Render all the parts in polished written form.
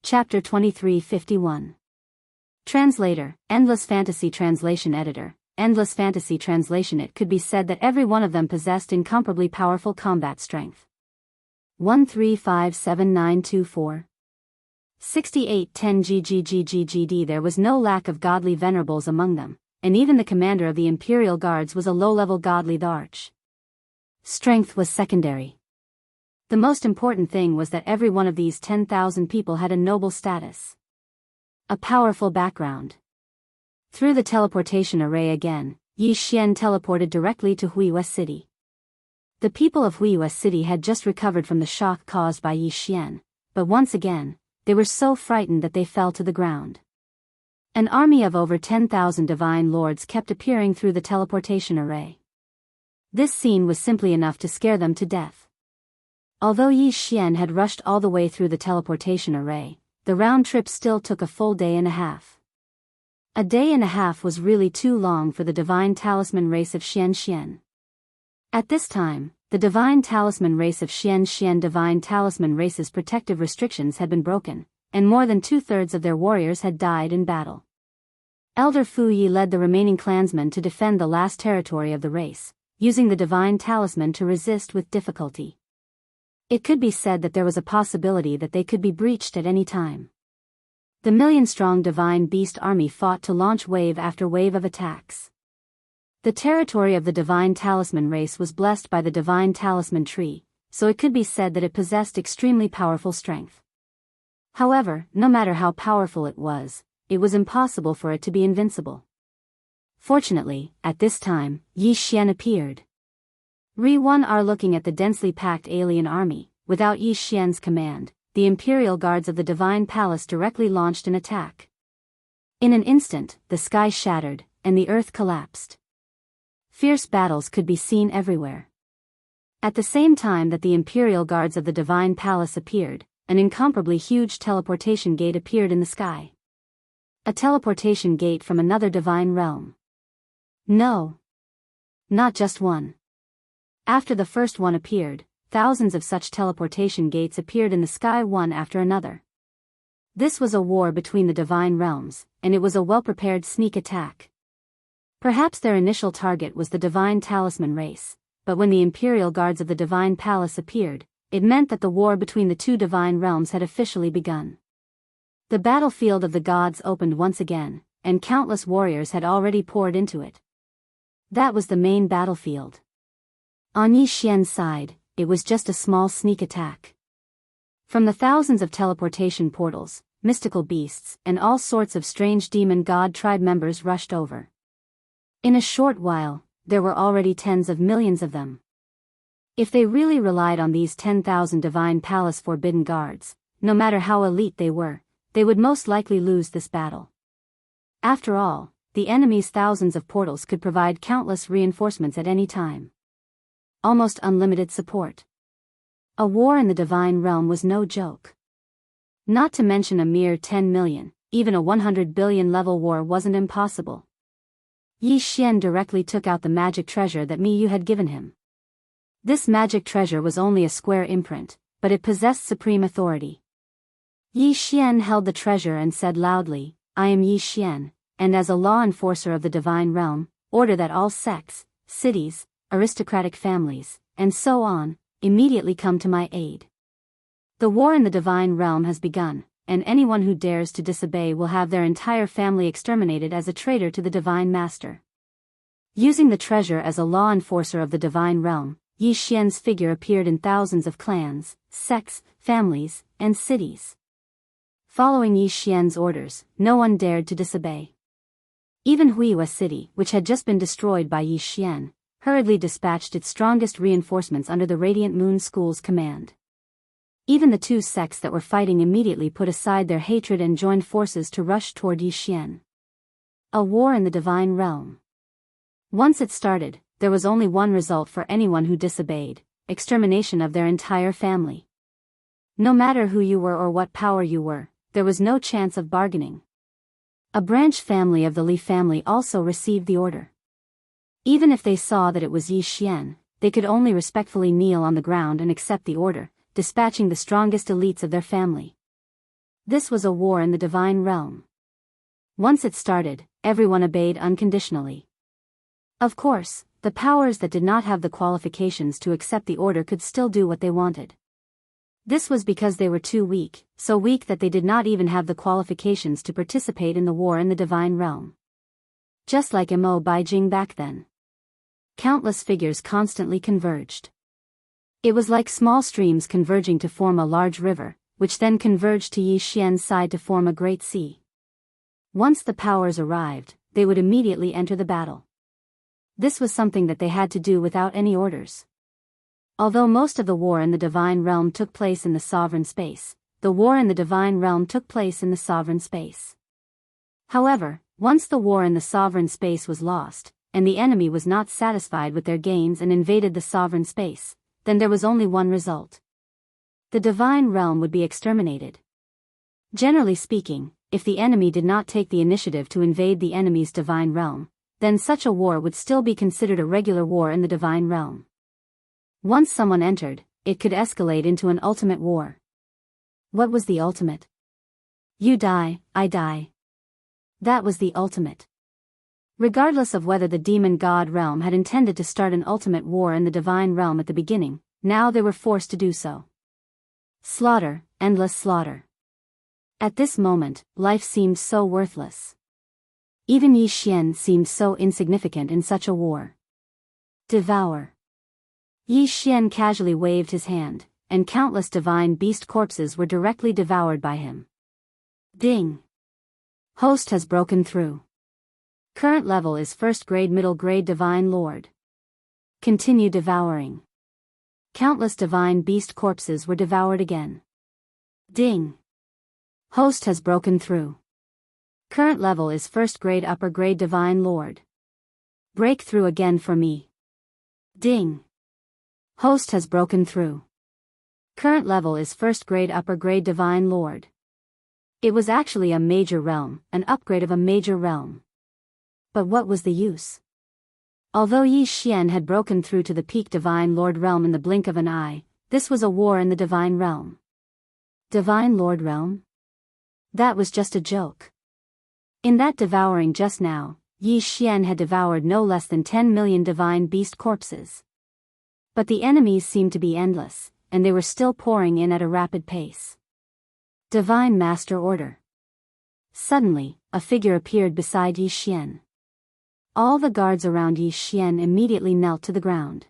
Chapter 2351. Translator, Endless Fantasy Translation Editor, Endless Fantasy Translation. It could be said that every one of them possessed incomparably powerful combat strength. 1357924. 6810 GGGGGD. There was no lack of godly venerables among them, and even the commander of the Imperial Guards was a low-level godly. The arch strength was secondary. The most important thing was that every one of these 10,000 people had a noble status. A powerful background. Through the teleportation array again, Yi Xian teleported directly to Wuxia City. The people of Wuxia City had just recovered from the shock caused by Yi Xian, but once again, they were so frightened that they fell to the ground. An army of over 10,000 divine lords kept appearing through the teleportation array. This scene was simply enough to scare them to death. Although Yi Xian had rushed all the way through the teleportation array, the round trip still took a full day and a half. A day and a half was really too long for the divine talisman race of Xian. At this time, the divine talisman race of Xian divine talisman race's protective restrictions had been broken, and more than 2/3 of their warriors had died in battle. Elder Fu Yi led the remaining clansmen to defend the last territory of the race, using the divine talisman to resist with difficulty. It could be said that there was a possibility that they could be breached at any time. The million-strong divine beast army fought to launch wave after wave of attacks. The territory of the divine talisman race was blessed by the divine talisman tree, so it could be said that it possessed extremely powerful strength. However, no matter how powerful it was impossible for it to be invincible. Fortunately, at this time, Yi Xian appeared. Ri-1 are looking at the densely packed alien army. Without Yi Xian's command, the Imperial Guards of the Divine Palace directly launched an attack. In an instant, the sky shattered, and the earth collapsed. Fierce battles could be seen everywhere. At the same time that the Imperial Guards of the Divine Palace appeared, an incomparably huge teleportation gate appeared in the sky. A teleportation gate from another divine realm. No. Not just one. After the first one appeared, thousands of such teleportation gates appeared in the sky one after another. This was a war between the divine realms, and it was a well-prepared sneak attack. Perhaps their initial target was the divine talisman race, but when the Imperial Guards of the Divine Palace appeared, it meant that the war between the two divine realms had officially begun. The battlefield of the gods opened once again, and countless warriors had already poured into it. That was the main battlefield. On Yi Xian's side, it was just a small sneak attack. From the thousands of teleportation portals, mystical beasts, and all sorts of strange demon god tribe members rushed over. In a short while, there were already tens of millions of them. If they really relied on these 10,000 divine palace forbidden guards, no matter how elite they were, they would most likely lose this battle. After all, the enemy's thousands of portals could provide countless reinforcements at any time. Almost unlimited support. A war in the divine realm was no joke. Not to mention a mere 10 million, even a 100 billion level war wasn't impossible. Yi Xian directly took out the magic treasure that Miyu had given him. This magic treasure was only a square imprint, but it possessed supreme authority. Yi Xian held the treasure and said loudly, "I am Yi Xian, and as a law enforcer of the divine realm, order that all sects, cities, aristocratic families, and so on, immediately come to my aid. The war in the divine realm has begun, and anyone who dares to disobey will have their entire family exterminated as a traitor to the divine master." Using the treasure as a law enforcer of the divine realm, Yi Xian's figure appeared in thousands of clans, sects, families, and cities. Following Yi Xian's orders, no one dared to disobey. Even Wuxia City, which had just been destroyed by Yi Xian, hurriedly dispatched its strongest reinforcements under the Radiant Moon School's command. Even the two sects that were fighting immediately put aside their hatred and joined forces to rush toward Yi Xian. A war in the divine realm. Once it started, there was only one result for anyone who disobeyed: extermination of their entire family. No matter who you were or what power you were, there was no chance of bargaining. A branch family of the Li family also received the order. Even if they saw that it was Yi Xian, they could only respectfully kneel on the ground and accept the order, dispatching the strongest elites of their family. This was a war in the divine realm. Once it started, everyone obeyed unconditionally. Of course, the powers that did not have the qualifications to accept the order could still do what they wanted. This was because they were too weak, so weak that they did not even have the qualifications to participate in the war in the divine realm. Just like Mo Beijing back then. Countless figures constantly converged. It was like small streams converging to form a large river, which then converged to Yi Xian's side to form a great sea. Once the powers arrived, they would immediately enter the battle. This was something that they had to do without any orders. Although most of the war in the divine realm took place in the sovereign space, the war in the divine realm took place in the sovereign space. However, once the war in the sovereign space was lost, and the enemy was not satisfied with their gains and invaded the sovereign space, then there was only one result. The divine realm would be exterminated. Generally speaking, if the enemy did not take the initiative to invade the enemy's divine realm, then such a war would still be considered a regular war in the divine realm. Once someone entered, it could escalate into an ultimate war. What was the ultimate? You die, I die. That was the ultimate. Regardless of whether the demon god realm had intended to start an ultimate war in the divine realm at the beginning, now they were forced to do so. Slaughter, endless slaughter. At this moment, life seemed so worthless. Even Yi Xian seemed so insignificant in such a war. Devour. Yi Xian casually waved his hand, and countless divine beast corpses were directly devoured by him. Ding. Host has broken through. Current level is first grade middle grade divine lord. Continue devouring. Countless divine beast corpses were devoured again. Ding. Host has broken through. Current level is first grade upper grade divine lord. Breakthrough again for me. Ding. Host has broken through. Current level is first grade upper grade divine lord. It was actually a major realm, an upgrade of a major realm. But what was the use? Although Yi Xian had broken through to the peak divine lord realm in the blink of an eye, this was a war in the divine realm. Divine lord realm? That was just a joke. In that devouring just now, Yi Xian had devoured no less than 10 million divine beast corpses. But the enemies seemed to be endless, and they were still pouring in at a rapid pace. Divine Master Order. Suddenly, a figure appeared beside Yi Xian. All the guards around Yi Xian immediately knelt to the ground.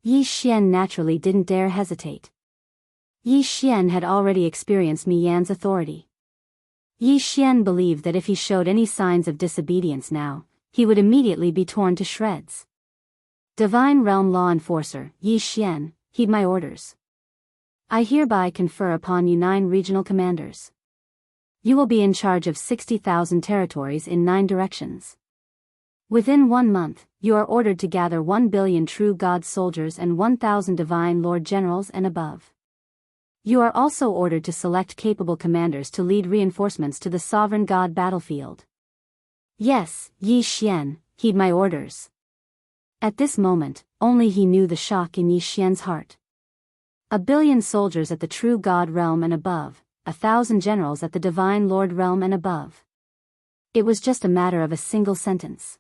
Yi Xian naturally didn't dare hesitate. Yi Xian had already experienced Mi Yan's authority. Yi Xian believed that if he showed any signs of disobedience now, he would immediately be torn to shreds. Divine Realm Law Enforcer, Yi Xian, heed my orders. I hereby confer upon you 9 regional commanders. You will be in charge of 60,000 territories in 9 directions. Within 1 month, you are ordered to gather 1 billion true God soldiers and 1,000 divine lord generals and above. You are also ordered to select capable commanders to lead reinforcements to the sovereign God battlefield. Yes, Yi Xian, heed my orders. At this moment, only he knew the shock in Yi Xian's heart. 1 billion soldiers at the true God realm and above, 1,000 generals at the divine lord realm and above. It was just a matter of a single sentence.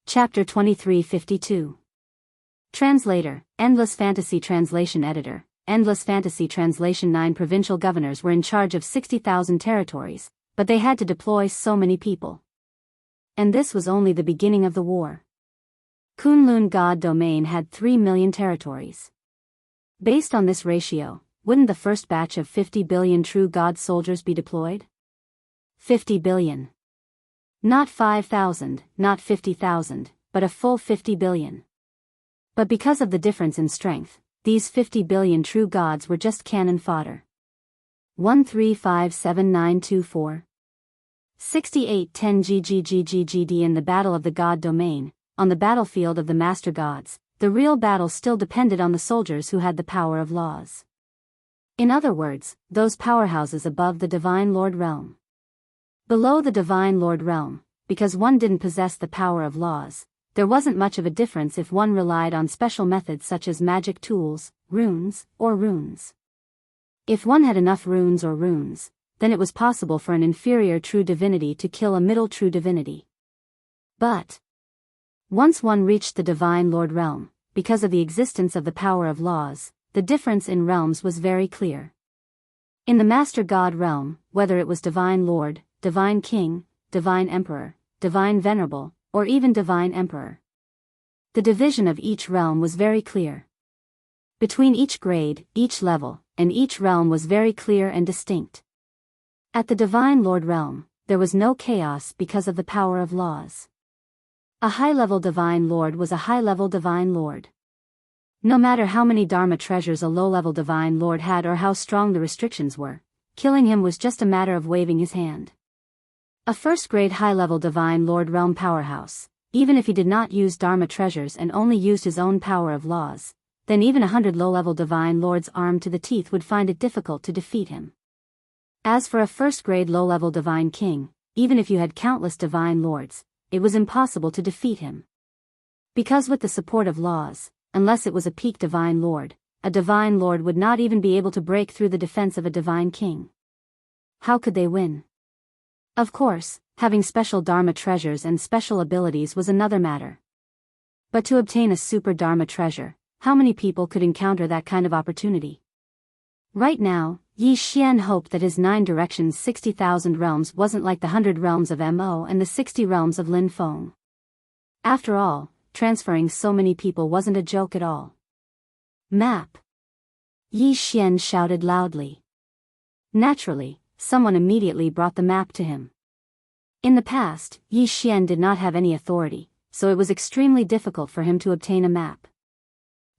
Chapter 2352. Translator, Endless Fantasy Translation Editor, Endless Fantasy Translation. 9 provincial governors were in charge of 60,000 territories, but they had to deploy so many people. And this was only the beginning of the war. Kunlun God Domain had 3 million territories. Based on this ratio, wouldn't the first batch of 50 billion true God soldiers be deployed? 50 billion. Not 5,000, not 50,000, but a full 50 billion. But because of the difference in strength, these 50 billion true gods were just cannon fodder. 1357924. 6810 GGGGGD. In the Battle of the God Domain, on the battlefield of the Master Gods, the real battle still depended on the soldiers who had the power of laws. In other words, those powerhouses above the Divine Lord realm. Below the Divine Lord realm, because one didn't possess the power of laws, there wasn't much of a difference if one relied on special methods such as magic tools, runes, or runes. If one had enough runes or runes, then it was possible for an inferior true divinity to kill a middle true divinity. But once one reached the Divine Lord realm, because of the existence of the power of laws, the difference in realms was very clear. In the Master God realm, whether it was Divine Lord, Divine King, Divine Emperor, Divine Venerable, or even Divine Emperor, the division of each realm was very clear. Between each grade, each level, and each realm was very clear and distinct. At the Divine Lord realm, there was no chaos because of the power of laws. A high-level Divine Lord was a high-level Divine Lord. No matter how many Dharma treasures a low-level Divine Lord had or how strong the restrictions were, killing him was just a matter of waving his hand. A first-grade high-level Divine Lord realm powerhouse, even if he did not use Dharma treasures and only used his own power of laws, then even 100 low-level Divine Lords armed to the teeth would find it difficult to defeat him. As for a first-grade low-level Divine King, even if you had countless Divine Lords, it was impossible to defeat him. Because with the support of laws, unless it was a peak Divine Lord, a Divine Lord would not even be able to break through the defense of a Divine King. How could they win? Of course, having special Dharma treasures and special abilities was another matter. But to obtain a super Dharma treasure, how many people could encounter that kind of opportunity? Right now, Yi Xian hoped that his 9 directions 60,000 realms wasn't like the 100 realms of Mo and the 60 realms of Lin Feng. After all, transferring so many people wasn't a joke at all. Map! Yi Xian shouted loudly. Naturally, someone immediately brought the map to him. In the past, Yi Xian did not have any authority, so it was extremely difficult for him to obtain a map.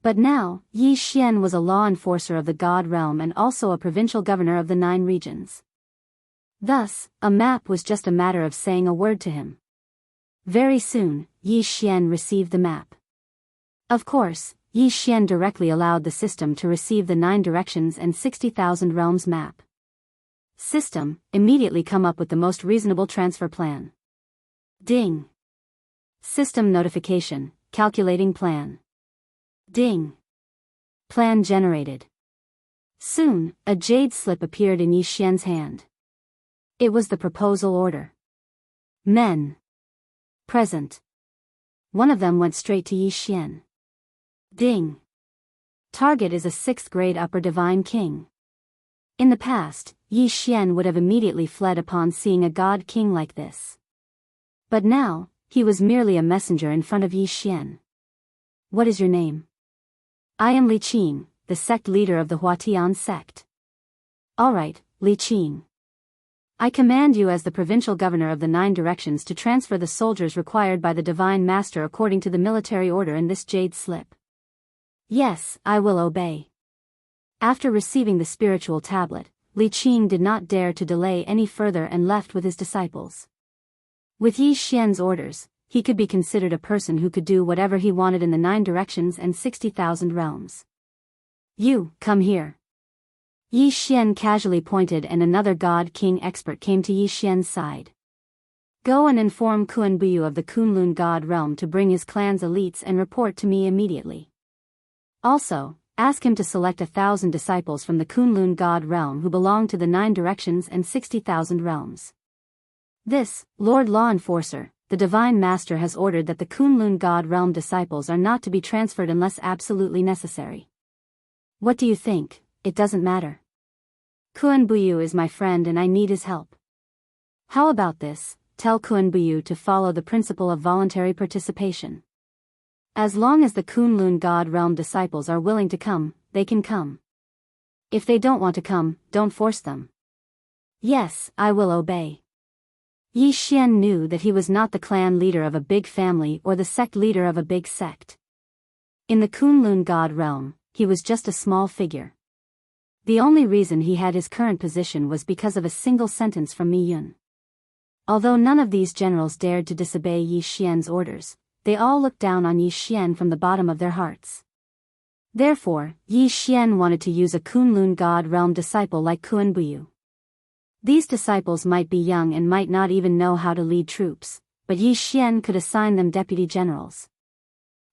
But now, Yi Xian was a law enforcer of the God realm and also a provincial governor of the 9 regions. Thus, a map was just a matter of saying a word to him. Very soon, Yi Xian received the map. Of course, Yi Xian directly allowed the system to receive the 9 directions and 60,000 realms map. System, immediately come up with the most reasonable transfer plan. Ding! System notification, calculating plan. Ding! Plan generated. Soon, a jade slip appeared in Yi Xian's hand. It was the proposal order. Men. Present. One of them went straight to Yi Xian. Ding! Target is a 6th grade upper divine king. In the past, Yi Xian would have immediately fled upon seeing a god king like this. But now, he was merely a messenger in front of Yi Xian. What is your name? I am Li Qing, the sect leader of the Huatian sect. Alright, Li Qing. I command you as the provincial governor of the 9 directions to transfer the soldiers required by the Divine Master according to the military order in this jade slip. Yes, I will obey. After receiving the spiritual tablet, Li Qing did not dare to delay any further and left with his disciples. With Yi Xian's orders, he could be considered a person who could do whatever he wanted in the 9 directions and 60,000 realms. You, come here. Yi Xian casually pointed and another God King expert came to Yi Xian's side. Go and inform Kuan Buyu of the Kunlun God realm to bring his clan's elites and report to me immediately. Also, ask him to select 1,000 disciples from the Kunlun God realm who belong to the 9 directions and 60,000 realms. This, Lord Law Enforcer, the Divine Master has ordered that the Kunlun God realm disciples are not to be transferred unless absolutely necessary. What do you think? It doesn't matter. Kuan Buyu is my friend and I need his help. How about this? Tell Kuan Buyu to follow the principle of voluntary participation. As long as the Kunlun God realm disciples are willing to come, they can come. If they don't want to come, don't force them. Yes, I will obey. Yi Xian knew that he was not the clan leader of a big family or the sect leader of a big sect. In the Kunlun God realm, he was just a small figure. The only reason he had his current position was because of a single sentence from Mi Yun. Although none of these generals dared to disobey Yi Xian's orders, they all looked down on Yi Xian from the bottom of their hearts. Therefore, Yi Xian wanted to use a Kunlun God realm disciple like Kuan Buyu. These disciples might be young and might not even know how to lead troops, but Yi Xian could assign them deputy generals.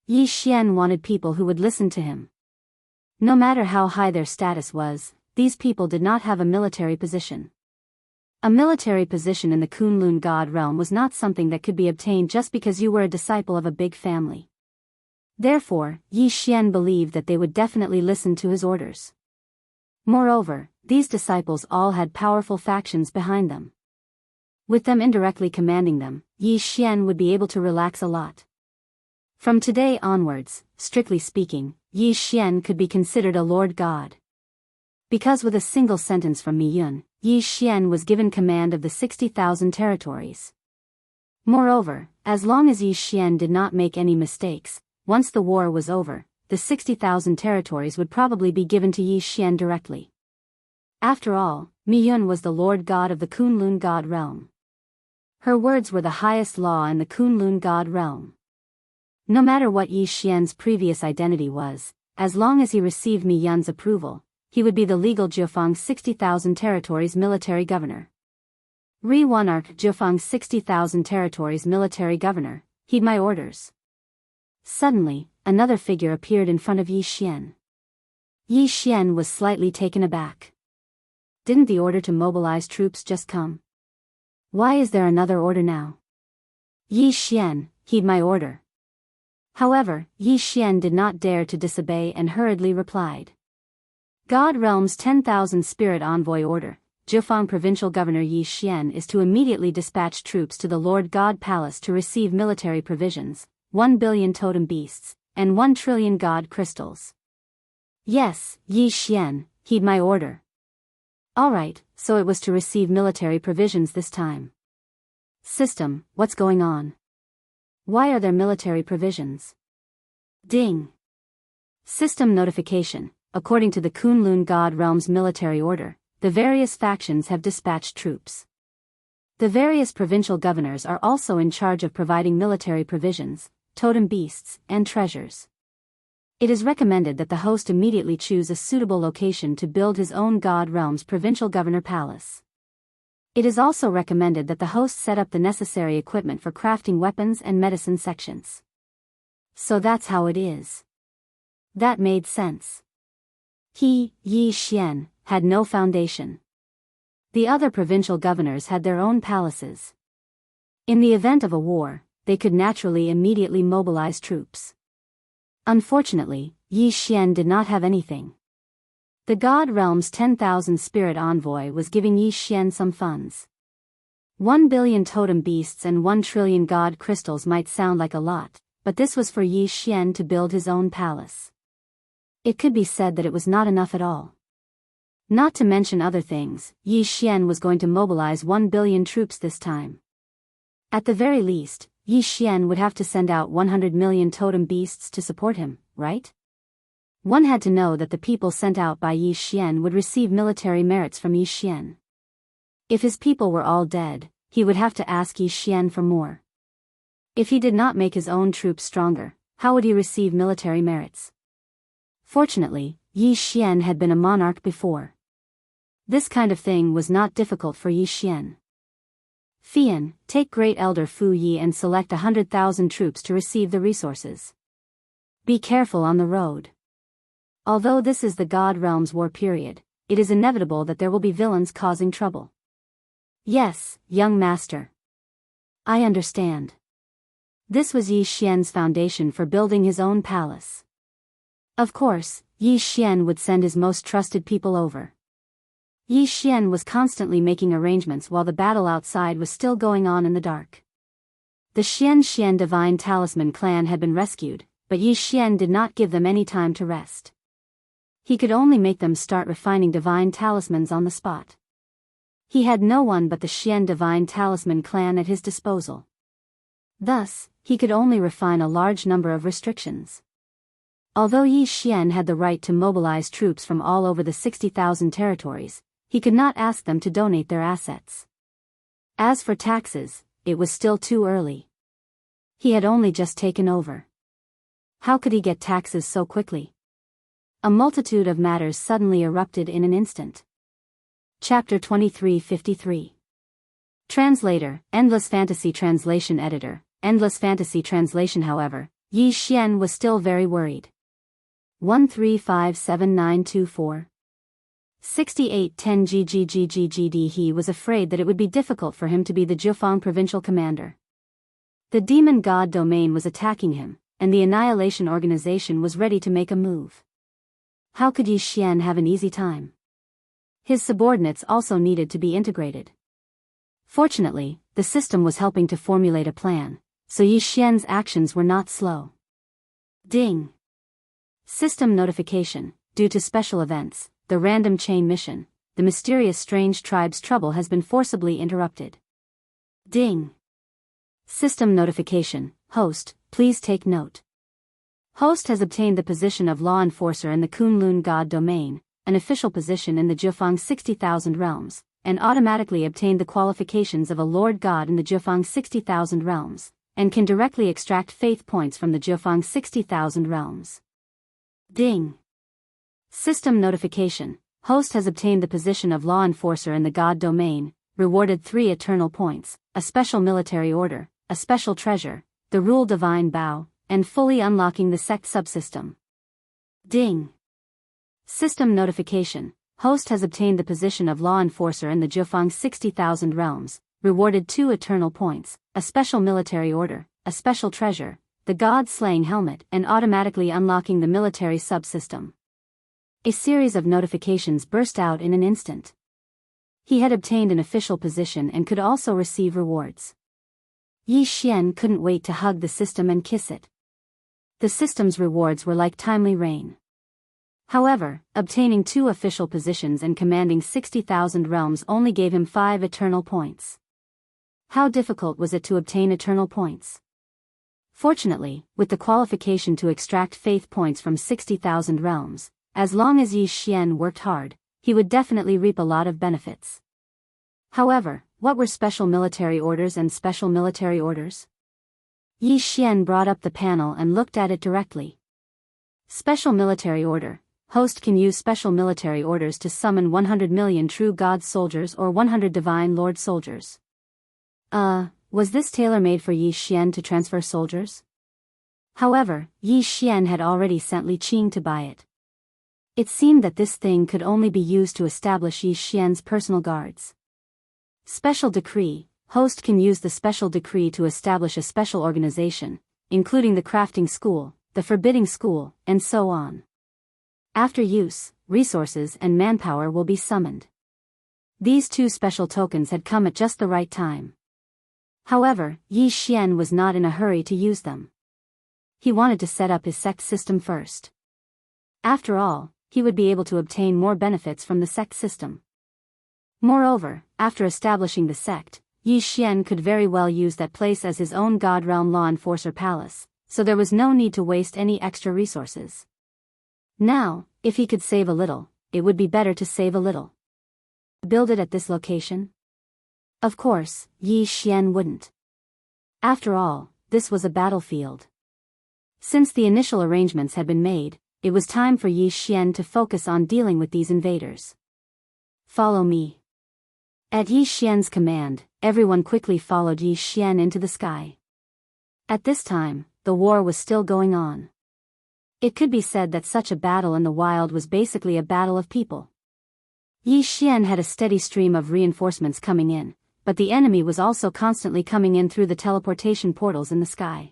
Yi Xian wanted people who would listen to him. No matter how high their status was, these people did not have a military position. A military position in the Kunlun god realm was not something that could be obtained just because you were a disciple of a big family. Therefore, Yi Xian believed that they would definitely listen to his orders. Moreover, these disciples all had powerful factions behind them. With them indirectly commanding them, Yi Xian would be able to relax a lot. From today onwards, strictly speaking, Yi Xian could be considered a lord god. Because with a single sentence from Mi Yun, Yi Xian was given command of the 60,000 territories. Moreover, as long as Yi Xian did not make any mistakes, once the war was over, the 60,000 territories would probably be given to Yi Xian directly. After all, Mi Yun was the lord god of the Kunlun god realm. Her words were the highest law in the Kunlun god realm. No matter what Yi Xian's previous identity was, as long as he received Mi Yun's approval, he would be the legal Jiufeng 60,000 territories military governor. Re-1 Arc Jiufeng 60,000 territories military governor, heed my orders. Suddenly, another figure appeared in front of Yi Xian. Yi Xian was slightly taken aback. Didn't the order to mobilize troops just come? Why is there another order now? Yi Xian, heed my order. However, Yi Xian did not dare to disobey and hurriedly replied. God Realm's 10,000 Spirit Envoy Order, Jiufeng Provincial Governor Yi Xian is to immediately dispatch troops to the Lord God Palace to receive military provisions, 1 billion totem beasts, and 1 trillion god crystals. Yes, Yi Xian, heed my order. Alright, so it was to receive military provisions this time. System, what's going on? Why are there military provisions? Ding. System notification. According to the Kunlun God Realm's military order, the various factions have dispatched troops. The various provincial governors are also in charge of providing military provisions, totem beasts, and treasures. It is recommended that the host immediately choose a suitable location to build his own God Realm's provincial governor palace. It is also recommended that the host set up the necessary equipment for crafting weapons and medicine sections. So that's how it is. That made sense. He, Yi Xian, had no foundation. The other provincial governors had their own palaces. In the event of a war, they could naturally immediately mobilize troops. Unfortunately, Yi Xian did not have anything. The God Realm's 10,000 Spirit Envoy was giving Yi Xian some funds. 1 billion totem beasts and 1 trillion god crystals might sound like a lot, but this was for Yi Xian to build his own palace. It could be said that it was not enough at all. Not to mention other things, Yi Xian was going to mobilize 1 billion troops this time. At the very least, Yi Xian would have to send out 100 million totem beasts to support him, right? One had to know that the people sent out by Yi Xian would receive military merits from Yi Xian. If his people were all dead, he would have to ask Yi Xian for more. If he did not make his own troops stronger, how would he receive military merits? Fortunately, Yi Xian had been a monarch before. This kind of thing was not difficult for Yi Xian. Fian, take Great Elder Fu Yi and select 100,000 troops to receive the resources. Be careful on the road. Although this is the God Realm's war period, it is inevitable that there will be villains causing trouble. Yes, young master. I understand. This was Yi Xian's foundation for building his own palace. Of course, Yi Xian would send his most trusted people over. Yi Xian was constantly making arrangements while the battle outside was still going on in the dark. The Xian Divine Talisman clan had been rescued, but Yi Xian did not give them any time to rest. He could only make them start refining divine talismans on the spot. He had no one but the Xian Divine Talisman clan at his disposal. Thus, he could only refine a large number of restrictions. Although Yi Xian had the right to mobilize troops from all over the 60,000 territories, he could not ask them to donate their assets. As for taxes, it was still too early. He had only just taken over. How could he get taxes so quickly? A multitude of matters suddenly erupted in an instant. Chapter 2353. Translator, Endless Fantasy Translation Editor, Endless Fantasy Translation. However, Yi Xian was still very worried. 1357924. 6810 GGGGGD. He was afraid that it would be difficult for him to be the Jiufang provincial commander. The demon god domain was attacking him, and the Annihilation Organization was ready to make a move. How could Yi Xian have an easy time? His subordinates also needed to be integrated. Fortunately, the system was helping to formulate a plan, so Yi Xian's actions were not slow. Ding! System notification: due to special events, the random chain mission, the mysterious strange tribe's trouble has been forcibly interrupted. Ding! System notification: host, please take note. Host has obtained the position of law enforcer in the Kunlun God domain, an official position in the Jiufang 60,000 realms, and automatically obtained the qualifications of a Lord God in the Jiufang 60,000 realms, and can directly extract faith points from the Jiufang 60,000 realms. Ding! System notification: host has obtained the position of law enforcer in the God domain, rewarded 3 eternal points, a special military order, a special treasure, the rule divine Bao, and fully unlocking the sect subsystem. Ding! System notification: host has obtained the position of law enforcer in the Jiufang 60,000 realms, rewarded 2 eternal points, a special military order, a special treasure, the god-slaying helmet, and automatically unlocking the military subsystem. A series of notifications burst out in an instant. He had obtained an official position and could also receive rewards. Yi Xian couldn't wait to hug the system and kiss it. The system's rewards were like timely rain. However, obtaining 2 official positions and commanding 60,000 realms only gave him 5 eternal points. How difficult was it to obtain eternal points? Fortunately, with the qualification to extract faith points from 60,000 realms, as long as Yi Xian worked hard, he would definitely reap a lot of benefits. However, what were special military orders and special military orders? Yi Xian brought up the panel and looked at it directly. Special military order: host can use special military orders to summon 100 million true god soldiers or 100 divine lord soldiers. Was this tailor-made for Yi Xian to transfer soldiers? However, Yi Xian had already sent Li Qing to buy it. It seemed that this thing could only be used to establish Yi Xian's personal guards. Special decree: host can use the special decree to establish a special organization, including the crafting school, the forbidding school, and so on. After use, resources and manpower will be summoned. These 2 special tokens had come at just the right time. However, Yi Xian was not in a hurry to use them. He wanted to set up his sect system first. After all, he would be able to obtain more benefits from the sect system. Moreover, after establishing the sect, Yi Xian could very well use that place as his own God Realm Law Enforcer Palace, so there was no need to waste any extra resources. Now, if he could save a little, it would be better to save a little. Build it at this location? Of course, Yi Xian wouldn't. After all, this was a battlefield. Since the initial arrangements had been made, it was time for Yi Xian to focus on dealing with these invaders. Follow me. At Yi Xian's command, everyone quickly followed Yi Xian into the sky. At this time, the war was still going on. It could be said that such a battle in the wild was basically a battle of people. Yi Xian had a steady stream of reinforcements coming in, but the enemy was also constantly coming in through the teleportation portals in the sky.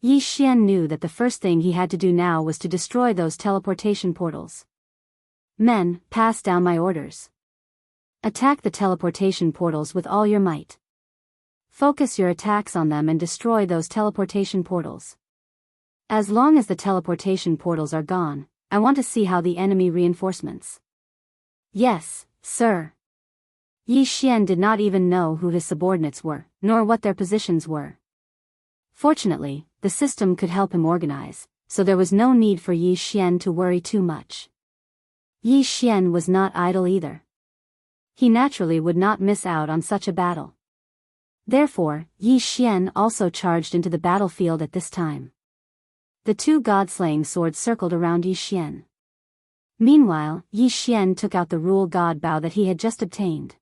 Yi Xian knew that the first thing he had to do now was to destroy those teleportation portals. Men, pass down my orders. Attack the teleportation portals with all your might. Focus your attacks on them and destroy those teleportation portals. As long as the teleportation portals are gone, I want to see how the enemy reinforcements. Yes, sir. Yi Xian did not even know who his subordinates were, nor what their positions were. Fortunately, the system could help him organize, so there was no need for Yi Xian to worry too much. Yi Xian was not idle either. He naturally would not miss out on such a battle. Therefore, Yi Xian also charged into the battlefield at this time. The 2 god-slaying swords circled around Yi Xian. Meanwhile, Yi Xian took out the Rule God Bao that he had just obtained.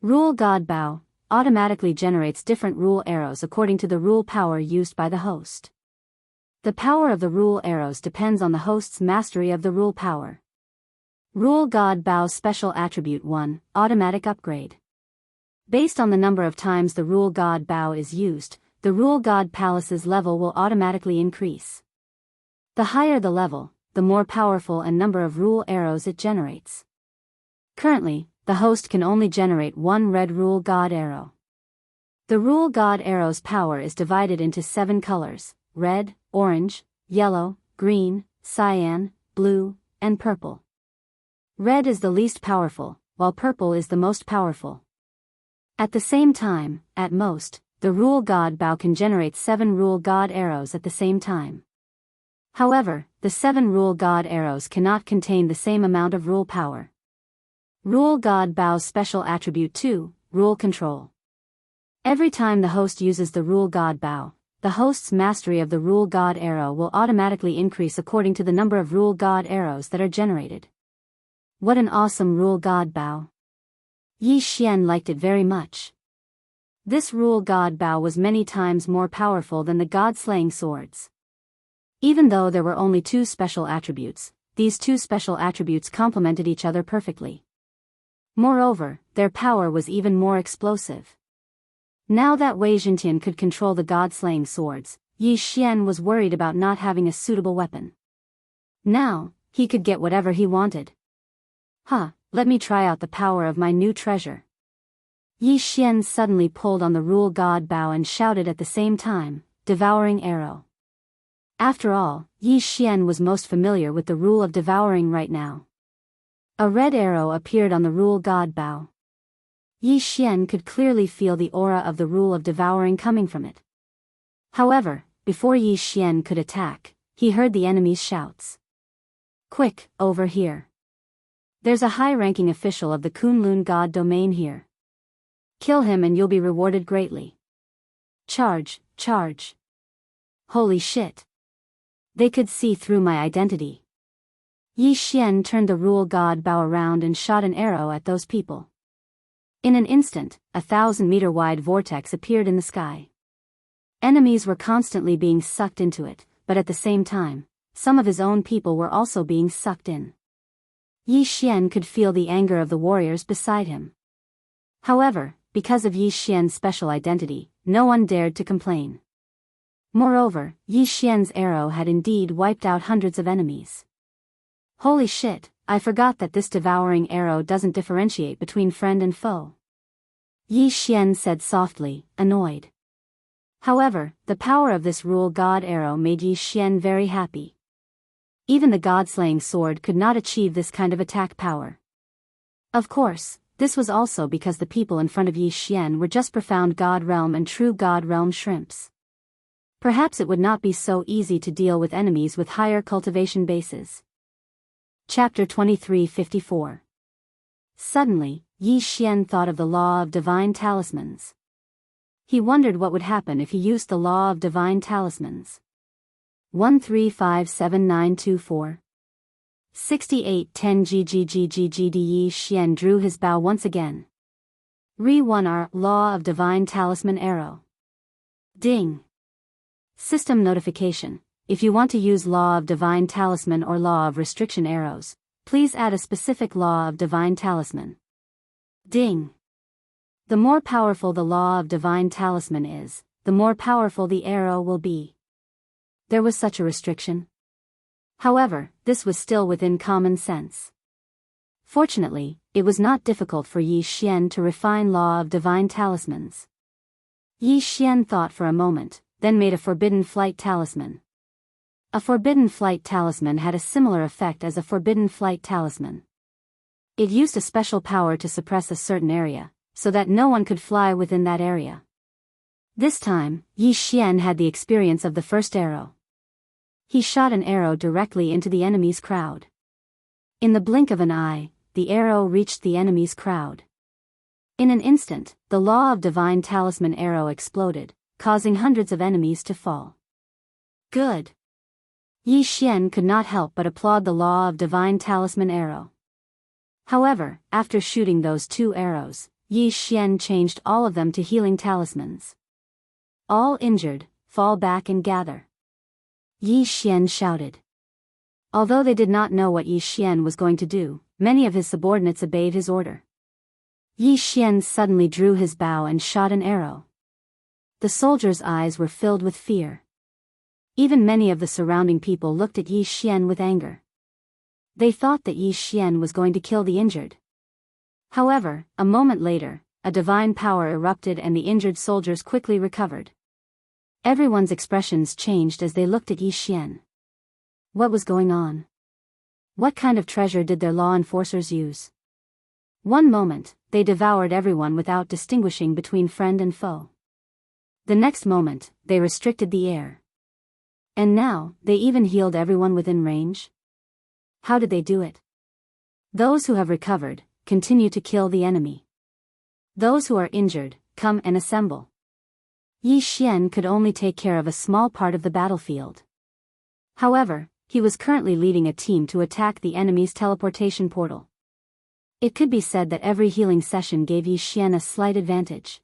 Rule God Bao automatically generates different rule arrows according to the rule power used by the host. The power of the rule arrows depends on the host's mastery of the rule power. Rule God Bao's Special Attribute 1, Automatic Upgrade. Based on the number of times the Rule God Bao is used, the Rule God Palace's level will automatically increase. The higher the level, the more powerful and number of rule arrows it generates. Currently, the host can only generate one red Rule God arrow. The Rule God arrow's power is divided into 7 colors: red, orange, yellow, green, cyan, blue, and purple. Red is the least powerful, while purple is the most powerful. At the same time, at most, the Rule God Bao can generate 7 Rule God arrows at the same time. However, the 7 Rule God arrows cannot contain the same amount of rule power. Rule God Bao's Special Attribute 2, Rule Control. Every time the host uses the Rule God Bao, the host's mastery of the Rule God arrow will automatically increase according to the number of Rule God arrows that are generated. What an awesome Rule God Bao! Yi Xian liked it very much. This Rule God Bao was many times more powerful than the God-slaying swords. Even though there were only 2 special attributes, these 2 special attributes complemented each other perfectly. Moreover, their power was even more explosive. Now that Wei Zhentian could control the God-slaying swords, Yi Xian was worried about not having a suitable weapon. Now, he could get whatever he wanted. Let me try out the power of my new treasure. Yi Xian suddenly pulled on the Rule God Bao and shouted at the same time, Devouring Arrow. After all, Yi Xian was most familiar with the rule of devouring right now. A red arrow appeared on the Rule God Bao. Yi Xian could clearly feel the aura of the rule of devouring coming from it. However, before Yi Xian could attack, he heard the enemy's shouts. Quick, over here. There's a high-ranking official of the Kunlun God domain here. Kill him and you'll be rewarded greatly. Charge, charge. Holy shit. They could see through my identity. Yi Xian turned the Rule God Bao around and shot an arrow at those people. In an instant, a 1,000-meter-wide vortex appeared in the sky. Enemies were constantly being sucked into it, but at the same time, some of his own people were also being sucked in. Yi Xian could feel the anger of the warriors beside him. However, because of Yi Xian's special identity, no one dared to complain. Moreover, Yi Xian's arrow had indeed wiped out hundreds of enemies. Holy shit, I forgot that this devouring arrow doesn't differentiate between friend and foe. Yi Xian said softly, annoyed. However, the power of this Rule God arrow made Yi Xian very happy. Even the God-slaying sword could not achieve this kind of attack power. Of course, this was also because the people in front of Yi Xian were just profound God Realm and true God Realm shrimps. Perhaps it would not be so easy to deal with enemies with higher cultivation bases. Chapter 2354. Suddenly, Yi Xian thought of the law of divine talismans. He wondered what would happen if he used the law of divine talismans. 1357924. 6810 GGGGGD. Yi Xian drew his bow once again. Re-1R Law of Divine Talisman Arrow. Ding. System notification. If you want to use Law of Divine Talisman or Law of Restriction arrows, please add a specific Law of Divine Talisman. Ding. The more powerful the Law of Divine Talisman is, the more powerful the arrow will be. There was such a restriction. However, this was still within common sense. Fortunately, it was not difficult for Yi Xian to refine Law of Divine Talismans. Yi Xian thought for a moment, then made a Forbidden Flight Talisman. A Forbidden Flight Talisman had a similar effect as a Forbidden Flight Talisman. It used a special power to suppress a certain area, so that no one could fly within that area. This time, Yi Xian had the experience of the first arrow. He shot an arrow directly into the enemy's crowd. In the blink of an eye, the arrow reached the enemy's crowd. In an instant, the Law of Divine Talisman arrow exploded, causing hundreds of enemies to fall. Good. Yi Xian could not help but applaud the Law of Divine Talisman arrow. However, after shooting those 2 arrows, Yi Xian changed all of them to healing talismans. All injured, fall back and gather. Yi Xian shouted. Although they did not know what Yi Xian was going to do, many of his subordinates obeyed his order. Yi Xian suddenly drew his bow and shot an arrow. The soldier's eyes were filled with fear. Even many of the surrounding people looked at Yi Xian with anger. They thought that Yi Xian was going to kill the injured. However, a moment later, a divine power erupted and the injured soldiers quickly recovered. Everyone's expressions changed as they looked at Yi Xian. What was going on? What kind of treasure did their law enforcers use? One moment, they devoured everyone without distinguishing between friend and foe. The next moment, they restricted the air. And now, they even healed everyone within range? How did they do it? Those who have recovered, continue to kill the enemy. Those who are injured, come and assemble. Yi Xian could only take care of a small part of the battlefield. However, he was currently leading a team to attack the enemy's teleportation portal. It could be said that every healing session gave Yi Xian a slight advantage.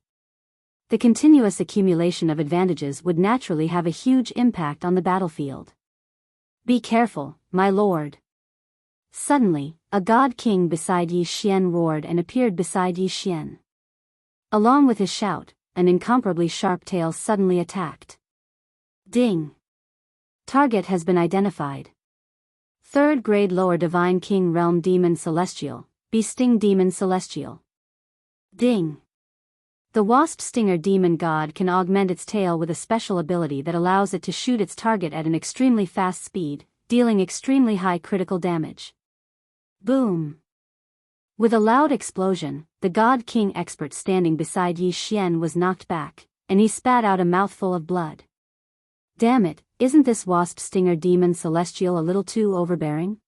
The continuous accumulation of advantages would naturally have a huge impact on the battlefield. Be careful, my lord. Suddenly, a god king beside Yi Xian roared and appeared beside Yi Xian. Along with his shout, an incomparably sharp tail suddenly attacked. Ding! Target has been identified. 3rd grade lower divine king realm demon celestial, Sting demon celestial. Ding! The wasp stinger demon god can augment its tail with a special ability that allows it to shoot its target at an extremely fast speed, dealing extremely high critical damage. Boom! With a loud explosion, the God King expert standing beside Yi Xian was knocked back, and he spat out a mouthful of blood. Damn it, isn't this wasp stinger demon celestial a little too overbearing?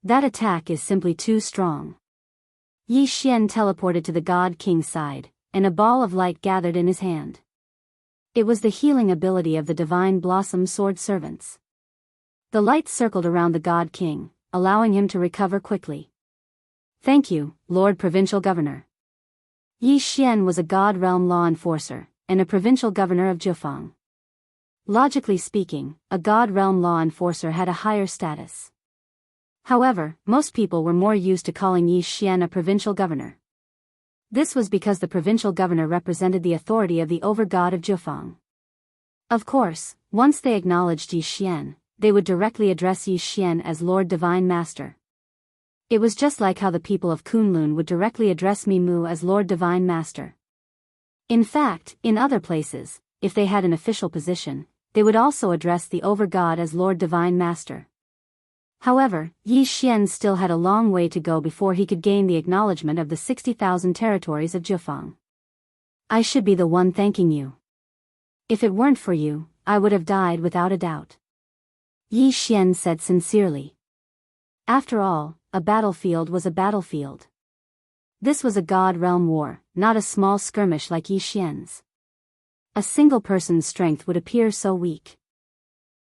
That attack is simply too strong. Yi Xian teleported to the God King's side, and a ball of light gathered in his hand. It was the healing ability of the Divine Blossom Sword Servants. The light circled around the God King, allowing him to recover quickly. Thank you, Lord Provincial Governor. Yi Xian was a God Realm law enforcer, and a provincial governor of Jianghu. Logically speaking, a God Realm law enforcer had a higher status. However, most people were more used to calling Yi Xian a provincial governor. This was because the provincial governor represented the authority of the over-god of Jianghu. Of course, once they acknowledged Yi Xian, they would directly address Yi Xian as Lord Divine Master. It was just like how the people of Kunlun would directly address Mimu as Lord Divine Master. In fact, in other places, if they had an official position, they would also address the over-god as Lord Divine Master. However, Yi Xian still had a long way to go before he could gain the acknowledgement of the 60,000 territories of Jianghu. I should be the one thanking you. If it weren't for you, I would have died without a doubt. Yi Xian said sincerely. After all, a battlefield was a battlefield. This was a God Realm war, not a small skirmish like Yi Xian's. A single person's strength would appear so weak.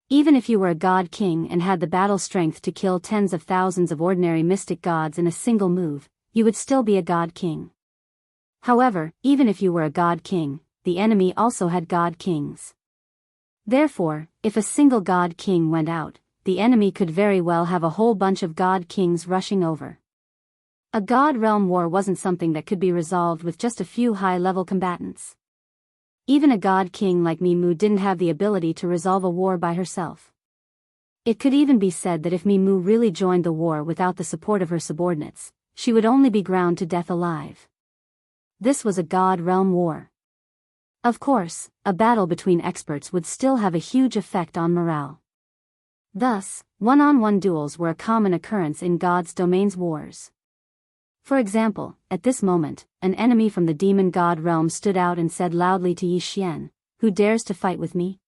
Even if you were a god king and had the battle strength to kill tens of thousands of ordinary mystic gods in a single move, you would still be a god king. However, even if you were a god king, the enemy also had god kings. Therefore, if a single god king went out, the enemy could very well have a whole bunch of god kings rushing over. A god realm war wasn't something that could be resolved with just a few high-level combatants. Even a god king like Mimu didn't have the ability to resolve a war by herself. It could even be said that if Mimu really joined the war without the support of her subordinates, she would only be ground to death alive. This was a god realm war. Of course, a battle between experts would still have a huge effect on morale. Thus, one-on-one duels were a common occurrence in God's domain's wars. For example, at this moment, an enemy from the demon god realm stood out and said loudly to Yi Xian, "Who dares to fight with me?"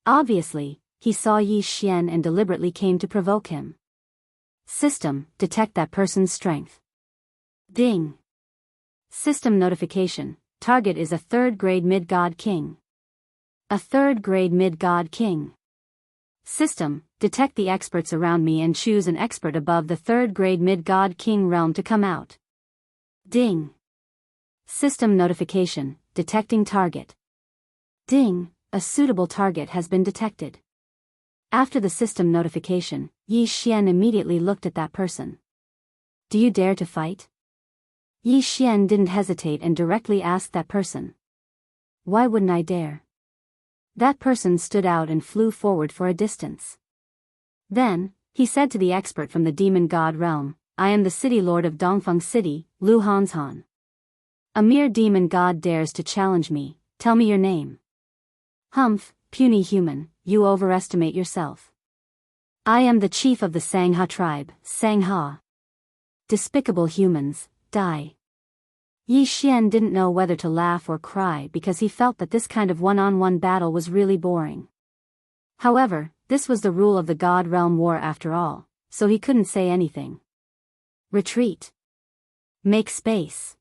Obviously, he saw Yi Xian and deliberately came to provoke him. System, detect that person's strength. Ding. System notification, target is a 3rd grade mid-god king. A 3rd grade mid-god king. System, detect the experts around me and choose an expert above the 3rd grade mid-god king realm to come out. Ding. System notification, detecting target. Ding, a suitable target has been detected. After the system notification, Yi Xian immediately looked at that person. Do you dare to fight? Yi Xian didn't hesitate and directly asked that person. Why wouldn't I dare? That person stood out and flew forward for a distance. Then, he said to the expert from the demon god realm, I am the city lord of Dongfeng City, Lu Hanshan. A mere demon god dares to challenge me, tell me your name. Humph, puny human, you overestimate yourself. I am the chief of the Sangha tribe, Sangha. Despicable humans, die. Yi Xian didn't know whether to laugh or cry because he felt that this kind of one-on-one battle was really boring. However, this was the rule of the God Realm War after all, so he couldn't say anything. Retreat. Make space.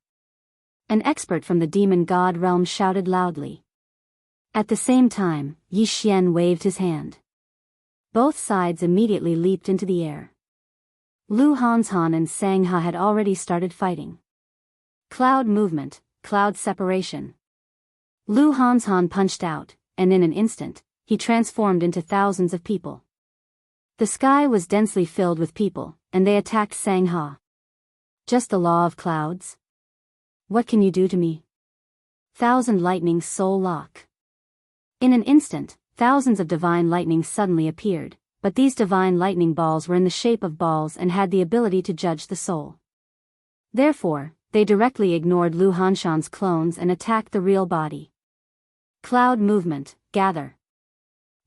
An expert from the demon god realm shouted loudly. At the same time, Yi Xian waved his hand. Both sides immediately leaped into the air. Lu Hanshan and Sangha had already started fighting. Cloud movement, cloud separation. Lu Hanshan punched out, and in an instant, he transformed into thousands of people. The sky was densely filled with people, and they attacked Sangha. Just the law of clouds? What can you do to me? Thousand lightnings soul lock. In an instant, thousands of divine lightnings suddenly appeared, but these divine lightning balls were in the shape of balls and had the ability to judge the soul. Therefore, they directly ignored Lu Hanshan's clones and attacked the real body. Cloud movement, gather.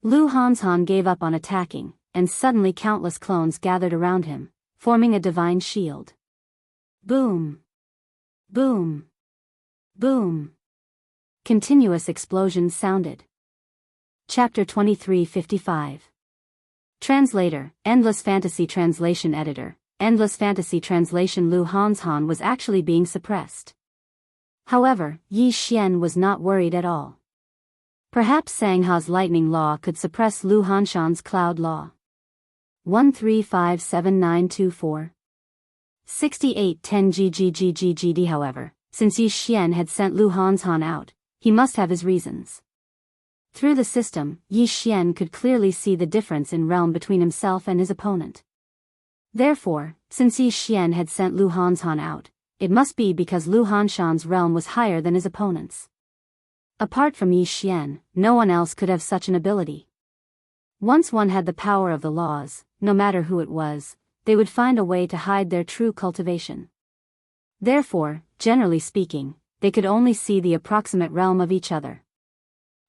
Lu Hanshan gave up on attacking, and suddenly countless clones gathered around him, forming a divine shield. Boom! Boom! Boom! Continuous explosions sounded. Chapter 2355. Translator, Endless Fantasy Translation Editor. Endless Fantasy Translation. Lu Hanshan was actually being suppressed. However, Yi Xian was not worried at all. Perhaps Sangha's lightning law could suppress Lu Hanshan's cloud law. 1357924. 6810 GGGGGD. However, since Yi Xian had sent Lu Hanshan out, he must have his reasons. Through the system, Yi Xian could clearly see the difference in realm between himself and his opponent. Therefore, since Yi Xian had sent Lu Hanshan out, it must be because Lu Hanshan's realm was higher than his opponent's. Apart from Yi Xian, no one else could have such an ability. Once one had the power of the laws, no matter who it was, they would find a way to hide their true cultivation. Therefore, generally speaking, they could only see the approximate realm of each other.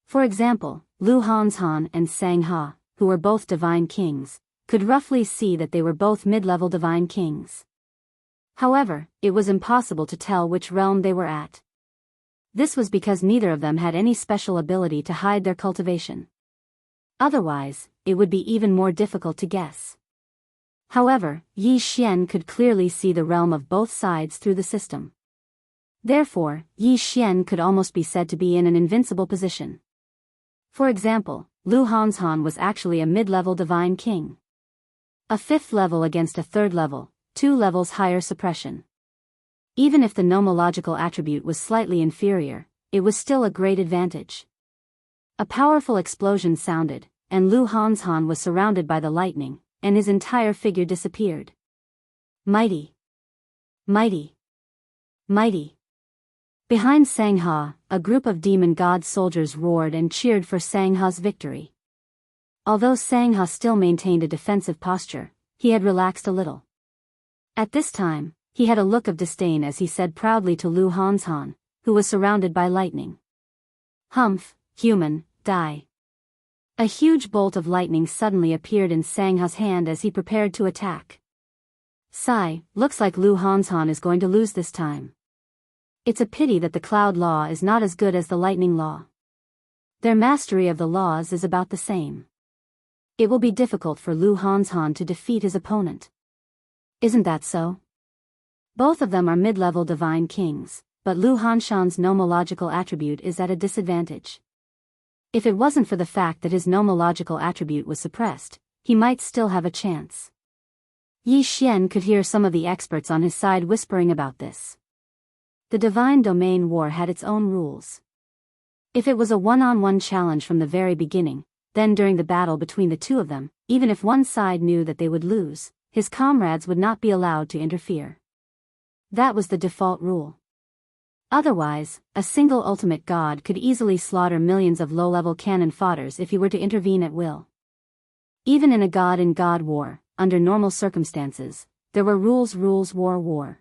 For example, Lu Hanshan and Sangha, who were both divine kings, could roughly see that they were both mid-level divine kings. However, it was impossible to tell which realm they were at. This was because neither of them had any special ability to hide their cultivation. Otherwise, it would be even more difficult to guess. However, Yi Xian could clearly see the realm of both sides through the system. Therefore, Yi Xian could almost be said to be in an invincible position. For example, Lu Hanshan was actually a mid-level divine king. A fifth level against a third level, 2 levels higher suppression. Even if the nomological attribute was slightly inferior, it was still a great advantage. A powerful explosion sounded, and Lu Hanshan was surrounded by the lightning, and his entire figure disappeared. Mighty! Mighty! Mighty! Behind Sangha, a group of demon god soldiers roared and cheered for Sangha's victory. Although Sangha still maintained a defensive posture, he had relaxed a little. At this time, he had a look of disdain as he said proudly to Lu Hanshan, who was surrounded by lightning. Humph, human, die. A huge bolt of lightning suddenly appeared in Sangha's hand as he prepared to attack. Sigh, looks like Lu Hanshan is going to lose this time. It's a pity that the cloud law is not as good as the lightning law. Their mastery of the laws is about the same. It will be difficult for Lu Hanshan to defeat his opponent. Isn't that so? Both of them are mid-level divine kings, but Lu Hanshan's nomological attribute is at a disadvantage. If it wasn't for the fact that his nomological attribute was suppressed, he might still have a chance. Yi Xian could hear some of the experts on his side whispering about this. The divine domain war had its own rules. If it was a one-on-one challenge from the very beginning, then during the battle between the two of them, even if one side knew that they would lose, his comrades would not be allowed to interfere. That was the default rule. Otherwise, a single ultimate god could easily slaughter millions of low-level cannon fodders if he were to intervene at will. Even in a god-in-god war, under normal circumstances, there were rules, war.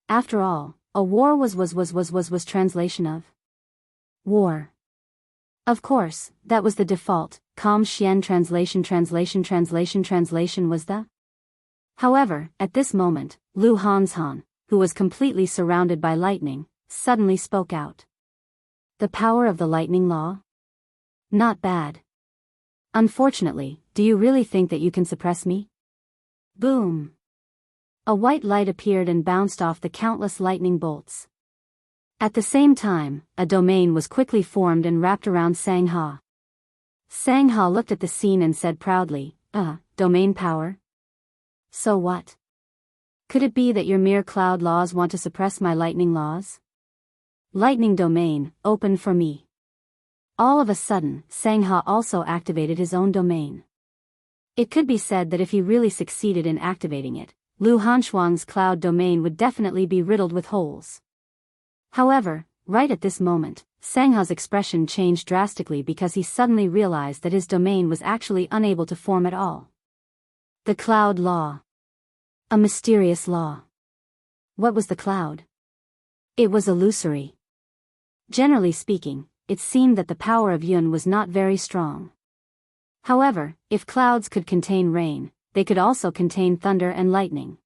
After all, a war was translation of war. Of course, that was the default, Xian translation was the. However, at this moment, Lu Hanshan, who was completely surrounded by lightning, suddenly spoke out. The power of the lightning law? Not bad. Unfortunately, do you really think that you can suppress me? Boom. A white light appeared and bounced off the countless lightning bolts. At the same time, a domain was quickly formed and wrapped around Sangha. Sangha looked at the scene and said proudly, domain power? So what? Could it be that your mere cloud laws want to suppress my lightning laws? Lightning domain, open for me. All of a sudden, Sangha also activated his own domain. It could be said that if he really succeeded in activating it, Lu Hanshuang's cloud domain would definitely be riddled with holes. However, right at this moment, Sangha's expression changed drastically because he suddenly realized that his domain was actually unable to form at all. The cloud law. A mysterious law. What was the cloud? It was illusory. Generally speaking, it seemed that the power of Yun was not very strong. However, if clouds could contain rain, they could also contain thunder and lightning.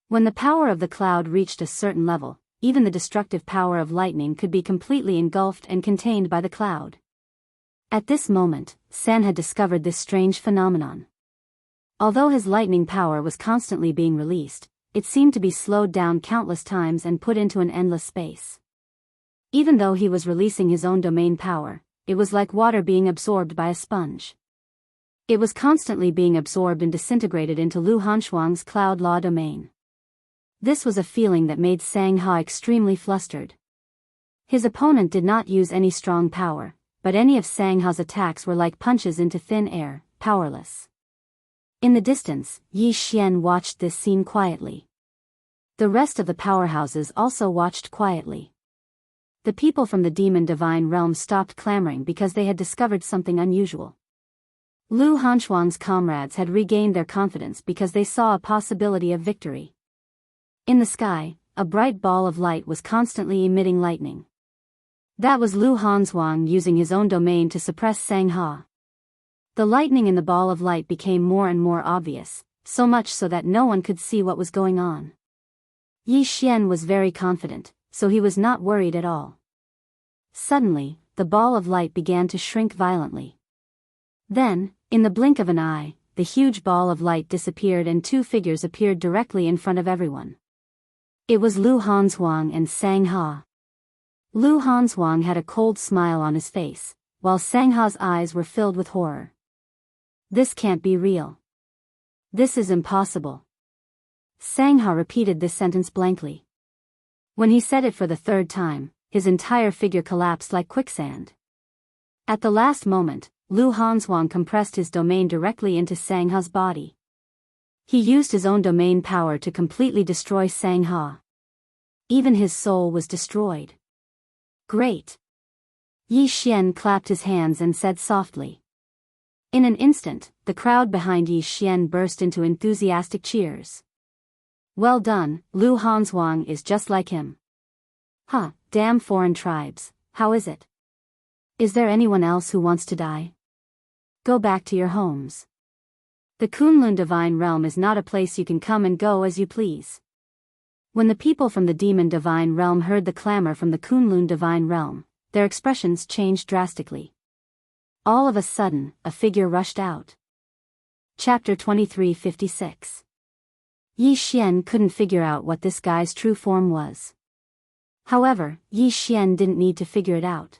When the power of the cloud reached a certain level, even the destructive power of lightning could be completely engulfed and contained by the cloud. At this moment, San had discovered this strange phenomenon. Although his lightning power was constantly being released, it seemed to be slowed down countless times and put into an endless space. Even though he was releasing his own domain power, it was like water being absorbed by a sponge. It was constantly being absorbed and disintegrated into Lu Hanshuang's cloud law domain. This was a feeling that made Sangha extremely flustered. His opponent did not use any strong power, but any of Sangha's attacks were like punches into thin air, powerless. In the distance, Yi Xian watched this scene quietly. The rest of the powerhouses also watched quietly. The people from the demon divine realm stopped clamoring because they had discovered something unusual. Lu Hanshuang's comrades had regained their confidence because they saw a possibility of victory. In the sky, a bright ball of light was constantly emitting lightning. That was Lu Hanshuang using his own domain to suppress Sangha. The lightning in the ball of light became more and more obvious, so much so that no one could see what was going on. Yi Xian was very confident, so he was not worried at all. Suddenly, the ball of light began to shrink violently. Then, in the blink of an eye, the huge ball of light disappeared and two figures appeared directly in front of everyone. It was Lu Hanshuang and Sangha. Lu Hanshuang had a cold smile on his face, while Sangha's eyes were filled with horror. This can't be real. This is impossible. Sangha repeated this sentence blankly. When he said it for the third time, his entire figure collapsed like quicksand. At the last moment, Lu Hanshuang compressed his domain directly into Sangha's body. He used his own domain power to completely destroy Sangha. Even his soul was destroyed. Great! Yi Xian clapped his hands and said softly. In an instant, the crowd behind Yi Xian burst into enthusiastic cheers. Well done, Lu Hanshuang is just like him. Damn foreign tribes, how is it? Is there anyone else who wants to die? Go back to your homes. The Kunlun Divine Realm is not a place you can come and go as you please. When the people from the Demon Divine Realm heard the clamor from the Kunlun Divine Realm, their expressions changed drastically. All of a sudden, a figure rushed out. Chapter 2356. Yi Xian couldn't figure out what this guy's true form was. However, Yi Xian didn't need to figure it out.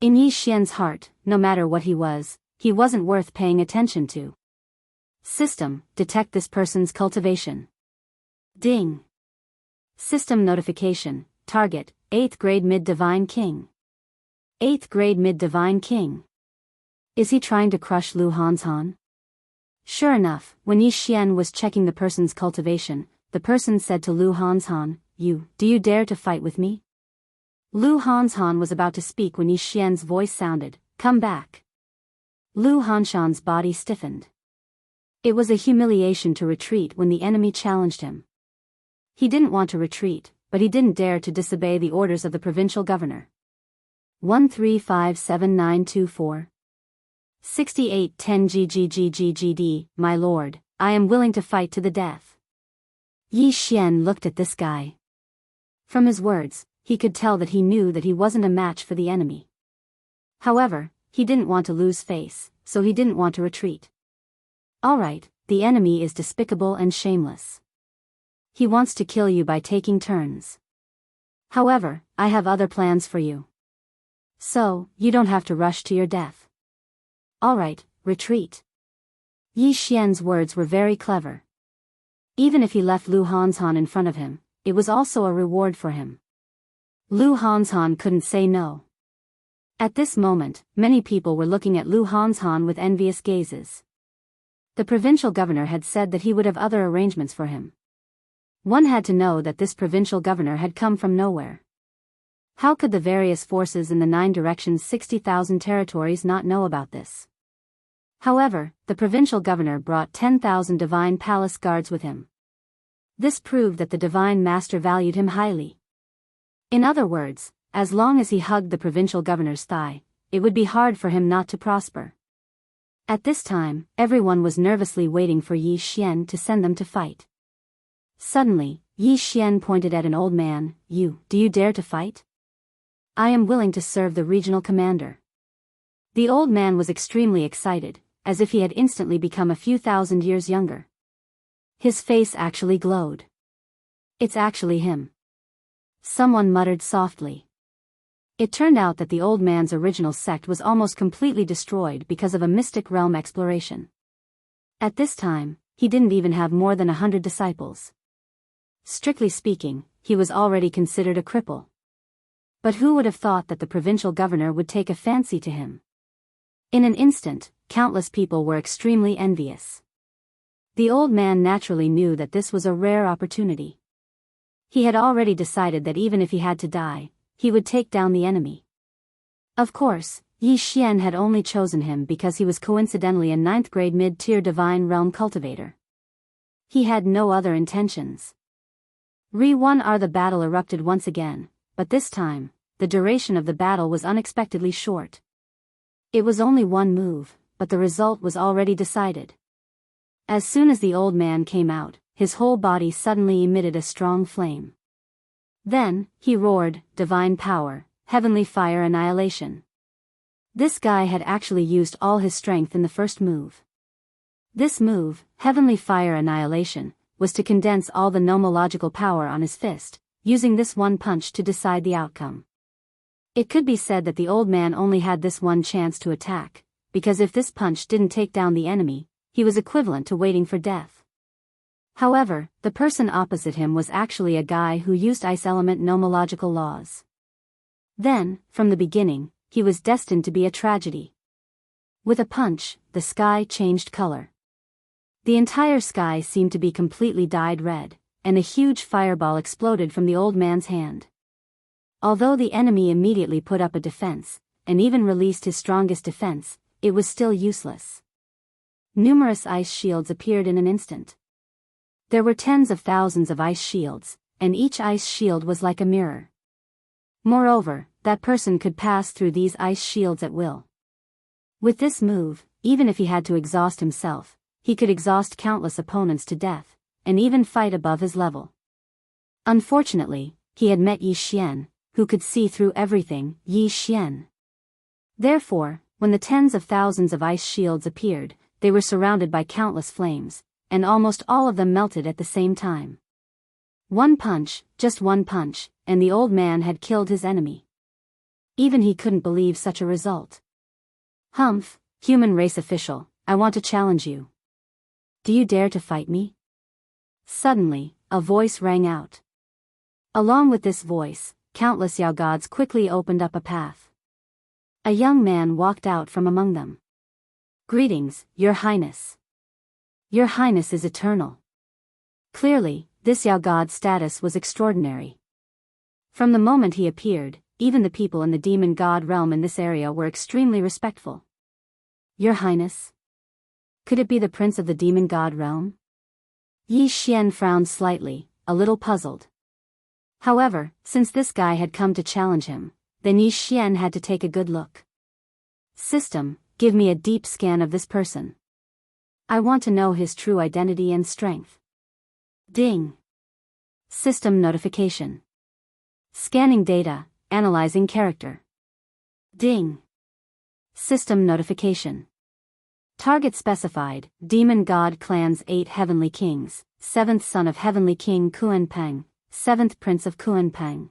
In Yi Xian's heart, no matter what he wasn't worth paying attention to. System, detect this person's cultivation. Ding. System notification, target, 8th grade mid-divine king. 8th grade mid-divine king. Is he trying to crush Lu Hanshan? Sure enough, when Yi Xian was checking the person's cultivation, the person said to Lu Hanshan, do you dare to fight with me? Lu Hanshan was about to speak when Yi Xian's voice sounded, come back. Lu Hanshan's body stiffened. It was a humiliation to retreat when the enemy challenged him. He didn't want to retreat, but he didn't dare to disobey the orders of the provincial governor. 135794 6810 GGGGGD, my lord, I am willing to fight to the death. Yi Xian looked at this guy. From his words, he could tell that he knew that he wasn't a match for the enemy. However, he didn't want to lose face, so he didn't want to retreat. Alright, the enemy is despicable and shameless. He wants to kill you by taking turns. However, I have other plans for you. So, you don't have to rush to your death. Alright, retreat. Yi Xian's words were very clever. Even if he left Lu Hanshan in front of him, it was also a reward for him. Lu Hanshan couldn't say no. At this moment, many people were looking at Lu Hanshan with envious gazes. The provincial governor had said that he would have other arrangements for him. One had to know that this provincial governor had come from nowhere. How could the various forces in the 9 directions 60,000 territories not know about this? However, the provincial governor brought 10,000 divine palace guards with him. This proved that the divine master valued him highly. In other words, as long as he hugged the provincial governor's thigh, it would be hard for him not to prosper. At this time, everyone was nervously waiting for Yi Xian to send them to fight. Suddenly, Yi Xian pointed at an old man, do you dare to fight? I am willing to serve the regional commander. The old man was extremely excited, as if he had instantly become a few thousand years younger. His face actually glowed. It's actually him. Someone muttered softly. It turned out that the old man's original sect was almost completely destroyed because of a mystic realm exploration. At this time, he didn't even have more than 100 disciples. Strictly speaking, he was already considered a cripple. But who would have thought that the provincial governor would take a fancy to him? In an instant, countless people were extremely envious. The old man naturally knew that this was a rare opportunity. He had already decided that even if he had to die, he would take down the enemy. Of course, Yi Xian had only chosen him because he was coincidentally a 9th grade mid-tier divine realm cultivator. He had no other intentions. The battle erupted once again, but this time, the duration of the battle was unexpectedly short. It was only one move, but the result was already decided. As soon as the old man came out, his whole body suddenly emitted a strong flame. Then, he roared, divine power, heavenly fire annihilation. This guy had actually used all his strength in the first move. This move, heavenly fire annihilation, was to condense all the nomological power on his fist, using this one punch to decide the outcome. It could be said that the old man only had this one chance to attack, because if this punch didn't take down the enemy, he was equivalent to waiting for death. However, the person opposite him was actually a guy who used ice element nomological laws. Then, from the beginning, he was destined to be a tragedy. With a punch, the sky changed color. The entire sky seemed to be completely dyed red, and a huge fireball exploded from the old man's hand. Although the enemy immediately put up a defense, and even released his strongest defense, it was still useless. Numerous ice shields appeared in an instant. There were tens of thousands of ice shields, and each ice shield was like a mirror. Moreover, that person could pass through these ice shields at will. With this move, even if he had to exhaust himself, he could exhaust countless opponents to death, and even fight above his level. Unfortunately, he had met Yi Xian, who could see through everything, Yi Xian. Therefore, when the tens of thousands of ice shields appeared, they were surrounded by countless flames, and almost all of them melted at the same time. One punch, just one punch, and the old man had killed his enemy. Even he couldn't believe such a result. Humph, human race official, I want to challenge you. Do you dare to fight me? Suddenly, a voice rang out. Along with this voice, countless Yao gods quickly opened up a path. A young man walked out from among them. Greetings, Your Highness. Your Highness is eternal. Clearly, this Yao god's status was extraordinary. From the moment he appeared, even the people in the demon god realm in this area were extremely respectful. Your Highness? Could it be the prince of the demon god realm? Yi Xian frowned slightly, a little puzzled. However, since this guy had come to challenge him, then Yi Xian had to take a good look. System, give me a deep scan of this person. I want to know his true identity and strength. Ding. System notification. Scanning data, analyzing character. Ding. System notification. Target specified, Demon God Clan's 8 Heavenly Kings, 7th son of Heavenly King Kuanpeng, 7th Prince of Kuanpeng.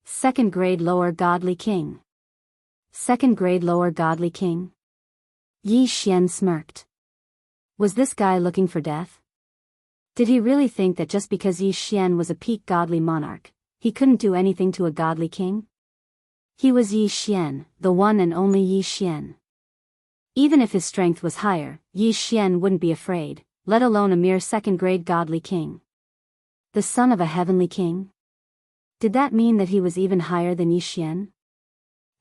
2nd grade Lower Godly King. 2nd grade Lower Godly King? Yi Xian smirked. Was this guy looking for death? Did he really think that just because Yi Xian was a peak godly monarch, he couldn't do anything to a godly king? He was Yi Xian, the one and only Yi Xian. Even if his strength was higher, Yi Xian wouldn't be afraid, let alone a mere 2nd grade godly king. The son of a heavenly king? Did that mean that he was even higher than Yi Xian?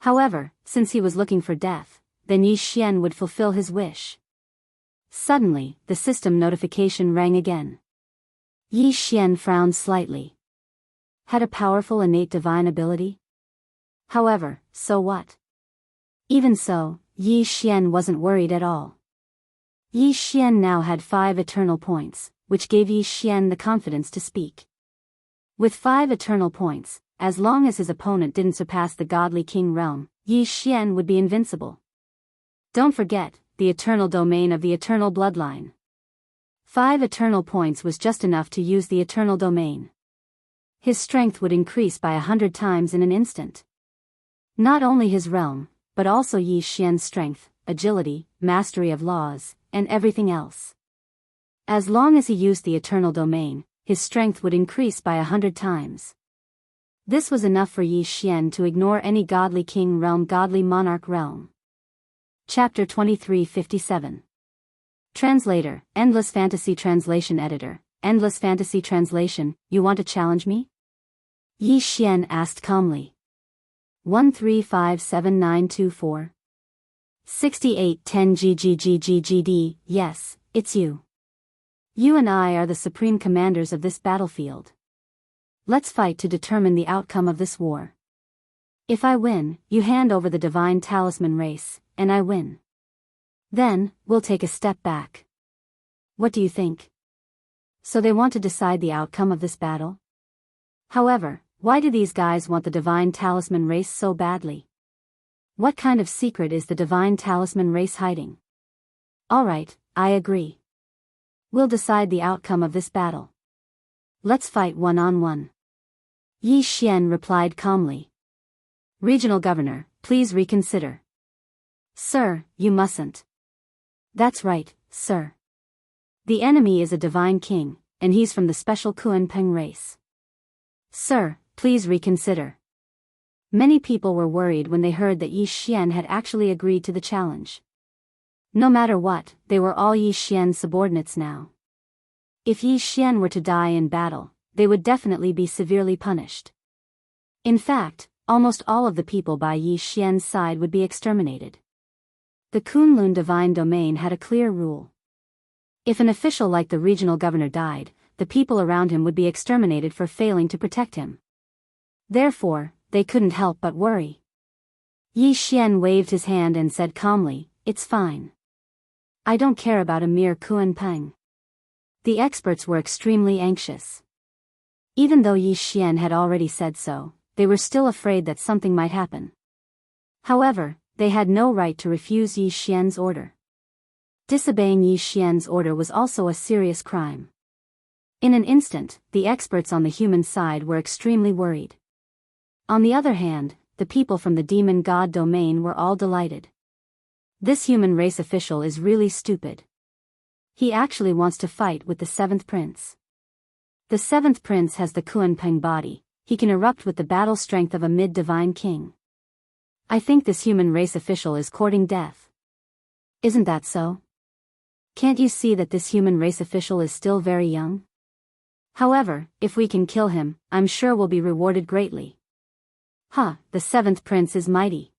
However, since he was looking for death, then Yi Xian would fulfill his wish. Suddenly, the system notification rang again. Yi Xian frowned slightly. Had a powerful innate divine ability? However, so what? Even so, Yi Xian wasn't worried at all. Yi Xian now had 5 eternal points, which gave Yi Xian the confidence to speak. With 5 eternal points, as long as his opponent didn't surpass the godly king realm, Yi Xian would be invincible. Don't forget, the eternal domain of the eternal bloodline. 5 eternal points was just enough to use the eternal domain. His strength would increase by 100 times in an instant. Not only his realm, but also Yi Xian's strength, agility, mastery of laws, and everything else. As long as he used the eternal domain, his strength would increase by 100 times. This was enough for Yi Xian to ignore any godly king realm, godly monarch realm. Chapter 2357. Translator, Endless Fantasy Translation Editor, Endless Fantasy Translation, you want to challenge me? Yi Xian asked calmly. 1357924. 6810 GGGGGD, yes, it's you. You and I are the supreme commanders of this battlefield. Let's fight to determine the outcome of this war. If I win, you hand over the divine talisman race, and I win. Then, we'll take a step back. What do you think? So they want to decide the outcome of this battle? However, why do these guys want the divine talisman race so badly? What kind of secret is the divine talisman race hiding? Alright, I agree. We'll decide the outcome of this battle. Let's fight one-on-one. Yi Xian replied calmly. Regional Governor, please reconsider. Sir, you mustn't. That's right, sir. The enemy is a divine king, and he's from the special Kuanpeng race. Sir, please reconsider. Many people were worried when they heard that Yi Xian had actually agreed to the challenge. No matter what, they were all Yi Xian's subordinates now. If Yi Xian were to die in battle, they would definitely be severely punished. In fact, almost all of the people by Yi Xian's side would be exterminated. The Kunlun divine domain had a clear rule. If an official like the regional governor died, the people around him would be exterminated for failing to protect him. Therefore, they couldn't help but worry. Yi Xian waved his hand and said calmly, it's fine. I don't care about a mere Kuanpeng. The experts were extremely anxious. Even though Yi Xian had already said so, they were still afraid that something might happen. However, they had no right to refuse Yi Xian's order. Disobeying Yi Xian's order was also a serious crime. In an instant, the experts on the human side were extremely worried. On the other hand, the people from the demon god domain were all delighted. This human race official is really stupid. He actually wants to fight with the 7th prince. The 7th prince has the Kuanpeng body, he can erupt with the battle strength of a mid-divine king. I think this human race official is courting death. Isn't that so? Can't you see that this human race official is still very young? However, if we can kill him, I'm sure we'll be rewarded greatly. The seventh prince is mighty.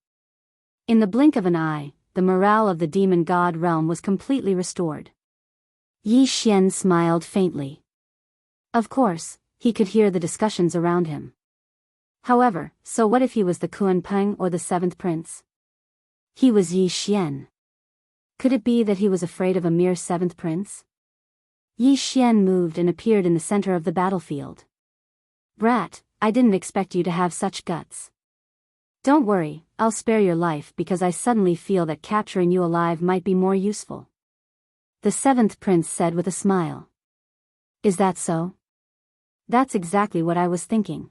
In the blink of an eye, the morale of the demon god realm was completely restored. Yi Xian smiled faintly. Of course, he could hear the discussions around him. However, so what if he was the Kunpeng or the seventh prince? He was Yi Xian. Could it be that he was afraid of a mere seventh prince? Yi Xian moved and appeared in the center of the battlefield. Brat, I didn't expect you to have such guts. Don't worry, I'll spare your life because I suddenly feel that capturing you alive might be more useful. The seventh prince said with a smile. Is that so? That's exactly what I was thinking.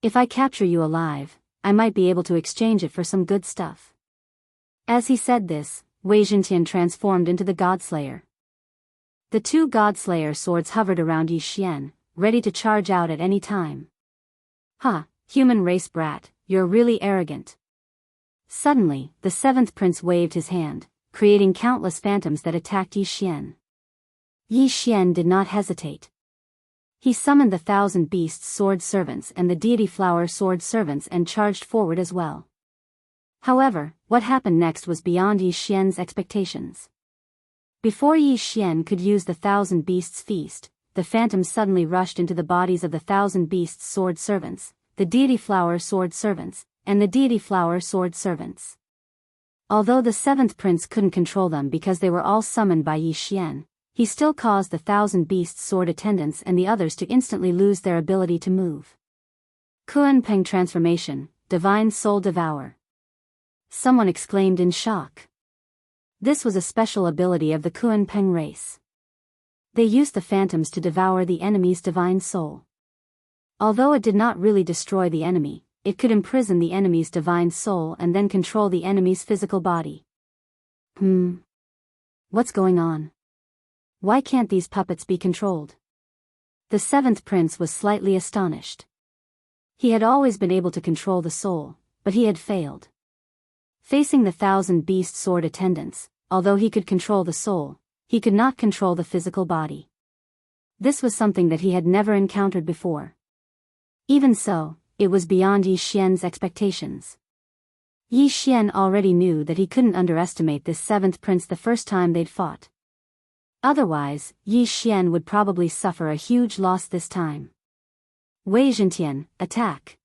If I capture you alive, I might be able to exchange it for some good stuff. As he said this, Wei Zhentian transformed into the Godslayer. The two Godslayer swords hovered around Yi Xian, ready to charge out at any time. Human race brat, you're really arrogant. Suddenly, the seventh prince waved his hand, creating countless phantoms that attacked Yi Xian. Yi Xian did not hesitate. He summoned the 1,000 beasts sword servants and the deity flower sword servants and charged forward as well. However, what happened next was beyond Yi Xian's expectations. Before Yi Xian could use the 1,000 beasts feast, the phantoms suddenly rushed into the bodies of the 1,000 beasts sword servants, the deity flower sword servants, and the deity flower sword servants. Although the seventh prince couldn't control them because they were all summoned by Yi Xian, he still caused the 1,000 beasts sword attendants and the others to instantly lose their ability to move. Kunpeng transformation, divine soul devour. Someone exclaimed in shock. This was a special ability of the Kunpeng race. They used the phantoms to devour the enemy's divine soul. Although it did not really destroy the enemy, it could imprison the enemy's divine soul and then control the enemy's physical body. What's going on? Why can't these puppets be controlled? The seventh prince was slightly astonished. He had always been able to control the soul, but he had failed. Facing the 1,000 beast sword attendants, although he could control the soul, he could not control the physical body. This was something that he had never encountered before. Even so, it was beyond Yi Xian's expectations. Yi Xian already knew that he couldn't underestimate this seventh prince the first time they'd fought. Otherwise, Yi Xian would probably suffer a huge loss this time. Wei Zhentian, attack!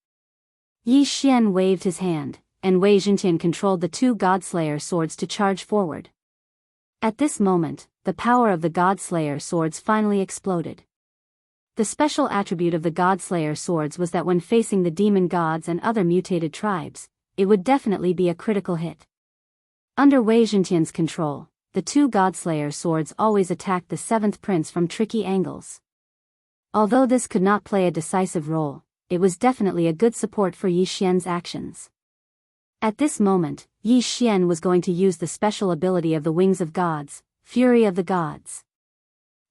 Yi Xian waved his hand, and Wei Zhentian controlled the two Godslayer swords to charge forward. At this moment, the power of the Godslayer swords finally exploded. The special attribute of the Godslayer swords was that when facing the demon gods and other mutated tribes, it would definitely be a critical hit. Under Wei Zhentian's control, the two Godslayer swords always attacked the seventh prince from tricky angles. Although this could not play a decisive role, it was definitely a good support for Yi Xian's actions. At this moment, Yi Xian was going to use the special ability of the Wings of Gods, Fury of the Gods.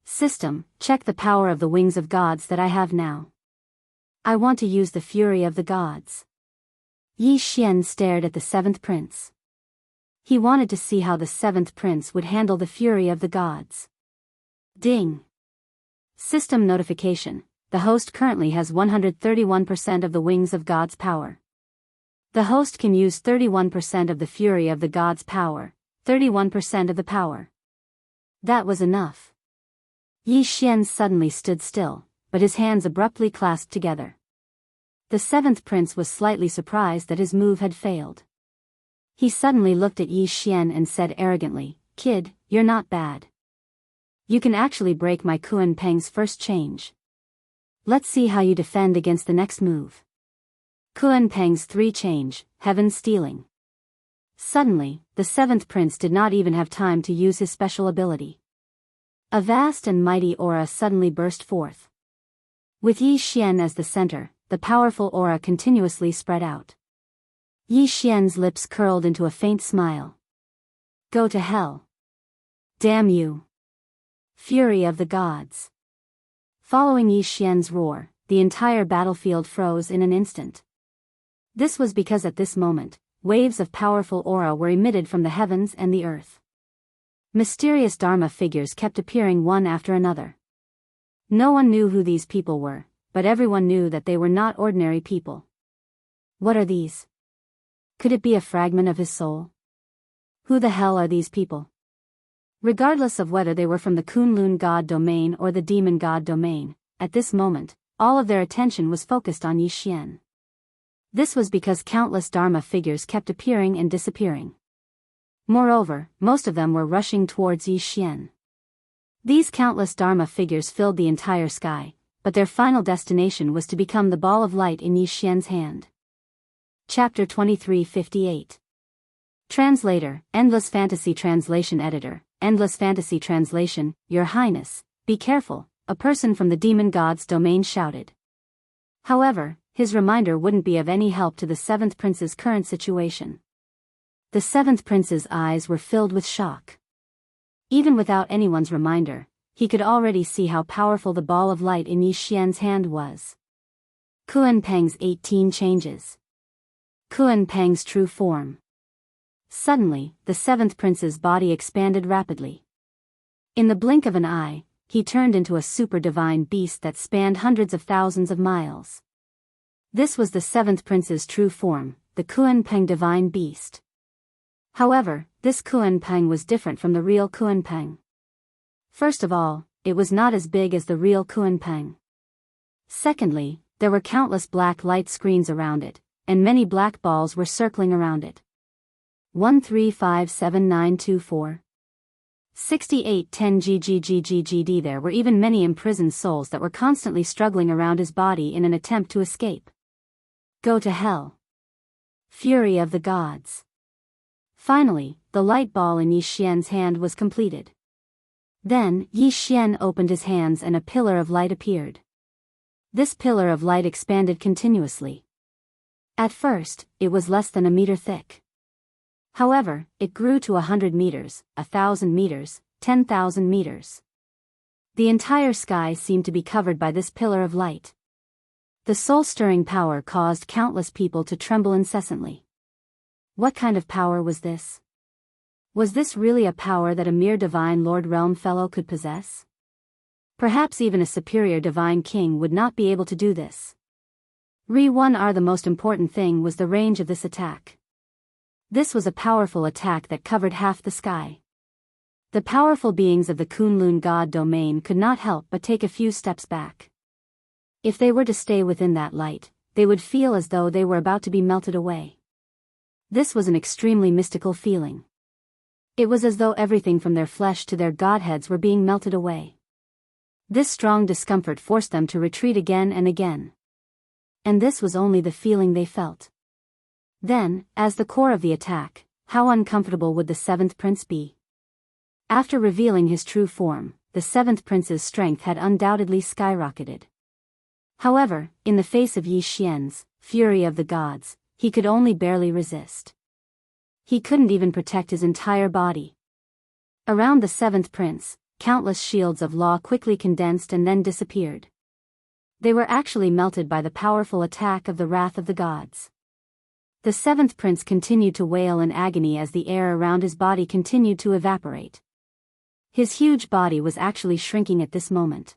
System, check the power of the Wings of Gods that I have now. I want to use the Fury of the Gods. Yi Xian stared at the seventh prince. He wanted to see how the seventh prince would handle the Fury of the Gods. Ding! System notification, the host currently has 131% of the Wings of God's power. The host can use 31% of the Fury of the God's power, 31% of the power. That was enough. Yi Xian suddenly stood still, but his hands abruptly clasped together. The seventh prince was slightly surprised that his move had failed. He suddenly looked at Yi Xian and said arrogantly, "Kid, you're not bad. You can actually break my Kunpeng's first change. Let's see how you defend against the next move." Kunpeng's 3 change, Heaven Stealing. Suddenly, the seventh prince did not even have time to use his special ability. A vast and mighty aura suddenly burst forth. With Yi Xian as the center, the powerful aura continuously spread out. Yi Xian's lips curled into a faint smile. Go to hell. Damn you. Fury of the Gods. Following Yi Xian's roar, the entire battlefield froze in an instant. This was because at this moment, waves of powerful aura were emitted from the heavens and the earth. Mysterious Dharma figures kept appearing one after another. No one knew who these people were, but everyone knew that they were not ordinary people. What are these? Could it be a fragment of his soul? Who the hell are these people? Regardless of whether they were from the Kunlun god domain or the demon god domain, at this moment, all of their attention was focused on Yi Xian. This was because countless Dharma figures kept appearing and disappearing. Moreover, most of them were rushing towards Yi Xian. These countless Dharma figures filled the entire sky, but their final destination was to become the ball of light in Yi Xian's hand. Chapter 2358. Translator, Endless Fantasy Translation Editor, Endless Fantasy Translation, Your Highness, be careful, a person from the demon god's domain shouted. However, his reminder wouldn't be of any help to the seventh prince's current situation. The seventh prince's eyes were filled with shock. Even without anyone's reminder, he could already see how powerful the ball of light in Yi Xian's hand was. Kuan Peng's 18 changes. Kuan Peng's true form. Suddenly, the seventh prince's body expanded rapidly. In the blink of an eye, he turned into a super divine beast that spanned hundreds of thousands of miles. This was the seventh prince's true form, the Kuan Peng divine beast. However, this Kuan Peng was different from the real Kuan Peng. First of all, it was not as big as the real Kuan Peng. Secondly, there were countless black light screens around it, and many black balls were circling around it. 1357924. 6810 There were even many imprisoned souls that were constantly struggling around his body in an attempt to escape. Go to hell. Fury of the gods. Finally, the light ball in Yi Xian's hand was completed. Then, Yi Xian opened his hands and a pillar of light appeared. This pillar of light expanded continuously. At first, it was less than a meter thick. However, it grew to 100 meters, 1,000 meters, 10,000 meters. The entire sky seemed to be covered by this pillar of light. The soul-stirring power caused countless people to tremble incessantly. What kind of power was this? Was this really a power that a mere divine Lord Realm fellow could possess? Perhaps even a superior divine king would not be able to do this. The most important thing was the range of this attack. This was a powerful attack that covered half the sky. The powerful beings of the Kunlun god domain could not help but take a few steps back. If they were to stay within that light, they would feel as though they were about to be melted away. This was an extremely mystical feeling. It was as though everything from their flesh to their godheads were being melted away. This strong discomfort forced them to retreat again and again. And this was only the feeling they felt. Then, as the core of the attack, how uncomfortable would the seventh prince be? After revealing his true form, the seventh prince's strength had undoubtedly skyrocketed. However, in the face of Yi Xian's fury of the gods, he could only barely resist. He couldn't even protect his entire body. Around the seventh prince, countless shields of law quickly condensed and then disappeared. They were actually melted by the powerful attack of the wrath of the gods. The seventh prince continued to wail in agony as the air around his body continued to evaporate. His huge body was actually shrinking at this moment.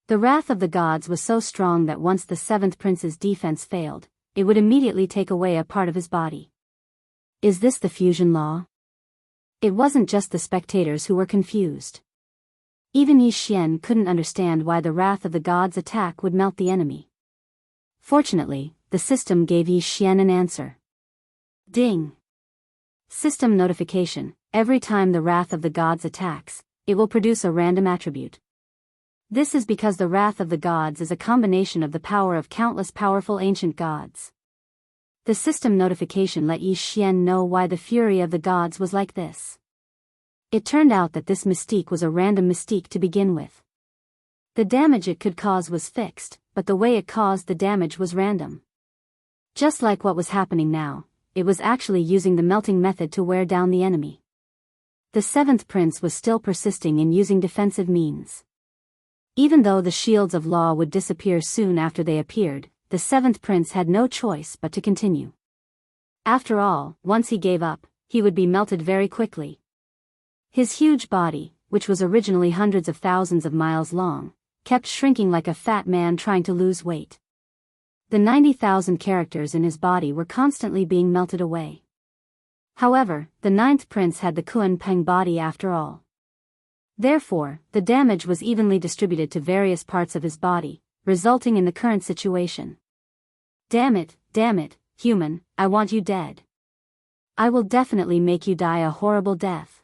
The wrath of the gods was so strong that once the seventh prince's defense failed, it would immediately take away a part of his body. Is this the fusion law? It wasn't just the spectators who were confused. Even Yi Xian couldn't understand why the wrath of the gods' attack would melt the enemy. Fortunately, the system gave Yi Xian an answer. Ding! System notification: every time the wrath of the gods attacks, it will produce a random attribute. This is because the wrath of the gods is a combination of the power of countless powerful ancient gods. The system notification let Yi Xian know why the fury of the gods was like this. It turned out that this mystique was a random mystique to begin with. The damage it could cause was fixed, but the way it caused the damage was random. Just like what was happening now, it was actually using the melting method to wear down the enemy. The seventh prince was still persisting in using defensive means. Even though the shields of law would disappear soon after they appeared, the seventh prince had no choice but to continue. After all, once he gave up, he would be melted very quickly. His huge body, which was originally hundreds of thousands of miles long, kept shrinking like a fat man trying to lose weight. The 90,000 characters in his body were constantly being melted away. However, the ninth prince had the Kunpeng body after all. Therefore, the damage was evenly distributed to various parts of his body, resulting in the current situation. Damn it, human, I want you dead. I will definitely make you die a horrible death.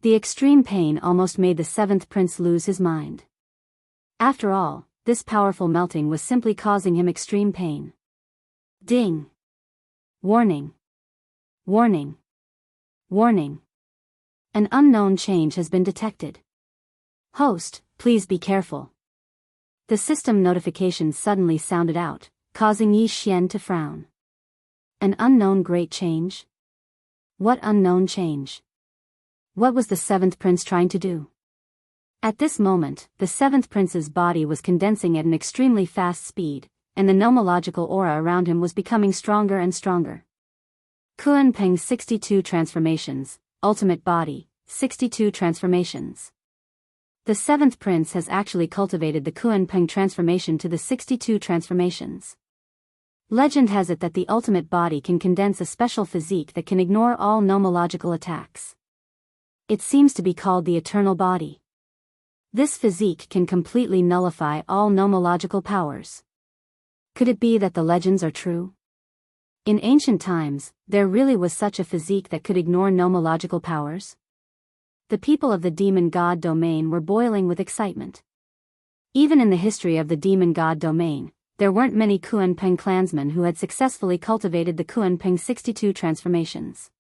The extreme pain almost made the seventh prince lose his mind. After all, this powerful melting was simply causing him extreme pain. Ding! Warning! Warning! Warning! An unknown change has been detected. Host, please be careful. The system notification suddenly sounded out, causing Yi Xian to frown. An unknown great change? What unknown change? What was the seventh prince trying to do? At this moment, the seventh prince's body was condensing at an extremely fast speed, and the nomological aura around him was becoming stronger and stronger. Kunpeng 62 transformations, ultimate body, 62 transformations. The seventh prince has actually cultivated the Kunpeng transformation to the 62 transformations. Legend has it that the ultimate body can condense a special physique that can ignore all nomological attacks. It seems to be called the eternal body. This physique can completely nullify all nomological powers. Could it be that the legends are true? In ancient times, there really was such a physique that could ignore nomological powers? The people of the demon god domain were boiling with excitement. Even in the history of the demon god domain, there weren't many Kunpeng clansmen who had successfully cultivated the Kunpeng 62 transformations.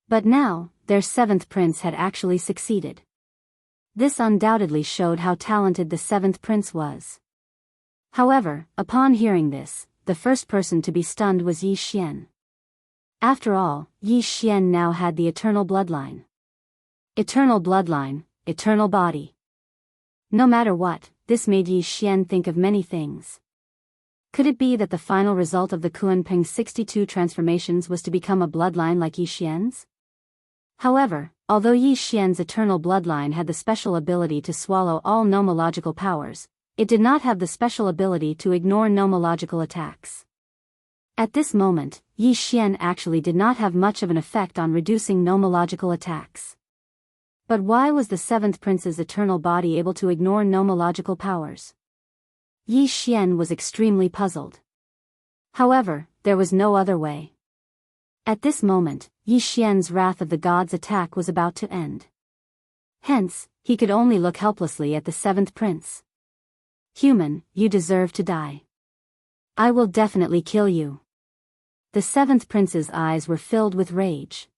But now, their seventh prince had actually succeeded. This undoubtedly showed how talented the seventh prince was. However, upon hearing this, the first person to be stunned was Yi Xian. After all, Yi Xian now had the eternal bloodline. Eternal bloodline, eternal body. No matter what, this made Yi Xian think of many things. Could it be that the final result of the Kunpeng 62 transformations was to become a bloodline like Yi Xian's? However, although Yi Xian's eternal bloodline had the special ability to swallow all nomological powers, it did not have the special ability to ignore nomological attacks. At this moment, Yi Xian actually did not have much of an effect on reducing nomological attacks. But why was the seventh prince's eternal body able to ignore nomological powers? Yi Xian was extremely puzzled. However, there was no other way. At this moment, Yi Xian's wrath of the gods' attack was about to end. Hence, he could only look helplessly at the seventh prince. Human, you deserve to die. I will definitely kill you. The seventh prince's eyes were filled with rage.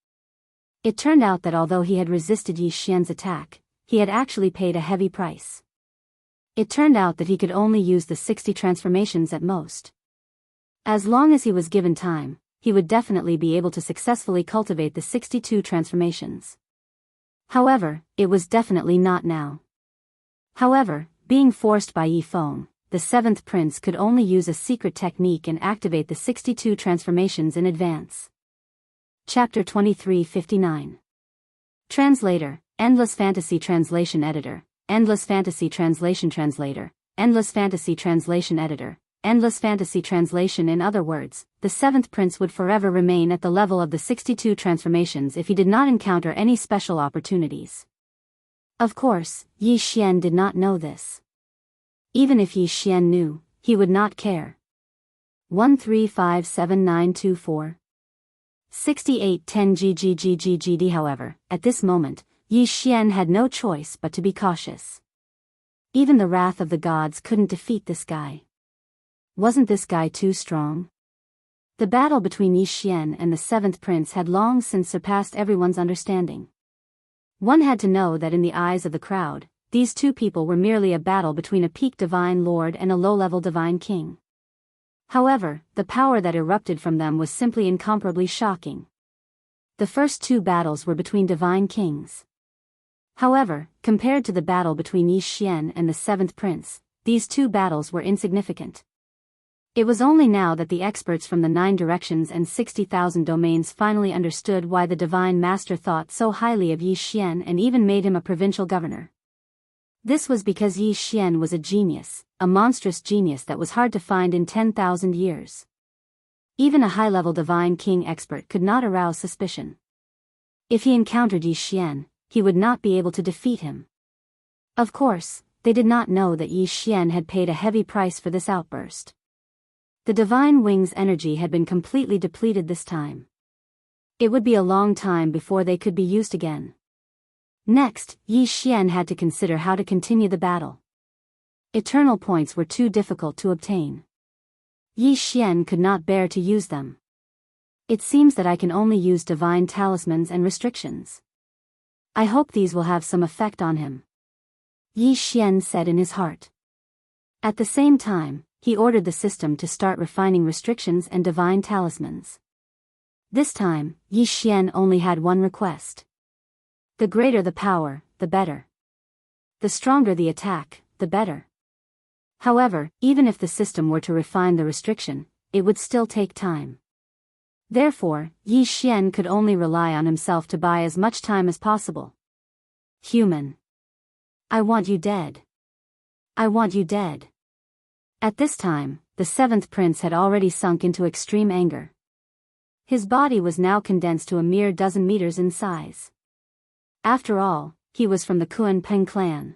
It turned out that although he had resisted Yi Xian's attack, he had actually paid a heavy price. It turned out that he could only use the 60 transformations at most. As long as he was given time, he would definitely be able to successfully cultivate the 62 transformations. However, it was definitely not now. However, being forced by Yi Feng, the seventh prince could only use a secret technique and activate the 62 transformations in advance. Chapter 2359. Translator, Endless Fantasy Translation Editor, Endless Fantasy Translation Translator, Endless Fantasy Translation Editor, Endless Fantasy Translation. In other words, the seventh prince would forever remain at the level of the 62 transformations if he did not encounter any special opportunities. Of course, Yi Xian did not know this. Even if Yi Xian knew, he would not care. 1357924 6810 GGGGGD. However, at this moment, Yi Xian had no choice but to be cautious. Even the wrath of the gods couldn't defeat this guy. Wasn't this guy too strong? The battle between Yi Xian and the seventh prince had long since surpassed everyone's understanding. One had to know that in the eyes of the crowd, these two people were merely a battle between a peak divine lord and a low-level divine king. However, the power that erupted from them was simply incomparably shocking. The first two battles were between divine kings. However, compared to the battle between Yi Xian and the seventh prince, these two battles were insignificant. It was only now that the experts from the 9 directions and 60,000 domains finally understood why the divine master thought so highly of Yi Xian and even made him a provincial governor. This was because Yi Xian was a genius, a monstrous genius that was hard to find in 10,000 years. Even a high-level divine king expert could not arouse suspicion. If he encountered Yi Xian, he would not be able to defeat him. Of course, they did not know that Yi Xian had paid a heavy price for this outburst. The divine wing's energy had been completely depleted this time. It would be a long time before they could be used again. Next, Yi Xian had to consider how to continue the battle. Eternal points were too difficult to obtain. Yi Xian could not bear to use them. It seems that I can only use divine talismans and restrictions. I hope these will have some effect on him, Yi Xian said in his heart. At the same time, he ordered the system to start refining restrictions and divine talismans. This time, Yi Xian only had one request. The greater the power, the better. The stronger the attack, the better. However, even if the system were to refine the restriction, it would still take time. Therefore, Yi Xian could only rely on himself to buy as much time as possible. Human. I want you dead. I want you dead. At this time, the seventh prince had already sunk into extreme anger. His body was now condensed to a mere dozen meters in size. After all, he was from the Kuan Peng clan.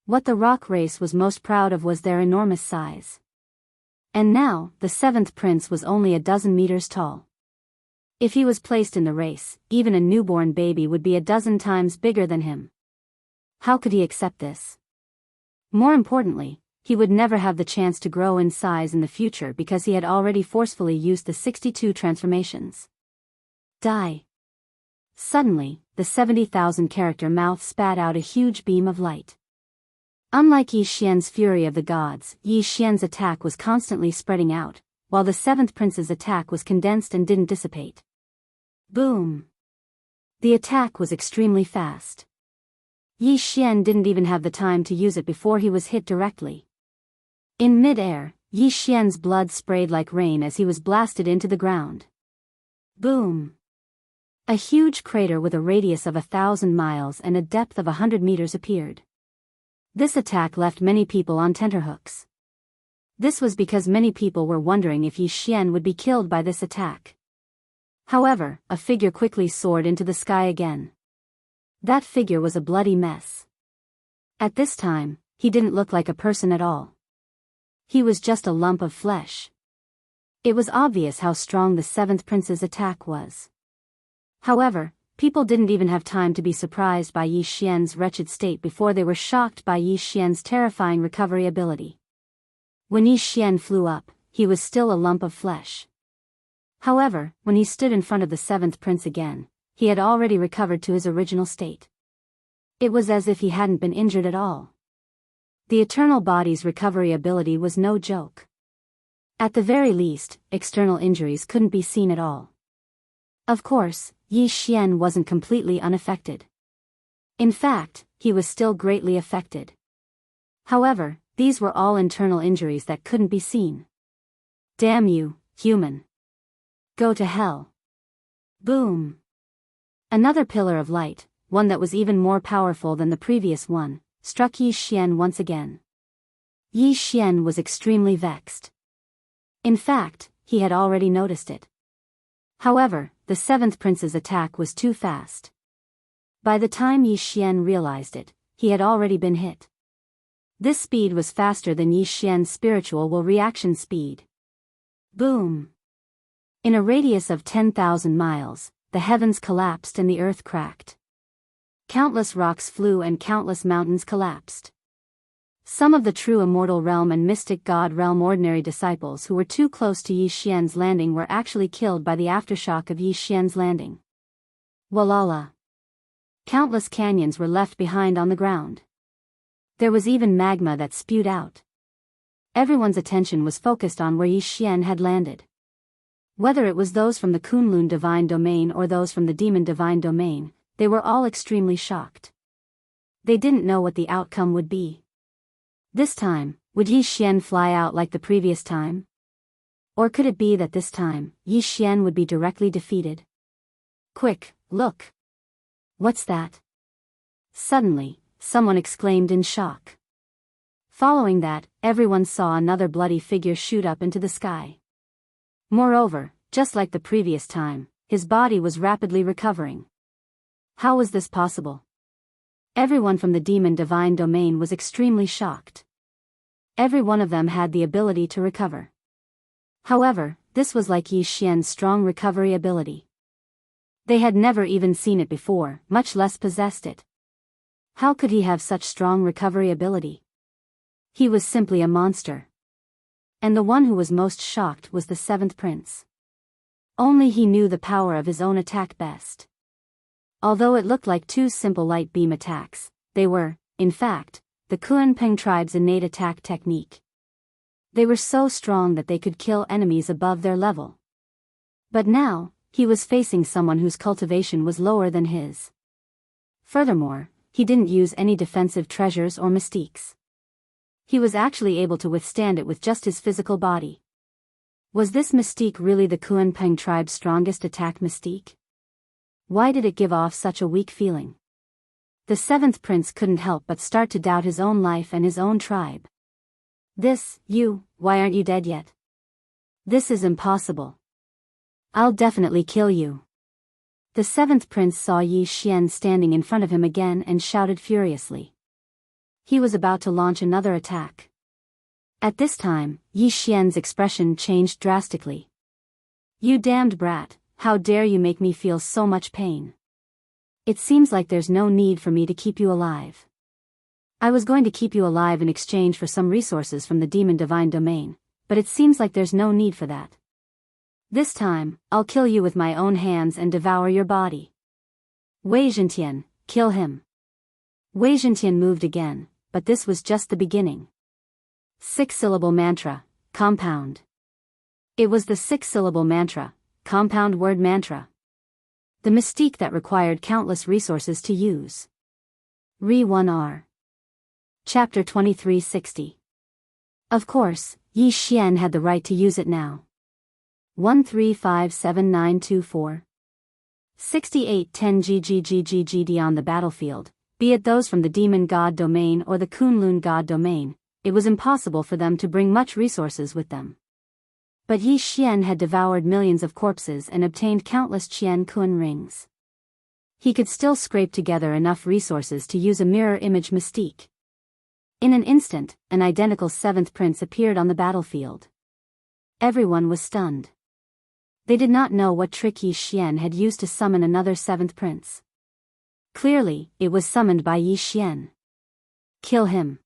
What the rock race was most proud of was their enormous size. And now, the seventh prince was only a dozen meters tall. If he was placed in the race, even a newborn baby would be a dozen times bigger than him. How could he accept this? More importantly, he would never have the chance to grow in size in the future because he had already forcefully used the 62 transformations. Die. Suddenly, the 70,000 character mouth spat out a huge beam of light. Unlike Yi Xian's fury of the gods, Yi Xian's attack was constantly spreading out, while the seventh prince's attack was condensed and didn't dissipate. Boom! The attack was extremely fast. Yi Xian didn't even have the time to use it before he was hit directly. In mid-air, Yi Xian's blood sprayed like rain as he was blasted into the ground. Boom! A huge crater with a radius of 1,000 miles and a depth of 100 meters appeared. This attack left many people on tenterhooks. This was because many people were wondering if Yi Xian would be killed by this attack. However, a figure quickly soared into the sky again. That figure was a bloody mess. At this time, he didn't look like a person at all. He was just a lump of flesh. It was obvious how strong the seventh prince's attack was. However, people didn't even have time to be surprised by Yi Xian's wretched state before they were shocked by Yi Xian's terrifying recovery ability. When Yi Xian flew up, he was still a lump of flesh. However, when he stood in front of the seventh prince again, he had already recovered to his original state. It was as if he hadn't been injured at all. The eternal body's recovery ability was no joke. At the very least, external injuries couldn't be seen at all. Of course, Yi Xian wasn't completely unaffected. In fact, he was still greatly affected. However, these were all internal injuries that couldn't be seen. Damn you, human. Go to hell. Boom. Another pillar of light, one that was even more powerful than the previous one, struck Yi Xian once again. Yi Xian was extremely vexed. In fact, he had already noticed it. However, the seventh prince's attack was too fast. By the time Yi Xian realized it, he had already been hit. This speed was faster than Yi Xian's spiritual will reaction speed. Boom! In a radius of 10,000 miles, the heavens collapsed and the earth cracked. Countless rocks flew and countless mountains collapsed. Some of the true immortal realm and mystic god realm ordinary disciples who were too close to Yi Xian's landing were actually killed by the aftershock of Yi Xian's landing. Walala. Countless canyons were left behind on the ground. There was even magma that spewed out. Everyone's attention was focused on where Yi Xian had landed. Whether it was those from the Kunlun divine domain or those from the demon divine domain, they were all extremely shocked. They didn't know what the outcome would be. This time, would Yi Xian fly out like the previous time? Or could it be that this time, Yi Xian would be directly defeated? Quick, look! What's that? Suddenly, someone exclaimed in shock. Following that, everyone saw another bloody figure shoot up into the sky. Moreover, just like the previous time, his body was rapidly recovering. How was this possible? Everyone from the demon divine domain was extremely shocked. Every one of them had the ability to recover. However, this was like Yi Xian's strong recovery ability. They had never even seen it before, much less possessed it. How could he have such strong recovery ability? He was simply a monster. And the one who was most shocked was the seventh prince. Only he knew the power of his own attack best. Although it looked like two simple light beam attacks, they were, in fact, the Kunpeng tribe's innate attack technique. They were so strong that they could kill enemies above their level. But now, he was facing someone whose cultivation was lower than his. Furthermore, he didn't use any defensive treasures or mystiques. He was actually able to withstand it with just his physical body. Was this mystique really the Kunpeng tribe's strongest attack mystique? Why did it give off such a weak feeling? The seventh prince couldn't help but start to doubt his own life and his own tribe. Why aren't you dead yet? This is impossible. I'll definitely kill you. The seventh prince saw Yi Xian standing in front of him again and shouted furiously. He was about to launch another attack. At this time, Yi Xian's expression changed drastically. You damned brat, how dare you make me feel so much pain? It seems like there's no need for me to keep you alive. I was going to keep you alive in exchange for some resources from the demon divine domain, but it seems like there's no need for that. This time, I'll kill you with my own hands and devour your body. Wei Zhentian, kill him. Wei Zhentian moved again, but this was just the beginning. 6-syllable mantra, compound. It was the 6-syllable mantra, compound word mantra. The mystique that required countless resources to use. Re 1R. Chapter 2360. Of course, Yi Xian had the right to use it now. 1357924. 6810 GGGGGD on the battlefield, be it those from the demon god domain or the Kunlun god domain, it was impossible for them to bring much resources with them. But Yi Xian had devoured millions of corpses and obtained countless Qian Kun rings. He could still scrape together enough resources to use a mirror image mystique. In an instant, an identical seventh prince appeared on the battlefield. Everyone was stunned. They did not know what trick Yi Xian had used to summon another seventh prince. Clearly, it was summoned by Yi Xian. Kill him.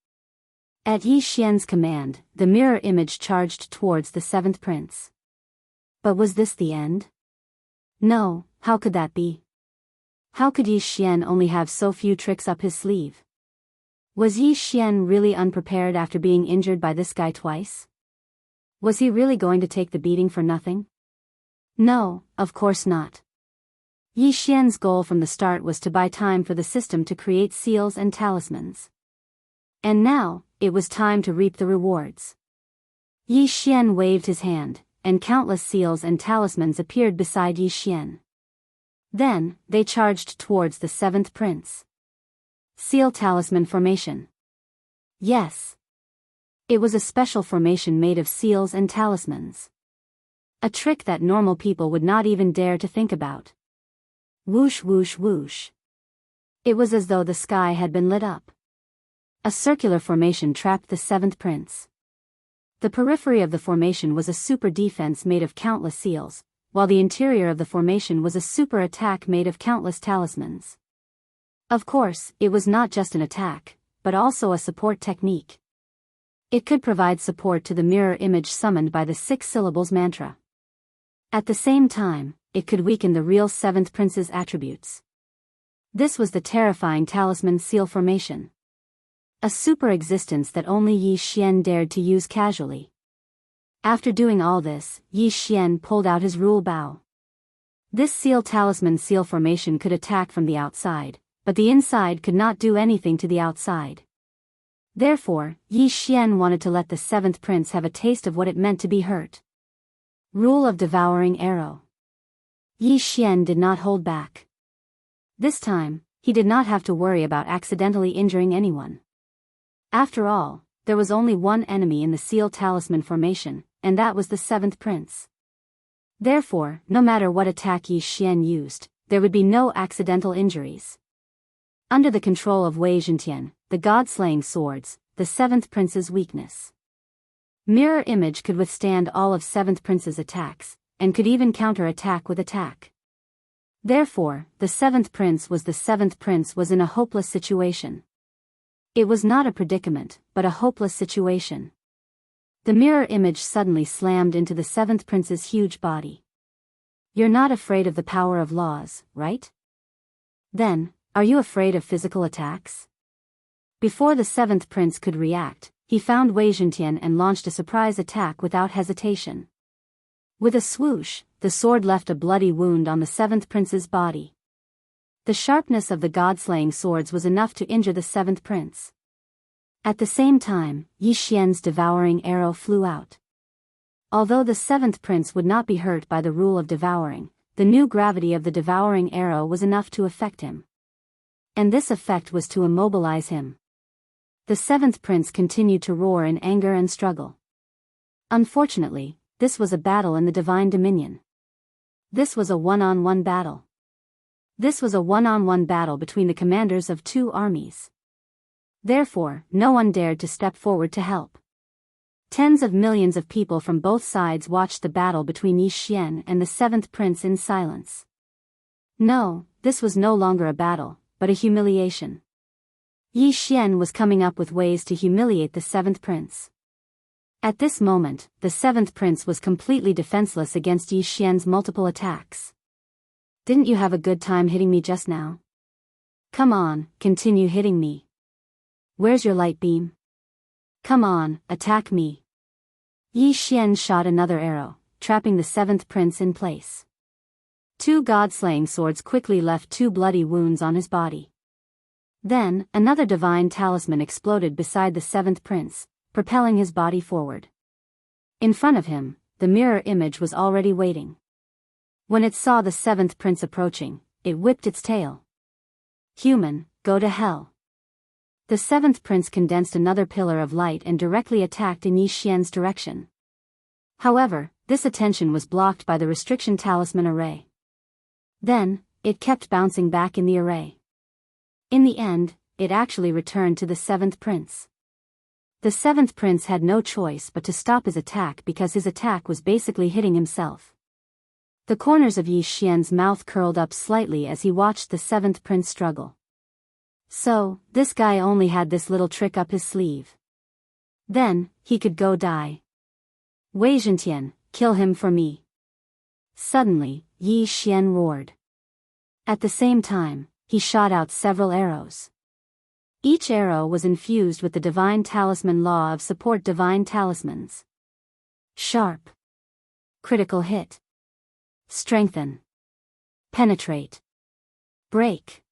At Yi Xian's command, the mirror image charged towards the seventh prince. But was this the end? No, how could that be? How could Yi Xian only have so few tricks up his sleeve? Was Yi Xian really unprepared after being injured by this guy twice? Was he really going to take the beating for nothing? No, of course not. Yi Xian's goal from the start was to buy time for the system to create seals and talismans. And now, it was time to reap the rewards. Yi Xian waved his hand, and countless seals and talismans appeared beside Yi Xian. Then, they charged towards the seventh prince. Seal talisman formation. Yes. It was a special formation made of seals and talismans. A trick that normal people would not even dare to think about. Whoosh whoosh whoosh. It was as though the sky had been lit up. A circular formation trapped the seventh prince. The periphery of the formation was a super defense made of countless seals, while the interior of the formation was a super attack made of countless talismans. Of course, it was not just an attack, but also a support technique. It could provide support to the mirror image summoned by the 6 syllables mantra. At the same time, it could weaken the real seventh prince's attributes. This was the terrifying talisman seal formation. A super existence that only Yi Xian dared to use casually. After doing all this, Yi Xian pulled out his rule bow. This seal talisman seal formation could attack from the outside, but the inside could not do anything to the outside. Therefore, Yi Xian wanted to let the seventh prince have a taste of what it meant to be hurt. Rule of devouring arrow. Yi Xian did not hold back. This time, he did not have to worry about accidentally injuring anyone. After all, there was only one enemy in the Seal Talisman formation, and that was the 7th Prince. Therefore, no matter what attack Yi Xian used, there would be no accidental injuries. Under the control of Wei Zhentian, the god-slaying swords, the 7th Prince's weakness. Mirror Image could withstand all of 7th Prince's attacks, and could even counter-attack with attack. Therefore, the 7th Prince was in a hopeless situation. It was not a predicament, but a hopeless situation. The mirror image suddenly slammed into the 7th Prince's huge body. You're not afraid of the power of laws, right? Then, are you afraid of physical attacks? Before the 7th Prince could react, he found Wei Zhentian and launched a surprise attack without hesitation. With a swoosh, the sword left a bloody wound on the 7th Prince's body. The sharpness of the god-slaying swords was enough to injure the 7th Prince. At the same time, Yi Xian's devouring arrow flew out. Although the 7th Prince would not be hurt by the rule of devouring, the new gravity of the devouring arrow was enough to affect him. And this effect was to immobilize him. The 7th Prince continued to roar in anger and struggle. Unfortunately, this was a battle in the Divine Dominion. This was a one-on-one battle. This was a one-on-one battle between the commanders of two armies. Therefore, no one dared to step forward to help. Tens of millions of people from both sides watched the battle between Yi Xian and the 7th Prince in silence. No, this was no longer a battle, but a humiliation. Yi Xian was coming up with ways to humiliate the 7th Prince. At this moment, the 7th Prince was completely defenseless against Yi Xian's multiple attacks. Didn't you have a good time hitting me just now? Come on, continue hitting me. Where's your light beam? Come on, attack me. Yi Xian shot another arrow, trapping the 7th Prince in place. Two god-slaying swords quickly left two bloody wounds on his body. Then, another divine talisman exploded beside the 7th Prince, propelling his body forward. In front of him, the mirror image was already waiting. When it saw the 7th Prince approaching, it whipped its tail. Human, go to hell. The 7th Prince condensed another pillar of light and directly attacked in Yi Xian's direction. However, this attention was blocked by the restriction talisman array. Then, it kept bouncing back in the array. In the end, it actually returned to the 7th Prince. The 7th Prince had no choice but to stop his attack because his attack was basically hitting himself. The corners of Yi Xian's mouth curled up slightly as he watched the 7th Prince struggle. So, this guy only had this little trick up his sleeve. Then, he could go die. Wei Zhentian, kill him for me. Suddenly, Yi Xian roared. At the same time, he shot out several arrows. Each arrow was infused with the divine talisman law of support divine talismans. Sharp. Critical hit. Strengthen. Penetrate. Break.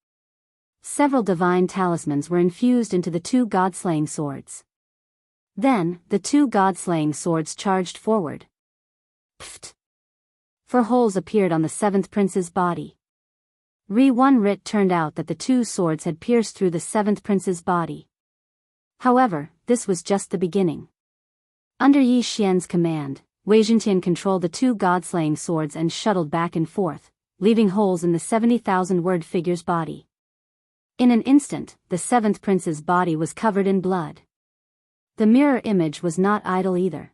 Several divine talismans were infused into the two god-slaying swords. Then, the two god-slaying swords charged forward. Pfft. 4 holes appeared on the 7th Prince's body. One Rit turned out that the two swords had pierced through the 7th Prince's body. However, this was just the beginning. Under Yi Xian's command, Wei Zhentian controlled the two god-slaying swords and shuttled back and forth, leaving holes in the 70,000-word figure's body. In an instant, the 7th Prince's body was covered in blood. The mirror image was not idle either.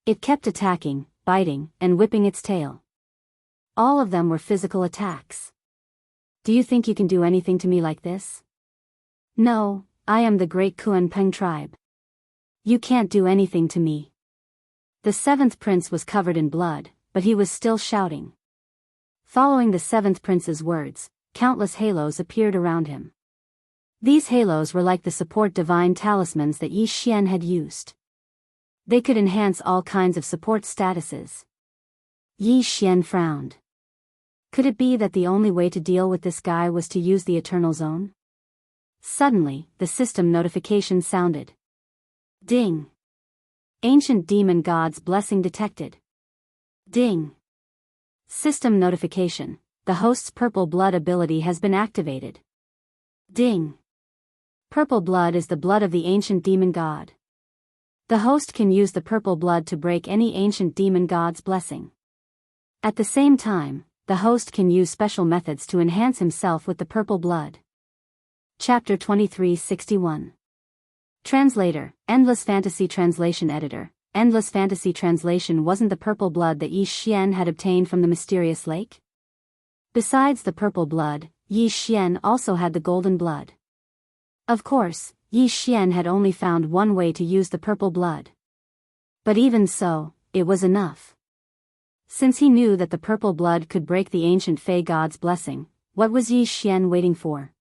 It kept attacking, biting, and whipping its tail. All of them were physical attacks. Do you think you can do anything to me like this? No, I am the great Kuan-Peng tribe. You can't do anything to me. The 7th Prince was covered in blood, but he was still shouting. Following the 7th Prince's words, countless halos appeared around him. These halos were like the support divine talismans that Yi Xian had used. They could enhance all kinds of support statuses. Yi Xian frowned. Could it be that the only way to deal with this guy was to use the Eternal Zone? Suddenly, the system notification sounded. Ding. Ancient demon god's blessing detected. Ding. System notification. The host's purple blood ability has been activated. Ding. Purple blood is the blood of the ancient demon god. The host can use the purple blood to break any ancient demon god's blessing. At the same time, the host can use special methods to enhance himself with the purple blood. Chapter 2361. Translator, Endless Fantasy Translation Editor. Endless Fantasy Translation wasn't the purple blood that Yi Xian had obtained from the mysterious lake? Besides the purple blood, Yi Xian also had the golden blood. Of course, Yi Xian had only found one way to use the purple blood. But even so, it was enough. Since he knew that the purple blood could break the ancient Fey god's blessing, what was Yi Xian waiting for?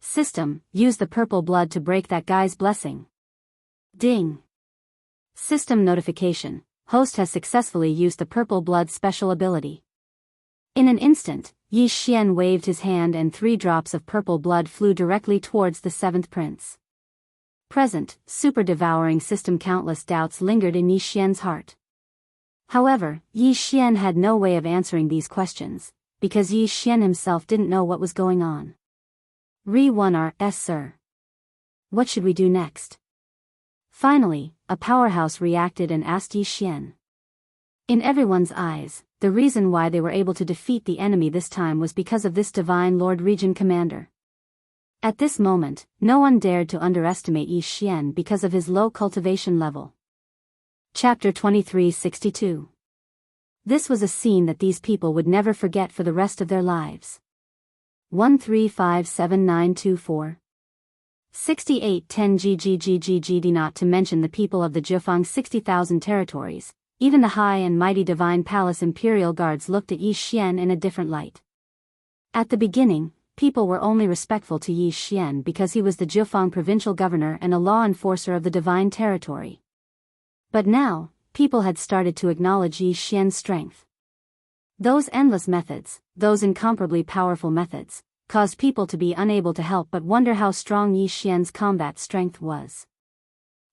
System, use the purple blood to break that guy's blessing. Ding. System notification, host has successfully used the purple blood special ability. In an instant, Yi Xian waved his hand and 3 drops of purple blood flew directly towards the 7th prince. Present, super devouring system. Countless doubts lingered in Yi Xian's heart. However, Yi Xian had no way of answering these questions, because Yi Xian himself didn't know what was going on. Re-1R, sir. What should we do next? Finally, a powerhouse reacted and asked Yi Xian. In everyone's eyes, the reason why they were able to defeat the enemy this time was because of this Divine Lord Region Commander. At this moment, no one dared to underestimate Yi Xian because of his low cultivation level. Chapter 2362. This was a scene that these people would never forget for the rest of their lives. 1357924. 6810 GGGGGD. Not to mention the people of the Zhifang 60,000 territories, even the high and mighty Divine Palace Imperial Guards looked at Yi Xian in a different light. At the beginning, people were only respectful to Yi Xian because he was the Zhifang provincial governor and a law enforcer of the Divine Territory. But now, people had started to acknowledge Yi Xian's strength. Those endless methods, those incomparably powerful methods, caused people to be unable to help but wonder how strong Yi Xian's combat strength was.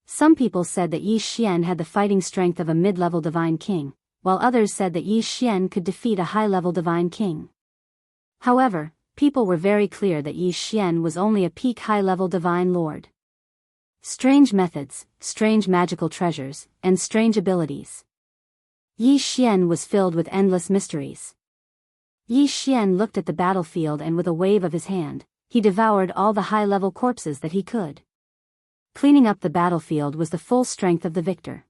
Some people said that Yi Xian had the fighting strength of a mid-level divine king, while others said that Yi Xian could defeat a high-level divine king. However, people were very clear that Yi Xian was only a peak high-level divine lord. Strange methods, strange magical treasures, and strange abilities. Yi Xian was filled with endless mysteries. Yi Xian looked at the battlefield and with a wave of his hand, he devoured all the high-level corpses that he could. Cleaning up the battlefield was the full strength of the victor.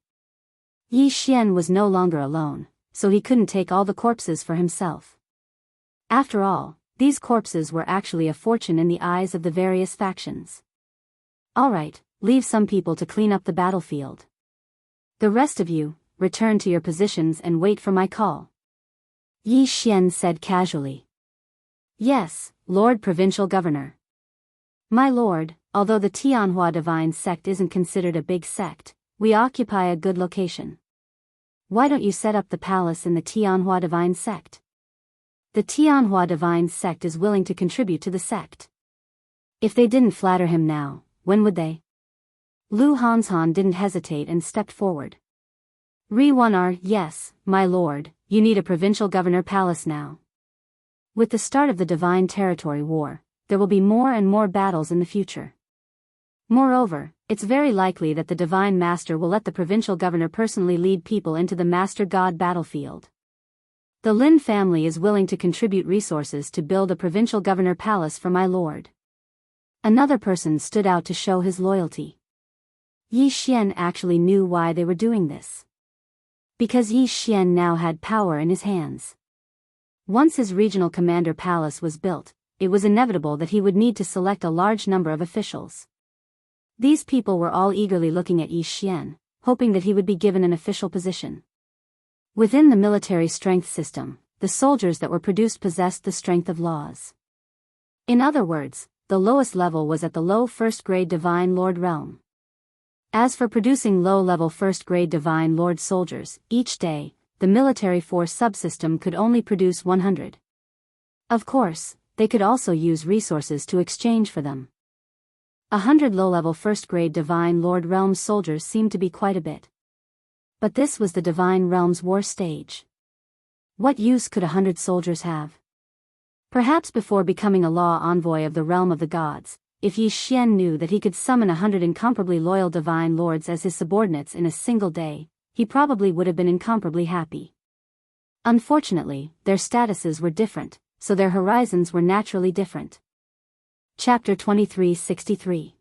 Yi Xian was no longer alone, so he couldn't take all the corpses for himself. After all, these corpses were actually a fortune in the eyes of the various factions. Alright, leave some people to clean up the battlefield. The rest of you, return to your positions and wait for my call. Yi Xian said casually. Yes, Lord Provincial Governor. My lord, although the Tianhua Divine Sect isn't considered a big sect, we occupy a good location. Why don't you set up the palace in the Tianhua Divine Sect? The Tianhua Divine Sect is willing to contribute to the sect. If they didn't flatter him now, when would they? Lu Hanshan didn't hesitate and stepped forward. Re-1R, yes, my lord, you need a provincial governor palace now. With the start of the Divine Territory War, there will be more and more battles in the future. Moreover, it's very likely that the Divine Master will let the provincial governor personally lead people into the Master God battlefield. The Lin family is willing to contribute resources to build a provincial governor palace for my lord. Another person stood out to show his loyalty. Yi Xian actually knew why they were doing this. Because Yi Xian now had power in his hands. Once his regional commander palace was built, it was inevitable that he would need to select a large number of officials. These people were all eagerly looking at Yi Xian, hoping that he would be given an official position. Within the military strength system, the soldiers that were produced possessed the strength of laws. In other words, the lowest level was at the low first-grade Divine Lord realm. As for producing low-level first-grade Divine Lord soldiers, each day, the military force subsystem could only produce 100. Of course, they could also use resources to exchange for them. 100 low-level first-grade Divine Lord realm soldiers seemed to be quite a bit. But this was the Divine Realm's war stage. What use could 100 soldiers have? Perhaps before becoming a law envoy of the realm of the gods, if Yi Xian knew that he could summon 100 incomparably loyal divine lords as his subordinates in a single day, he probably would have been incomparably happy. Unfortunately, their statuses were different, so their horizons were naturally different. Chapter 2363.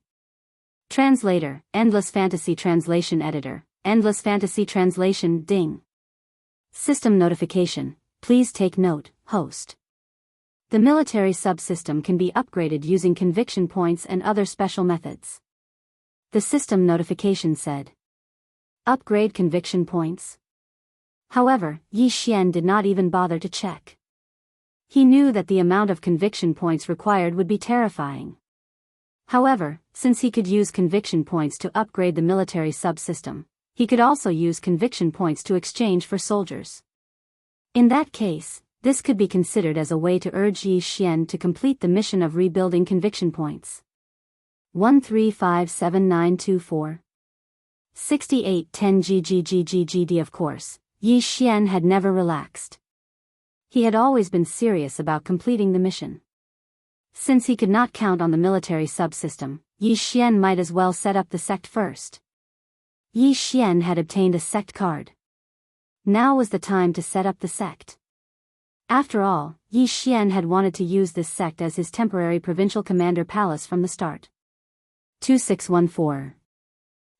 Translator, Endless Fantasy Translation Editor, Endless Fantasy Translation Ding. System notification, please take note, host. The military subsystem can be upgraded using conviction points and other special methods. The system notification said. Upgrade conviction points. However, Yi Xian did not even bother to check. He knew that the amount of conviction points required would be terrifying. However, since he could use conviction points to upgrade the military subsystem, he could also use conviction points to exchange for soldiers. In that case, this could be considered as a way to urge Yi Xian to complete the mission of rebuilding conviction points. 135794 6810 GGGGGD. Of course, Yi Xian had never relaxed. He had always been serious about completing the mission. Since he could not count on the military subsystem, Yi Xian might as well set up the sect first. Yi Xian had obtained a sect card. Now was the time to set up the sect. After all, Yi Xian had wanted to use this sect as his temporary provincial commander palace from the start. 2614.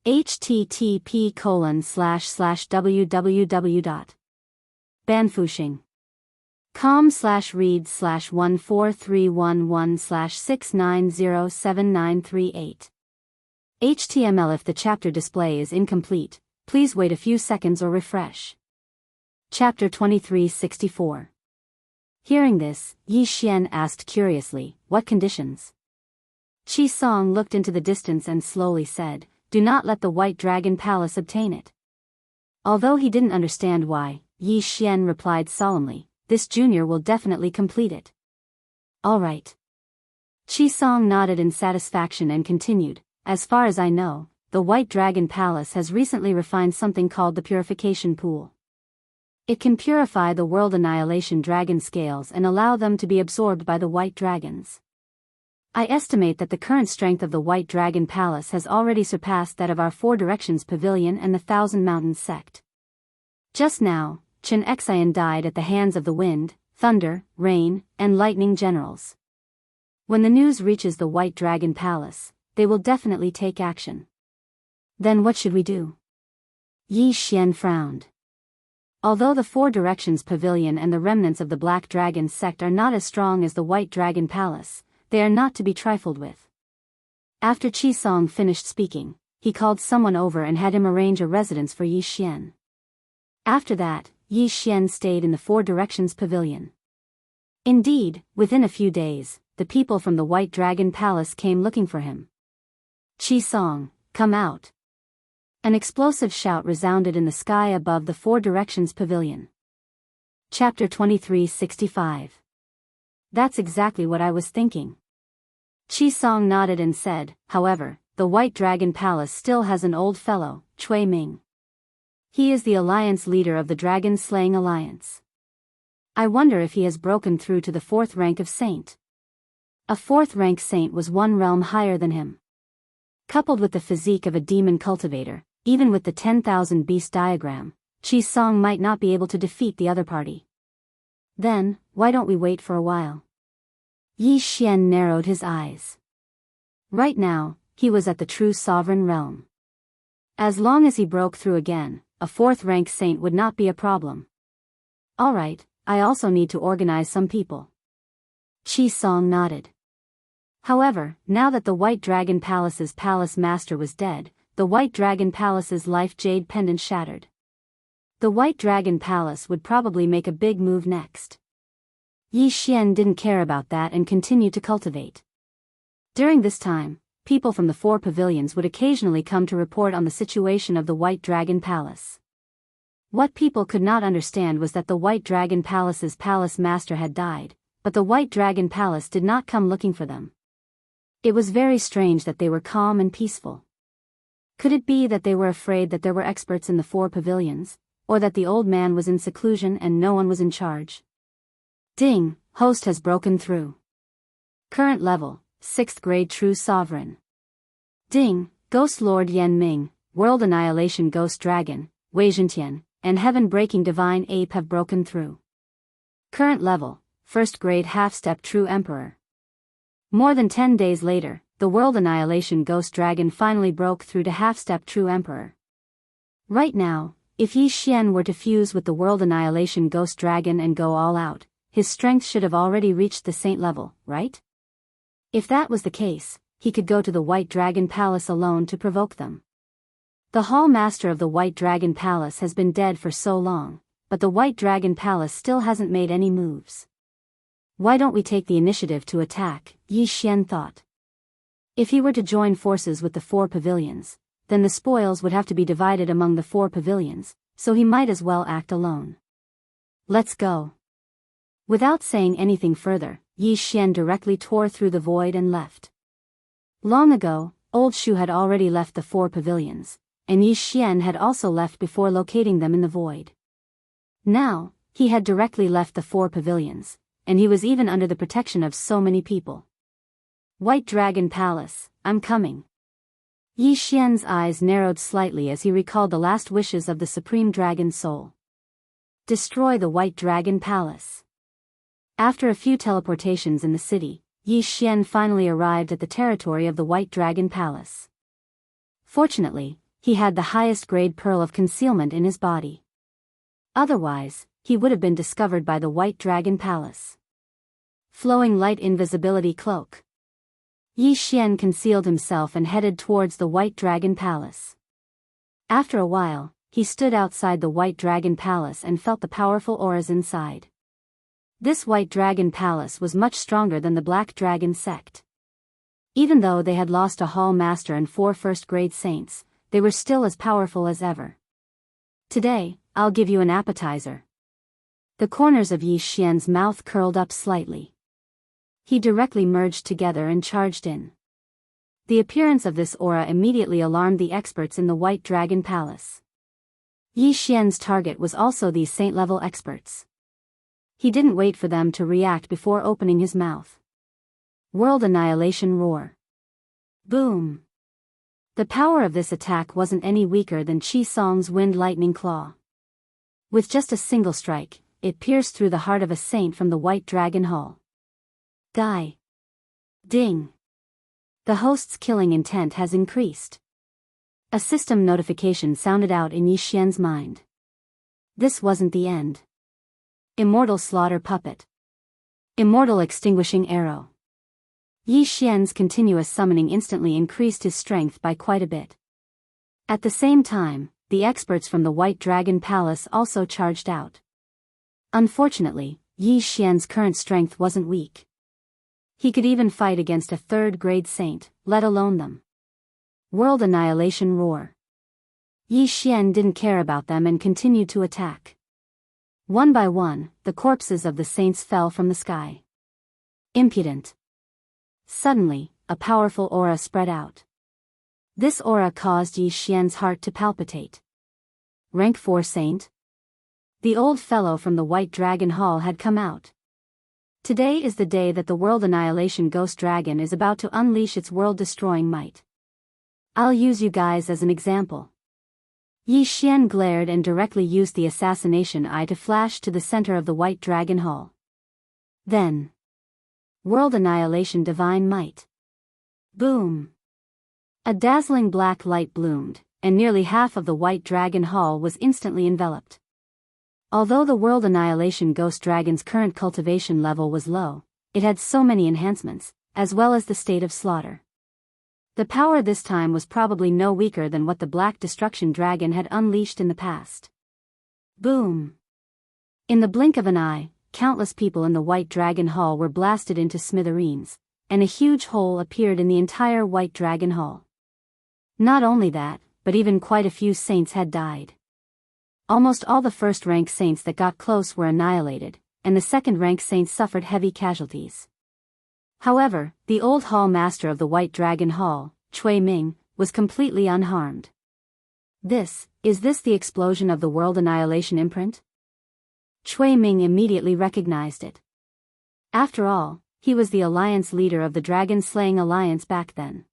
http://www.banfushing.com/read/14311/6907938. HTML. If the chapter display is incomplete, please wait a few seconds or refresh. Chapter 2364. Hearing this, Yi Xian asked curiously, "What conditions?" Qi Song looked into the distance and slowly said, "Do not let the White Dragon Palace obtain it." Although he didn't understand why, Yi Xian replied solemnly, "This junior will definitely complete it." "All right." Qi Song nodded in satisfaction and continued, "As far as I know, the White Dragon Palace has recently refined something called the Purification Pool. It can purify the world annihilation dragon scales and allow them to be absorbed by the white dragons. I estimate that the current strength of the White Dragon Palace has already surpassed that of our Four Directions Pavilion and the Thousand Mountains sect. Just now, Chen Xian died at the hands of the wind, thunder, rain, and lightning generals. When the news reaches the White Dragon Palace, they will definitely take action. Then what should we do?" Yi Xian frowned. Although the Four Directions Pavilion and the remnants of the Black Dragon sect are not as strong as the White Dragon Palace, they are not to be trifled with. After Qi Song finished speaking, he called someone over and had him arrange a residence for Yi Xian. After that, Yi Xian stayed in the Four Directions Pavilion. Indeed, within a few days, the people from the White Dragon Palace came looking for him. "Qi Song, come out." An explosive shout resounded in the sky above the Four Directions Pavilion. Chapter 2365. That's exactly what I was thinking. Qi Song nodded and said, "However, the White Dragon Palace still has an old fellow, Cui Ming. He is the alliance leader of the Dragon Slaying Alliance. I wonder if he has broken through to the 4th rank of saint." A 4th rank saint was one realm higher than him. Coupled with the physique of a demon cultivator, even with the 10,000 beast diagram, Qi Song might not be able to defeat the other party. "Then, why don't we wait for a while?" Yi Xian narrowed his eyes. Right now, he was at the true sovereign realm. As long as he broke through again, a 4th rank saint would not be a problem. "Alright, I also need to organize some people." Qi Song nodded. However, now that the White Dragon Palace's palace master was dead, the White Dragon Palace's life jade pendant shattered. The White Dragon Palace would probably make a big move next. Yi Xian didn't care about that and continued to cultivate. During this time, people from the 4 pavilions would occasionally come to report on the situation of the White Dragon Palace. What people could not understand was that the White Dragon Palace's palace master had died, but the White Dragon Palace did not come looking for them. It was very strange that they were calm and peaceful. Could it be that they were afraid that there were experts in the 4 pavilions, or that the old man was in seclusion and no one was in charge? Ding, Host has broken through. Current level, 6th grade True Sovereign. Ding, Ghost Lord Yan Ming, World Annihilation Ghost Dragon, Wei Zhentian, and Heaven-Breaking Divine Ape have broken through. Current level, 1st grade Half-Step True Emperor. More than 10 days later, the World Annihilation Ghost Dragon finally broke through to Half-Step True Emperor. Right now, if Yi Xian were to fuse with the World Annihilation Ghost Dragon and go all out, his strength should have already reached the Saint level, right? If that was the case, he could go to the White Dragon Palace alone to provoke them. The Hall Master of the White Dragon Palace has been dead for so long, but the White Dragon Palace still hasn't made any moves. Why don't we take the initiative to attack, Yi Xian thought. If he were to join forces with the 4 pavilions, then the spoils would have to be divided among the 4 pavilions, so he might as well act alone. Let's go. Without saying anything further, Yi Xian directly tore through the void and left. Long ago, Old Shu had already left the 4 pavilions, and Yi Xian had also left before locating them in the void. Now, he had directly left the 4 pavilions, and he was even under the protection of so many people. White Dragon Palace, I'm coming. Yi Xian's eyes narrowed slightly as he recalled the last wishes of the Supreme Dragon Soul. Destroy the White Dragon Palace. After a few teleportations in the city, Yi Xian finally arrived at the territory of the White Dragon Palace. Fortunately, he had the highest grade pearl of concealment in his body. Otherwise, he would have been discovered by the White Dragon Palace. Flowing light invisibility cloak. Yi Xian concealed himself and headed towards the White Dragon Palace. After a while, he stood outside the White Dragon Palace and felt the powerful auras inside. This White Dragon Palace was much stronger than the Black Dragon sect. Even though they had lost a Hall Master and 4 first-grade saints, they were still as powerful as ever. Today, I'll give you an appetizer. The corners of Yi Xian's mouth curled up slightly. He directly merged together and charged in. The appearance of this aura immediately alarmed the experts in the White Dragon Palace. Yi Xian's target was also these saint-level experts. He didn't wait for them to react before opening his mouth. World Annihilation Roar. Boom. The power of this attack wasn't any weaker than Qi Song's Wind Lightning Claw. With just a single strike, it pierced through the heart of a saint from the White Dragon Hall. Die. Ding. The host's killing intent has increased. A system notification sounded out in Yi Xian's mind. This wasn't the end. Immortal Slaughter Puppet. Immortal Extinguishing Arrow. Yi Xian's continuous summoning instantly increased his strength by quite a bit. At the same time, the experts from the White Dragon Palace also charged out. Unfortunately, Yi Xian's current strength wasn't weak. He could even fight against a 3rd-grade saint, let alone them. World Annihilation Roar. Yi Xian didn't care about them and continued to attack. One by one, the corpses of the saints fell from the sky. Impudent. Suddenly, a powerful aura spread out. This aura caused Yi Xian's heart to palpitate. Rank 4 Saint? The old fellow from the White Dragon Hall had come out. Today is the day that the World Annihilation Ghost Dragon is about to unleash its world-destroying might. I'll use you guys as an example. Yi Xian glared and directly used the assassination eye to flash to the center of the White Dragon Hall. Then, World Annihilation Divine Might. Boom! A dazzling black light bloomed, and nearly half of the White Dragon Hall was instantly enveloped. Although the World Annihilation Ghost Dragon's current cultivation level was low, it had so many enhancements, as well as the state of slaughter. The power this time was probably no weaker than what the Black Destruction Dragon had unleashed in the past. Boom! In the blink of an eye, countless people in the White Dragon Hall were blasted into smithereens, and a huge hole appeared in the entire White Dragon Hall. Not only that, but even quite a few saints had died. Almost all the first-rank saints that got close were annihilated, and the second-rank saints suffered heavy casualties. However, the old hall master of the White Dragon Hall, Cui Ming, was completely unharmed. Is this the explosion of the World Annihilation imprint? Cui Ming immediately recognized it. After all, he was the alliance leader of the dragon-slaying alliance back then.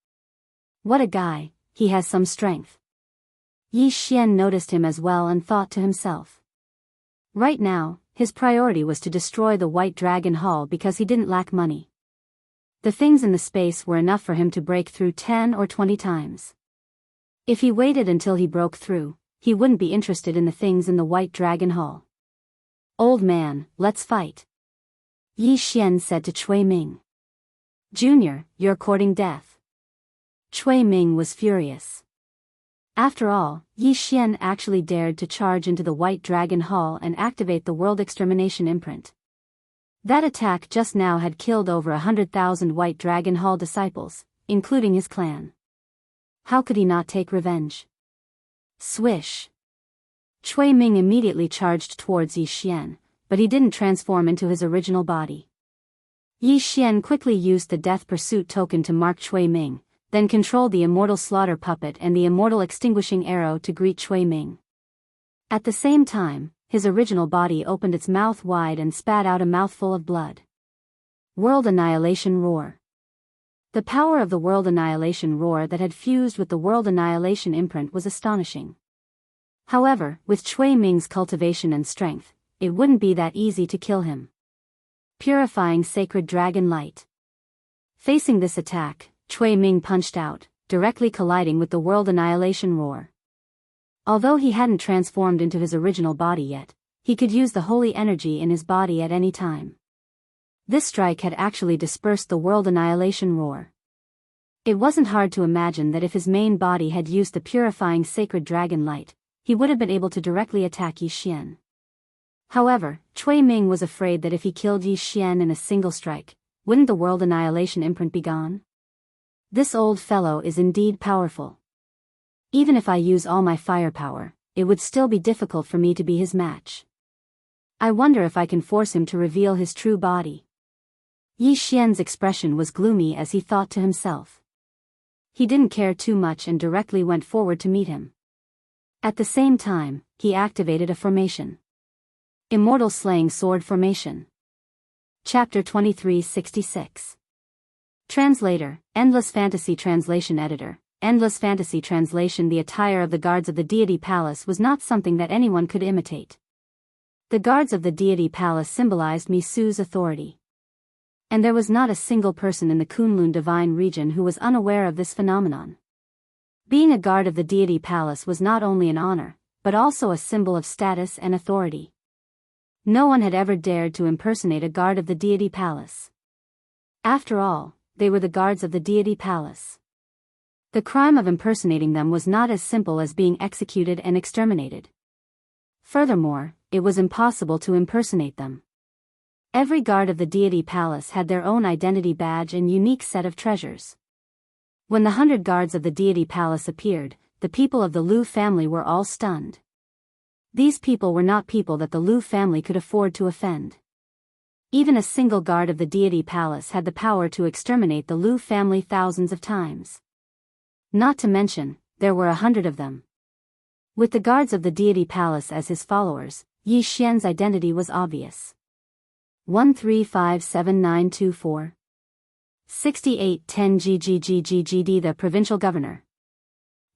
What a guy, he has some strength. Yi Xian noticed him as well and thought to himself. Right now, his priority was to destroy the White Dragon Hall because he didn't lack money. The things in the space were enough for him to break through 10 or 20 times. If he waited until he broke through, he wouldn't be interested in the things in the White Dragon Hall. Old man, let's fight. Yi Xian said to Cui Ming. Junior, you're courting death. Cui Ming was furious. After all, Yi Xian actually dared to charge into the White Dragon Hall and activate the World Extermination Imprint. That attack just now had killed over 100,000 White Dragon Hall disciples, including his clan. How could he not take revenge? Swish! Cui Ming immediately charged towards Yi Xian, but he didn't transform into his original body. Yi Xian quickly used the Death Pursuit token to mark Cui Ming, then controlled the Immortal Slaughter Puppet and the Immortal Extinguishing Arrow to greet Cui Ming. At the same time, his original body opened its mouth wide and spat out a mouthful of blood. World Annihilation Roar. The power of the World Annihilation Roar that had fused with the World Annihilation Imprint was astonishing. However, with Cui Ming's cultivation and strength, it wouldn't be that easy to kill him. Purifying Sacred Dragon Light. Facing this attack, Cui Ming punched out, directly colliding with the World Annihilation Roar. Although he hadn't transformed into his original body yet, he could use the holy energy in his body at any time. This strike had actually dispersed the World Annihilation Roar. It wasn't hard to imagine that if his main body had used the purifying Sacred Dragon Light, he would have been able to directly attack Yi Xian. However, Cui Ming was afraid that if he killed Yi Xian in a single strike, wouldn't the World Annihilation Imprint be gone? This old fellow is indeed powerful. Even if I use all my firepower, it would still be difficult for me to be his match. I wonder if I can force him to reveal his true body. Yi Xian's expression was gloomy as he thought to himself. He didn't care too much and directly went forward to meet him. At the same time, he activated a formation. Immortal Slaying Sword Formation. Chapter 2366. Translator, Endless Fantasy Translation Editor. Endless Fantasy Translation. The attire of the guards of the Deity Palace was not something that anyone could imitate. The guards of the Deity Palace symbolized Misu's authority. And there was not a single person in the Kunlun Divine region who was unaware of this phenomenon. Being a guard of the Deity Palace was not only an honor, but also a symbol of status and authority. No one had ever dared to impersonate a guard of the Deity Palace. After all, they were the guards of the Deity Palace. The crime of impersonating them was not as simple as being executed and exterminated. Furthermore, it was impossible to impersonate them. Every guard of the Deity Palace had their own identity badge and unique set of treasures. When the 100 guards of the Deity Palace appeared, the people of the Lu family were all stunned. These people were not people that the Lu family could afford to offend. Even a single guard of the Deity Palace had the power to exterminate the Lu family thousands of times. Not to mention, there were 100 of them. With the guards of the Deity Palace as his followers, Yi Xian's identity was obvious. 1357924. 6810 GGGGGD. The Provincial Governor.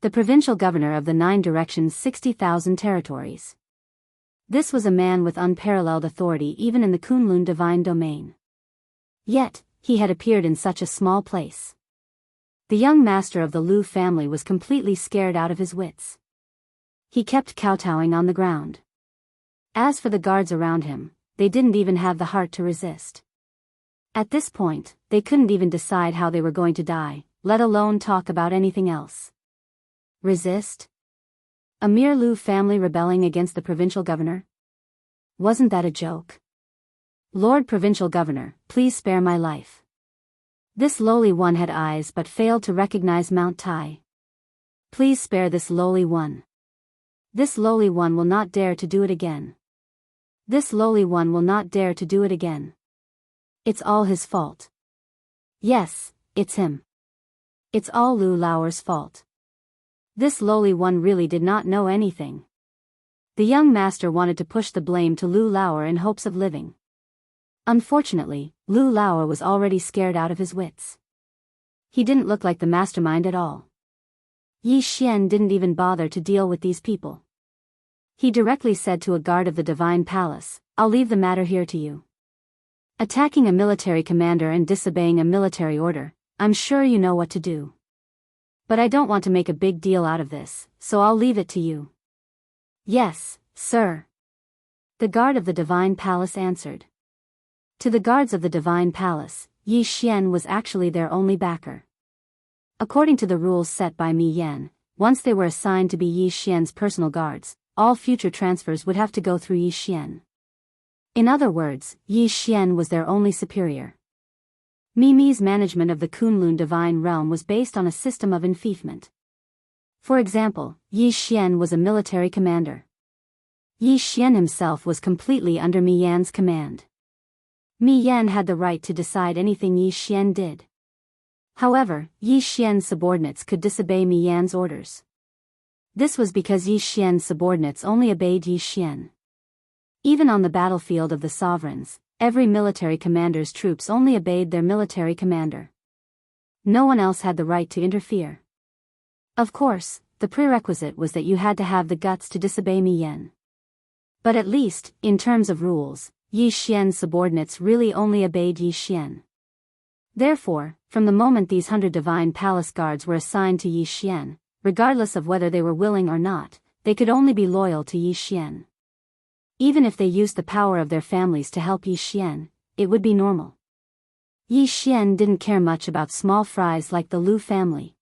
The Provincial Governor of the 9 Directions 60,000 territories. This was a man with unparalleled authority even in the Kunlun Divine Domain. Yet, he had appeared in such a small place. The young master of the Lu family was completely scared out of his wits. He kept kowtowing on the ground. As for the guards around him, they didn't even have the heart to resist. At this point, they couldn't even decide how they were going to die, let alone talk about anything else. Resist? A mere Lu family rebelling against the provincial governor? Wasn't that a joke? Lord Provincial Governor, please spare my life. This lowly one had eyes but failed to recognize Mount Tai. Please spare this lowly one. This lowly one will not dare to do it again. This lowly one will not dare to do it again. It's all his fault. Yes, it's him. It's all Lu Laoer's fault. This lowly one really did not know anything. The young master wanted to push the blame to Lu Laoer in hopes of living. Unfortunately, Lu Laoer was already scared out of his wits. He didn't look like the mastermind at all. Yi Xian didn't even bother to deal with these people. He directly said to a guard of the Divine Palace, "I'll leave the matter here to you. Attacking a military commander and disobeying a military order, I'm sure you know what to do. But I don't want to make a big deal out of this, so I'll leave it to you." "Yes, sir," the guard of the Divine Palace answered. To the guards of the Divine Palace, Yi Xian was actually their only backer. According to the rules set by Mi Yan, once they were assigned to be Yi Xian's personal guards, all future transfers would have to go through Yi Xian. In other words, Yi Xian was their only superior. Mimi's management of the Kunlun divine realm was based on a system of enfeoffment. For example, Yi Xian was a military commander. Yi Xian himself was completely under Mi Yan's command. Mi Yan had the right to decide anything Yi Xian did. However, Yi Xian's subordinates could disobey Mi Yan's orders. This was because Yi Xian's subordinates only obeyed Yi Xian. Even on the battlefield of the sovereigns, every military commander's troops only obeyed their military commander. No one else had the right to interfere. Of course, the prerequisite was that you had to have the guts to disobey Mi Yan. But at least, in terms of rules, Yi Xian's subordinates really only obeyed Yi Xian. Therefore, from the moment these 100 divine palace guards were assigned to Yi Xian, regardless of whether they were willing or not, they could only be loyal to Yi Xian. Even if they used the power of their families to help Yi Xian, it would be normal. Yi Xian didn't care much about small fries like the Lu family.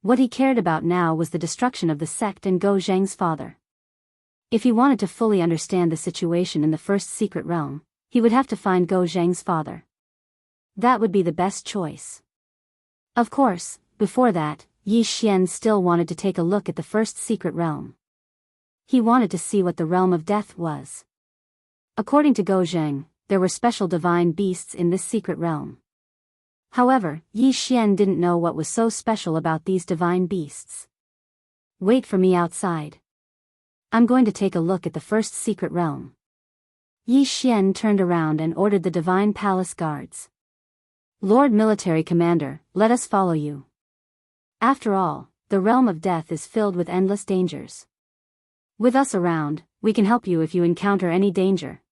What he cared about now was the destruction of the sect and Go Zheng's father. If he wanted to fully understand the situation in the first secret realm, he would have to find Go Zheng's father. That would be the best choice. Of course, before that, Yi Xian still wanted to take a look at the first secret realm. He wanted to see what the realm of death was. According to Go Zheng, there were special divine beasts in this secret realm. However, Yi Xian didn't know what was so special about these divine beasts. "Wait for me outside. I'm going to take a look at the first secret realm." Yi Xian turned around and ordered the divine palace guards. "Lord Military Commander, let us follow you. After all, the realm of death is filled with endless dangers. With us around, we can help you if you encounter any danger."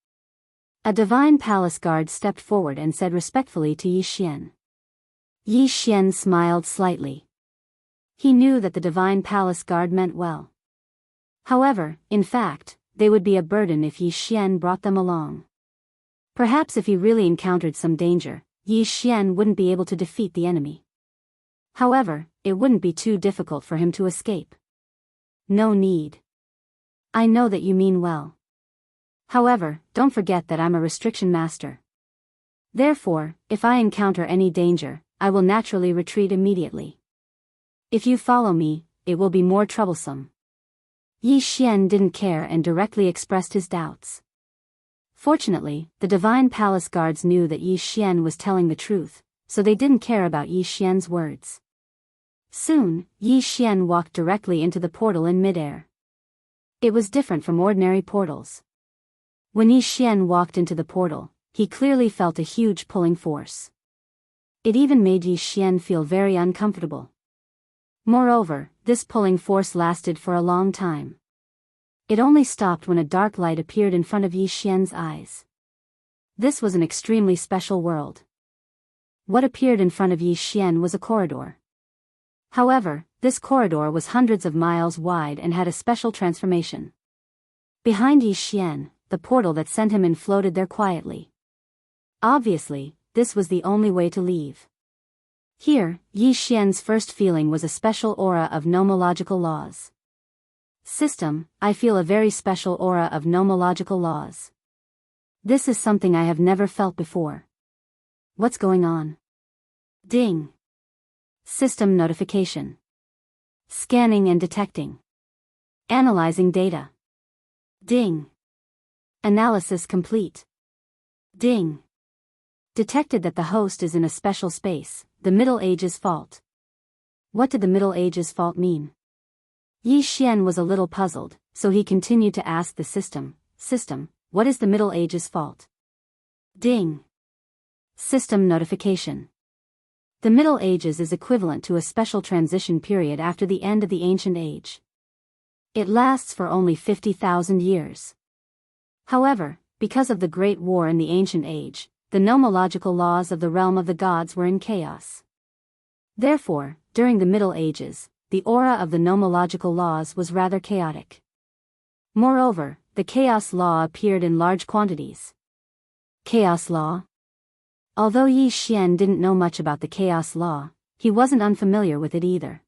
A divine palace guard stepped forward and said respectfully to Yi Xian. Yi Xian smiled slightly. He knew that the divine palace guard meant well. However, in fact, they would be a burden if Yi Xian brought them along. Perhaps if he really encountered some danger, Yi Xian wouldn't be able to defeat the enemy. However, it wouldn't be too difficult for him to escape. "No need. I know that you mean well. However, don't forget that I'm a restriction master. Therefore, if I encounter any danger, I will naturally retreat immediately. If you follow me, it will be more troublesome." Yi Xian didn't care and directly expressed his doubts. Fortunately, the divine palace guards knew that Yi Xian was telling the truth, so they didn't care about Yi Xian's words. Soon, Yi Xian walked directly into the portal in midair. It was different from ordinary portals. When Yi Xian walked into the portal, he clearly felt a huge pulling force. It even made Yi Xian feel very uncomfortable. Moreover, this pulling force lasted for a long time. It only stopped when a dark light appeared in front of Yi Xian's eyes. This was an extremely special world. What appeared in front of Yi Xian was a corridor. However, this corridor was hundreds of miles wide and had a special transformation. Behind Yi Xian, the portal that sent him in floated there quietly. Obviously, this was the only way to leave. Here, Yi Xian's first feeling was a special aura of nomological laws. System, I feel a very special aura of nomological laws. This is something I have never felt before. What's going on? Ding. System notification. Scanning and detecting. Analyzing data. Ding. Analysis complete. Ding. Detected that the host is in a special space, the Middle Ages fault. What did the Middle Ages fault mean? Yi Xian was a little puzzled, so he continued to ask the system, what is the Middle Ages fault? Ding. System notification. The Middle Ages is equivalent to a special transition period after the end of the Ancient Age. It lasts for only 50,000 years. However, because of the Great War in the Ancient Age, the nomological laws of the realm of the gods were in chaos. Therefore, during the Middle Ages, the aura of the nomological laws was rather chaotic. Moreover, the chaos law appeared in large quantities. Chaos law? Although Yi Xian didn't know much about the chaos law, he wasn't unfamiliar with it either.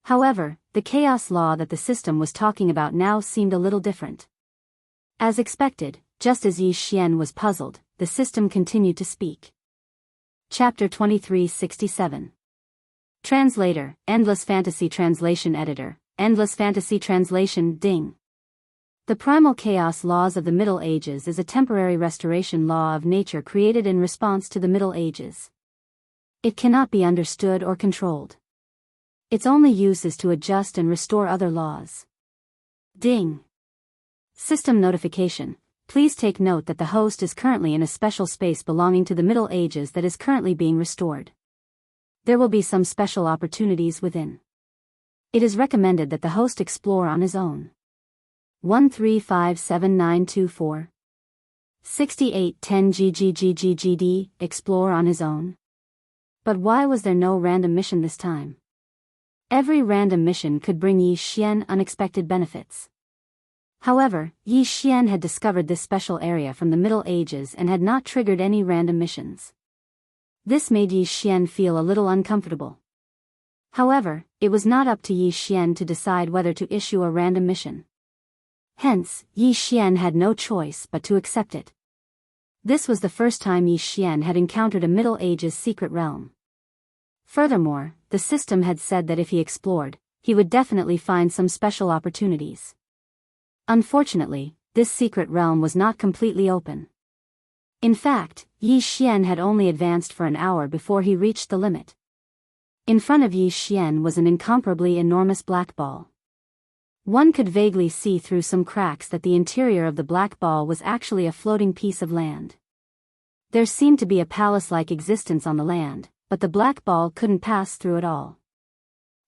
However, the chaos law that the system was talking about now seemed a little different. As expected, just as Yi Xian was puzzled, the system continued to speak. Chapter 2367. Translator, Endless Fantasy Translation Editor, Endless Fantasy Translation, Ding. The primal chaos laws of the Middle Ages is a temporary restoration law of nature created in response to the Middle Ages. It cannot be understood or controlled. Its only use is to adjust and restore other laws. Ding. System notification. Please take note that the host is currently in a special space belonging to the Middle Ages that is currently being restored. There will be some special opportunities within. It is recommended that the host explore on his own. 1357924 6810 GGGGGD, explore on his own. But why was there no random mission this time? Every random mission could bring Yi Xian unexpected benefits. However, Yi Xian had discovered this special area from the Middle Ages and had not triggered any random missions. This made Yi Xian feel a little uncomfortable. However, it was not up to Yi Xian to decide whether to issue a random mission. Hence, Yi Xian had no choice but to accept it. This was the first time Yi Xian had encountered a Middle Ages secret realm. Furthermore, the system had said that if he explored, he would definitely find some special opportunities. Unfortunately, this secret realm was not completely open. In fact, Yi Xian had only advanced for an hour before he reached the limit. In front of Yi Xian was an incomparably enormous black ball. One could vaguely see through some cracks that the interior of the black ball was actually a floating piece of land. There seemed to be a palace-like existence on the land, but the black ball couldn't pass through it all.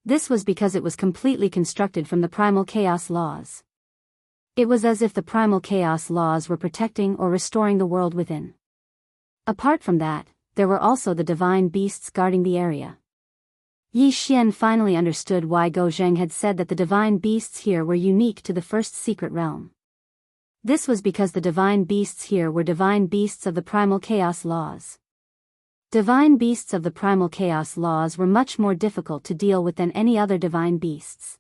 This was because it was completely constructed from the primal chaos laws. It was as if the primal chaos laws were protecting or restoring the world within. Apart from that, there were also the divine beasts guarding the area. Yi Xian finally understood why Guo Zheng had said that the divine beasts here were unique to the first secret realm. This was because the divine beasts here were divine beasts of the primal chaos laws. Divine beasts of the primal chaos laws were much more difficult to deal with than any other divine beasts.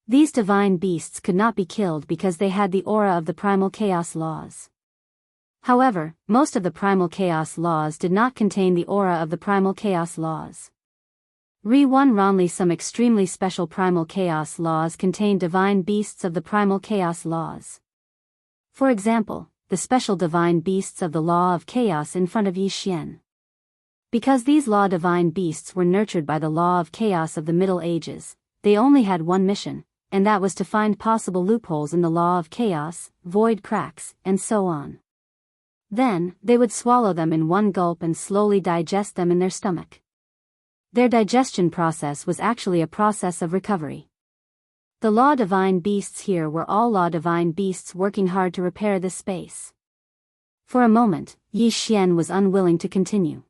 These divine beasts could not be killed because they had the aura of the primal chaos laws. However, most of the primal chaos laws did not contain the aura of the primal chaos laws. Some extremely special primal chaos laws contain divine beasts of the primal chaos laws. For example, the special divine beasts of the law of chaos in front of Yi Xian. Because these law divine beasts were nurtured by the law of chaos of the Middle Ages, they only had one mission, and that was to find possible loopholes in the law of chaos, void cracks, and so on. Then, they would swallow them in one gulp and slowly digest them in their stomach. Their digestion process was actually a process of recovery. The law divine beasts here were all law divine beasts working hard to repair this space. For a moment, Yi Xian was unwilling to continue.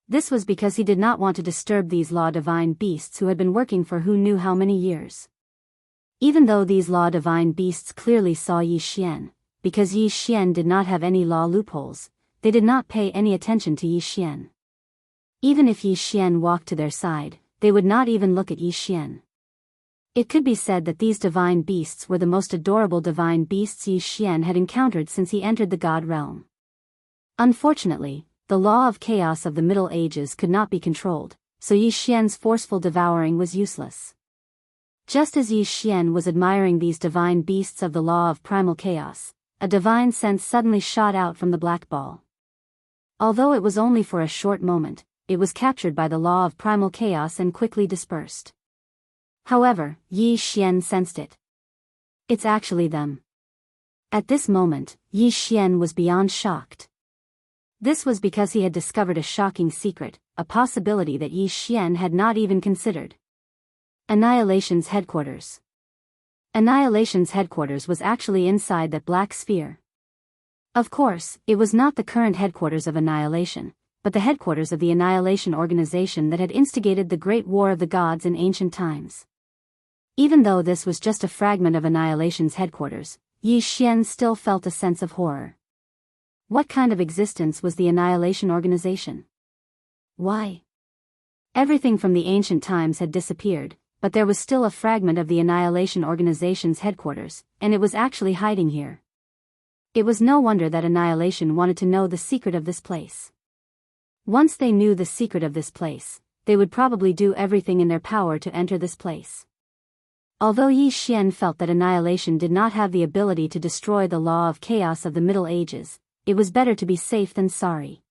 This was because he did not want to disturb these law divine beasts who had been working for who knew how many years. Even though these law divine beasts clearly saw Yi Xian, because Yi Xian did not have any law loopholes, they did not pay any attention to Yi Xian. Even if Yi Xian walked to their side, they would not even look at Yi Xian. It could be said that these divine beasts were the most adorable divine beasts Yi Xian had encountered since he entered the God realm. Unfortunately, the law of chaos of the Middle Ages could not be controlled, so Yi Xian's forceful devouring was useless. Just as Yi Xian was admiring these divine beasts of the law of primal chaos, a divine sense suddenly shot out from the black ball. Although it was only for a short moment, it was captured by the law of primal chaos and quickly dispersed. However, Yi Xian sensed it. It's actually them. At this moment, Yi Xian was beyond shocked. This was because he had discovered a shocking secret, a possibility that Yi Xian had not even considered. Annihilation's headquarters. Annihilation's headquarters was actually inside that black sphere. Of course, it was not the current headquarters of Annihilation, but the headquarters of the Annihilation organization that had instigated the Great War of the Gods in ancient times. Even though this was just a fragment of Annihilation's headquarters, Yi Xian still felt a sense of horror. What kind of existence was the Annihilation organization? Why? Everything from the ancient times had disappeared, but there was still a fragment of the Annihilation organization's headquarters, and it was actually hiding here. It was no wonder that Annihilation wanted to know the secret of this place. Once they knew the secret of this place, they would probably do everything in their power to enter this place. Although Yi Xian felt that Annihilation did not have the ability to destroy the law of chaos of the Middle Ages, it was better to be safe than sorry.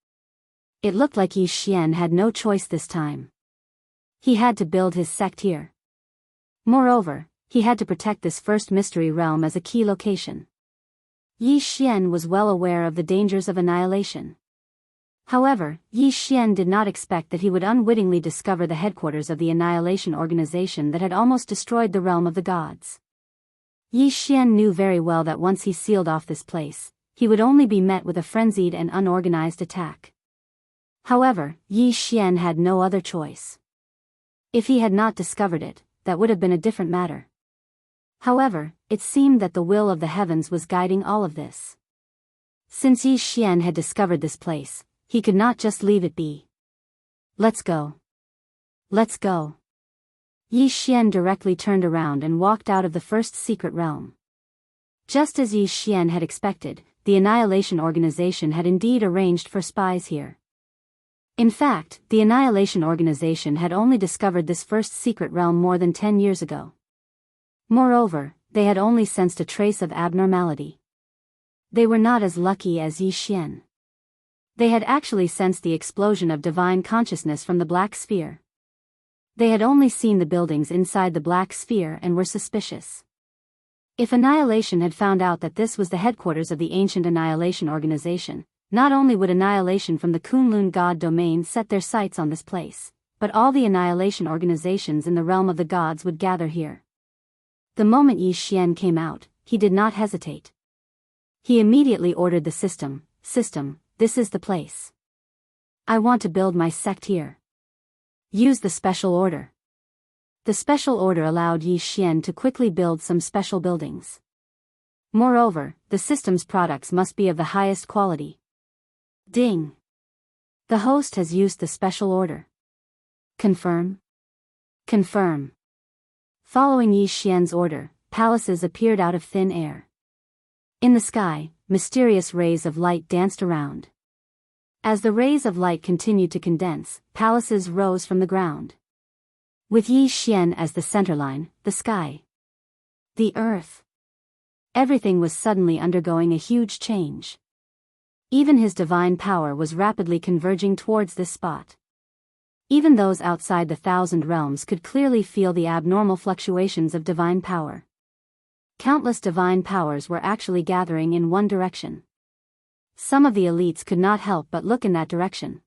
It looked like Yi Xian had no choice this time. He had to build his sect here. Moreover, he had to protect this first mystery realm as a key location. Yi Xian was well aware of the dangers of Annihilation. However, Yi Xian did not expect that he would unwittingly discover the headquarters of the Annihilation organization that had almost destroyed the realm of the gods. Yi Xian knew very well that once he sealed off this place, he would only be met with a frenzied and unorganized attack. However, Yi Xian had no other choice. If he had not discovered it, that would have been a different matter. However, it seemed that the will of the heavens was guiding all of this. Since Yi Xian had discovered this place, he could not just leave it be. Let's go. Let's go. Yi Xian directly turned around and walked out of the first secret realm. Just as Yi Xian had expected, the Annihilation organization had indeed arranged for spies here. In fact, the Annihilation organization had only discovered this first secret realm more than 10 years ago. Moreover, they had only sensed a trace of abnormality. They were not as lucky as Yi Xian. They had actually sensed the explosion of divine consciousness from the black sphere. They had only seen the buildings inside the black sphere and were suspicious. If Annihilation had found out that this was the headquarters of the ancient Annihilation organization, not only would Annihilation from the Kunlun god domain set their sights on this place, but all the Annihilation organizations in the realm of the gods would gather here. The moment Yi Xian came out, he did not hesitate. He immediately ordered the system, this is the place. I want to build my sect here. Use the special order. The special order allowed Yi Xian to quickly build some special buildings. Moreover, the system's products must be of the highest quality. Ding. The host has used the special order. Confirm. Confirm. Following Yi Xian's order, palaces appeared out of thin air. In the sky, mysterious rays of light danced around. As the rays of light continued to condense, palaces rose from the ground. With Yi Xian as the centerline, the sky, the earth, everything was suddenly undergoing a huge change. Even his divine power was rapidly converging towards this spot. Even those outside the Thousand Realms could clearly feel the abnormal fluctuations of divine power. Countless divine powers were actually gathering in one direction. Some of the elites could not help but look in that direction.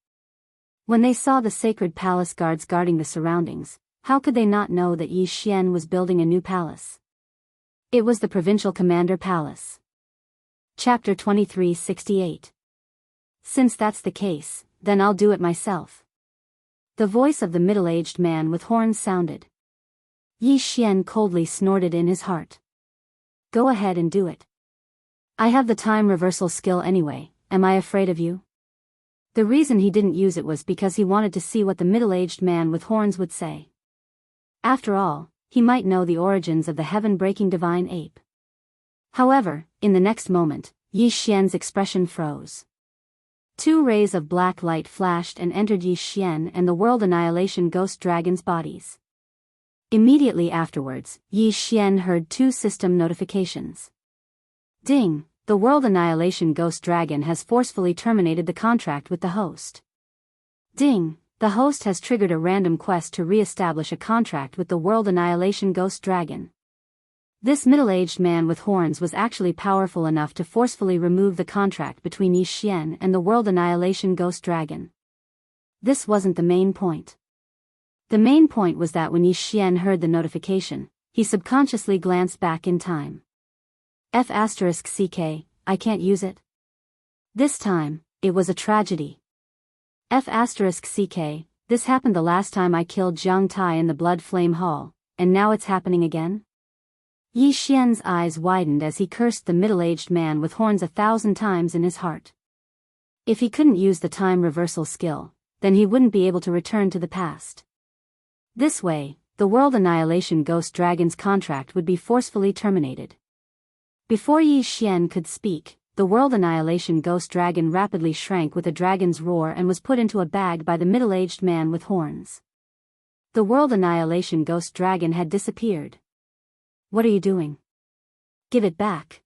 When they saw the sacred palace guards guarding the surroundings, how could they not know that Yi Xian was building a new palace? It was the Provincial Commander Palace. Chapter 2368. Since that's the case, then I'll do it myself. The voice of the middle-aged man with horns sounded. Yi Xian coldly snorted in his heart. Go ahead and do it. I have the time reversal skill anyway, am I afraid of you? The reason he didn't use it was because he wanted to see what the middle-aged man with horns would say. After all, he might know the origins of the heaven-breaking divine ape. However, in the next moment, Yi Xian's expression froze. Two rays of black light flashed and entered Yi Xian and the World Annihilation Ghost Dragon's bodies. Immediately afterwards, Yi Xian heard two system notifications. Ding! The World Annihilation Ghost Dragon has forcefully terminated the contract with the host. Ding! The host has triggered a random quest to re-establish a contract with the World Annihilation Ghost Dragon. This middle-aged man with horns was actually powerful enough to forcefully remove the contract between Yi Xian and the World Annihilation Ghost Dragon. This wasn't the main point. The main point was that when Yi Xian heard the notification, he subconsciously glanced back in time. F***CK, I can't use it. This time, it was a tragedy. F***CK, this happened the last time I killed Jiang Tai in the Blood Flame Hall, and now it's happening again? Yi Xian's eyes widened as he cursed the middle-aged man with horns 1,000 times in his heart. If he couldn't use the time reversal skill, then he wouldn't be able to return to the past. This way, the World Annihilation Ghost Dragon's contract would be forcefully terminated. Before Yi Xian could speak, the World Annihilation Ghost Dragon rapidly shrank with a dragon's roar and was put into a bag by the middle-aged man with horns. The World Annihilation Ghost Dragon had disappeared. What are you doing? Give it back.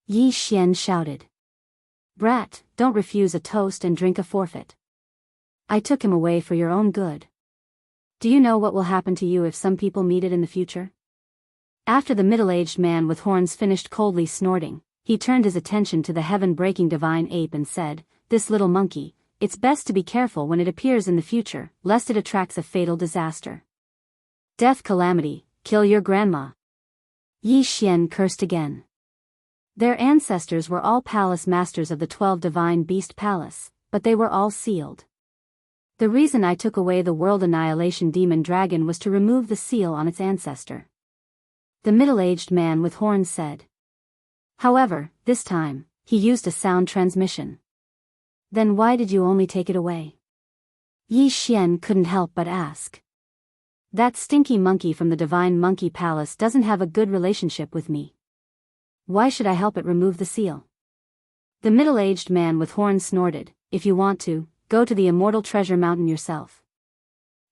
Yi Xian shouted. Brat, don't refuse a toast and drink a forfeit. I took him away for your own good. Do you know what will happen to you if some people meet it in the future? After the middle-aged man with horns finished coldly snorting, he turned his attention to the heaven-breaking divine ape and said, This little monkey, it's best to be careful when it appears in the future, lest it attracts a fatal disaster. Death calamity, kill your grandma. Yi Xian cursed again. Their ancestors were all palace masters of the 12 Divine Beast Palace, but they were all sealed. The reason I took away the World Annihilation Demon Dragon was to remove the seal on its ancestor. The middle-aged man with horns said. However, this time, he used a sound transmission. Then why did you only take it away? Yi Xian couldn't help but ask. That stinky monkey from the Divine Monkey Palace doesn't have a good relationship with me. Why should I help it remove the seal? The middle-aged man with horns snorted, If you want to, go to the Immortal Treasure Mountain yourself.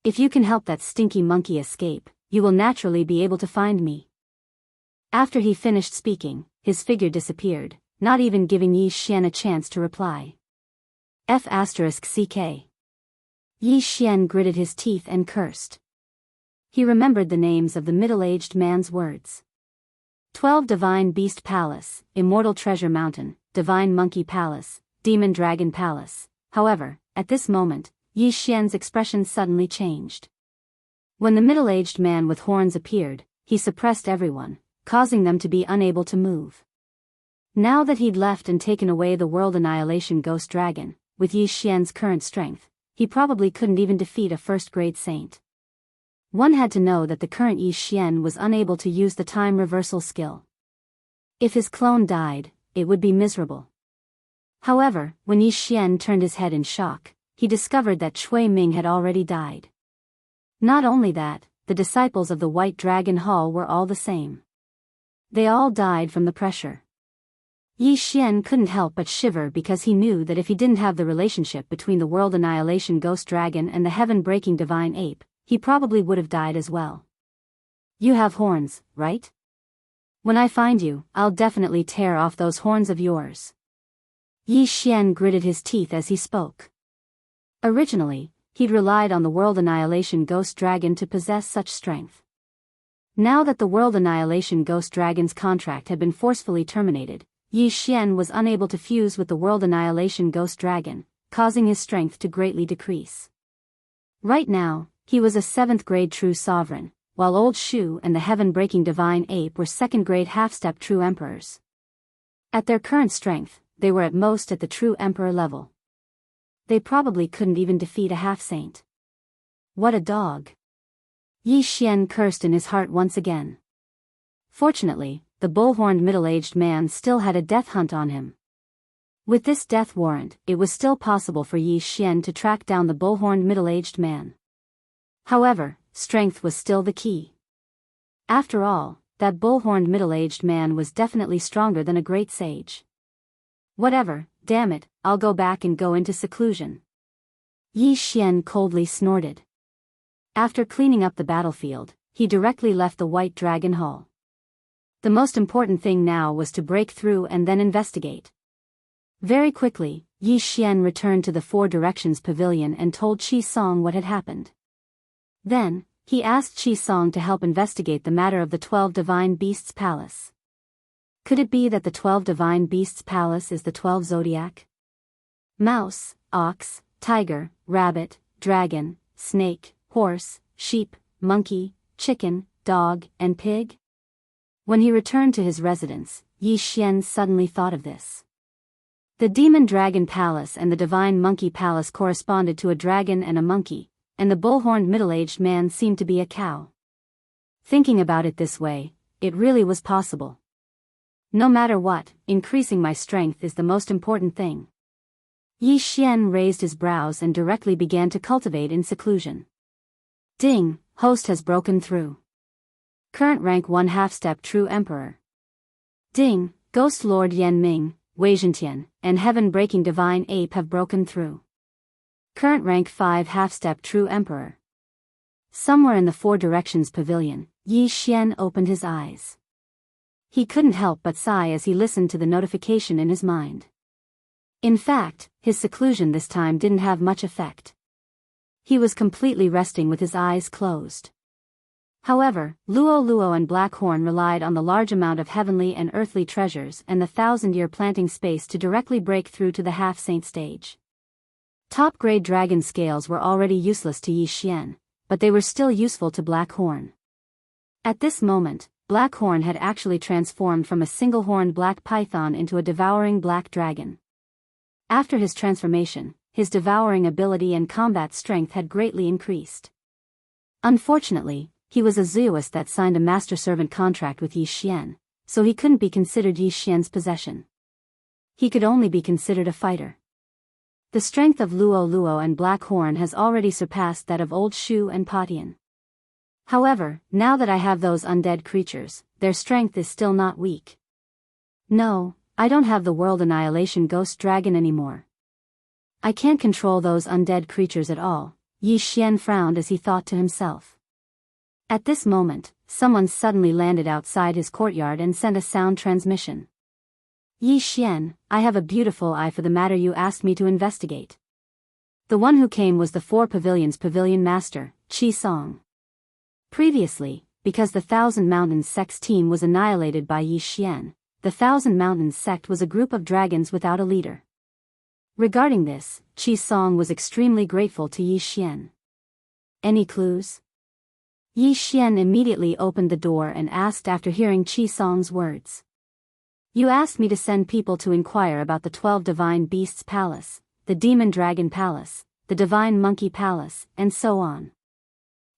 If you can help that stinky monkey escape, you will naturally be able to find me. After he finished speaking, his figure disappeared, not even giving Yi Xian a chance to reply. F***CK. Yi Xian gritted his teeth and cursed. He remembered the names of the middle-aged man's words. 12 Divine Beast Palace, Immortal Treasure Mountain, Divine Monkey Palace, Demon Dragon Palace. However, at this moment, Yi Xian's expression suddenly changed. When the middle-aged man with horns appeared, he suppressed everyone, causing them to be unable to move. Now that he'd left and taken away the World Annihilation Ghost Dragon, with Yi Xian's current strength, he probably couldn't even defeat a first-grade saint. One had to know that the current Yi Xian was unable to use the time reversal skill. If his clone died, it would be miserable. However, when Yi Xian turned his head in shock, he discovered that Cui Ming had already died. Not only that, the disciples of the White Dragon Hall were all the same. They all died from the pressure. Yi Xian couldn't help but shiver because he knew that if he didn't have the relationship between the World Annihilation Ghost Dragon and the heaven-breaking Divine Ape, he probably would have died as well. You have horns, right? When I find you, I'll definitely tear off those horns of yours. Yi Xian gritted his teeth as he spoke. Originally, he'd relied on the World Annihilation Ghost Dragon to possess such strength. Now that the World Annihilation Ghost Dragon's contract had been forcefully terminated, Yi Xian was unable to fuse with the World Annihilation Ghost Dragon, causing his strength to greatly decrease. Right now, he was a 7th-grade true sovereign, while Old Shu and the heaven-breaking Divine Ape were 2nd-grade half-step true emperors. At their current strength, they were at most at the true emperor level. They probably couldn't even defeat a half-saint. What a dog. Yi Xian cursed in his heart once again. Fortunately, the bull-horned middle-aged man still had a death hunt on him. With this death warrant, it was still possible for Yi Xian to track down the bull-horned middle-aged man. However, strength was still the key. After all, that bull-horned middle-aged man was definitely stronger than a great sage. Whatever, damn it, I'll go back and go into seclusion. Yi Xian coldly snorted. After cleaning up the battlefield, he directly left the White Dragon Hall. The most important thing now was to break through and then investigate. Very quickly, Yi Xian returned to the Four Directions Pavilion and told Qi Song what had happened. Then, he asked Qi Song to help investigate the matter of the 12 Divine Beasts Palace. Could it be that the 12 Divine Beasts Palace is the 12 zodiac? Mouse, ox, tiger, rabbit, dragon, snake, horse, sheep, monkey, chicken, dog, and pig? When he returned to his residence, Yi Xian suddenly thought of this. The Demon Dragon Palace and the Divine Monkey Palace corresponded to a dragon and a monkey, and the bull-horned middle-aged man seemed to be a cow. Thinking about it this way, it really was possible. No matter what, increasing my strength is the most important thing. Yi Xian raised his brows and directly began to cultivate in seclusion. Ding, host has broken through. Current rank 1 half-step true emperor. Ding, Ghost Lord Yan Ming, Wei Zhentian, and heaven-breaking divine ape have broken through. Current rank 5 half-step true emperor. Somewhere in the Four Directions Pavilion, Yi Xian opened his eyes. He couldn't help but sigh as he listened to the notification in his mind. In fact, his seclusion this time didn't have much effect. He was completely resting with his eyes closed. However, Luo Luo and Black Horn relied on the large amount of heavenly and earthly treasures and the 1,000-year planting space to directly break through to the half-saint stage. Top-grade dragon scales were already useless to Yi Xian, but they were still useful to Black Horn. At this moment, Black Horn had actually transformed from a single-horned black python into a devouring black dragon. After his transformation, his devouring ability and combat strength had greatly increased. Unfortunately, he was a Zeoist that signed a master-servant contract with Yi Xian, so he couldn't be considered Yi Xian's possession. He could only be considered a fighter. The strength of Luo Luo and Black Horn has already surpassed that of Old Shu and Patian. However, now that I have those undead creatures, their strength is still not weak. No, I don't have the World Annihilation Ghost Dragon anymore. I can't control those undead creatures at all, Yi Xian frowned as he thought to himself. At this moment, someone suddenly landed outside his courtyard and sent a sound transmission. Yi Xian, I have a beautiful eye for the matter you asked me to investigate. The one who came was the Four Pavilions Pavilion Master, Qi Song. Previously, because the Thousand Mountains Sect's team was annihilated by Yi Xian, the Thousand Mountains Sect was a group of dragons without a leader. Regarding this, Qi Song was extremely grateful to Yi Xian. Any clues? Yi Xian immediately opened the door and asked after hearing Qi Song's words. You asked me to send people to inquire about the 12 Divine Beasts Palace, the Demon Dragon Palace, the Divine Monkey Palace, and so on.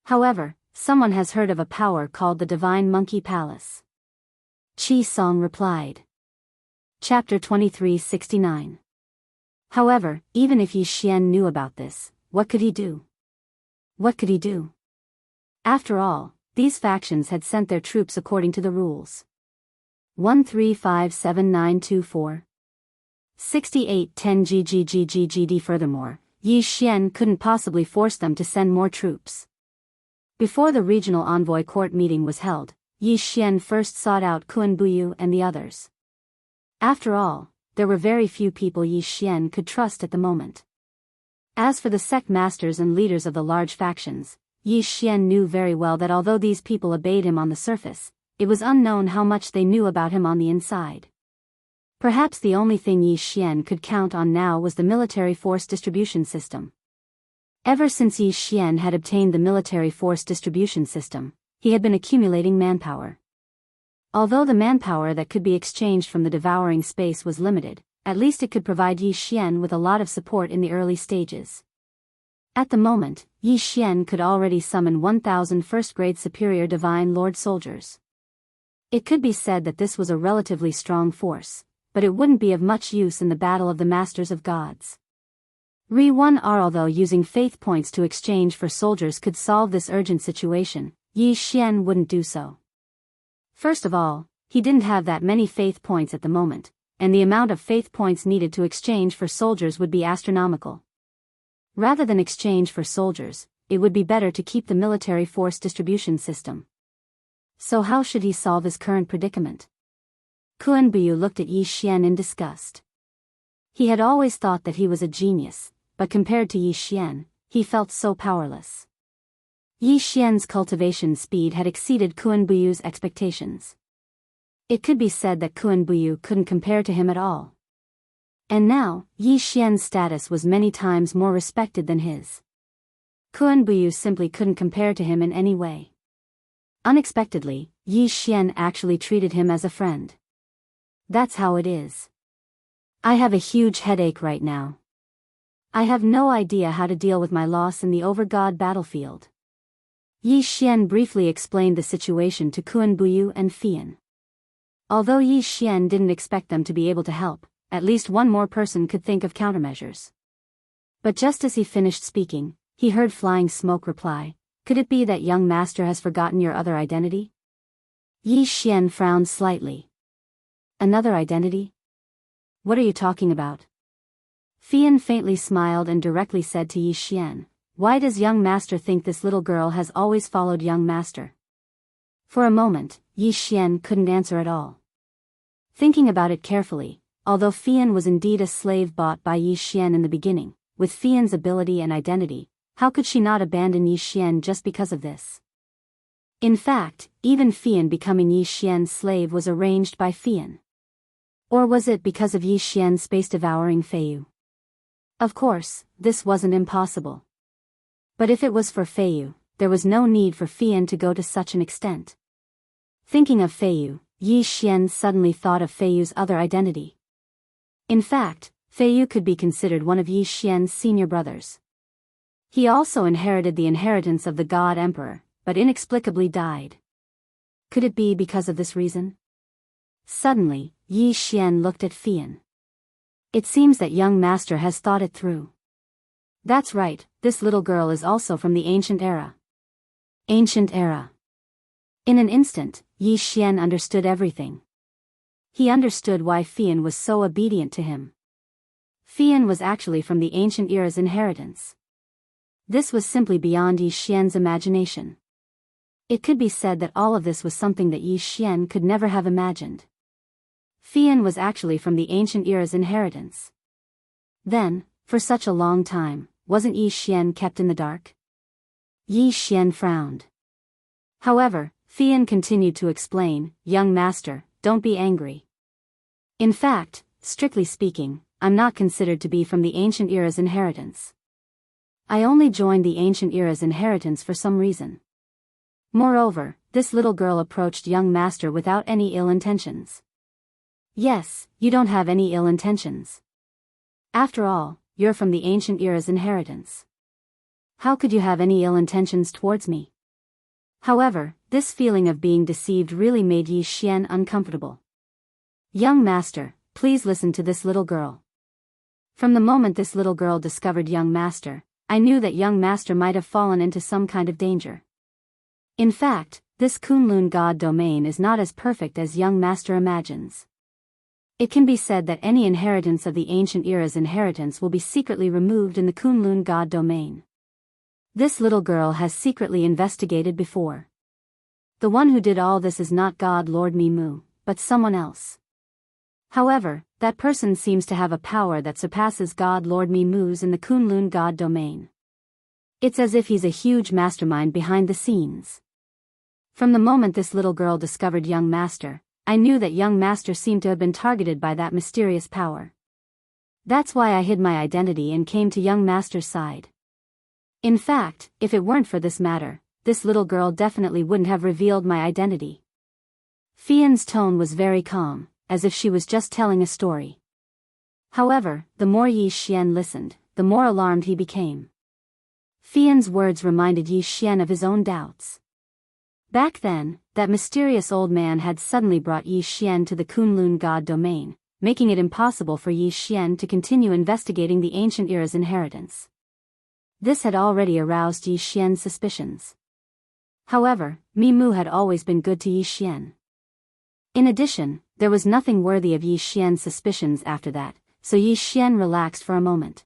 However, someone has heard of a power called the Divine Monkey Palace. Qi Song replied. Chapter 2369. However, even if Yi Xian knew about this, what could he do? What could he do? After all, these factions had sent their troops according to the rules. 1357924. 6810 GGGGGD. Furthermore, Yi Xian couldn't possibly force them to send more troops. Before the regional envoy court meeting was held, Yi Xian first sought out Kun Buyu and the others. After all, there were very few people Yi Xian could trust at the moment. As for the sect masters and leaders of the large factions, Yi Xian knew very well that although these people obeyed him on the surface, it was unknown how much they knew about him on the inside. Perhaps the only thing Yi Xian could count on now was the military force distribution system. Ever since Yi Xian had obtained the military force distribution system, he had been accumulating manpower. Although the manpower that could be exchanged from the devouring space was limited, at least it could provide Yi Xian with a lot of support in the early stages. At the moment, Yi Xian could already summon 1,000 first-grade superior divine lord soldiers. It could be said that this was a relatively strong force, but it wouldn't be of much use in the battle of the Masters of Gods. Although using faith points to exchange for soldiers could solve this urgent situation, Yi Xian wouldn't do so. First of all, he didn't have that many faith points at the moment, and the amount of faith points needed to exchange for soldiers would be astronomical. Rather than exchange for soldiers, it would be better to keep the military force distribution system. So how should he solve his current predicament? Kun Buyu looked at Yi Xian in disgust. He had always thought that he was a genius, but compared to Yi Xian, he felt so powerless. Yi Xian's cultivation speed had exceeded Kuan Buyu's expectations. It could be said that Kuan Buyu couldn't compare to him at all. And now, Yi Xian's status was many times more respected than his. Kuan Buyu simply couldn't compare to him in any way. Unexpectedly, Yi Xian actually treated him as a friend. That's how it is. I have a huge headache right now. I have no idea how to deal with my loss in the Overgod battlefield. Yi Xian briefly explained the situation to Kuan Buyu and Fian. Although Yi Xian didn't expect them to be able to help, at least one more person could think of countermeasures. But just as he finished speaking, he heard Flying Smoke reply, "Could it be that young master has forgotten your other identity?" Yi Xian frowned slightly. Another identity? What are you talking about? Fian faintly smiled and directly said to Yi Xian, "Why does young master think this little girl has always followed young master?" For a moment, Yi Xian couldn't answer at all. Thinking about it carefully, although Fian was indeed a slave bought by Yi Xian in the beginning, with Fian's ability and identity, how could she not abandon Yi Xian just because of this? In fact, even Fian becoming Yi Xian's slave was arranged by Fian. Or was it because of Yi Xian's space-devouring Feiyu? Of course, this wasn't impossible. But if it was for Feiyu, there was no need for Fian to go to such an extent. Thinking of Feiyu, Yi Xian suddenly thought of Feiyu's other identity. In fact, Feiyu could be considered one of Yi Xian's senior brothers. He also inherited the inheritance of the God Emperor, but inexplicably died. Could it be because of this reason? Suddenly, Yi Xian looked at Fian. It seems that young master has thought it through. That's right, this little girl is also from the ancient era. Ancient era. In an instant, Yi Xian understood everything. He understood why Fian was so obedient to him. Fian was actually from the ancient era's inheritance. This was simply beyond Yi Xian's imagination. It could be said that all of this was something that Yi Xian could never have imagined. Fian was actually from the ancient era's inheritance. Then, for such a long time, wasn't Yi Xian kept in the dark? Yi Xian frowned. However, Fian continued to explain, "Young master, don't be angry. In fact, strictly speaking, I'm not considered to be from the ancient era's inheritance. I only joined the ancient era's inheritance for some reason. Moreover, this little girl approached young master without any ill intentions." Yes, you don't have any ill intentions. After all, you're from the ancient era's inheritance. How could you have any ill intentions towards me? However, this feeling of being deceived really made Yi Xian uncomfortable. "Young master, please listen to this little girl. From the moment this little girl discovered young master, I knew that young master might have fallen into some kind of danger. In fact, this Kunlun God domain is not as perfect as young master imagines. It can be said that any inheritance of the ancient era's inheritance will be secretly removed in the Kunlun God domain. This little girl has secretly investigated before. The one who did all this is not God Lord Mimu, but someone else. However, that person seems to have a power that surpasses God Lord Mimu's in the Kunlun God domain. It's as if he's a huge mastermind behind the scenes. From the moment this little girl discovered young master, I knew that young master seemed to have been targeted by that mysterious power. That's why I hid my identity and came to young master's side. In fact, if it weren't for this matter, this little girl definitely wouldn't have revealed my identity." Fian's tone was very calm, as if she was just telling a story. However, the more Yi Xian listened, the more alarmed he became. Fian's words reminded Yi Xian of his own doubts. Back then, that mysterious old man had suddenly brought Yi Xian to the Kunlun God domain, making it impossible for Yi Xian to continue investigating the ancient era's inheritance. This had already aroused Yi Xian's suspicions. However, Mimu had always been good to Yi Xian. In addition, there was nothing worthy of Yi Xian's suspicions after that, so Yi Xian relaxed for a moment.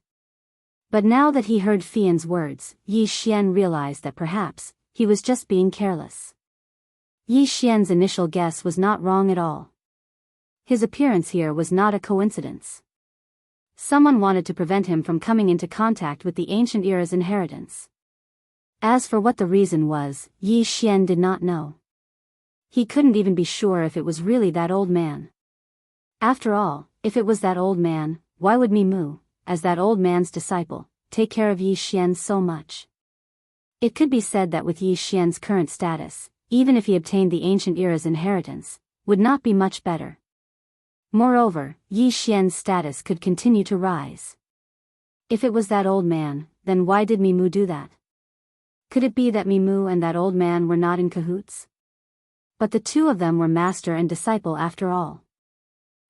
But now that he heard Fian's words, Yi Xian realized that perhaps he was just being careless. Yi Xian's initial guess was not wrong at all. His appearance here was not a coincidence. Someone wanted to prevent him from coming into contact with the ancient era's inheritance. As for what the reason was, Yi Xian did not know. He couldn't even be sure if it was really that old man. After all, if it was that old man, why would Mimu, as that old man's disciple, take care of Yi Xian so much? It could be said that with Yi Xian's current status, even if he obtained the ancient era's inheritance, would not be much better. Moreover, Yi Xian's status could continue to rise. If it was that old man, then why did Mimu do that? Could it be that Mimu and that old man were not in cahoots? But the two of them were master and disciple after all.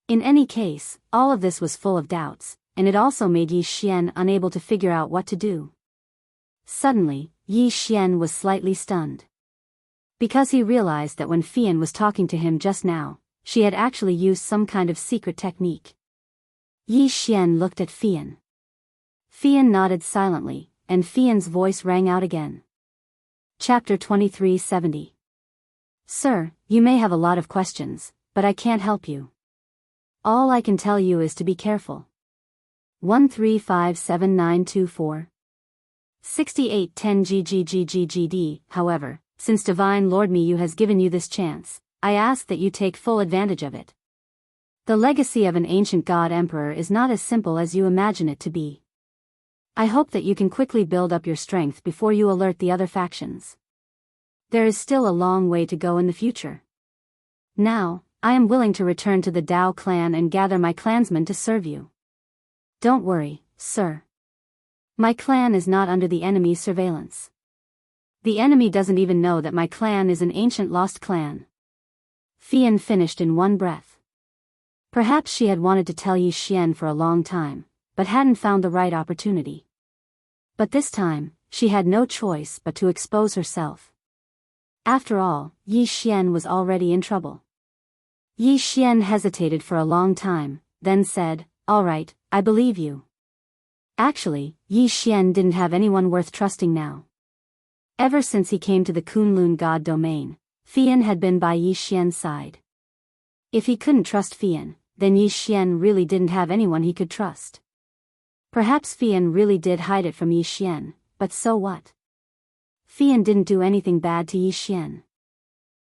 In any case, all of this was full of doubts, and it also made Yi Xian unable to figure out what to do. Suddenly, Yi Xian was slightly stunned. Because he realized that when Fian was talking to him just now, she had actually used some kind of secret technique. Yi Xian looked at Fian. Fian nodded silently, and Fian's voice rang out again. Chapter 2370. Sir, you may have a lot of questions, but I can't help you. All I can tell you is to be careful. 1357924. 6810 GGGGGD. However, since Divine Lord Miyu has given you this chance, I ask that you take full advantage of it. The legacy of an ancient god emperor is not as simple as you imagine it to be. I hope that you can quickly build up your strength before you alert the other factions. There is still a long way to go in the future. Now, I am willing to return to the Dao clan and gather my clansmen to serve you. Don't worry, sir. My clan is not under the enemy's surveillance. The enemy doesn't even know that my clan is an ancient lost clan. Fian finished in one breath. Perhaps she had wanted to tell Yi Xian for a long time, but hadn't found the right opportunity. But this time, she had no choice but to expose herself. After all, Yi Xian was already in trouble. Yi Xian hesitated for a long time, then said, "All right, I believe you." Actually, Yi Xian didn't have anyone worth trusting now. Ever since he came to the Kunlun god domain, Fian had been by Yi Xian's side. If he couldn't trust Fian, then Yi Xian really didn't have anyone he could trust. Perhaps Fian really did hide it from Yi Xian, but so what? Fian didn't do anything bad to Yi Xian.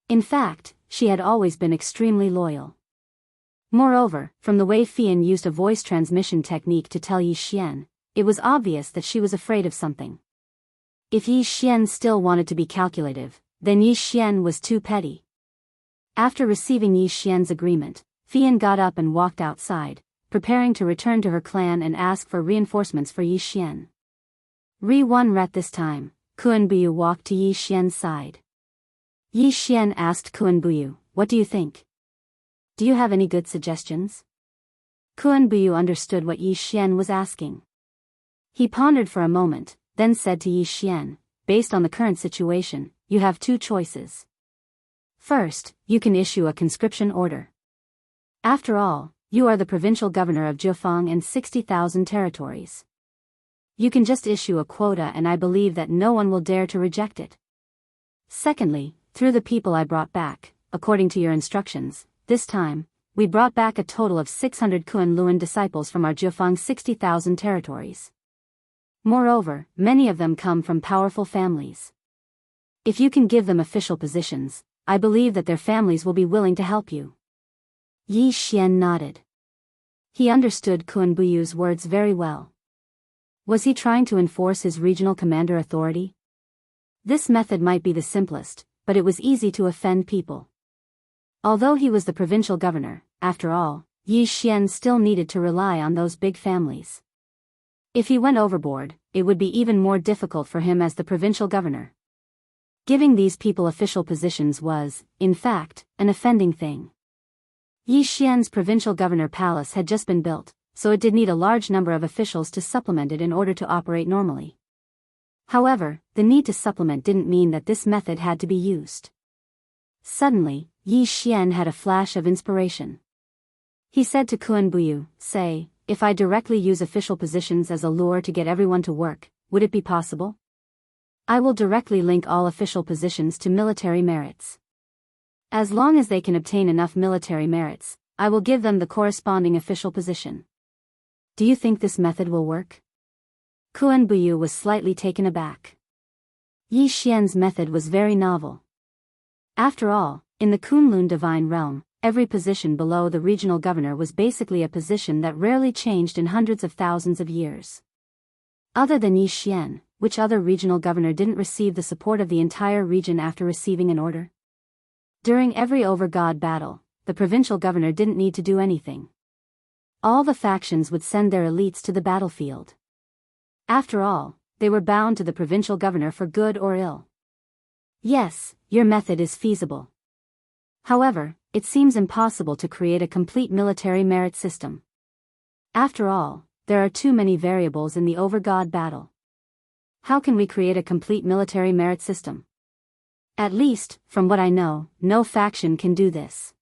In fact, she had always been extremely loyal. Moreover, from the way Fian used a voice transmission technique to tell Yi Xian, it was obvious that she was afraid of something. If Yi Xian still wanted to be calculative, then Yi Xian was too petty. After receiving Yi Xian's agreement, Fian got up and walked outside, preparing to return to her clan and ask for reinforcements for Yi Xian. Ri-1 Rat this time, Kuan Buyu walked to Yi Xian's side. Yi Xian asked Kuan Buyu, "What do you think? Do you have any good suggestions?" Kuan Buyu understood what Yi Xian was asking. He pondered for a moment, then said to Yi Xian, "Based on the current situation, you have two choices. First, you can issue a conscription order. After all, you are the provincial governor of Jianghu and 60,000 territories. You can just issue a quota and I believe that no one will dare to reject it. Secondly, through the people I brought back, according to your instructions, this time, we brought back a total of 600 Kunlun disciples from our Jianghu 60,000 territories. Moreover, many of them come from powerful families. If you can give them official positions, I believe that their families will be willing to help you." Yi Xian nodded. He understood Kuan Buyu's words very well. Was he trying to enforce his regional commander authority? This method might be the simplest, but it was easy to offend people. Although he was the provincial governor, after all, Yi Xian still needed to rely on those big families. If he went overboard, it would be even more difficult for him as the provincial governor. Giving these people official positions was, in fact, an offending thing. Yi Xian's provincial governor palace had just been built, so it did need a large number of officials to supplement it in order to operate normally. However, the need to supplement didn't mean that this method had to be used. Suddenly, Yi Xian had a flash of inspiration. He said to Kuan Buyu, "Say, if I directly use official positions as a lure to get everyone to work, would it be possible? I will directly link all official positions to military merits. As long as they can obtain enough military merits, I will give them the corresponding official position. Do you think this method will work?" Kuan Buyu was slightly taken aback. Yi Xian's method was very novel. After all, in the Kunlun divine realm, every position below the regional governor was basically a position that rarely changed in hundreds of thousands of years. Other than Yi Xian, which other regional governor didn't receive the support of the entire region after receiving an order? During every over-god battle, the provincial governor didn't need to do anything. All the factions would send their elites to the battlefield. After all, they were bound to the provincial governor for good or ill. Yes, your method is feasible. However, it seems impossible to create a complete military merit system. After all, there are too many variables in the over-god battle. How can we create a complete military merit system? At least, from what I know, no faction can do this.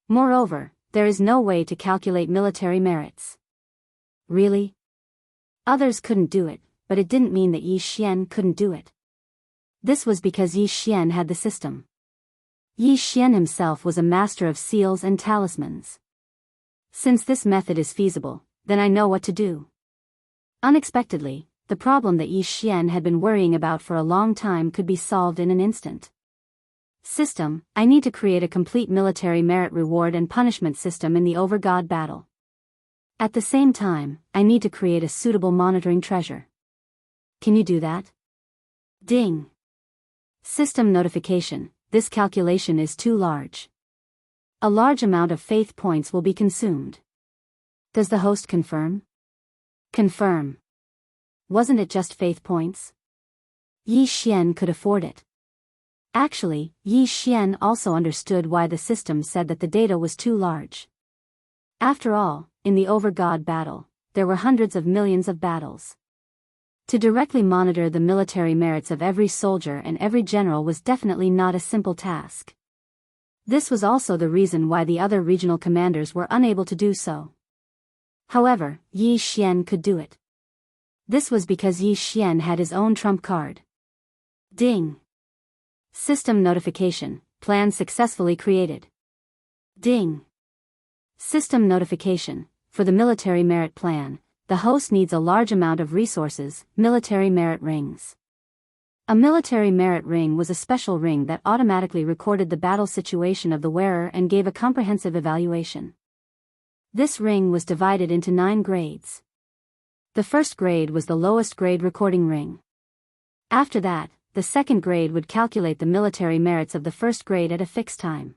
Moreover, there is no way to calculate military merits. Really? Others couldn't do it, but it didn't mean that Yi Xian couldn't do it. This was because Yi Xian had the system. Yi Xian himself was a master of seals and talismans. Since this method is feasible, then I know what to do. Unexpectedly, the problem that Yi Xian had been worrying about for a long time could be solved in an instant. System, I need to create a complete military merit reward and punishment system in the over-god battle. At the same time, I need to create a suitable monitoring treasure. Can you do that? Ding. System notification, this calculation is too large. A large amount of faith points will be consumed. Does the host confirm? Confirm. Wasn't it just faith points? Yi Xian could afford it. Actually, Yi Xian also understood why the system said that the data was too large. After all, in the over-god battle, there were hundreds of millions of battles. To directly monitor the military merits of every soldier and every general was definitely not a simple task. This was also the reason why the other regional commanders were unable to do so. However, Yi Xian could do it. This was because Yi Xian had his own trump card. Ding. System notification, plan successfully created. Ding. System notification, for the military merit plan, the host needs a large amount of resources, military merit rings. A military merit ring was a special ring that automatically recorded the battle situation of the wearer and gave a comprehensive evaluation. This ring was divided into 9 grades. The first grade was the lowest grade recording ring. After that, the second grade would calculate the military merits of the first grade at a fixed time.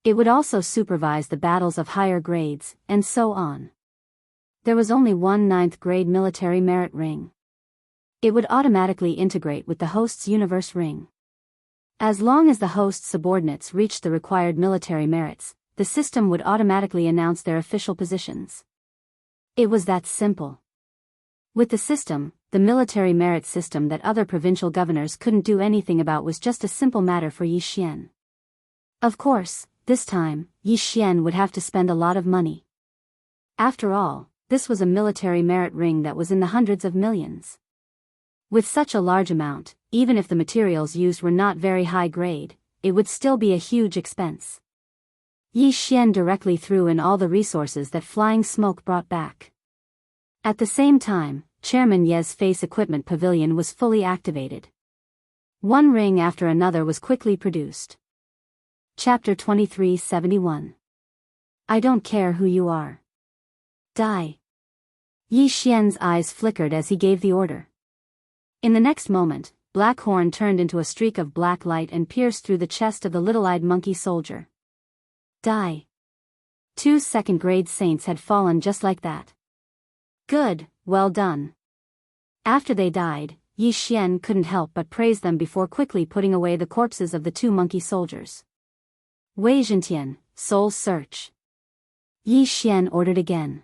It would also supervise the battles of higher grades, and so on. There was only one 9th grade military merit ring. It would automatically integrate with the host's universe ring. As long as the host's subordinates reached the required military merits, the system would automatically announce their official positions. It was that simple. With the system, the military merit system that other provincial governors couldn't do anything about was just a simple matter for Yi Xian. Of course, this time, Yi Xian would have to spend a lot of money. After all, this was a military merit ring that was in the hundreds of millions. With such a large amount, even if the materials used were not very high grade, it would still be a huge expense. Yi Xian directly threw in all the resources that flying smoke brought back. At the same time, Chairman Ye's face equipment pavilion was fully activated. One ring after another was quickly produced. Chapter 2371. I don't care who you are. Die. Yi Xian's eyes flickered as he gave the order. In the next moment, Black Horn turned into a streak of black light and pierced through the chest of the little-eyed monkey soldier. Die. 2 second-grade saints had fallen just like that. Good, well done. After they died, Yi Xian couldn't help but praise them before quickly putting away the corpses of the 2 monkey soldiers. Wei Zhentian, soul search. Yi Xian ordered again.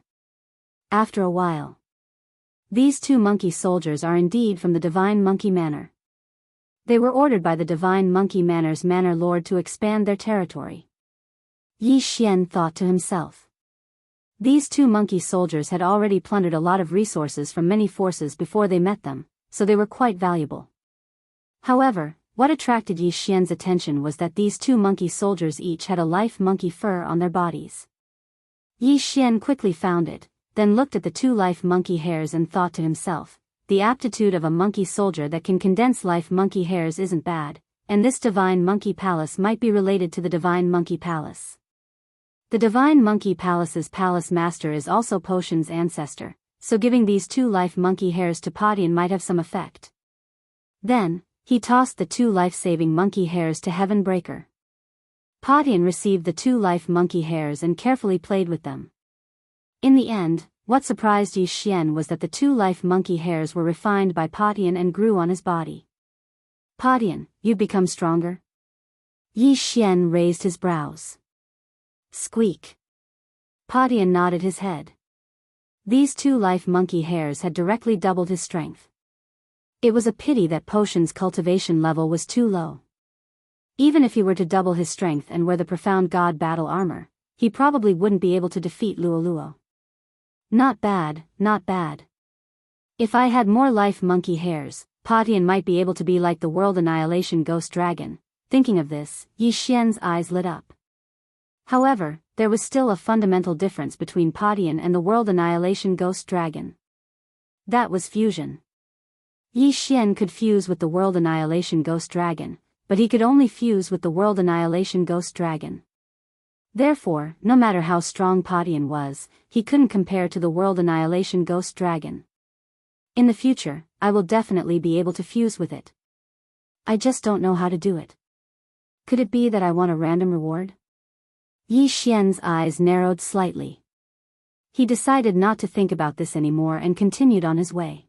After a while. These 2 monkey soldiers are indeed from the Divine Monkey Manor. They were ordered by the Divine Monkey Manor's Manor Lord to expand their territory. Yi Xian thought to himself. These 2 monkey soldiers had already plundered a lot of resources from many forces before they met them, so they were quite valuable. However, what attracted Yi Xian's attention was that these 2 monkey soldiers each had a life monkey fur on their bodies. Yi Xian quickly found it, then looked at the 2 life monkey hairs and thought to himself, the aptitude of a monkey soldier that can condense life monkey hairs isn't bad, and this divine monkey palace might be related to the divine monkey palace. The divine monkey palace's palace master is also Potion's ancestor, so giving these 2 life monkey hairs to Potion might have some effect. Then, he tossed the 2 life-saving monkey hairs to Heaven Breaker. Potion received the 2 life monkey hairs and carefully played with them. In the end, what surprised Yi Xian was that the 2 life monkey hairs were refined by Potion and grew on his body. Potion, you've become stronger? Yi Xian raised his brows. Squeak. Potion nodded his head. These 2 life monkey hairs had directly doubled his strength. It was a pity that Potion's cultivation level was too low. Even if he were to double his strength and wear the profound god battle armor, he probably wouldn't be able to defeat Luo. Not bad, not bad. If I had more life monkey hairs, Potion might be able to be like the World Annihilation Ghost Dragon. Thinking of this, Yi Xian's eyes lit up. However, there was still a fundamental difference between Potion and the World Annihilation Ghost Dragon. That was fusion. Yi Xian could fuse with the World Annihilation Ghost Dragon, but he could only fuse with the World Annihilation Ghost Dragon. Therefore, no matter how strong Potion was, he couldn't compare to the World Annihilation Ghost Dragon. In the future, I will definitely be able to fuse with it. I just don't know how to do it. Could it be that I want a random reward? Yi Xian's eyes narrowed slightly. He decided not to think about this anymore and continued on his way.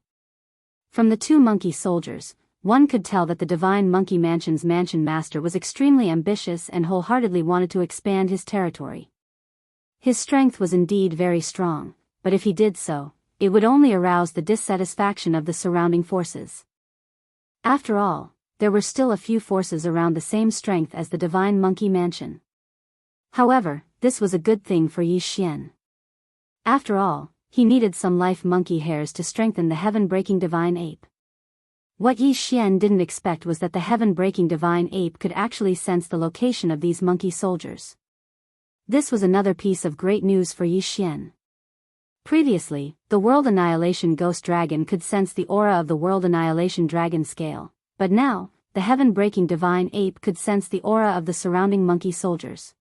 From the 2 monkey soldiers, one could tell that the Divine Monkey Mansion's mansion master was extremely ambitious and wholeheartedly wanted to expand his territory. His strength was indeed very strong, but if he did so, it would only arouse the dissatisfaction of the surrounding forces. After all, there were still a few forces around the same strength as the Divine Monkey Mansion. However, this was a good thing for Yi Xian. After all, he needed some life monkey hairs to strengthen the heaven-breaking divine ape. What Yi Xian didn't expect was that the heaven-breaking divine ape could actually sense the location of these monkey soldiers. This was another piece of great news for Yi Xian. Previously, the World Annihilation Ghost Dragon could sense the aura of the World Annihilation Dragon scale, but now, the heaven-breaking divine ape could sense the aura of the surrounding monkey soldiers.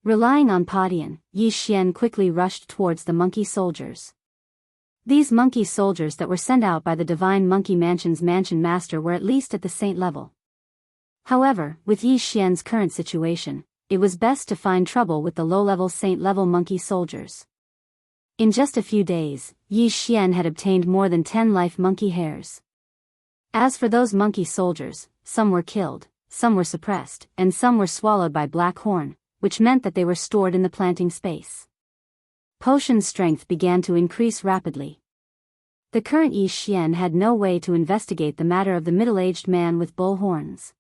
Relying on Potion, Yi Xian quickly rushed towards the monkey soldiers. These monkey soldiers that were sent out by the Divine Monkey Mansion's mansion master were at least at the saint level. However, with Yi Xian's current situation, it was best to find trouble with the low-level saint-level monkey soldiers. In just a few days, Yi Xian had obtained more than 10 life monkey hairs. As for those monkey soldiers, some were killed, some were suppressed, and some were swallowed by Black Horn, which meant that they were stored in the planting space. Potion's strength began to increase rapidly. The current Yi Xian had no way to investigate the matter of the middle-aged man with bull horns.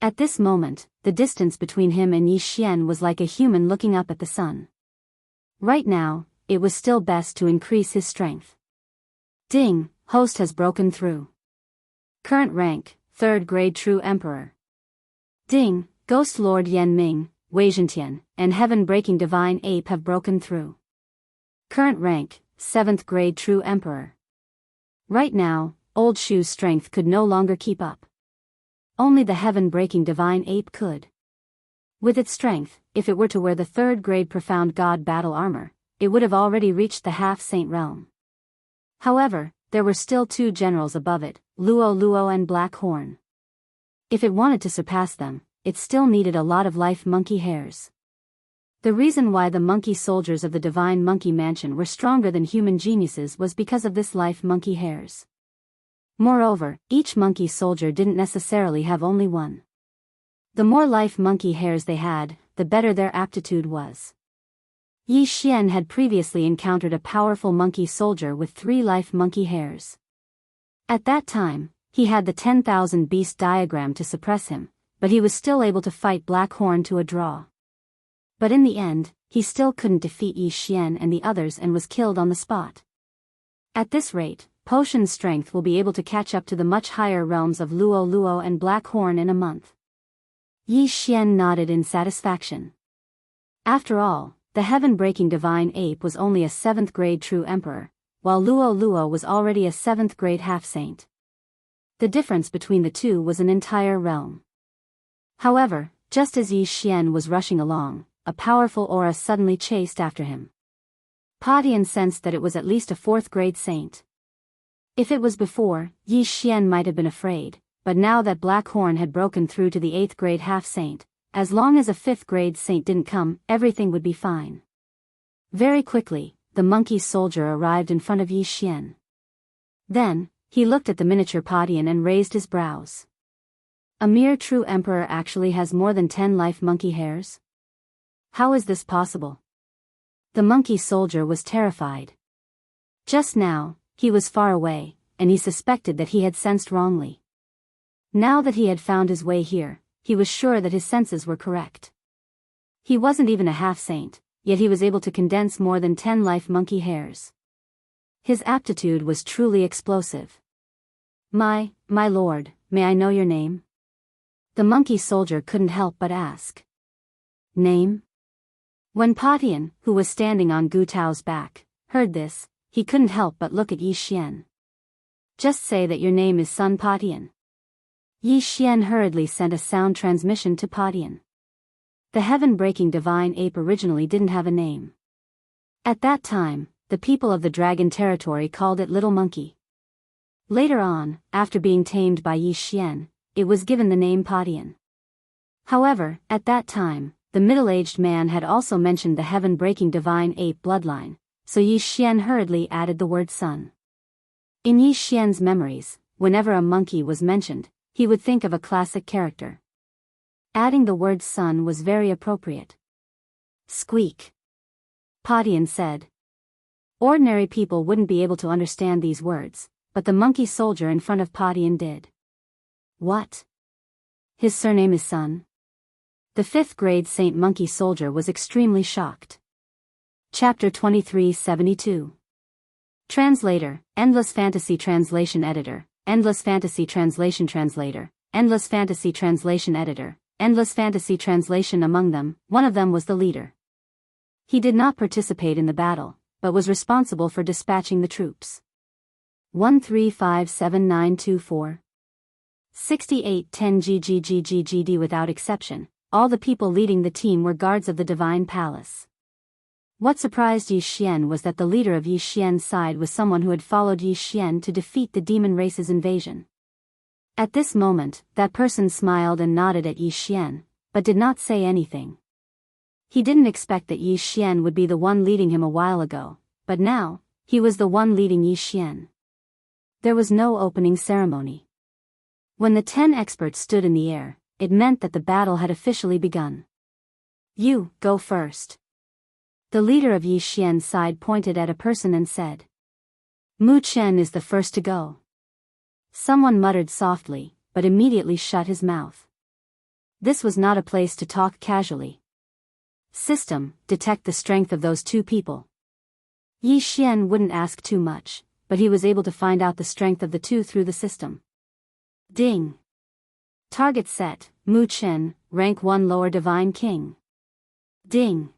At this moment, the distance between him and Yi Xian was like a human looking up at the sun. Right now, it was still best to increase his strength. Ding, host has broken through. Current rank, 3rd grade True Emperor. Ding, Ghost Lord Yan Ming, Wei Zhentian, and Heaven-breaking Divine Ape have broken through. Current rank, 7th grade True Emperor. Right now, Old Shu's strength could no longer keep up. Only the Heaven-breaking Divine Ape could. With its strength, if it were to wear the 3rd grade Profound God Battle Armor, it would have already reached the half-saint realm. However, there were still 2 generals above it, Luo and Black Horn. If it wanted to surpass them, it still needed a lot of life monkey hairs. The reason why the monkey soldiers of the Divine Monkey Mansion were stronger than human geniuses was because of this life monkey hairs. Moreover, each monkey soldier didn't necessarily have only one. The more life monkey hairs they had, the better their aptitude was. Yi Xian had previously encountered a powerful monkey soldier with 3 life monkey hairs. At that time, he had the 10,000 beast diagram to suppress him, but he was still able to fight Black Horn to a draw. But in the end, he still couldn't defeat Yi Xian and the others and was killed on the spot. At this rate, Potion's strength will be able to catch up to the much higher realms of Luo and Black Horn in a month. Yi Xian nodded in satisfaction. After all, the heaven-breaking divine ape was only a 7th grade True Emperor, while Luo Luo was already a 7th grade half-saint. The difference between the two was an entire realm. However, just as Yi Xian was rushing along, a powerful aura suddenly chased after him. Padian sensed that it was at least a 4th grade saint. If it was before, Yi Xian might have been afraid, but now that Black Horn had broken through to the 8th grade half-saint, as long as a 5th grade saint didn't come, everything would be fine. Very quickly, the monkey soldier arrived in front of Yi Xian. Then, he looked at the miniature Padian and raised his brows. A mere true emperor actually has more than 10 life monkey hairs? How is this possible? The monkey soldier was terrified. Just now, he was far away, and he suspected that he had sensed wrongly. Now that he had found his way here, he was sure that his senses were correct. He wasn't even a half-saint, yet he was able to condense more than 10 life monkey hairs. His aptitude was truly explosive. My lord, may I know your name? The monkey soldier couldn't help but ask. Name? When Padian, who was standing on Gu Tao's back, heard this, he couldn't help but look at Yi Xian. Just say that your name is Sun Padian. Yi Xian hurriedly sent a sound transmission to Padian. The heaven-breaking divine ape originally didn't have a name. At that time, the people of the dragon territory called it Little Monkey. Later on, after being tamed by Yi Xian, it was given the name Padian. However, at that time, the middle-aged man had also mentioned the heaven-breaking divine ape bloodline, so Yi Xian hurriedly added the word sun. In Yi Xian's memories, whenever a monkey was mentioned, he would think of a classic character. Adding the word sun was very appropriate. Squeak. Padian said. Ordinary people wouldn't be able to understand these words, but the monkey soldier in front of Padian did. What? His surname is Sun? The 5th grade Saint Monkey Soldier was extremely shocked. Chapter 2372. Translator, Endless Fantasy Translation Editor, Endless Fantasy Translation Translator, Endless Fantasy Translation Editor, Endless Fantasy Translation. Among them, one of them was the leader. He did not participate in the battle, but was responsible for dispatching the troops. 1357924. 6810 GGGGGD. Without exception, all the people leading the team were guards of the Divine Palace. What surprised Yi Xian was that the leader of Yi Xian's side was someone who had followed Yi Xian to defeat the demon race's invasion. At this moment, that person smiled and nodded at Yi Xian, but did not say anything. He didn't expect that Yi Xian would be the one leading him a while ago, but now, he was the one leading Yi Xian. There was no opening ceremony. When the 10 experts stood in the air, it meant that the battle had officially begun. You, go first. The leader of Yi Xian's side pointed at a person and said. Mu Chen is the first to go. Someone muttered softly, but immediately shut his mouth. This was not a place to talk casually. System, detect the strength of those two people. Yi Xian wouldn't ask too much, but he was able to find out the strength of the two through the system. Ding. Target set, Mu Chen, rank 1 lower divine king. Ding.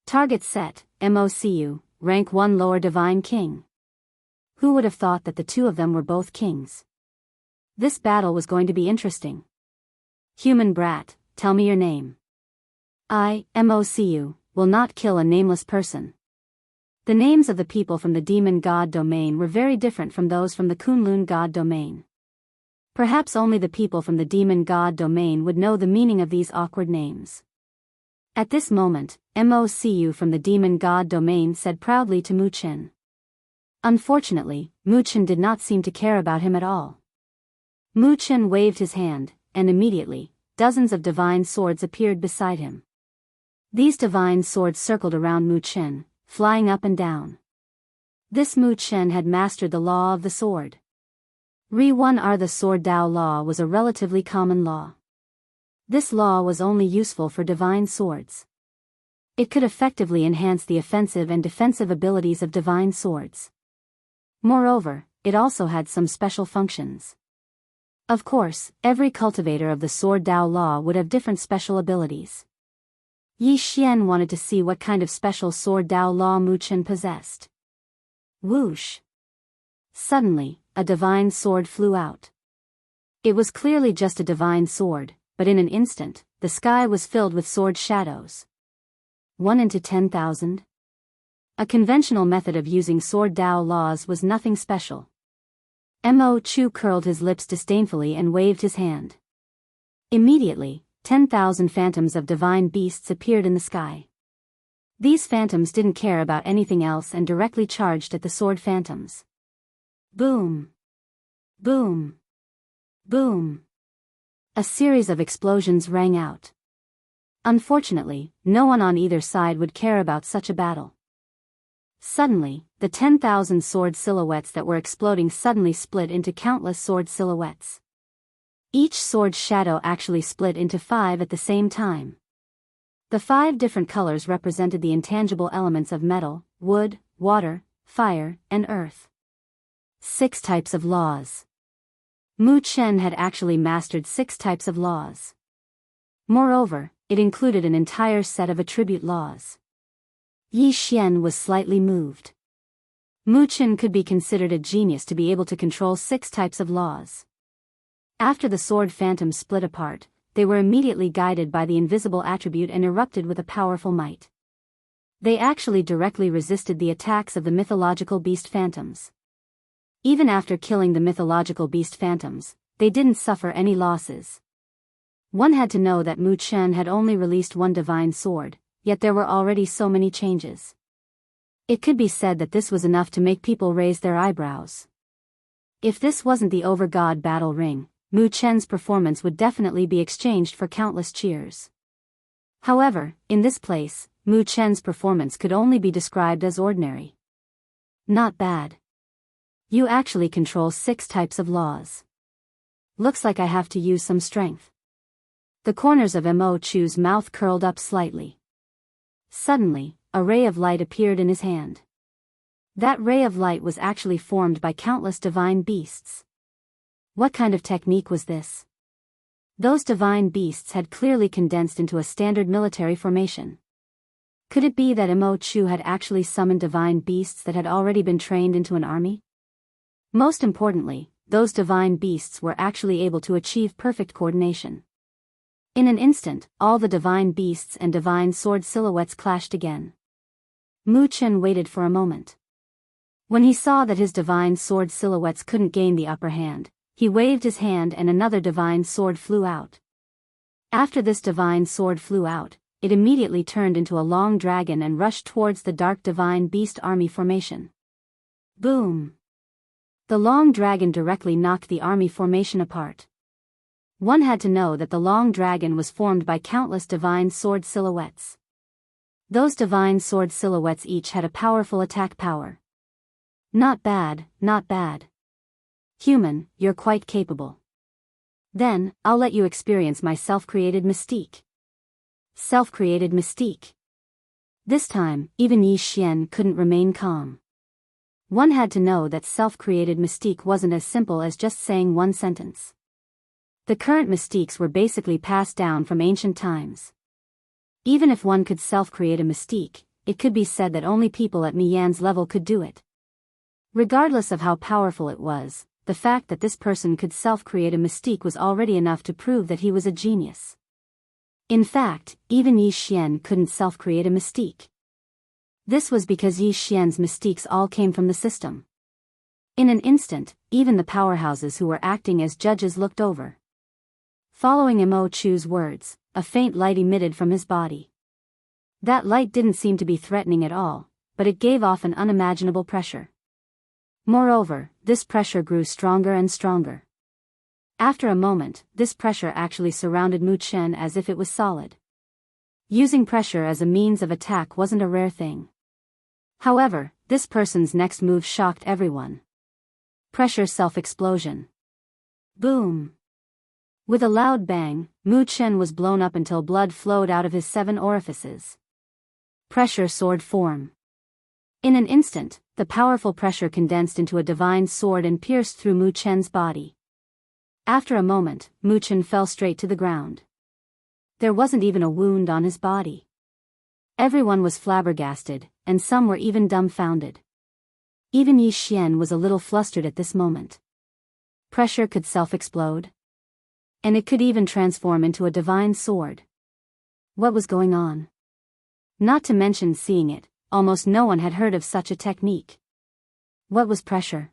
Target set, MOCU, rank 1 lower divine king. Who would have thought that the two of them were both kings? This battle was going to be interesting. Human brat, tell me your name. I, MOCU, will not kill a nameless person. The names of the people from the demon god domain were very different from those from the Kunlun god domain. Perhaps only the people from the demon god domain would know the meaning of these awkward names. At this moment, MOCU from the demon god domain said proudly to Mu Chen. Unfortunately, Mu Chen did not seem to care about him at all. Mu Chen waved his hand, and immediately, dozens of divine swords appeared beside him. These divine swords circled around Mu Chen, flying up and down. This Mu Chen had mastered the law of the sword. Ri-1R. The sword Dao law was a relatively common law. This law was only useful for divine swords. It could effectively enhance the offensive and defensive abilities of divine swords. Moreover, it also had some special functions. Of course, every cultivator of the sword Dao law would have different special abilities. Yi Xian wanted to see what kind of special sword Dao law Mu Chen possessed. Whoosh! Suddenly, a divine sword flew out. It was clearly just a divine sword, but in an instant, the sky was filled with sword shadows. 1 into 10,000? A conventional method of using sword Dao laws was nothing special. Mo Chu curled his lips disdainfully and waved his hand. Immediately, 10,000 phantoms of divine beasts appeared in the sky. These phantoms didn't care about anything else and directly charged at the sword phantoms. Boom! Boom! Boom! A series of explosions rang out. Unfortunately, no one on either side would care about such a battle. Suddenly, the 10,000 sword silhouettes that were exploding suddenly split into countless sword silhouettes. Each sword shadow actually split into 5 at the same time. The 5 different colors represented the intangible elements of metal, wood, water, fire, and earth. 6 types of laws. Mu Chen had actually mastered 6 types of laws. Moreover, it included an entire set of attribute laws. Yi Xian was slightly moved. Mu Chen could be considered a genius to be able to control 6 types of laws. After the sword phantoms split apart, they were immediately guided by the invisible attribute and erupted with a powerful might. They actually directly resisted the attacks of the mythological beast phantoms. Even after killing the mythological beast phantoms, they didn't suffer any losses. One had to know that Mu Chen had only released 1 divine sword, yet there were already so many changes. It could be said that this was enough to make people raise their eyebrows. If this wasn't the over-god battle ring, Mu Chen's performance would definitely be exchanged for countless cheers. However, in this place, Mu Chen's performance could only be described as ordinary. Not bad. You actually control 6 types of laws. Looks like I have to use some strength. The corners of Mo Chu's mouth curled up slightly. Suddenly, a ray of light appeared in his hand. That ray of light was actually formed by countless divine beasts. What kind of technique was this? Those divine beasts had clearly condensed into a standard military formation. Could it be that Mo Chu had actually summoned divine beasts that had already been trained into an army? Most importantly, those divine beasts were actually able to achieve perfect coordination. In an instant, all the divine beasts and divine sword silhouettes clashed again. Mu Chen waited for a moment. When he saw that his divine sword silhouettes couldn't gain the upper hand, he waved his hand and another divine sword flew out. After this divine sword flew out, it immediately turned into a long dragon and rushed towards the dark divine beast army formation. Boom! The long dragon directly knocked the army formation apart. One had to know that the long dragon was formed by countless divine sword silhouettes. Those divine sword silhouettes each had a powerful attack power. Not bad, not bad. Human, you're quite capable. Then, I'll let you experience my self-created mystique. Self-created mystique. This time, even Yi Xian couldn't remain calm. One had to know that self-created mystique wasn't as simple as just saying one sentence. The current mystiques were basically passed down from ancient times. Even if one could self-create a mystique, it could be said that only people at Miyan's level could do it. Regardless of how powerful it was, the fact that this person could self-create a mystique was already enough to prove that he was a genius. In fact, even Yi Xian couldn't self-create a mystique. This was because Yi Xian's mystiques all came from the system. In an instant, even the powerhouses who were acting as judges looked over. Following Mo Chu's words, a faint light emitted from his body. That light didn't seem to be threatening at all, but it gave off an unimaginable pressure. Moreover, this pressure grew stronger and stronger. After a moment, this pressure actually surrounded Mu Chen as if it was solid. Using pressure as a means of attack wasn't a rare thing. However, this person's next move shocked everyone. Pressure self-explosion. Boom! With a loud bang, Mu Chen was blown up until blood flowed out of his 7 orifices. Pressure sword form. In an instant, the powerful pressure condensed into a divine sword and pierced through Mu Chen's body. After a moment, Mu Chen fell straight to the ground. There wasn't even a wound on his body. Everyone was flabbergasted, and some were even dumbfounded. Even Yi Xian was a little flustered at this moment. Pressure could self-explode. And it could even transform into a divine sword. What was going on? Not to mention seeing it, almost no one had heard of such a technique. What was pressure?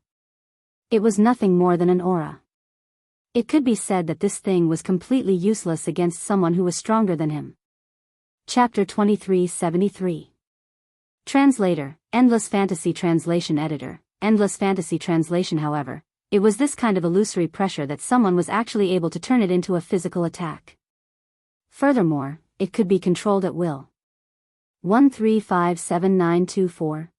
It was nothing more than an aura. It could be said that this thing was completely useless against someone who was stronger than him. Chapter 2373. Translator, Endless Fantasy Translation Editor, Endless Fantasy Translation. However, it was this kind of illusory pressure that someone was actually able to turn it into a physical attack. Furthermore, it could be controlled at will. 1357924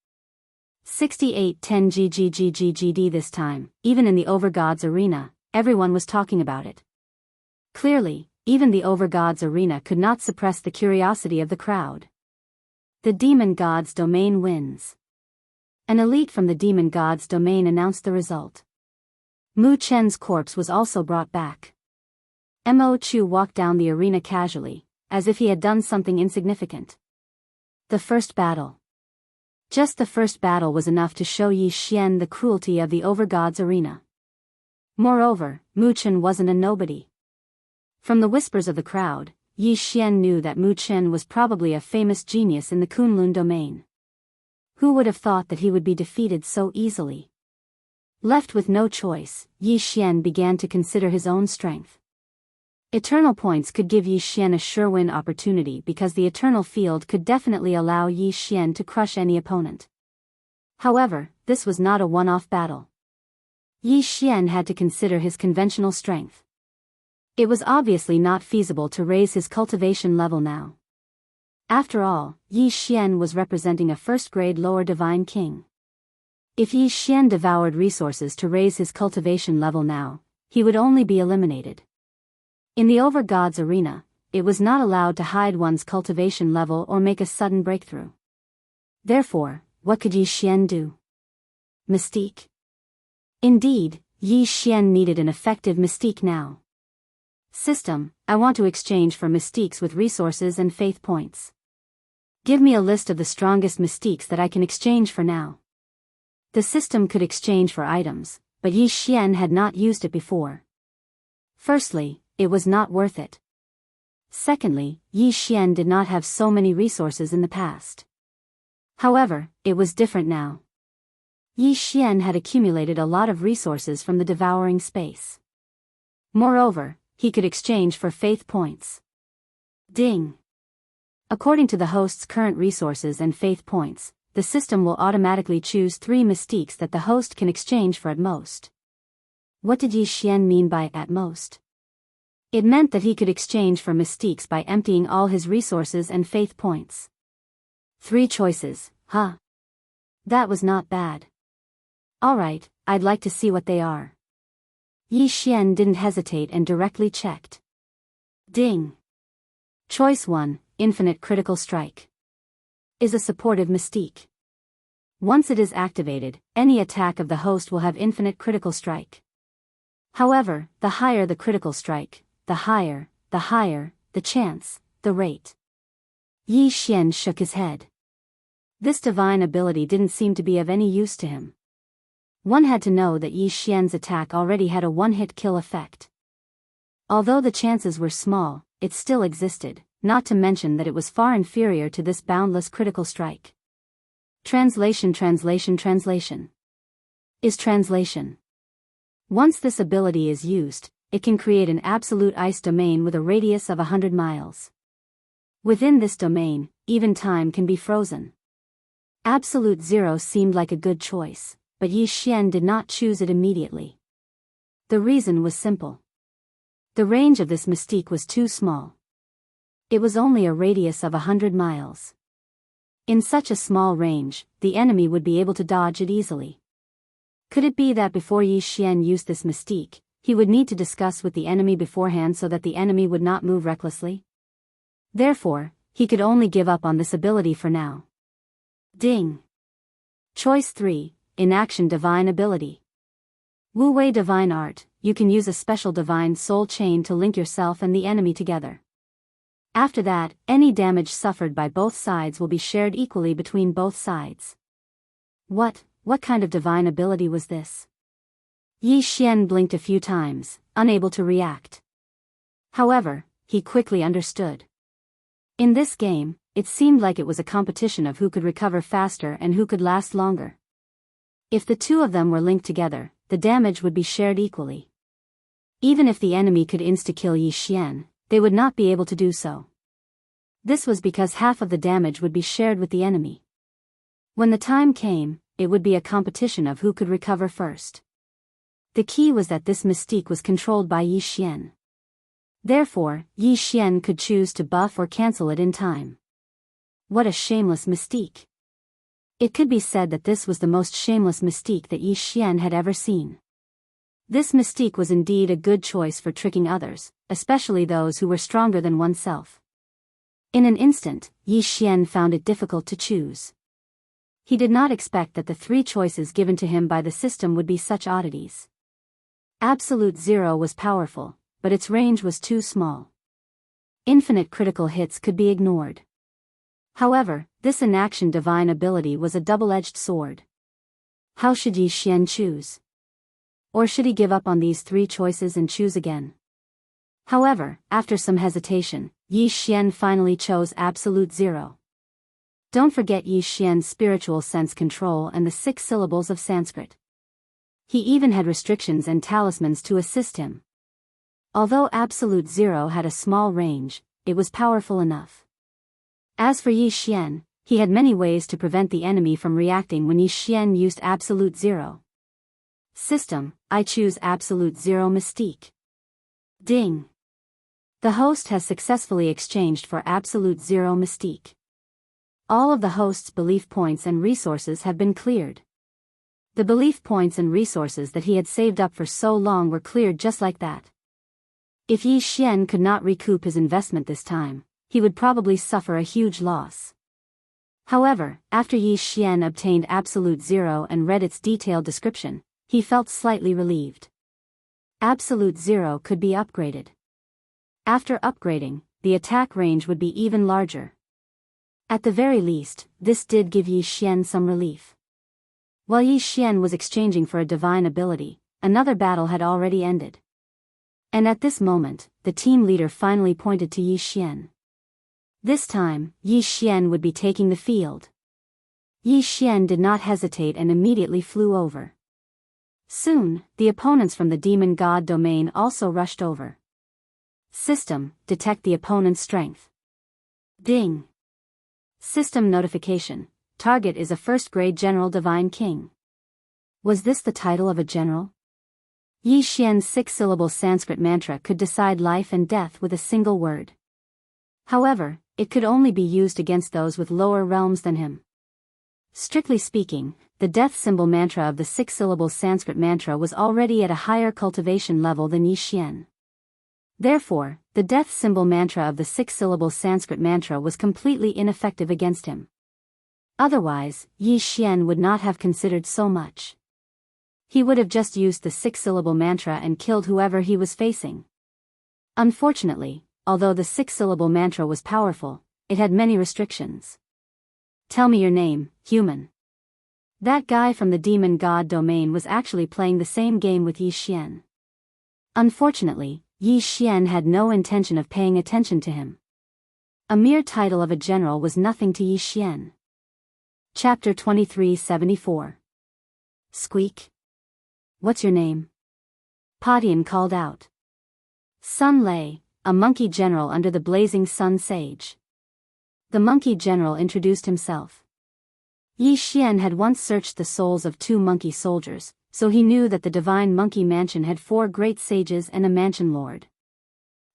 6810 GGGGGD. This time, even in the Overgods arena, everyone was talking about it. Clearly, even the Overgods arena could not suppress the curiosity of the crowd. The Demon God's domain wins. An elite from the Demon God's domain announced the result. Mu Chen's corpse was also brought back. Mo Chu walked down the arena casually, as if he had done something insignificant. The first battle. Just the first battle was enough to show Yi Xian the cruelty of the Overgods arena. Moreover, Mu Chen wasn't a nobody. From the whispers of the crowd, Yi Xian knew that Mu Chen was probably a famous genius in the Kunlun domain. Who would have thought that he would be defeated so easily? Left with no choice, Yi Xian began to consider his own strength. Eternal points could give Yi Xian a sure-win opportunity because the eternal field could definitely allow Yi Xian to crush any opponent. However, this was not a one-off battle. Yi Xian had to consider his conventional strength. It was obviously not feasible to raise his cultivation level now. After all, Yi Xian was representing a first-grade lower divine king. If Yi Xian devoured resources to raise his cultivation level now, he would only be eliminated. In the Overgods arena, it was not allowed to hide one's cultivation level or make a sudden breakthrough. Therefore, what could Yi Xian do? Mystique. Indeed, Yi Xian needed an effective mystique now. System, I want to exchange for mystiques with resources and faith points. Give me a list of the strongest mystiques that I can exchange for now. The system could exchange for items, but Yi Xian had not used it before. Firstly, it was not worth it. Secondly, Yi Xian did not have so many resources in the past. However, it was different now. Yi Xian had accumulated a lot of resources from the devouring space. Moreover, he could exchange for faith points. Ding! According to the host's current resources and faith points, the system will automatically choose 3 mystiques that the host can exchange for at most. What did Yi Xian mean by at most? It meant that he could exchange for mystiques by emptying all his resources and faith points. 3 choices, huh? That was not bad. Alright, I'd like to see what they are. Yi Xian didn't hesitate and directly checked. Ding! Choice 1, Infinite Critical Strike. Is a supportive mystique. Once it is activated, any attack of the host will have infinite critical strike. However, the higher the critical strike, the higher the chance, the rate. Yi Xian shook his head. This divine ability didn't seem to be of any use to him. One had to know that Yi Xian's attack already had a one-hit kill effect. Although the chances were small, it still existed, not to mention that it was far inferior to this boundless critical strike. Translation. Is translation. Once this ability is used, it can create an absolute ice domain with a radius of 100 miles. Within this domain, even time can be frozen. Absolute Zero seemed like a good choice, but Yi Xian did not choose it immediately. The reason was simple. The range of this mystique was too small. It was only a radius of 100 miles. In such a small range, the enemy would be able to dodge it easily. Could it be that before Yi Xian used this mystique, he would need to discuss with the enemy beforehand so that the enemy would not move recklessly? Therefore, he could only give up on this ability for now. Ding! Choice 3, Inaction Divine Ability. Wu Wei Divine Art, you can use a special divine soul chain to link yourself and the enemy together. After that, any damage suffered by both sides will be shared equally between both sides. What what kind of divine ability was this? Yi Xian blinked a few times, unable to react. However, he quickly understood. In this game, it seemed like it was a competition of who could recover faster and who could last longer. If the two of them were linked together, the damage would be shared equally. Even if the enemy could insta-kill Yi Xian, they would not be able to do so. This was because half of the damage would be shared with the enemy. When the time came, it would be a competition of who could recover first. The key was that this mystique was controlled by Yi Xian. Therefore, Yi Xian could choose to buff or cancel it in time. What a shameless mystique! It could be said that this was the most shameless mystique that Yi Xian had ever seen. This mystique was indeed a good choice for tricking others, especially those who were stronger than oneself. In an instant, Yi Xian found it difficult to choose. He did not expect that the three choices given to him by the system would be such oddities. Absolute Zero was powerful, but its range was too small. Infinite critical hits could be ignored. However, this inaction divine ability was a double-edged sword. How should Yi Xian choose? Or should he give up on these three choices and choose again? However, after some hesitation, Yi Xian finally chose Absolute Zero. Don't forget Yi Xian's spiritual sense control and the 6 syllables of Sanskrit. He even had restrictions and talismans to assist him. Although Absolute Zero had a small range, it was powerful enough. As for Yi Xian, he had many ways to prevent the enemy from reacting when Yi Xian used Absolute Zero. System, I choose Absolute Zero Mystique. Ding! The host has successfully exchanged for Absolute Zero Mystique. All of the host's belief points and resources have been cleared. The belief points and resources that he had saved up for so long were cleared just like that. If Yi Xian could not recoup his investment this time, he would probably suffer a huge loss. However, after Yi Xian obtained Absolute Zero and read its detailed description, he felt slightly relieved. Absolute Zero could be upgraded. After upgrading, the attack range would be even larger. At the very least, this did give Yi Xian some relief. While Yi Xian was exchanging for a divine ability, another battle had already ended. And at this moment, the team leader finally pointed to Yi Xian. This time, Yi Xian would be taking the field. Yi Xian did not hesitate and immediately flew over. Soon, the opponents from the demon god domain also rushed over. System, detect the opponent's strength. Ding! System notification, target is a first-grade general divine king. Was this the title of a general? Yi Xian's 6-syllable Sanskrit mantra could decide life and death with a single word. However, it could only be used against those with lower realms than him. Strictly speaking, the death symbol mantra of the 6-syllable Sanskrit mantra was already at a higher cultivation level than Yi Xian. Therefore, the death symbol mantra of the 6-syllable Sanskrit mantra was completely ineffective against him. Otherwise, Yi Xian would not have considered so much. He would have just used the 6-syllable mantra and killed whoever he was facing. Unfortunately, although the 6-syllable mantra was powerful, it had many restrictions. Tell me your name, human. That guy from the demon god domain was actually playing the same game with Yi Xian. Unfortunately, Yi Xian had no intention of paying attention to him. A mere title of a general was nothing to Yi Xian. Chapter 2374. Squeak. What's your name? Padian called out. Sun Lei, a monkey general under the blazing sun sage. The monkey general introduced himself. Yi Xian had once searched the souls of 2 monkey soldiers, so he knew that the divine monkey mansion had 4 great sages and a mansion lord.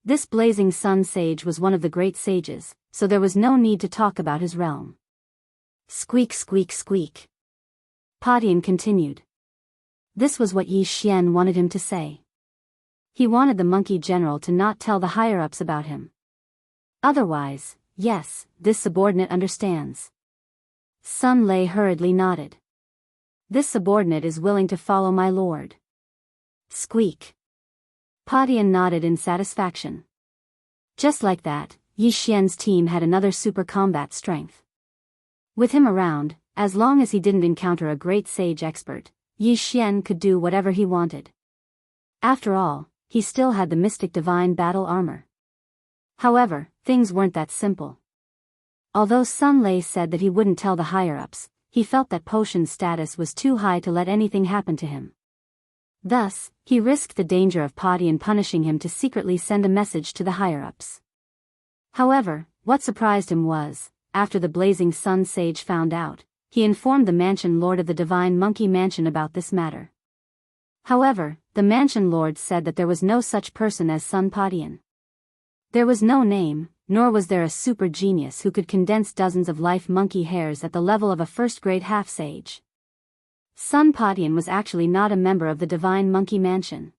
This blazing sun sage was one of the great sages, so there was no need to talk about his realm. Squeak squeak squeak. Padian continued. This was what Yi Xian wanted him to say. He wanted the monkey general to not tell the higher-ups about him. Otherwise, yes, this subordinate understands. Sun Lei hurriedly nodded. This subordinate is willing to follow my lord. Squeak. Padian nodded in satisfaction. Just like that, Yi Xian's team had another super combat strength. With him around, As long as he didn't encounter a great sage expert, Yi Xian could do whatever he wanted. After all, he still had the mystic divine battle armor. However, things weren't that simple. Although Sun Lei said that he wouldn't tell the higher-ups, he felt that Potion's status was too high to let anything happen to him. Thus, he risked the danger of Padian punishing him to secretly send a message to the higher-ups. However, what surprised him was, after the Blazing Sun Sage found out, he informed the Mansion Lord of the Divine Monkey Mansion about this matter. However, the Mansion Lord said that there was no such person as Sun Padian. There was no name, nor was there a super genius who could condense dozens of life monkey hairs at the level of a first-grade half-sage. Sun Padian was actually not a member of the Divine Monkey Mansion.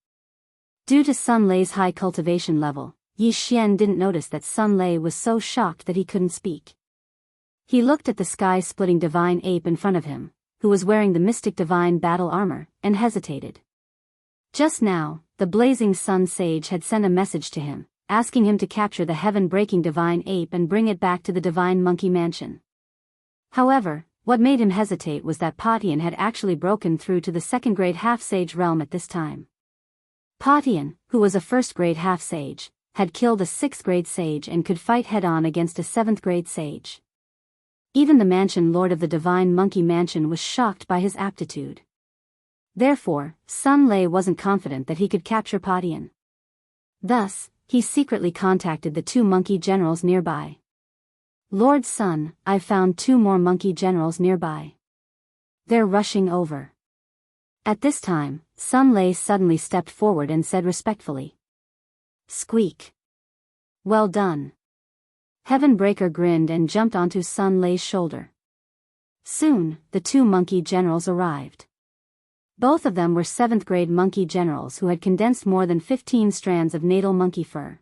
Due to Sun Lei's high cultivation level, Yi Xian didn't notice that Sun Lei was so shocked that he couldn't speak. He looked at the sky-splitting divine ape in front of him, who was wearing the mystic divine battle armor, and hesitated. Just now, the Blazing Sun Sage had sent a message to him, asking him to capture the heaven-breaking divine ape and bring it back to the Divine Monkey Mansion. However, what made him hesitate was that Padian had actually broken through to the second-grade half-sage realm at this time. Padian, who was a first-grade half-sage, had killed a sixth-grade sage and could fight head-on against a seventh-grade sage. Even the Mansion Lord of the Divine Monkey Mansion was shocked by his aptitude. Therefore, Sun Lei wasn't confident that he could capture Padian. Thus, he secretly contacted the two monkey generals nearby. Lord Sun, I've found two more monkey generals nearby. They're rushing over. At this time, Sun Lei suddenly stepped forward and said respectfully. Squeak. Well done. Heavenbreaker grinned and jumped onto Sun Lei's shoulder. Soon, the two monkey generals arrived. Both of them were 7th-grade monkey generals who had condensed more than 15 strands of natal monkey fur.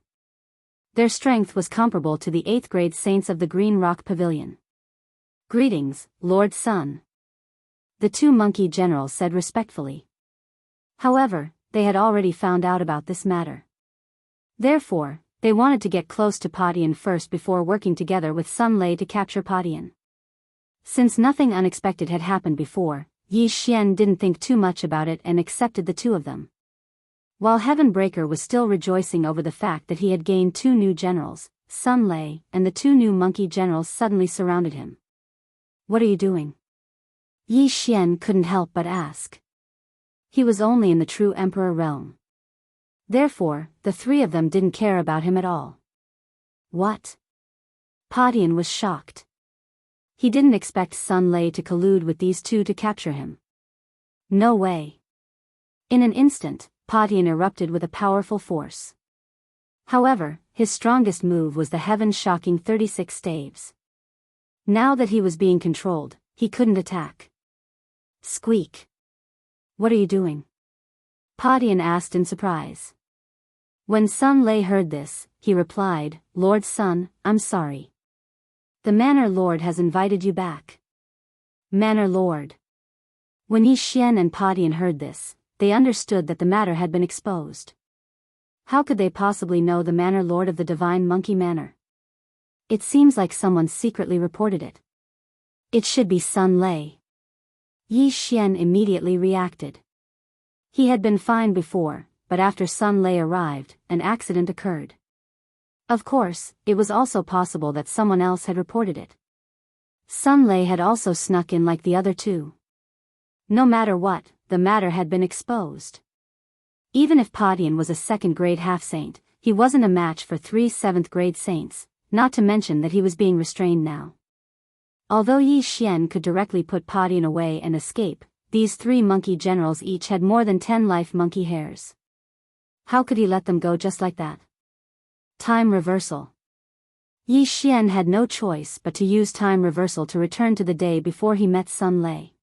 Their strength was comparable to the 8th-grade saints of the Green Rock Pavilion. Greetings, Lord Sun. The two monkey generals said respectfully. However, they had already found out about this matter. Therefore, they wanted to get close to Padian first before working together with Sun Lei to capture Padian. Since nothing unexpected had happened before, Yi Xian didn't think too much about it and accepted the two of them. While Heavenbreaker was still rejoicing over the fact that he had gained two new generals, Sun Lei and the two new monkey generals suddenly surrounded him. What are you doing? Yi Xian couldn't help but ask. He was only in the true emperor realm. Therefore, the three of them didn't care about him at all. What? Padian was shocked. He didn't expect Sun Lei to collude with these two to capture him. No way. In an instant, Padian erupted with a powerful force. However, his strongest move was the heaven-shocking 36 staves. Now that he was being controlled, he couldn't attack. Squeak. What are you doing? Padian asked in surprise. When Sun Lei heard this, he replied, Lord Sun, I'm sorry. The Manor Lord has invited you back. Manor Lord. When Yi Xian and Padian heard this, they understood that the matter had been exposed. How could they possibly know the Manor Lord of the Divine Monkey Manor? It seems like someone secretly reported it. It should be Sun Lei. Yi Xian immediately reacted. He had been fine before, but after Sun Lei arrived, an accident occurred. Of course, it was also possible that someone else had reported it. Sun Lei had also snuck in like the other two. No matter what, the matter had been exposed. Even if Padian was a second-grade half-saint, he wasn't a match for 3 7th-grade saints, not to mention that he was being restrained now. Although Yi Xian could directly put Padian away and escape, these 3 monkey generals each had more than 10 life monkey hairs. How could he let them go just like that? Time reversal. Yi Xian had no choice but to use time reversal to return to the day before he met Sun Lei.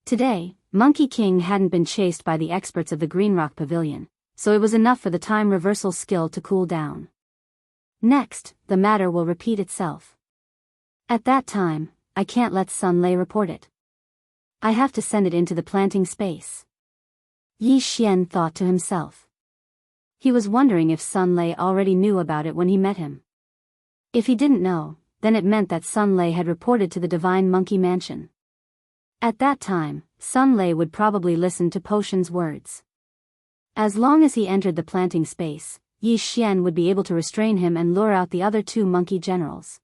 Today, Monkey King hadn't been chased by the experts of the Green Rock Pavilion, so it was enough for the time reversal skill to cool down. Next, the matter will repeat itself. At that time, I can't let Sun Lei report it. I have to send it into the planting space. Yi Xian thought to himself. He was wondering if Sun Lei already knew about it when he met him. If he didn't know, then it meant that Sun Lei had reported to the Divine Monkey Mansion. At that time, Sun Lei would probably listen to Potion's words. As long as he entered the planting space, Yi Xian would be able to restrain him and lure out the other two monkey generals.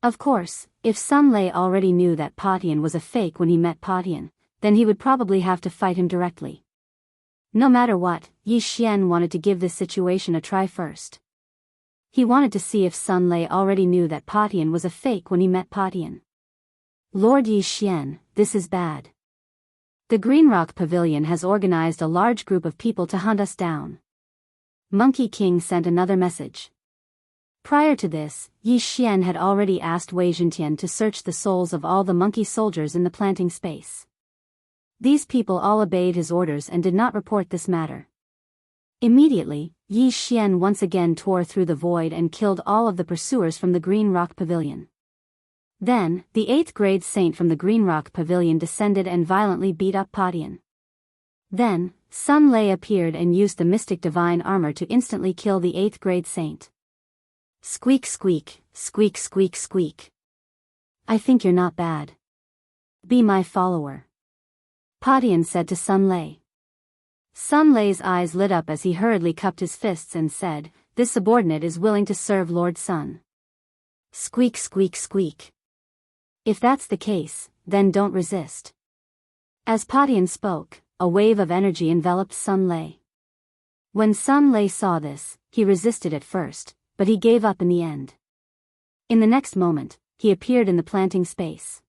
Of course, if Sun Lei already knew that Patian was a fake when he met Patian, then he would probably have to fight him directly. No matter what, Yi Xian wanted to give this situation a try first. He wanted to see if Sun Lei already knew that Patian was a fake when he met Patian. Lord Yi Xian, this is bad. The Green Rock Pavilion has organized a large group of people to hunt us down. Monkey King sent another message. Prior to this, Yi Xian had already asked Wei Zhentian to search the souls of all the monkey soldiers in the planting space. These people all obeyed his orders and did not report this matter. Immediately, Yi Xian once again tore through the void and killed all of the pursuers from the Green Rock Pavilion. Then, the 8th grade saint from the Green Rock Pavilion descended and violently beat up Patian. Then, Sun Lei appeared and used the mystic divine armor to instantly kill the 8th grade saint. Squeak squeak, squeak squeak squeak. I think you're not bad. Be my follower. Patian said to Sun Lei. Sun Lei's eyes lit up as he hurriedly cupped his fists and said, "This subordinate is willing to serve Lord Sun." Squeak squeak squeak. If that's the case, then don't resist. As Patian spoke, a wave of energy enveloped Sun Lei. When Sun Lei saw this, he resisted at first, but he gave up in the end. In the next moment, he appeared in the planting space.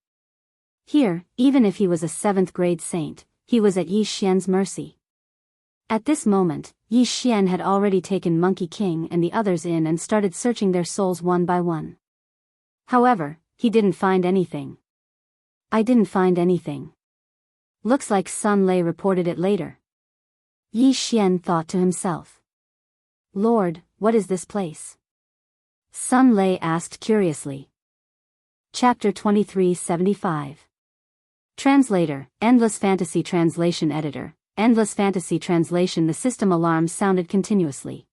Here, even if he was a 7th grade saint, he was at Yi Xian's mercy. At this moment, Yi Xian had already taken Monkey King and the others in and started searching their souls one by one. However, he didn't find anything. I didn't find anything. Looks like Sun Lei reported it later. Yi Xian thought to himself. Lord, what is this place? Sun Lei asked curiously. Chapter 2375. Translator, Endless Fantasy Translation Editor, Endless Fantasy Translation. The system alarms sounded continuously.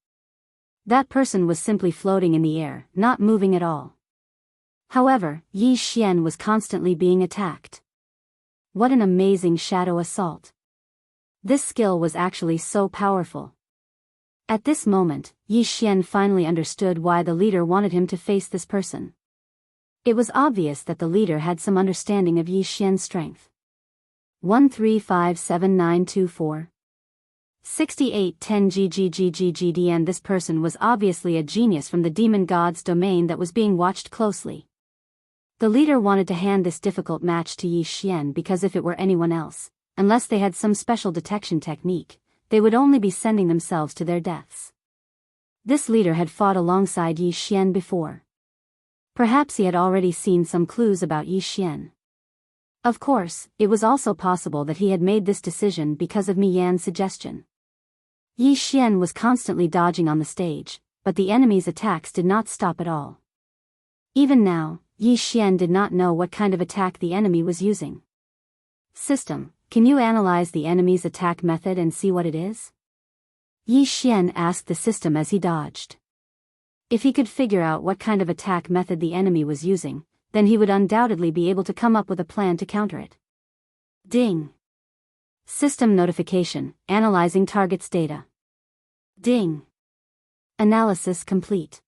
That person was simply floating in the air, not moving at all. However, Yi Xian was constantly being attacked. What an amazing shadow assault. This skill was actually so powerful. At this moment, Yi Xian finally understood why the leader wanted him to face this person. It was obvious that the leader had some understanding of Yi Xian's strength. 1357924 6810 GGGGGD, and this person was obviously a genius from the demon god's domain that was being watched closely. The leader wanted to hand this difficult match to Yi Xian because if it were anyone else, unless they had some special detection technique, they would only be sending themselves to their deaths. This leader had fought alongside Yi Xian before. Perhaps he had already seen some clues about Yi Xian. Of course, it was also possible that he had made this decision because of Mi Yan's suggestion. Yi Xian was constantly dodging on the stage, but the enemy's attacks did not stop at all. Even now, Yi Xian did not know what kind of attack the enemy was using. System, can you analyze the enemy's attack method and see what it is? Yi Xian asked the system as he dodged. If he could figure out what kind of attack method the enemy was using, then he would undoubtedly be able to come up with a plan to counter it. Ding. System notification, analyzing target's data. Ding. Analysis complete.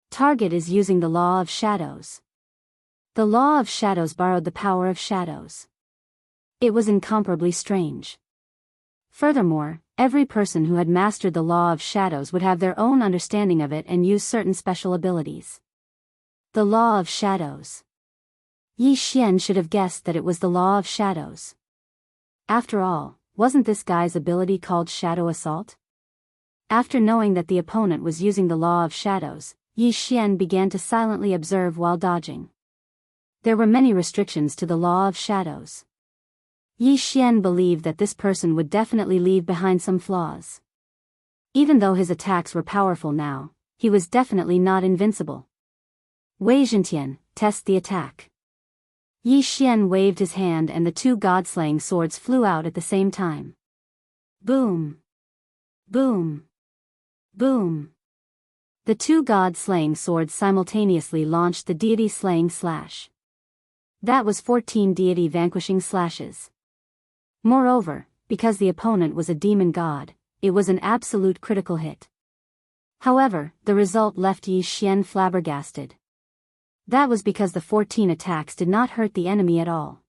Target is using the law of shadows. The law of shadows borrowed the power of shadows. It was incomparably strange. Furthermore, every person who had mastered the law of shadows would have their own understanding of it and use certain special abilities. The law of shadows. Yi Xian should have guessed that it was the law of shadows. After all, wasn't this guy's ability called Shadow Assault? After knowing that the opponent was using the law of shadows, Yi Xian began to silently observe while dodging. There were many restrictions to the law of shadows. Yi Xian believed that this person would definitely leave behind some flaws. Even though his attacks were powerful now, he was definitely not invincible. Wei Zhentian, test the attack. Yi Xian waved his hand and the two god-slaying swords flew out at the same time. Boom! Boom! Boom! The two god-slaying swords simultaneously launched the deity-slaying slash. That was 14 deity vanquishing slashes. Moreover, because the opponent was a demon god, it was an absolute critical hit. However, the result left Yi Xian flabbergasted. That was because the 14 attacks did not hurt the enemy at all.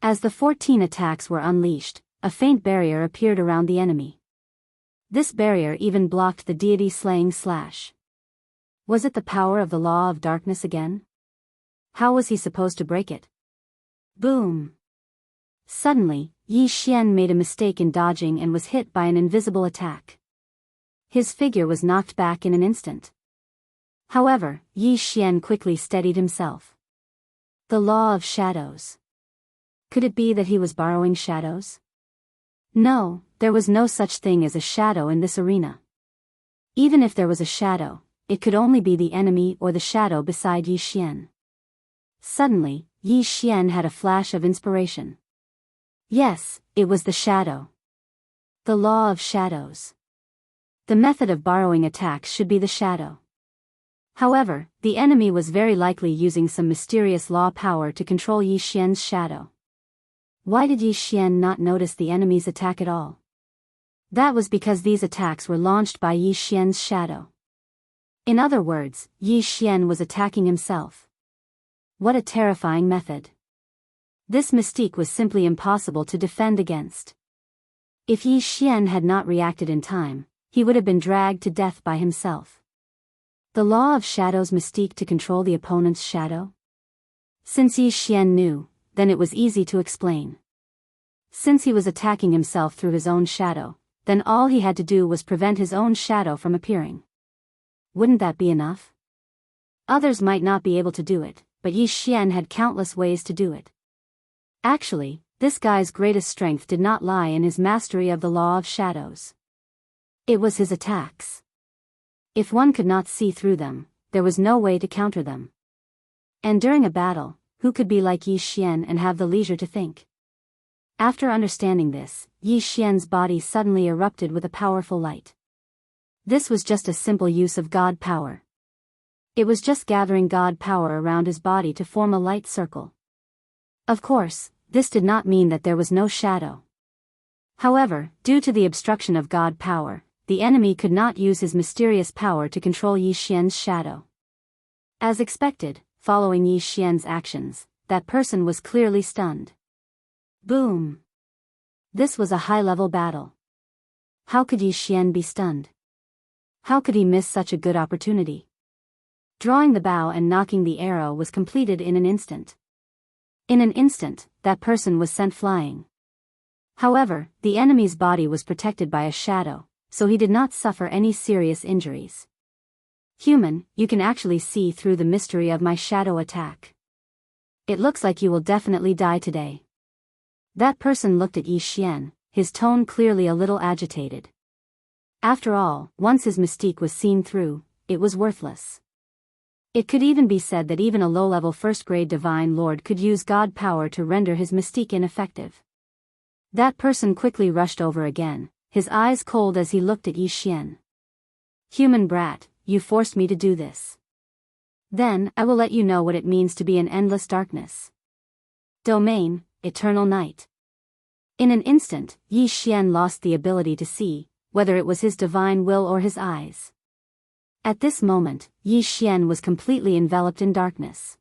As the 14 attacks were unleashed, a faint barrier appeared around the enemy. This barrier even blocked the deity-slaying slash. Was it the power of the law of darkness again? How was he supposed to break it? Boom! Suddenly, Yi Xian made a mistake in dodging and was hit by an invisible attack. His figure was knocked back in an instant. However, Yi Xian quickly steadied himself. The law of shadows. Could it be that he was borrowing shadows? No, there was no such thing as a shadow in this arena. Even if there was a shadow, it could only be the enemy or the shadow beside Yi Xian. Suddenly, Yi Xian had a flash of inspiration. Yes, it was the shadow. The law of shadows. The method of borrowing attacks should be the shadow. However, the enemy was very likely using some mysterious law power to control Yi Xian's shadow. Why did Yi Xian not notice the enemy's attack at all? That was because these attacks were launched by Yi Xian's shadow. In other words, Yi Xian was attacking himself. What a terrifying method. This mystique was simply impossible to defend against. If Yi Xian had not reacted in time, he would have been dragged to death by himself. The law of shadows mystique to control the opponent's shadow? Since Yi Xian knew, then it was easy to explain. Since he was attacking himself through his own shadow, then all he had to do was prevent his own shadow from appearing. Wouldn't that be enough? Others might not be able to do it, but Yi Xian had countless ways to do it. Actually, this guy's greatest strength did not lie in his mastery of the law of shadows. It was his attacks. If one could not see through them, there was no way to counter them. And during a battle, who could be like Yi Xian and have the leisure to think? After understanding this, Yi Xian's body suddenly erupted with a powerful light. This was just a simple use of God power. It was just gathering God power around his body to form a light circle. Of course, this did not mean that there was no shadow. However, due to the obstruction of God power, the enemy could not use his mysterious power to control Yi Xian's shadow. As expected, following Yi Xian's actions, that person was clearly stunned. Boom! This was a high-level battle. How could Yi Xian be stunned? How could he miss such a good opportunity? Drawing the bow and knocking the arrow was completed in an instant. In an instant, that person was sent flying. However, the enemy's body was protected by a shadow, so he did not suffer any serious injuries. Human, you can actually see through the mystery of my shadow attack. It looks like you will definitely die today. That person looked at Yi Xian, his tone clearly a little agitated. After all, once his mystique was seen through, it was worthless. It could even be said that even a low-level first-grade divine lord could use God power to render his mystique ineffective. That person quickly rushed over again, his eyes cold as he looked at Yi Xian. Human brat, you forced me to do this. Then, I will let you know what it means to be in endless darkness. Domain, eternal night. In an instant, Yi Xian lost the ability to see, whether it was his divine will or his eyes. At this moment, Yi Xian was completely enveloped in darkness.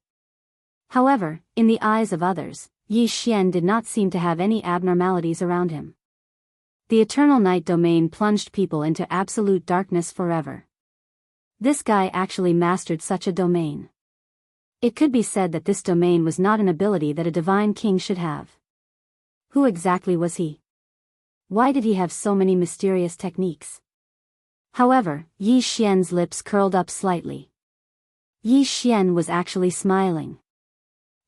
However, in the eyes of others, Yi Xian did not seem to have any abnormalities around him. The eternal night domain plunged people into absolute darkness forever. This guy actually mastered such a domain. It could be said that this domain was not an ability that a divine king should have. Who exactly was he? Why did he have so many mysterious techniques? However, Yi Xian's lips curled up slightly. Yi Xian was actually smiling.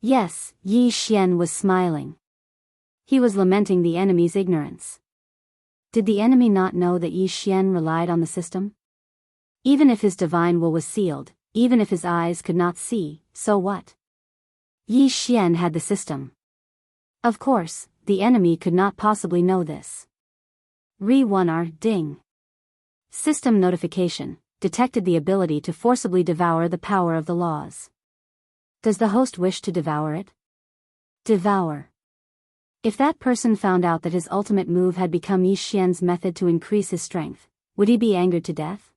Yes, Yi Xian was smiling. He was lamenting the enemy's ignorance. Did the enemy not know that Yi Xian relied on the system? Even if his divine will was sealed, even if his eyes could not see, so what? Yi Xian had the system. Of course, the enemy could not possibly know this. Re-1R ding. System notification, detected the ability to forcibly devour the power of the laws. Does the host wish to devour it? Devour. If that person found out that his ultimate move had become Yi Xian's method to increase his strength, would he be angered to death?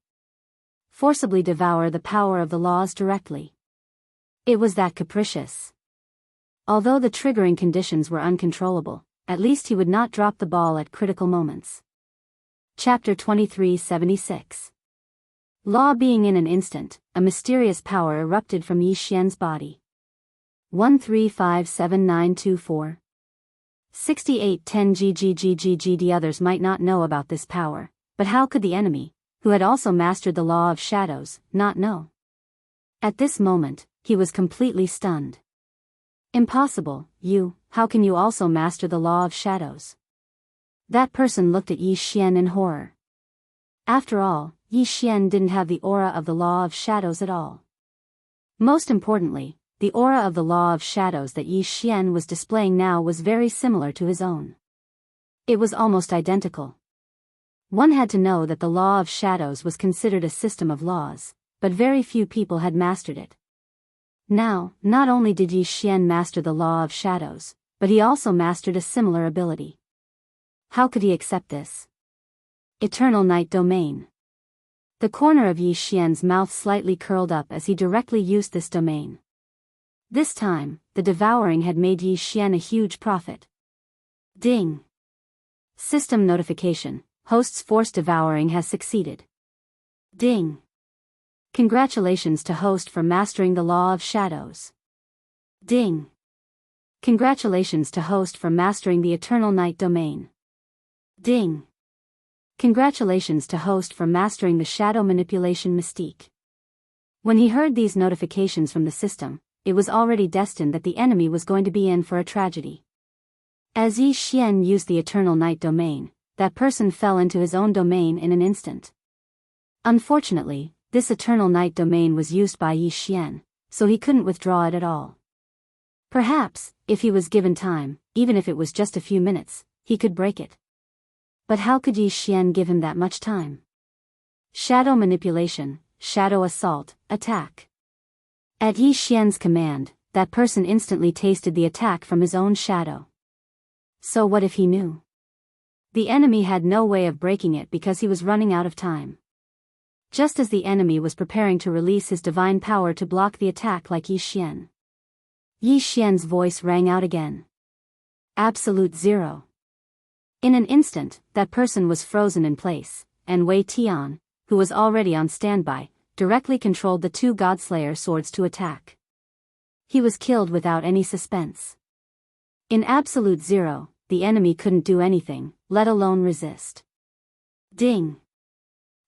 Forcibly devour the power of the laws directly. It was that capricious. Although the triggering conditions were uncontrollable, at least he would not drop the ball at critical moments. Chapter 2376. Law being in an instant, a mysterious power erupted from Yi Xian's body. 1357924. 6810 GGGGG. Others might not know about this power, but how could the enemy, who had also mastered the law of shadows, not know? At this moment, he was completely stunned. Impossible, how can you also master the law of shadows? That person looked at Yi Xian in horror. After all, Yi Xian didn't have the aura of the law of shadows at all. Most importantly, the aura of the law of shadows that Yi Xian was displaying now was very similar to his own. It was almost identical. One had to know that the law of shadows was considered a system of laws, but very few people had mastered it. Now, not only did Yi Xian master the law of shadows, but he also mastered a similar ability. How could he accept this? Eternal Night Domain. The corner of Yi Xian's mouth slightly curled up as he directly used this domain. This time, the devouring had made Yi Xian a huge profit. Ding! System notification: host's forced devouring has succeeded. Ding! Congratulations to host for mastering the law of shadows. Ding! Congratulations to host for mastering the Eternal Night Domain. Ding! Congratulations to host for mastering the shadow manipulation mystique. When he heard these notifications from the system, it was already destined that the enemy was going to be in for a tragedy. As Yi Xian used the Eternal Night Domain, that person fell into his own domain in an instant. Unfortunately, this Eternal Night Domain was used by Yi Xian, so he couldn't withdraw it at all. Perhaps, if he was given time, even if it was just a few minutes, he could break it. But how could Yi Xian give him that much time? Shadow manipulation, shadow assault, attack. At Yi Xian's command, that person instantly tasted the attack from his own shadow. So what if he knew? The enemy had no way of breaking it because he was running out of time. Just as the enemy was preparing to release his divine power to block the attack like Yi Xian. Yi Xian's voice rang out again. Absolute zero. In an instant, that person was frozen in place, and Wei Tian, who was already on standby, directly controlled the two Godslayer swords to attack. He was killed without any suspense. In absolute zero, the enemy couldn't do anything, let alone resist. Ding!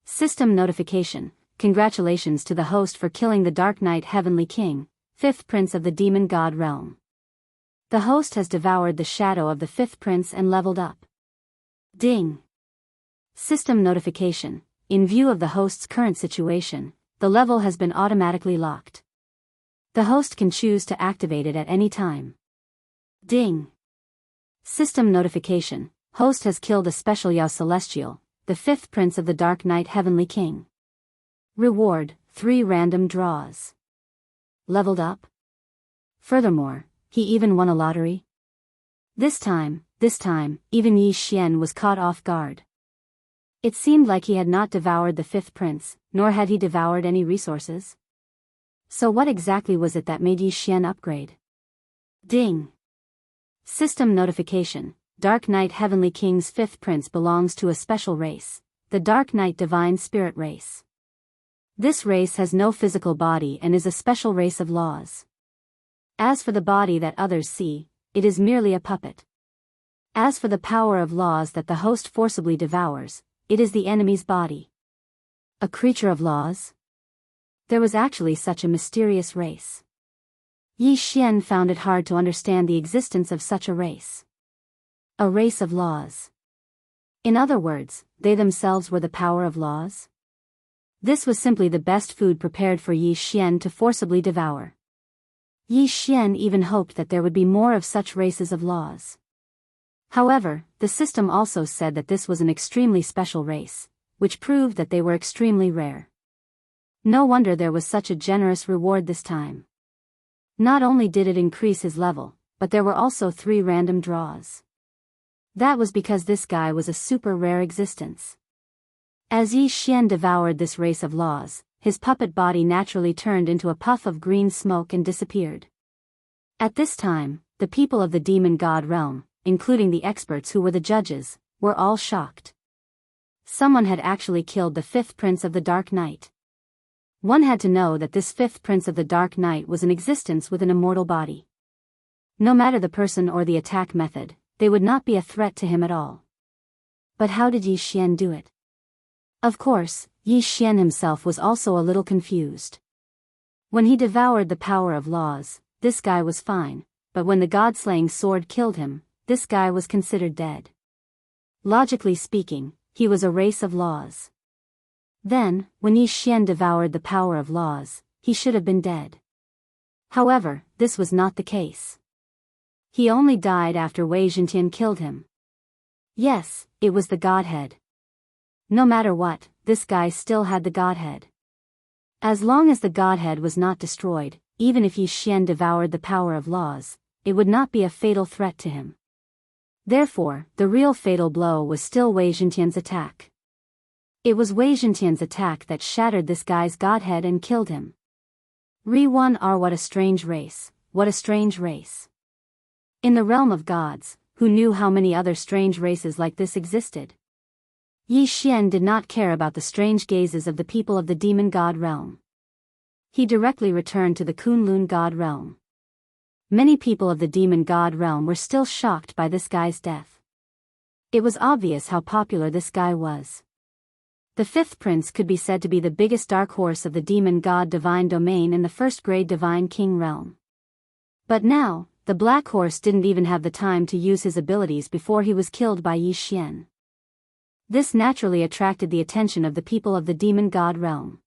System notification: congratulations to the host for killing the Dark Knight Heavenly King, 5th Prince of the Demon God Realm. The host has devoured the shadow of the 5th Prince and leveled up. Ding! System notification: in view of the host's current situation, the level has been automatically locked. The host can choose to activate it at any time. Ding! System notification: host has killed a special Yao Celestial, the 5th Prince of the Dark Knight Heavenly King. Reward: 3 random draws. Leveled up? Furthermore, he even won a lottery. This time, even Yi Xian was caught off guard. It seemed like he had not devoured the 5th Prince, nor had he devoured any resources. So what exactly was it that made Yi Xian upgrade? Ding! System notification: Dark Knight Heavenly King's 5th Prince belongs to a special race, the Dark Knight Divine Spirit race. This race has no physical body and is a special race of laws. As for the body that others see, it is merely a puppet. As for the power of laws that the host forcibly devours, it is the enemy's body. A creature of laws? There was actually such a mysterious race. Yi Xian found it hard to understand the existence of such a race. A race of laws. In other words, they themselves were the power of laws? This was simply the best food prepared for Yi Xian to forcibly devour. Yi Xian even hoped that there would be more of such races of laws. However, the system also said that this was an extremely special race, which proved that they were extremely rare. No wonder there was such a generous reward this time. Not only did it increase his level, but there were also 3 random draws. That was because this guy was a super rare existence. As Yi Xian devoured this race of laws, his puppet body naturally turned into a puff of green smoke and disappeared. At this time, the people of the demon god realm, including the experts who were the judges, were all shocked. Someone had actually killed the 5th prince of the Dark Knight. One had to know that this 5th prince of the Dark Knight was in existence with an immortal body. No matter the person or the attack method, they would not be a threat to him at all. But how did Yi Xian do it? Of course, Yi Xian himself was also a little confused. When he devoured the power of laws, this guy was fine, but when the god-slaying sword killed him, this guy was considered dead. Logically speaking, he was a race of laws. Then, when Yi Xian devoured the power of laws, he should have been dead. However, this was not the case. He only died after Wei Zhentian killed him. Yes, it was the godhead. No matter what, this guy still had the godhead. As long as the godhead was not destroyed, even if Yi Xian devoured the power of laws, it would not be a fatal threat to him. Therefore, the real fatal blow was still Wei Zhentian's attack. It was Wei Zhentian's attack that shattered this guy's godhead and killed him. Ri-1R, what a strange race, what a strange race. In the realm of gods, who knew how many other strange races like this existed? Yi Xian did not care about the strange gazes of the people of the demon god realm. He directly returned to the Kunlun god realm. Many people of the demon god realm were still shocked by this guy's death. It was obvious how popular this guy was. The 5th prince could be said to be the biggest dark horse of the demon god divine domain in the 1st grade divine king realm. But now, the black horse didn't even have the time to use his abilities before he was killed by Yi Xian. This naturally attracted the attention of the people of the demon god realm.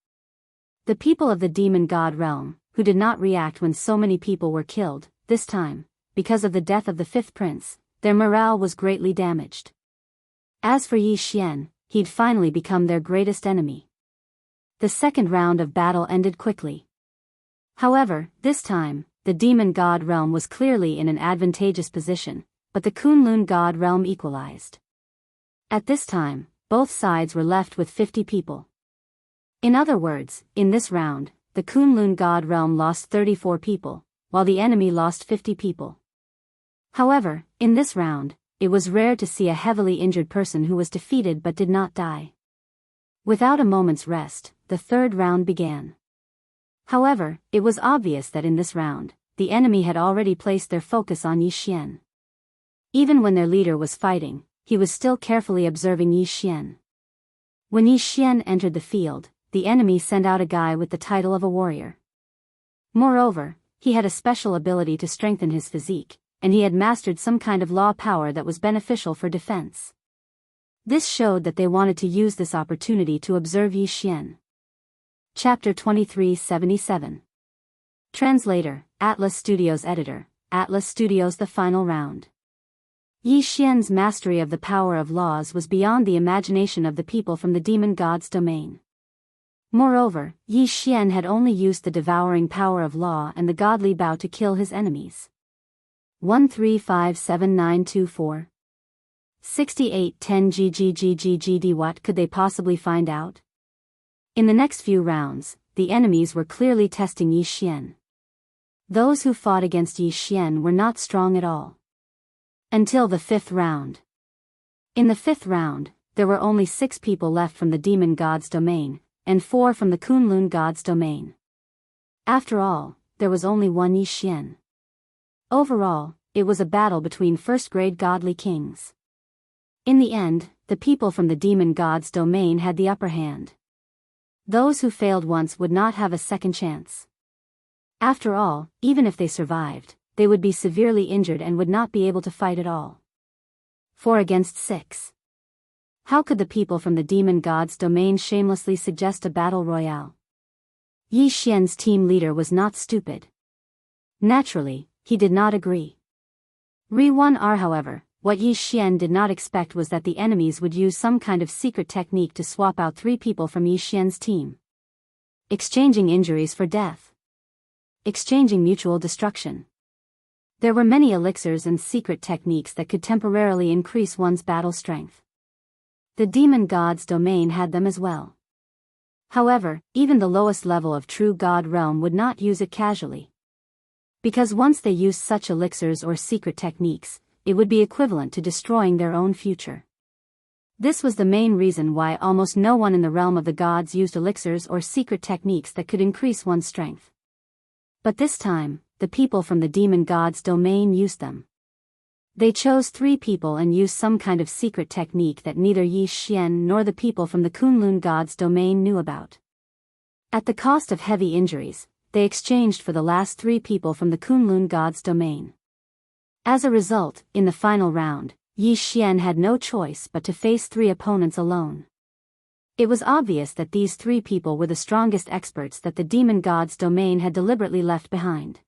The people of the demon god realm, who did not react when so many people were killed, this time, because of the death of the 5th prince, their morale was greatly damaged. As for Yi Xian, he'd finally become their greatest enemy. The 2nd round of battle ended quickly. However, this time, the demon god realm was clearly in an advantageous position, but the Kunlun god realm equalized. At this time, both sides were left with 50 people. In other words, in this round, the Kunlun god realm lost 34 people, while the enemy lost 50 people. However, in this round, it was rare to see a heavily injured person who was defeated but did not die. Without a moment's rest, the 3rd round began. However, it was obvious that in this round, the enemy had already placed their focus on Yi Xian. Even when their leader was fighting, he was still carefully observing Yi Xian. When Yi Xian entered the field, the enemy sent out a guy with the title of a warrior. Moreover, he had a special ability to strengthen his physique, and he had mastered some kind of law power that was beneficial for defense. This showed that they wanted to use this opportunity to observe Yi Xian. Chapter 2377. Translator, Atlas Studios Editor, Atlas Studios. The final round. Yi Xian's mastery of the power of laws was beyond the imagination of the people from the demon god's domain. Moreover, Yi Xian had only used the devouring power of law and the godly bow to kill his enemies. 1357924 6810 GGGGGD. What could they possibly find out? In the next few rounds, the enemies were clearly testing Yi Xian. Those who fought against Yi Xian were not strong at all. Until the 5th round. In the 5th round, there were only 6 people left from the demon god's domain, and 4 from the Kunlun god's domain. After all, there was only one Yi Xian. Overall, it was a battle between 1st grade godly kings. In the end, the people from the demon god's domain had the upper hand. Those who failed once would not have a second chance. After all, even if they survived, they would be severely injured and would not be able to fight at all. 4 against 6. How could the people from the demon god's domain shamelessly suggest a battle royale? Yi Xian's team leader was not stupid. Naturally, he did not agree. Ri-1R, however, what Yi Xian did not expect was that the enemies would use some kind of secret technique to swap out 3 people from Yi Xian's team. Exchanging injuries for death. Exchanging mutual destruction. There were many elixirs and secret techniques that could temporarily increase one's battle strength. The demon god's domain had them as well. However, even the lowest level of true god realm would not use it casually. Because once they used such elixirs or secret techniques, it would be equivalent to destroying their own future. This was the main reason why almost no one in the realm of the gods used elixirs or secret techniques that could increase one's strength. But this time, the people from the demon god's domain used them. They chose 3 people and used some kind of secret technique that neither Yi Xian nor the people from the Kunlun god's domain knew about. At the cost of heavy injuries, they exchanged for the last 3 people from the Kunlun god's domain. As a result, in the final round, Yi Xian had no choice but to face 3 opponents alone. It was obvious that these 3 people were the strongest experts that the demon god's domain had deliberately left behind.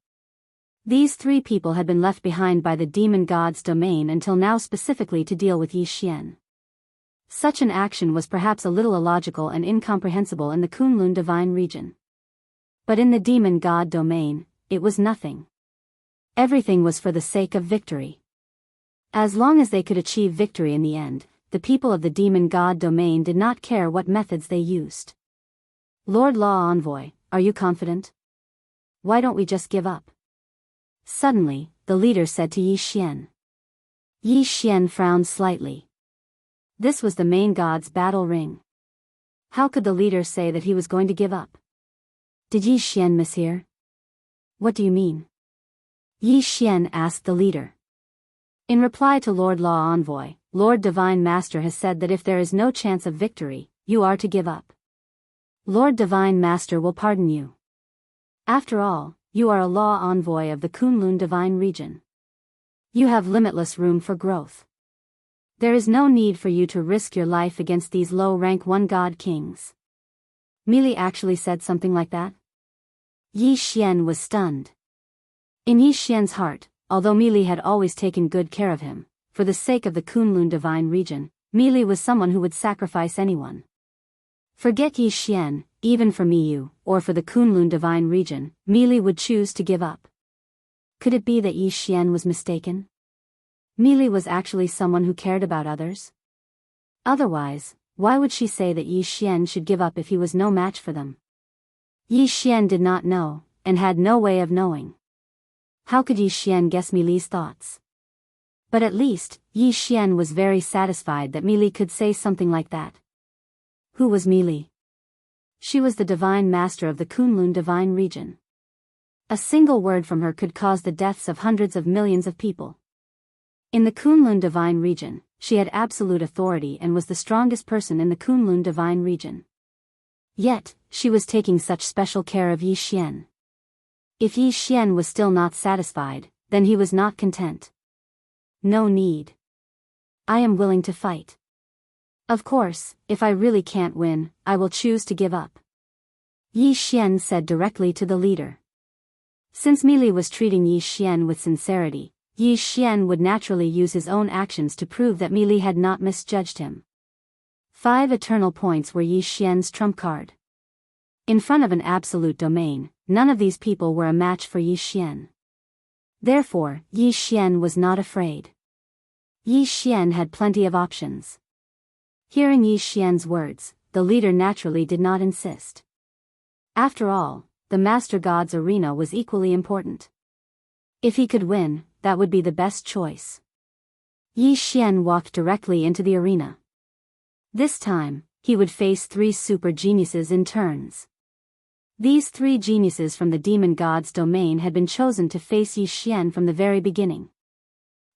These 3 people had been left behind by the demon god's domain until now specifically to deal with Yi Xian. Such an action was perhaps a little illogical and incomprehensible in the Kunlun divine region. But in the demon god domain, it was nothing. Everything was for the sake of victory. As long as they could achieve victory in the end, the people of the demon god domain did not care what methods they used. Lord Law Envoy, are you confident? Why don't we just give up? Suddenly, the leader said to Yi Xian. Yi Xian frowned slightly. This was the main god's battle ring. How could the leader say that he was going to give up? Did Yi Xian mishear? What do you mean? Yi Xian asked the leader. In reply to Lord Law Envoy, Lord Divine Master has said that if there is no chance of victory, you are to give up. Lord Divine Master will pardon you. After all, you are a law envoy of the Kunlun divine region. You have limitless room for growth. There is no need for you to risk your life against these low-rank one-god kings. Mili actually said something like that? Yi Xian was stunned. In Yi Xian's heart, although Mili had always taken good care of him, for the sake of the Kunlun divine region, Mili was someone who would sacrifice anyone. Forget Yi Xian, even for Miyu, or for the Kunlun divine region, Mili would choose to give up. Could it be that Yi Xian was mistaken? Mili was actually someone who cared about others? Otherwise, why would she say that Yi Xian should give up if he was no match for them? Yi Xian did not know, and had no way of knowing. How could Yi Xian guess Mili's thoughts? But at least, Yi Xian was very satisfied that Mili could say something like that. Who was Mili? She was the divine master of the Kunlun divine region. A single word from her could cause the deaths of hundreds of millions of people. In the Kunlun divine region, she had absolute authority and was the strongest person in the Kunlun divine region. Yet, she was taking such special care of Yi Xian. If Yi Xian was still not satisfied, then he was not content. No need. I am willing to fight. Of course, if I really can't win, I will choose to give up. Yi Xian said directly to the leader. Since Mili was treating Yi Xian with sincerity, Yi Xian would naturally use his own actions to prove that Mili had not misjudged him. 5 eternal points were Yi Xian's trump card. In front of an absolute domain, none of these people were a match for Yi Xian. Therefore, Yi Xian was not afraid. Yi Xian had plenty of options. Hearing Yi Xian's words, the leader naturally did not insist. After all, the Master God's arena was equally important. If he could win, that would be the best choice. Yi Xian walked directly into the arena. This time, he would face 3 super geniuses in turns. These 3 geniuses from the demon god's domain had been chosen to face Yi Xian from the very beginning.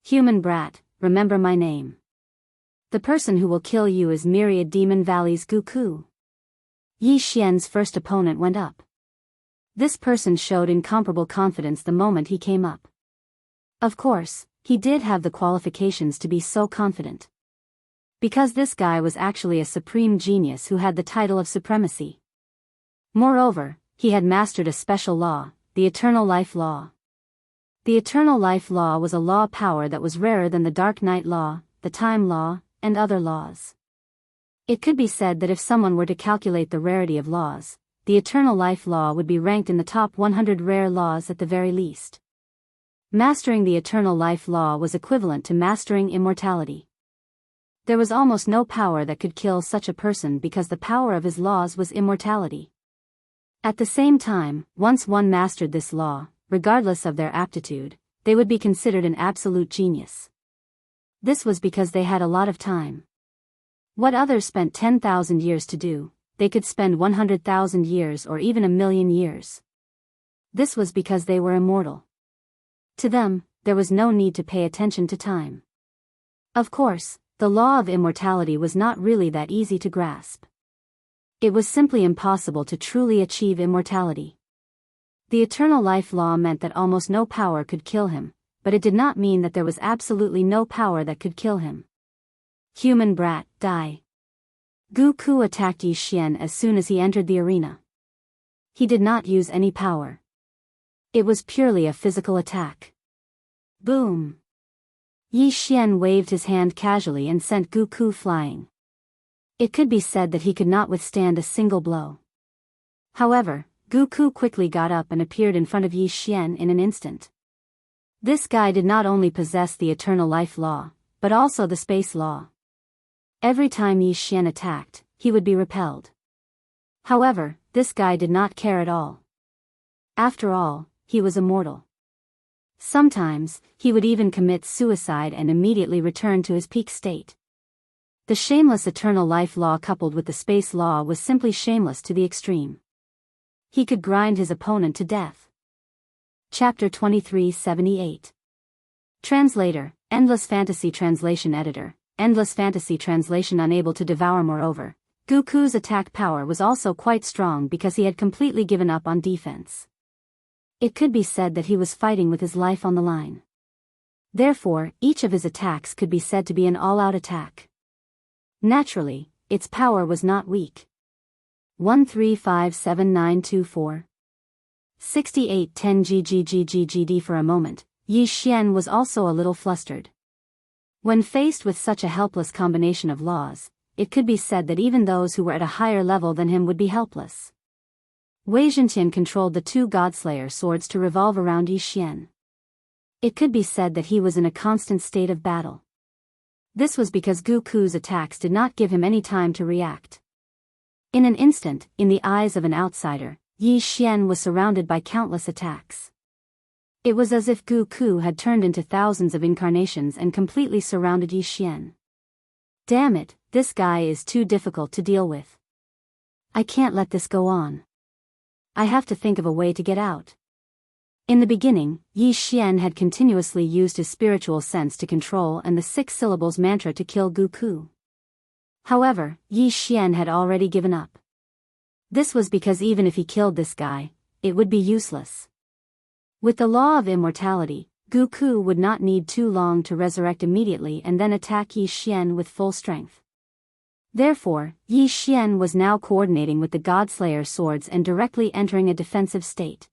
Human brat, remember my name. The person who will kill you is Myriad Demon Valley's Guku. Yi Xian's first opponent went up. This person showed incomparable confidence the moment he came up. Of course, he did have the qualifications to be so confident. Because this guy was actually a supreme genius who had the title of supremacy. Moreover, he had mastered a special law, the Eternal Life Law. The Eternal Life Law was a law power that was rarer than the Dark Night Law, the Time Law, and other laws. It could be said that if someone were to calculate the rarity of laws, the Eternal Life Law would be ranked in the top 100 rare laws at the very least. Mastering the eternal life law was equivalent to mastering immortality. There was almost no power that could kill such a person because the power of his laws was immortality. At the same time, once one mastered this law, regardless of their aptitude, they would be considered an absolute genius. This was because they had a lot of time. What others spent 10,000 years to do, they could spend 100,000 years or even 1,000,000 years. This was because they were immortal. To them, there was no need to pay attention to time. Of course, the law of immortality was not really that easy to grasp. It was simply impossible to truly achieve immortality. The eternal life law meant that almost no power could kill him, but it did not mean that there was absolutely no power that could kill him. Human brat, die. Gu Ku attacked Yi Xian as soon as he entered the arena. He did not use any power. It was purely a physical attack. Boom! Yi Xian waved his hand casually and sent Gu Ku flying. It could be said that he could not withstand a single blow. However, Gu Ku quickly got up and appeared in front of Yi Xian in an instant. This guy did not only possess the eternal life law, but also the space law. Every time Yi Xian attacked, he would be repelled. However, this guy did not care at all. After all, he was immortal. Sometimes, he would even commit suicide and immediately return to his peak state. The shameless eternal life law coupled with the space law was simply shameless to the extreme. He could grind his opponent to death. Chapter 2378. Translator, Endless Fantasy Translation Editor, Endless Fantasy Translation unable to devour. Moreover, Gu Ku's attack power was also quite strong because he had completely given up on defense. It could be said that he was fighting with his life on the line. Therefore, each of his attacks could be said to be an all-out attack. Naturally, its power was not weak. 1357924. 6810 GGGGGD. For a moment, Yi Xian was also a little flustered. When faced with such a helpless combination of laws, it could be said that even those who were at a higher level than him would be helpless. Wei Zhentian controlled the two Godslayer swords to revolve around Yi Xian. It could be said that he was in a constant state of battle. This was because Gu Ku's attacks did not give him any time to react. In an instant, in the eyes of an outsider, Yi Xian was surrounded by countless attacks. It was as if Gu Ku had turned into thousands of incarnations and completely surrounded Yi Xian. Damn it, this guy is too difficult to deal with. I can't let this go on. I have to think of a way to get out. In the beginning, Yi Xian had continuously used his spiritual sense to control and the 6 syllables mantra to kill Gu Ku. However, Yi Xian had already given up. This was because even if he killed this guy, it would be useless. With the law of immortality, Gu Ku would not need too long to resurrect immediately and then attack Yi Xian with full strength. Therefore, Yi Xian was now coordinating with the Godslayer swords and directly entering a defensive state.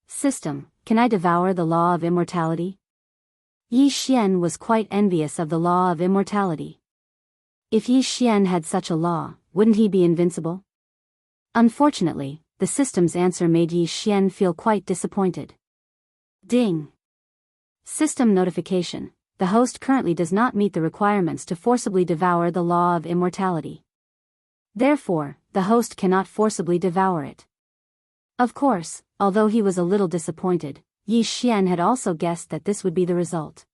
System, can I devour the law of immortality? Yi Xian was quite envious of the law of immortality. If Yi Xian had such a law, wouldn't he be invincible? Unfortunately, the system's answer made Yi Xian feel quite disappointed. Ding! System notification. The host currently does not meet the requirements to forcibly devour the law of immortality. Therefore, the host cannot forcibly devour it. Of course, although he was a little disappointed, Yi Xian had also guessed that this would be the result.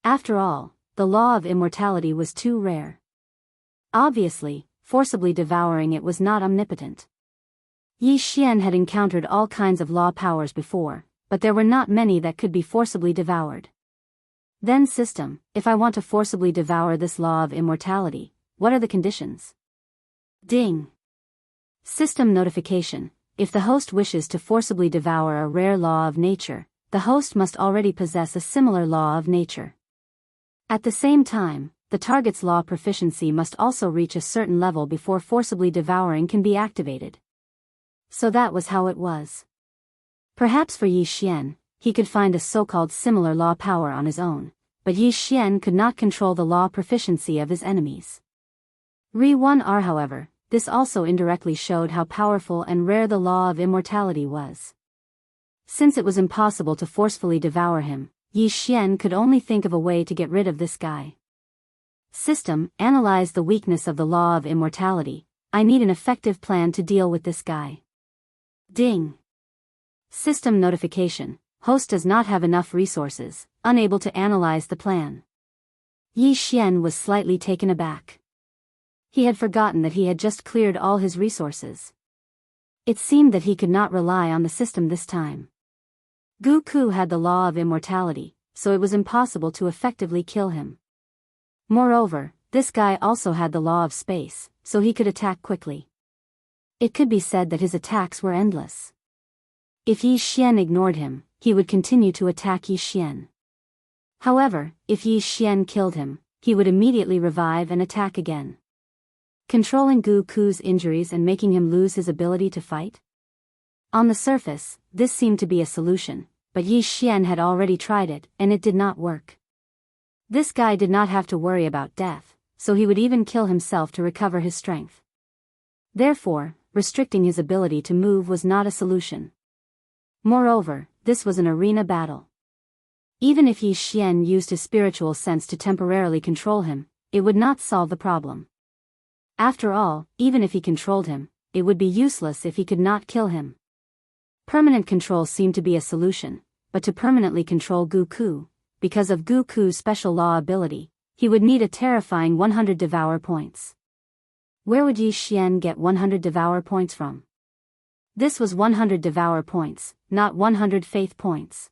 After all, the law of immortality was too rare. Obviously, forcibly devouring it was not omnipotent. Yi Xian had encountered all kinds of law powers before, but there were not many that could be forcibly devoured. Then system, if I want to forcibly devour this law of immortality, what are the conditions? Ding! System notification. If the host wishes to forcibly devour a rare law of nature, the host must already possess a similar law of nature. At the same time, the target's law proficiency must also reach a certain level before forcibly devouring can be activated. So that was how it was. Perhaps for Yi Xian, he could find a so-called similar law power on his own, but Yi Xian could not control the law proficiency of his enemies. Re-1R however, this also indirectly showed how powerful and rare the law of immortality was. Since it was impossible to forcefully devour him, Yi Xian could only think of a way to get rid of this guy. System, analyze the weakness of the law of immortality. I need an effective plan to deal with this guy. Ding. System notification. Host does not have enough resources, unable to analyze the plan. Yi Xian was slightly taken aback. He had forgotten that he had just cleared all his resources. It seemed that he could not rely on the system this time. Gu Ku had the law of immortality, so it was impossible to effectively kill him. Moreover, this guy also had the law of space, so he could attack quickly. It could be said that his attacks were endless. If Yi Xian ignored him, he would continue to attack Yi Xian. However, if Yi Xian killed him, he would immediately revive and attack again. Controlling Gu Ku's injuries and making him lose his ability to fight? On the surface, this seemed to be a solution, but Yi Xian had already tried it, and it did not work. This guy did not have to worry about death, so he would even kill himself to recover his strength. Therefore, restricting his ability to move was not a solution. Moreover, this was an arena battle. Even if Yi Xian used his spiritual sense to temporarily control him, it would not solve the problem. After all, even if he controlled him, it would be useless if he could not kill him. Permanent control seemed to be a solution, but to permanently control Gu Ku, because of Gu Ku's special law ability, he would need a terrifying 100 Devour points. Where would Yi Xian get 100 Devour points from? This was 100 Devour points, not 100 Faith points.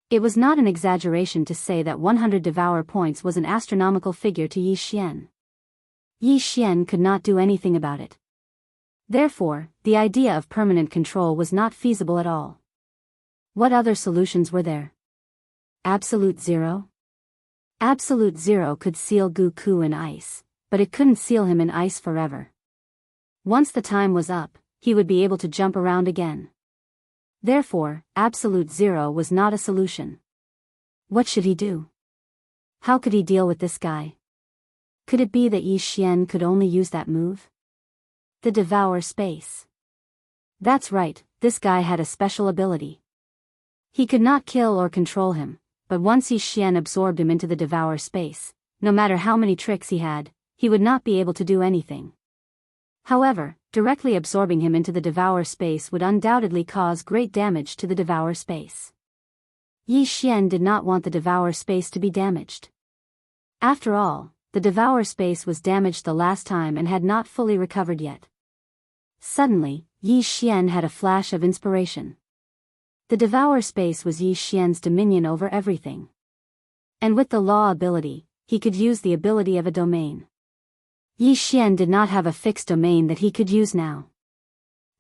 It was not an exaggeration to say that 100 Devour points was an astronomical figure to Yi Xian. Yi Xian could not do anything about it. Therefore, the idea of permanent control was not feasible at all. What other solutions were there? Absolute Zero? Absolute Zero could seal Gu Ku in ice, but it couldn't seal him in ice forever. Once the time was up, he would be able to jump around again. Therefore, Absolute Zero was not a solution. What should he do? How could he deal with this guy? Could it be that Yi Xian could only use that move? The Devour Space. That's right, this guy had a special ability. He could not kill or control him, but once Yi Xian absorbed him into the Devour Space, no matter how many tricks he had, he would not be able to do anything. However, directly absorbing him into the Devour Space would undoubtedly cause great damage to the Devour Space. Yi Xian did not want the Devour Space to be damaged. After all, the Devour Space was damaged the last time and had not fully recovered yet. Suddenly, Yi Xian had a flash of inspiration. The Devour Space was Yi Xian's dominion over everything. And with the law ability, he could use the ability of a domain. Yi Xian did not have a fixed domain that he could use now.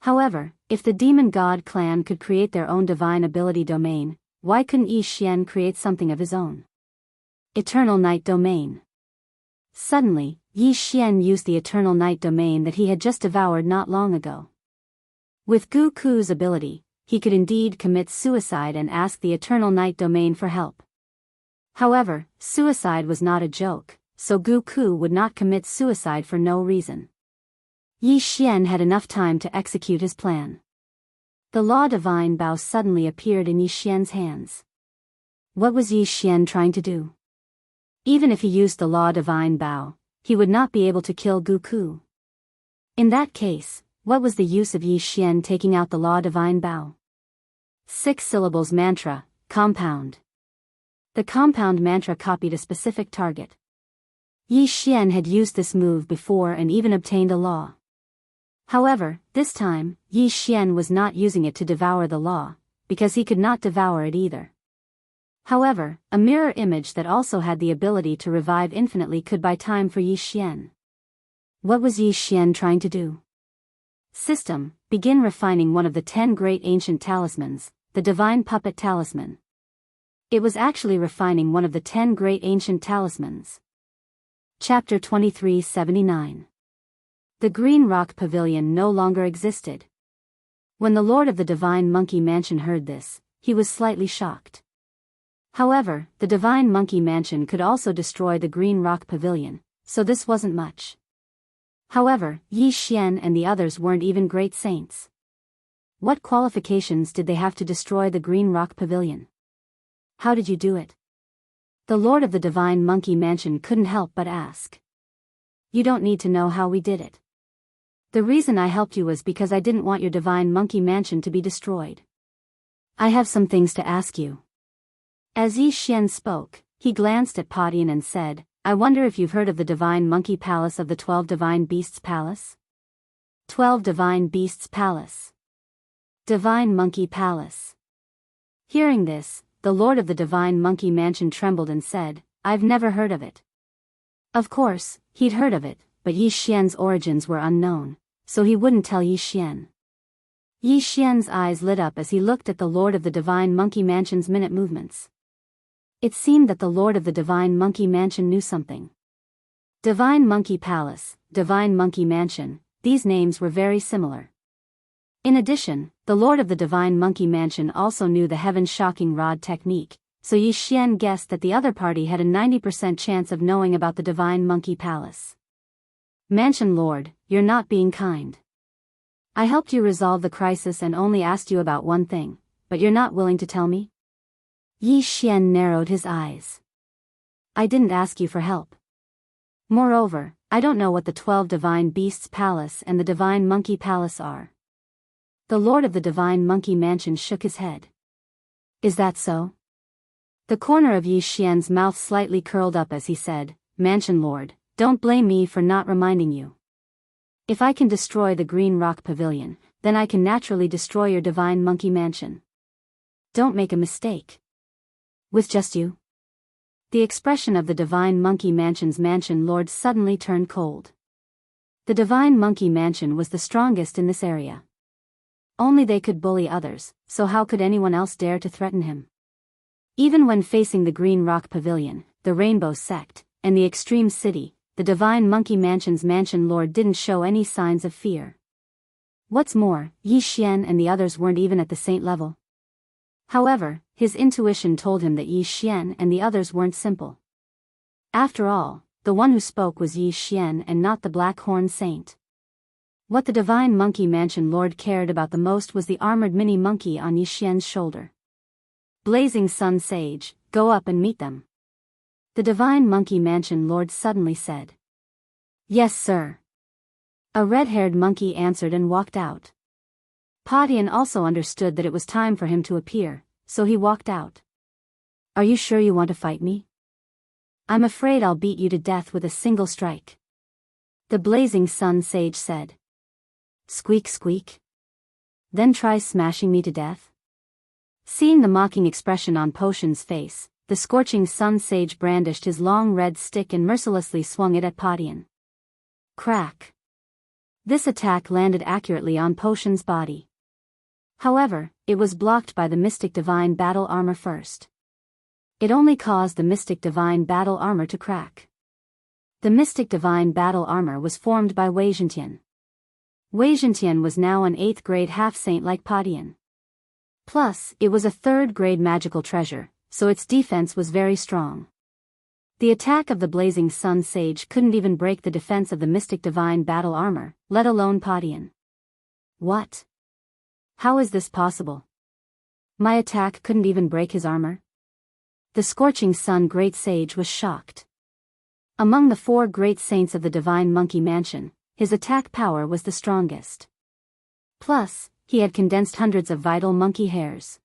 However, if the Demon God clan could create their own divine ability domain, why couldn't Yi Xian create something of his own? Eternal Night Domain. Suddenly, Yi Xian used the Eternal Night Domain that he had just devoured not long ago. With Gu Ku's ability, he could indeed commit suicide and ask the Eternal Night Domain for help. However, suicide was not a joke, so Gu Ku would not commit suicide for no reason. Yi Xian had enough time to execute his plan. The Law Divine Bow suddenly appeared in Yi Xian's hands. What was Yi Xian trying to do? Even if he used the Law Divine Bow, he would not be able to kill Gu Ku. In that case, what was the use of Yi Xian taking out the Law Divine Bow? 6 syllables mantra, compound. The compound mantra copied a specific target. Yi Xian had used this move before and even obtained a law. However, this time, Yi Xian was not using it to devour the law, because he could not devour it either. However, a mirror image that also had the ability to revive infinitely could buy time for Yi Xian. What was Yi Xian trying to do? System, begin refining one of the 10 great ancient talismans, the Divine Puppet Talisman. It was actually refining one of the 10 great ancient talismans. Chapter 2379. The Green Rock Pavilion no longer existed. When the Lord of the Divine Monkey Mansion heard this, he was slightly shocked. However, the Divine Monkey Mansion could also destroy the Green Rock Pavilion, so this wasn't much. However, Yi Xian and the others weren't even great saints. What qualifications did they have to destroy the Green Rock Pavilion? How did you do it? The Lord of the Divine Monkey Mansion couldn't help but ask. You don't need to know how we did it. The reason I helped you was because I didn't want your Divine Monkey Mansion to be destroyed. I have some things to ask you. As Yi Xian spoke, he glanced at Padian and said, I wonder if you've heard of the Divine Monkey Palace of the 12 Divine Beasts Palace? 12 Divine Beasts Palace. Divine Monkey Palace. Hearing this, the Lord of the Divine Monkey Mansion trembled and said, I've never heard of it. Of course, he'd heard of it, but Yi Xian's origins were unknown, so he wouldn't tell Yi Xian. Yi Xian's eyes lit up as he looked at the Lord of the Divine Monkey Mansion's minute movements. It seemed that the Lord of the Divine Monkey Mansion knew something. Divine Monkey Palace, Divine Monkey Mansion, these names were very similar. In addition, the Lord of the Divine Monkey Mansion also knew the heaven-shocking rod technique, so Yi Xian guessed that the other party had a 90% chance of knowing about the Divine Monkey Palace. Mansion Lord, you're not being kind. I helped you resolve the crisis and only asked you about one thing, but you're not willing to tell me? Yi Xian narrowed his eyes. I didn't ask you for help. Moreover, I don't know what the 12 Divine Beasts Palace and the Divine Monkey Palace are. The Lord of the Divine Monkey Mansion shook his head. Is that so? The corner of Yi Xian's mouth slightly curled up as he said, Mansion Lord, don't blame me for not reminding you. If I can destroy the Green Rock Pavilion, then I can naturally destroy your Divine Monkey Mansion. Don't make a mistake. With just you? The expression of the Divine Monkey Mansion's Mansion Lord suddenly turned cold. The Divine Monkey Mansion was the strongest in this area. Only they could bully others, so how could anyone else dare to threaten him? Even when facing the Green Rock Pavilion, the Rainbow Sect, and the Extreme City, the Divine Monkey Mansion's Mansion Lord didn't show any signs of fear. What's more, Yi Xian and the others weren't even at the saint level. However, his intuition told him that Yi Xian and the others weren't simple. After all, the one who spoke was Yi Xian and not the Black Horn Saint. What the Divine Monkey Mansion Lord cared about the most was the armored mini monkey on Yi Xian's shoulder. Blazing Sun Sage, go up and meet them. The Divine Monkey Mansion Lord suddenly said. Yes, sir. A red-haired monkey answered and walked out. Padian also understood that it was time for him to appear, so he walked out. Are you sure you want to fight me? I'm afraid I'll beat you to death with a single strike. The Blazing Sun Sage said. Squeak squeak. Then try smashing me to death? Seeing the mocking expression on Potion's face, the Scorching Sun Sage brandished his long red stick and mercilessly swung it at Padian. Crack. This attack landed accurately on Potion's body. However, it was blocked by the Mystic Divine Battle Armor first. It only caused the Mystic Divine Battle Armor to crack. The Mystic Divine Battle Armor was formed by Wei Zhentian. Wei Zhentian was now an 8th grade half-saint like Padian. Plus, it was a 3rd grade magical treasure, so its defense was very strong. The attack of the Blazing Sun Sage couldn't even break the defense of the Mystic Divine Battle Armor, let alone Padian. What? How is this possible? My attack couldn't even break his armor? The Scorching Sun Great Sage was shocked. Among the 4 great saints of the Divine Monkey Mansion, his attack power was the strongest. Plus, he had condensed hundreds of vital monkey hairs.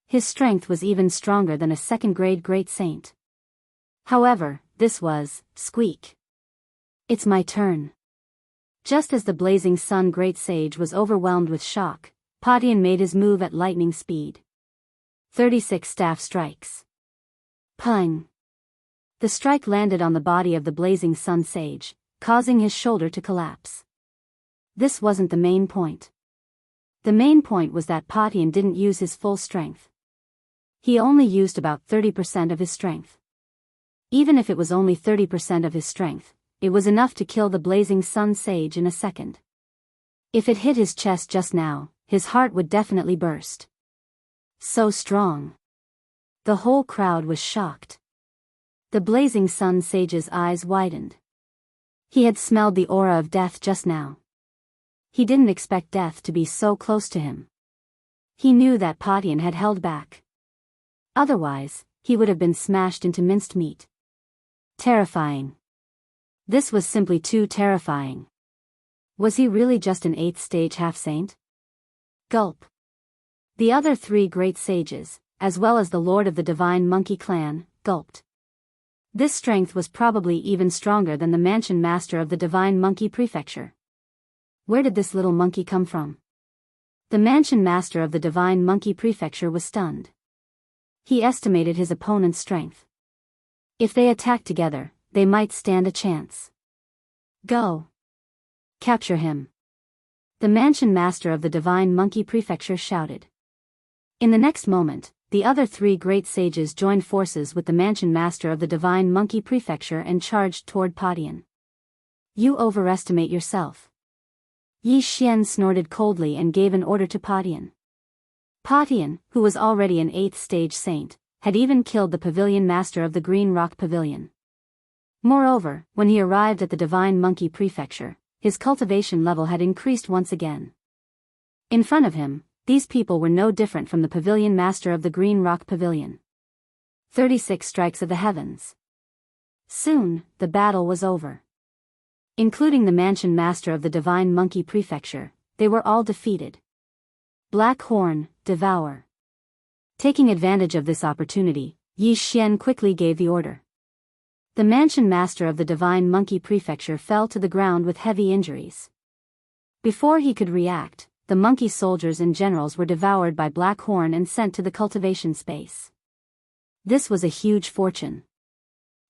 His strength was even stronger than a 2nd grade great saint. However, this was, squeak. It's my turn. Just as the Blazing Sun Great Sage was overwhelmed with shock, Padian made his move at lightning speed. 36 staff strikes. Pung. The strike landed on the body of the Blazing Sun Sage, causing his shoulder to collapse. This wasn't the main point. The main point was that Padian didn't use his full strength. He only used about 30% of his strength. Even if it was only 30% of his strength, it was enough to kill the Blazing Sun Sage in a second. If it hit his chest just now, his heart would definitely burst. So strong. The whole crowd was shocked. The Blazing Sun Sage's eyes widened. He had smelled the aura of death just now. He didn't expect death to be so close to him. He knew that Patian had held back. Otherwise, he would have been smashed into minced meat. Terrifying. This was simply too terrifying. Was he really just an 8th stage half-saint? Gulp. The other 3 great sages, as well as the lord of the divine monkey clan, gulped. This strength was probably even stronger than the mansion master of the divine monkey prefecture. Where did this little monkey come from? The mansion master of the divine monkey prefecture was stunned. He estimated his opponent's strength. If they attacked together, they might stand a chance. Go. Capture him. The mansion master of the divine monkey prefecture shouted. In the next moment, the other 3 great sages joined forces with the mansion master of the divine monkey prefecture and charged toward Patian. You overestimate yourself. Yi Xian snorted coldly and gave an order to Patian. Patian, who was already an 8th stage saint, had even killed the pavilion master of the Green Rock Pavilion. Moreover, when he arrived at the divine monkey prefecture, his cultivation level had increased once again. In front of him, these people were no different from the pavilion master of the Green Rock Pavilion. 36 strikes of the heavens. Soon, the battle was over. Including the mansion master of the divine monkey prefecture, they were all defeated. Black Horn, Devour. Taking advantage of this opportunity, Yi Xian quickly gave the order. The mansion master of the divine monkey prefecture fell to the ground with heavy injuries. Before he could react, the monkey soldiers and generals were devoured by Black Horn and sent to the cultivation space. This was a huge fortune.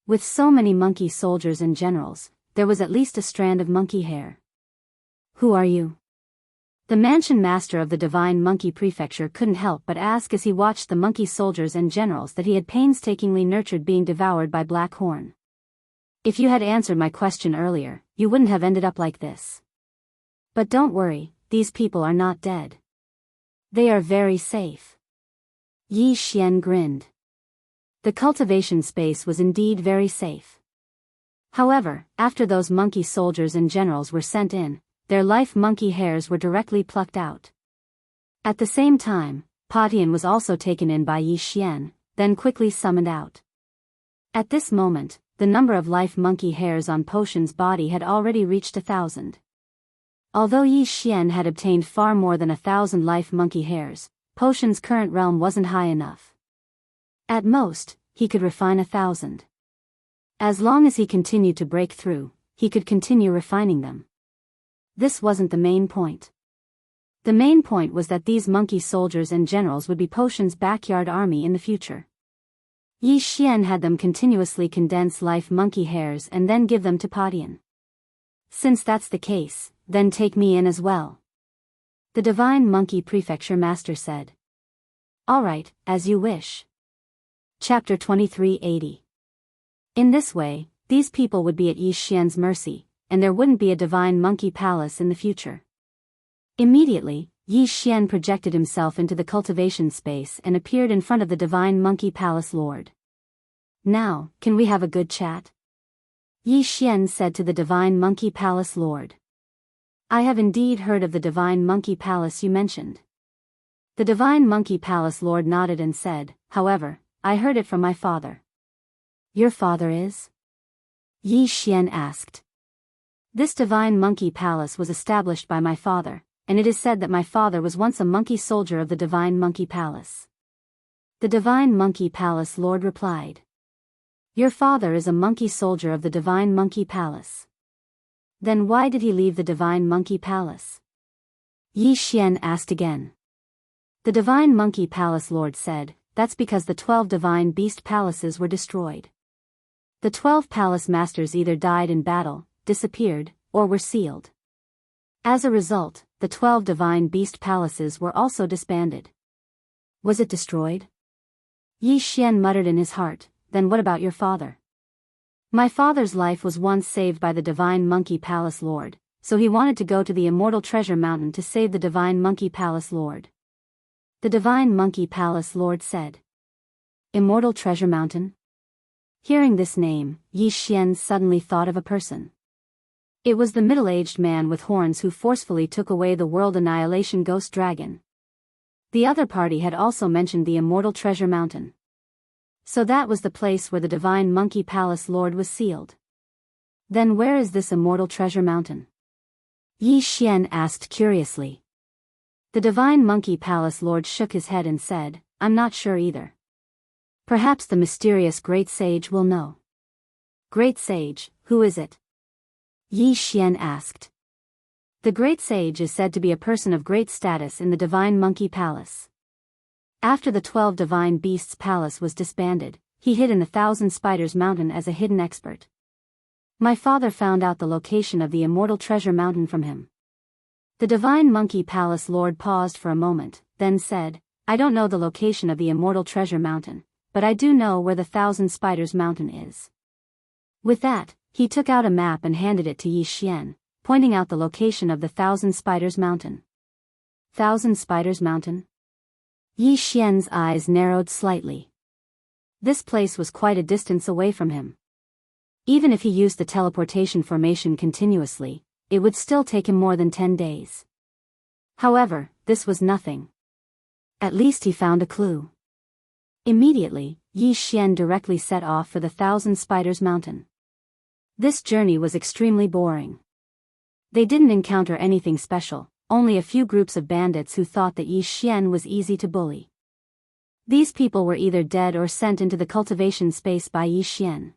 With so many monkey soldiers and generals, there was at least a strand of monkey hair. Who are you? The mansion master of the divine monkey prefecture couldn't help but ask as he watched the monkey soldiers and generals that he had painstakingly nurtured being devoured by Black Horn. If you had answered my question earlier, you wouldn't have ended up like this. But don't worry, these people are not dead. They are very safe. Yi Xian grinned. The cultivation space was indeed very safe. However, after those monkey soldiers and generals were sent in, their life monkey hairs were directly plucked out. At the same time, Patian was also taken in by Yi Xian, then quickly summoned out. At this moment, the number of life monkey hairs on Potion's body had already reached 1,000. Although Yi Xian had obtained far more than 1,000 life monkey hairs, Potion's current realm wasn't high enough. At most, he could refine 1,000. As long as he continued to break through, he could continue refining them. This wasn't the main point. The main point was that these monkey soldiers and generals would be Potion's backyard army in the future. Yi Xian had them continuously condense life monkey hairs and then give them to Patian. Since that's the case, then take me in as well. The divine monkey prefecture master said. All right, as you wish. Chapter 2380. In this way, these people would be at Yi Xian's mercy, and there wouldn't be a divine monkey palace in the future. Immediately, Yi Xian projected himself into the cultivation space and appeared in front of the divine monkey palace lord. Now, can we have a good chat? Yi Xian said to the divine monkey palace lord. I have indeed heard of the divine monkey palace you mentioned. The divine monkey palace lord nodded and said, however, I heard it from my father. Your father is? Yi Xian asked. This divine monkey palace was established by my father, and it is said that my father was once a monkey soldier of the divine monkey palace. The divine monkey palace lord replied. Your father is a monkey soldier of the divine monkey palace. Then why did he leave the divine monkey palace? Yi Xian asked again. The divine monkey palace lord said, that's because the 12 divine beast palaces were destroyed. The 12 palace masters either died in battle, disappeared, or were sealed. As a result, the 12 divine beast palaces were also disbanded. Was it destroyed? Yi Xian muttered in his heart, then what about your father? My father's life was once saved by the divine monkey palace lord, so he wanted to go to the immortal treasure mountain to save the divine monkey palace lord. The divine monkey palace lord said. Immortal treasure mountain? Hearing this name, Yi Xian suddenly thought of a person. It was the middle-aged man with horns who forcefully took away the world annihilation ghost dragon. The other party had also mentioned the Immortal Treasure Mountain. So that was the place where the Divine Monkey Palace Lord was sealed. Then where is this Immortal Treasure Mountain? Yi Xian asked curiously. The Divine Monkey Palace Lord shook his head and said, I'm not sure either. Perhaps the mysterious Great Sage will know. Great Sage, who is it? Yi Xian asked. The Great Sage is said to be a person of great status in the Divine Monkey Palace. After the 12 Divine Beasts Palace was disbanded, he hid in the Thousand Spiders Mountain as a hidden expert. My father found out the location of the Immortal Treasure Mountain from him. The Divine Monkey Palace Lord paused for a moment, then said, I don't know the location of the Immortal Treasure Mountain, but I do know where the Thousand Spiders Mountain is. With that, he took out a map and handed it to Yi Xian, pointing out the location of the Thousand Spiders Mountain. Thousand Spiders Mountain? Yi Xian's eyes narrowed slightly. This place was quite a distance away from him. Even if he used the teleportation formation continuously, it would still take him more than 10 days. However, this was nothing. At least he found a clue. Immediately, Yi Xian directly set off for the Thousand Spiders Mountain. This journey was extremely boring. They didn't encounter anything special, only a few groups of bandits who thought that Yi Xian was easy to bully. These people were either dead or sent into the cultivation space by Yi Xian.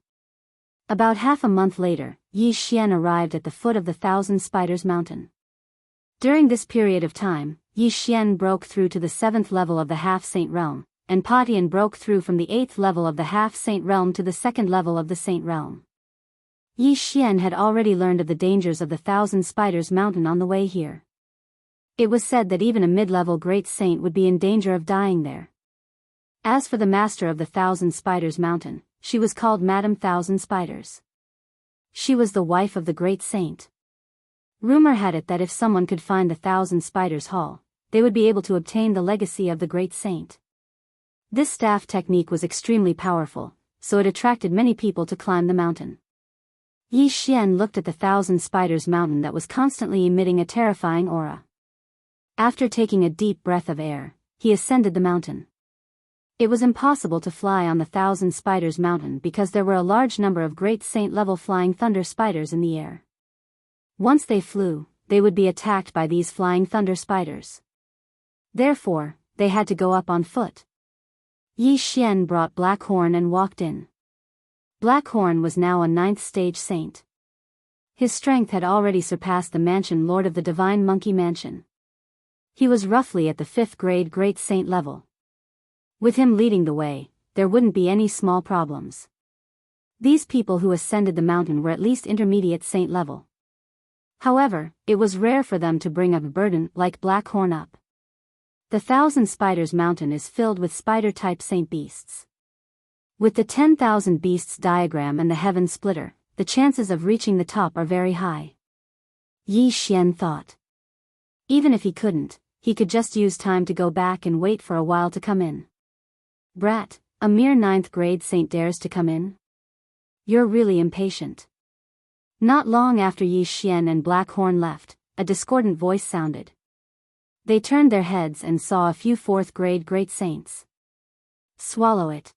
About half a month later, Yi Xian arrived at the foot of the Thousand Spiders Mountain. During this period of time, Yi Xian broke through to the 7th level of the Half-Saint Realm, and Patian broke through from the 8th level of the Half-Saint Realm to the 2nd level of the Saint Realm. Yi Xian had already learned of the dangers of the Thousand Spiders Mountain on the way here. It was said that even a mid-level Great Saint would be in danger of dying there. As for the master of the Thousand Spiders Mountain, she was called Madame Thousand Spiders. She was the wife of the Great Saint. Rumor had it that if someone could find the Thousand Spiders Hall, they would be able to obtain the legacy of the Great Saint. This staff technique was extremely powerful, so it attracted many people to climb the mountain. Yi Xian looked at the Thousand Spiders Mountain that was constantly emitting a terrifying aura. After taking a deep breath of air, he ascended the mountain. It was impossible to fly on the Thousand Spiders Mountain because there were a large number of Great Saint-level flying thunder spiders in the air. Once they flew, they would be attacked by these flying thunder spiders. Therefore, they had to go up on foot. Yi Xian brought Blackhorn and walked in. Blackhorn was now a 9th stage saint. His strength had already surpassed the Mansion Lord of the Divine Monkey Mansion. He was roughly at the 5th grade Great Saint level. With him leading the way, there wouldn't be any small problems. These people who ascended the mountain were at least intermediate saint level. However, it was rare for them to bring up a burden like Blackhorn up. The Thousand Spiders Mountain is filled with spider-type saint beasts. With the 10,000 beasts diagram and the heaven splitter, the chances of reaching the top are very high. Yi Xian thought. Even if he couldn't, he could just use time to go back and wait for a while to come in. Brat, a mere 9th grade saint dares to come in? You're really impatient. Not long after Yi Xian and Blackhorn left, a discordant voice sounded. They turned their heads and saw a few 4th grade great saints. Swallow it.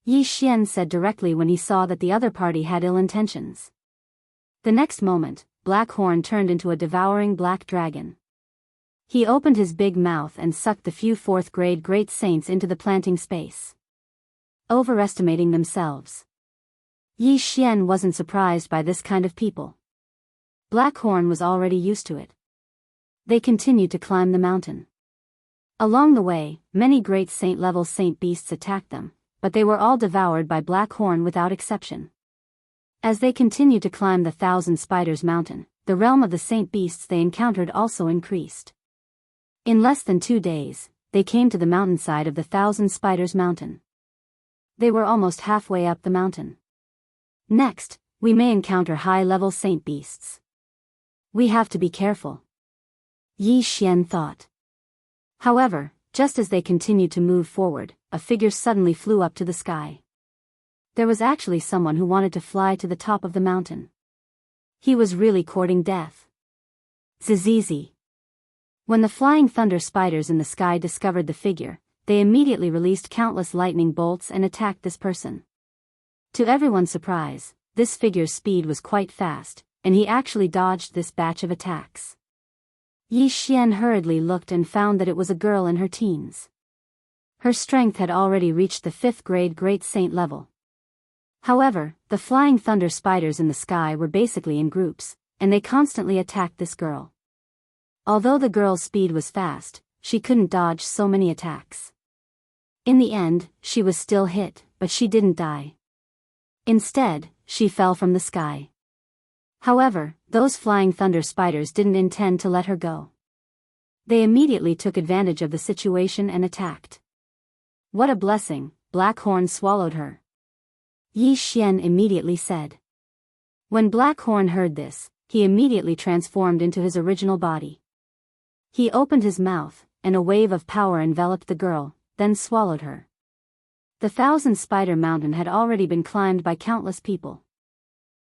Yi Xian said directly when he saw that the other party had ill intentions. The next moment, Blackhorn turned into a devouring black dragon. He opened his big mouth and sucked the few 4th grade great saints into the planting space. Overestimating themselves. Yi Xian wasn't surprised by this kind of people. Blackhorn was already used to it. They continued to climb the mountain. Along the way, many great saint-level saint beasts attacked them, but they were all devoured by Blackhorn without exception. As they continued to climb the Thousand Spiders Mountain, the realm of the saint beasts they encountered also increased. In less than 2 days, they came to the mountainside of the Thousand Spiders Mountain. They were almost halfway up the mountain. Next, we may encounter high-level saint beasts. We have to be careful. Yi Xian thought. However, just as they continued to move forward, a figure suddenly flew up to the sky. There was actually someone who wanted to fly to the top of the mountain. He was really courting death. Zizizi. When the flying thunder spiders in the sky discovered the figure, they immediately released countless lightning bolts and attacked this person. To everyone's surprise, this figure's speed was quite fast, and he actually dodged this batch of attacks. Yi Xian hurriedly looked and found that it was a girl in her teens. Her strength had already reached the 5th grade Great Saint level. However, the flying thunder spiders in the sky were basically in groups, and they constantly attacked this girl. Although the girl's speed was fast, she couldn't dodge so many attacks. In the end, she was still hit, but she didn't die. Instead, she fell from the sky. However, those flying thunder spiders didn't intend to let her go. They immediately took advantage of the situation and attacked. What a blessing, Blackhorn swallowed her, Yi Xian immediately said. When Blackhorn heard this, he immediately transformed into his original body. He opened his mouth, and a wave of power enveloped the girl, then swallowed her. The 1,000-spider mountain had already been climbed by countless people.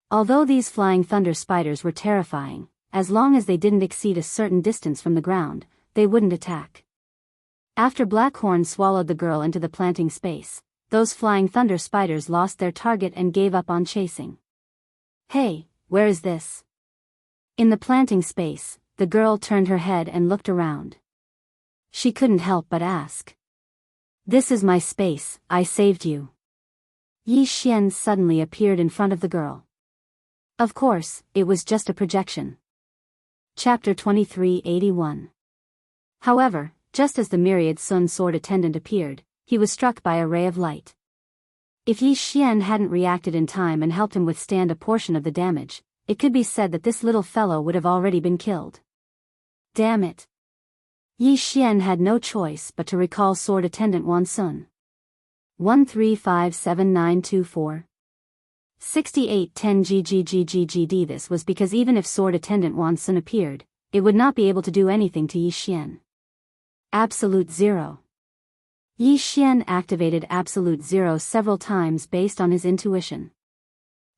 Although these flying thunder spiders were terrifying, as long as they didn't exceed a certain distance from the ground, they wouldn't attack. After Blackhorn swallowed the girl into the planting space, those flying thunder spiders lost their target and gave up on chasing. Hey, where is this? In the planting space, the girl turned her head and looked around. She couldn't help but ask. This is my space, I saved you. Yi Xian suddenly appeared in front of the girl. Of course, it was just a projection. Chapter 2381. However, just as the myriad Sun Sword attendant appeared, he was struck by a ray of light. If Yi Xian hadn't reacted in time and helped him withstand a portion of the damage, it could be said that this little fellow would have already been killed. Damn it. Yi Xian had no choice but to recall Sword Attendant Wan Sun. 1357924. 6810 GGGGGD. This was because even if Sword Attendant Wan Sun appeared, it would not be able to do anything to Yi Xian. Absolute Zero. Yi Xian activated Absolute Zero several times based on his intuition.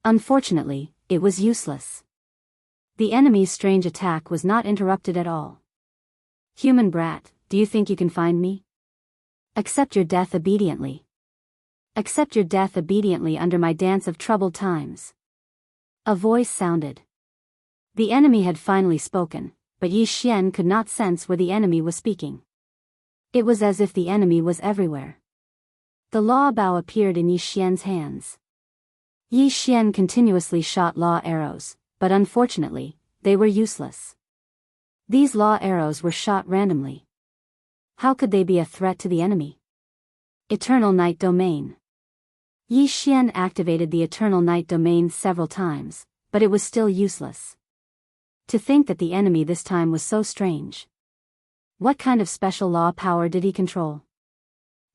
Unfortunately, it was useless. The enemy's strange attack was not interrupted at all. Human brat, do you think you can find me? Accept your death obediently. Accept your death obediently under my dance of troubled times. A voice sounded. The enemy had finally spoken, but Yi Xian could not sense where the enemy was speaking. It was as if the enemy was everywhere. The law bow appeared in Yi Xian's hands. Yi Xian continuously shot law arrows, but unfortunately, they were useless. These law arrows were shot randomly. How could they be a threat to the enemy? Eternal Night Domain. Yi Xian activated the Eternal Night Domain several times, but it was still useless. To think that the enemy this time was so strange. What kind of special law power did he control?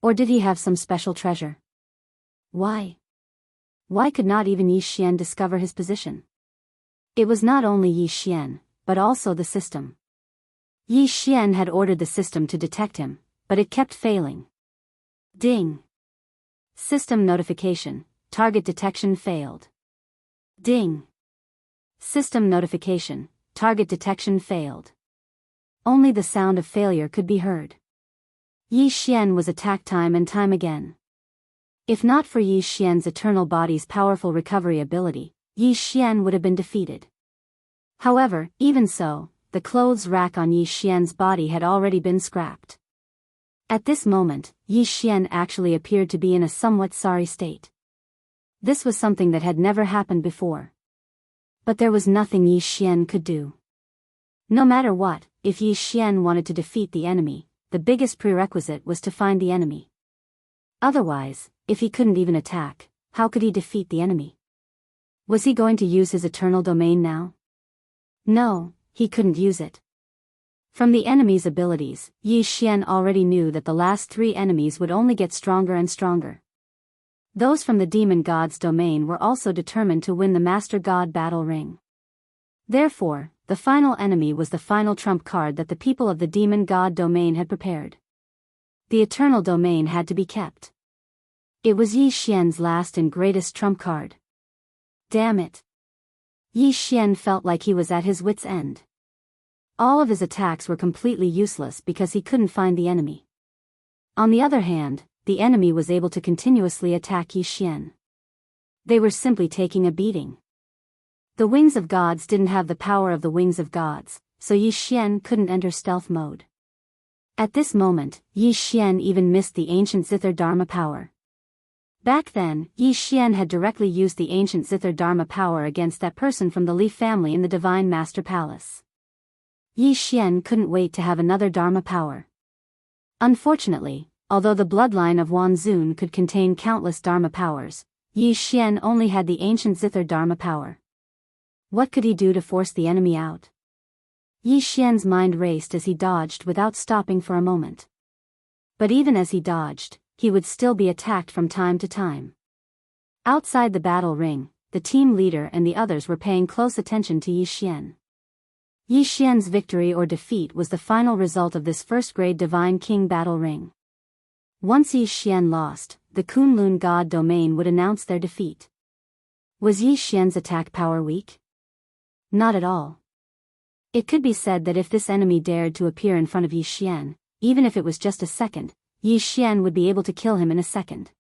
Or did he have some special treasure? Why? Why could not even Yi Xian discover his position? It was not only Yi Xian, but also the system. Yi Xian had ordered the system to detect him, but it kept failing. Ding. System notification, target detection failed. Ding. System notification, target detection failed. Only the sound of failure could be heard. Yi Xian was attacked time and time again. If not for Yi Xian's eternal body's powerful recovery ability, Yi Xian would have been defeated. However, even so, the clothes rack on Yi Xian's body had already been scrapped. At this moment, Yi Xian actually appeared to be in a somewhat sorry state. This was something that had never happened before. But there was nothing Yi Xian could do. No matter what, if Yi Xian wanted to defeat the enemy, the biggest prerequisite was to find the enemy. Otherwise, if he couldn't even attack, how could he defeat the enemy? Was he going to use his eternal domain now? No, he couldn't use it. From the enemy's abilities, Yi Xian already knew that the last 3 enemies would only get stronger and stronger. Those from the demon god's domain were also determined to win the Master God battle ring. Therefore, the final enemy was the final trump card that the people of the demon god domain had prepared. The eternal domain had to be kept. It was Yi Xian's last and greatest trump card. Damn it. Yi Xian felt like he was at his wit's end. All of his attacks were completely useless because he couldn't find the enemy. On the other hand, the enemy was able to continuously attack Yi Xian. They were simply taking a beating. The wings of gods didn't have the power of the wings of gods, so Yi Xian couldn't enter stealth mode. At this moment, Yi Xian even missed the ancient Zither Dharma power. Back then, Yi Xian had directly used the ancient Zither Dharma power against that person from the Li family in the Divine Master Palace. Yi Xian couldn't wait to have another Dharma power. Unfortunately, although the bloodline of Wan Zun could contain countless Dharma powers, Yi Xian only had the ancient Zither Dharma power. What could he do to force the enemy out? Yi Xian's mind raced as he dodged without stopping for a moment. But even as he dodged, he would still be attacked from time to time. Outside the battle ring, the team leader and the others were paying close attention to Yi Xian. Yi Xian's victory or defeat was the final result of this first-grade Divine King battle ring. Once Yi Xian lost, the Kunlun God domain would announce their defeat. Was Yi Xian's attack power weak? Not at all. It could be said that if this enemy dared to appear in front of Yi Xian, even if it was just a second, Yi Xian would be able to kill him in a second.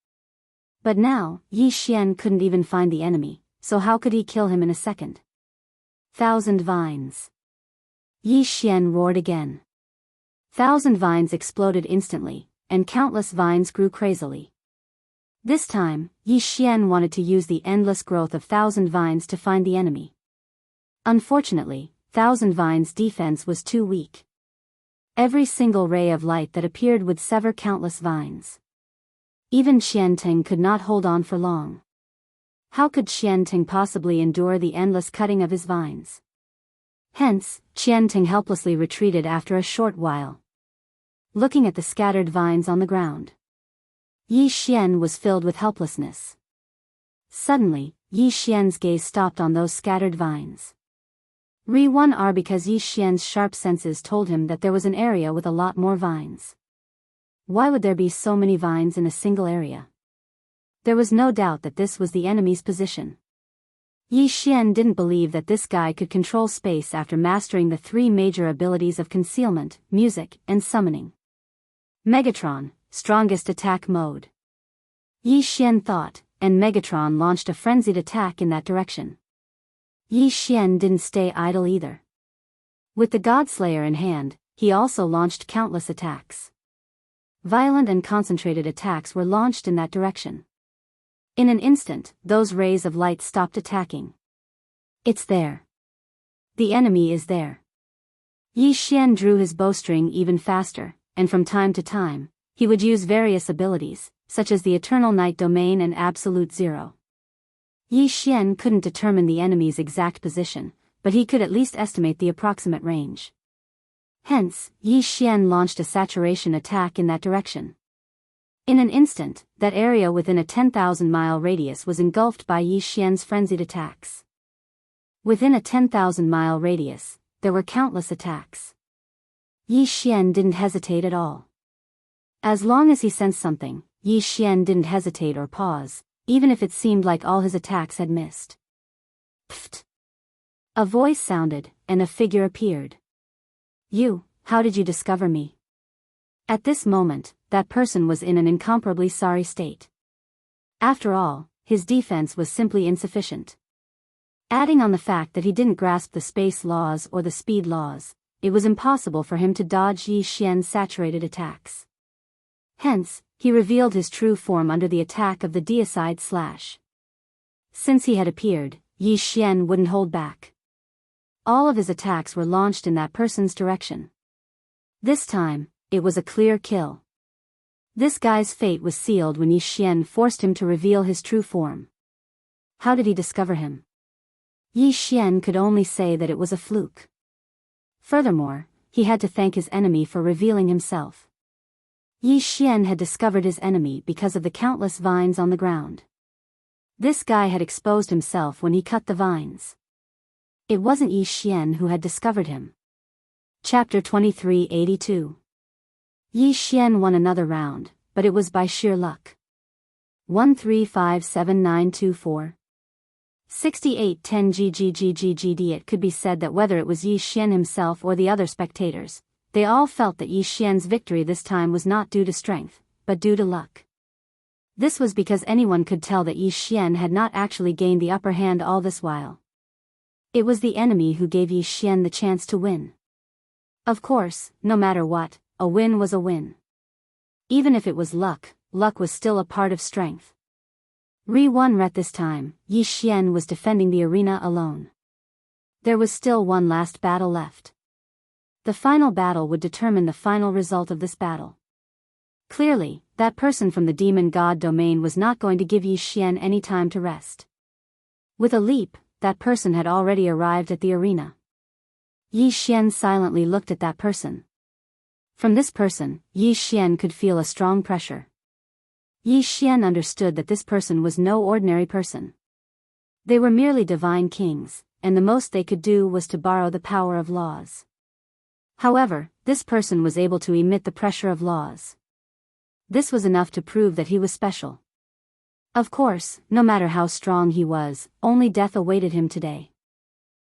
But now, Yi Xian couldn't even find the enemy, so how could he kill him in a second? 1,000 vines. Yi Xian roared again. 1,000 vines exploded instantly, and countless vines grew crazily. This time, Yi Xian wanted to use the endless growth of 1,000 vines to find the enemy. Unfortunately, 1,000 vines' defense was too weak. Every single ray of light that appeared would sever countless vines. Even Qianting could not hold on for long. How could Qianting possibly endure the endless cutting of his vines? Hence, Qianting helplessly retreated after a short while. Looking at the scattered vines on the ground, Yi Xian was filled with helplessness. Suddenly, Yi Xian's gaze stopped on those scattered vines. Re-1R because Yi Xian's sharp senses told him that there was an area with a lot more vines. Why would there be so many vines in a single area? There was no doubt that this was the enemy's position. Yi Xian didn't believe that this guy could control space after mastering the 3 major abilities of concealment, music, and summoning. Megatron, strongest attack mode. Yi Xian thought, and Megatron launched a frenzied attack in that direction. Yi Xian didn't stay idle either. With the Godslayer in hand, he also launched countless attacks. Violent and concentrated attacks were launched in that direction. In an instant, those rays of light stopped attacking. It's there. The enemy is there. Yi Xian drew his bowstring even faster, and from time to time, he would use various abilities, such as the Eternal Night Domain and Absolute Zero. Yi Xian couldn't determine the enemy's exact position, but he could at least estimate the approximate range. Hence, Yi Xian launched a saturation attack in that direction. In an instant, that area within a 10,000-mile radius was engulfed by Yi Xian's frenzied attacks. Within a 10,000-mile radius, there were countless attacks. Yi Xian didn't hesitate at all. As long as he sensed something, Yi Xian didn't hesitate or pause, even if it seemed like all his attacks had missed. Pfft! A voice sounded, and a figure appeared. You, how did you discover me? At this moment, that person was in an incomparably sorry state. After all, his defense was simply insufficient. Adding on the fact that he didn't grasp the space laws or the speed laws, it was impossible for him to dodge Yi Xian's saturated attacks. Hence, he revealed his true form under the attack of the deicide slash. Since he had appeared, Yi Xian wouldn't hold back. All of his attacks were launched in that person's direction. This time, it was a clear kill. This guy's fate was sealed when Yi Xian forced him to reveal his true form. How did he discover him? Yi Xian could only say that it was a fluke. Furthermore, he had to thank his enemy for revealing himself. Yi Xian had discovered his enemy because of the countless vines on the ground. This guy had exposed himself when he cut the vines. It wasn't Yi Xian who had discovered him. Chapter 2382. Yi Xian won another round, but it was by sheer luck. 1357924. 6810 GGGGGD. It could be said that whether it was Yi Xian himself or the other spectators, they all felt that Yi Xian's victory this time was not due to strength, but due to luck. This was because anyone could tell that Yi Xian had not actually gained the upper hand all this while. It was the enemy who gave Yi Xian the chance to win. Of course, no matter what, a win was a win. Even if it was luck, luck was still a part of strength. Re-1 Ret this time, Yi Xian was defending the arena alone. There was still one last battle left. The final battle would determine the final result of this battle. Clearly, that person from the demon god domain was not going to give Yi Xian any time to rest. With a leap, that person had already arrived at the arena. Yi Xian silently looked at that person. From this person, Yi Xian could feel a strong pressure. Yi Xian understood that this person was no ordinary person. They were merely divine kings, and the most they could do was to borrow the power of laws. However, this person was able to emit the pressure of laws. This was enough to prove that he was special. Of course, no matter how strong he was, only death awaited him today.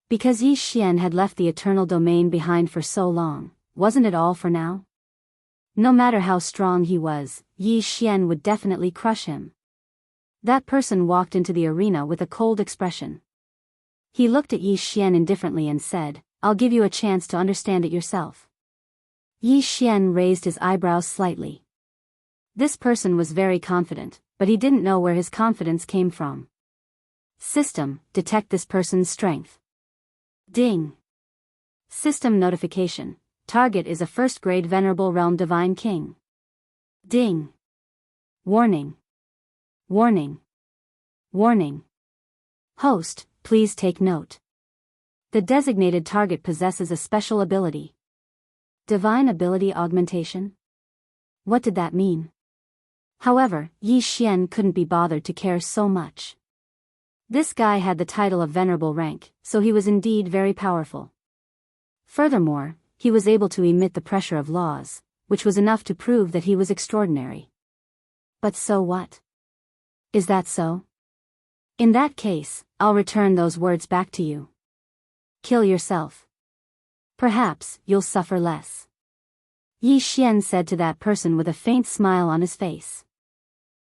Because Yi Xian had left the eternal domain behind for so long, wasn't it all for now? No matter how strong he was, Yi Xian would definitely crush him. That person walked into the arena with a cold expression. He looked at Yi Xian indifferently and said, "I'll give you a chance to understand it yourself." Yi Xian raised his eyebrows slightly. This person was very confident, but he didn't know where his confidence came from. System, detect this person's strength. Ding. System notification. Target is a first-grade Venerable Realm Divine King. Ding. Warning. Warning. Warning. Host, please take note. The designated target possesses a special ability. Divine ability augmentation? What did that mean? However, Yi Xian couldn't be bothered to care so much. This guy had the title of Venerable Rank, so he was indeed very powerful. Furthermore, he was able to emit the pressure of laws, which was enough to prove that he was extraordinary. But so what? Is that so? In that case, I'll return those words back to you. Kill yourself. Perhaps you'll suffer less. Yi Xian said to that person with a faint smile on his face.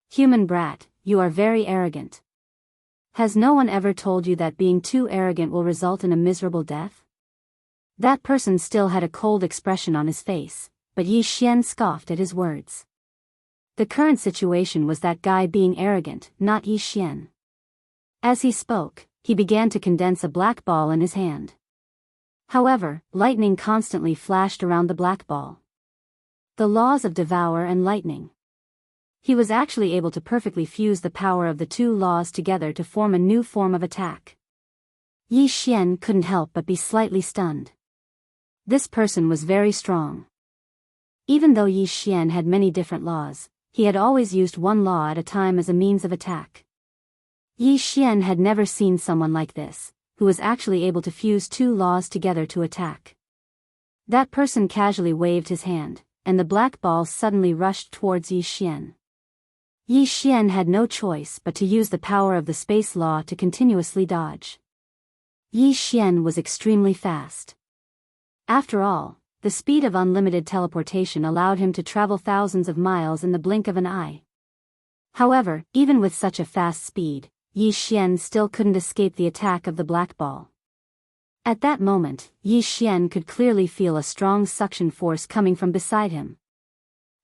Human brat, you are very arrogant. Has no one ever told you that being too arrogant will result in a miserable death? That person still had a cold expression on his face, but Yi Xian scoffed at his words. The current situation was that guy being arrogant, not Yi Xian. As he spoke, he began to condense a black ball in his hand. However, lightning constantly flashed around the black ball. The laws of Devourer and lightning. He was actually able to perfectly fuse the power of the two laws together to form a new form of attack. Yi Xian couldn't help but be slightly stunned. This person was very strong. Even though Yi Xian had many different laws, he had always used one law at a time as a means of attack. Yi Xian had never seen someone like this, who was actually able to fuse two laws together to attack. That person casually waved his hand, and the black ball suddenly rushed towards Yi Xian. Yi Xian had no choice but to use the power of the space law to continuously dodge. Yi Xian was extremely fast. After all, the speed of unlimited teleportation allowed him to travel thousands of miles in the blink of an eye. However, even with such a fast speed, Yi Xian still couldn't escape the attack of the black ball. At that moment, Yi Xian could clearly feel a strong suction force coming from beside him.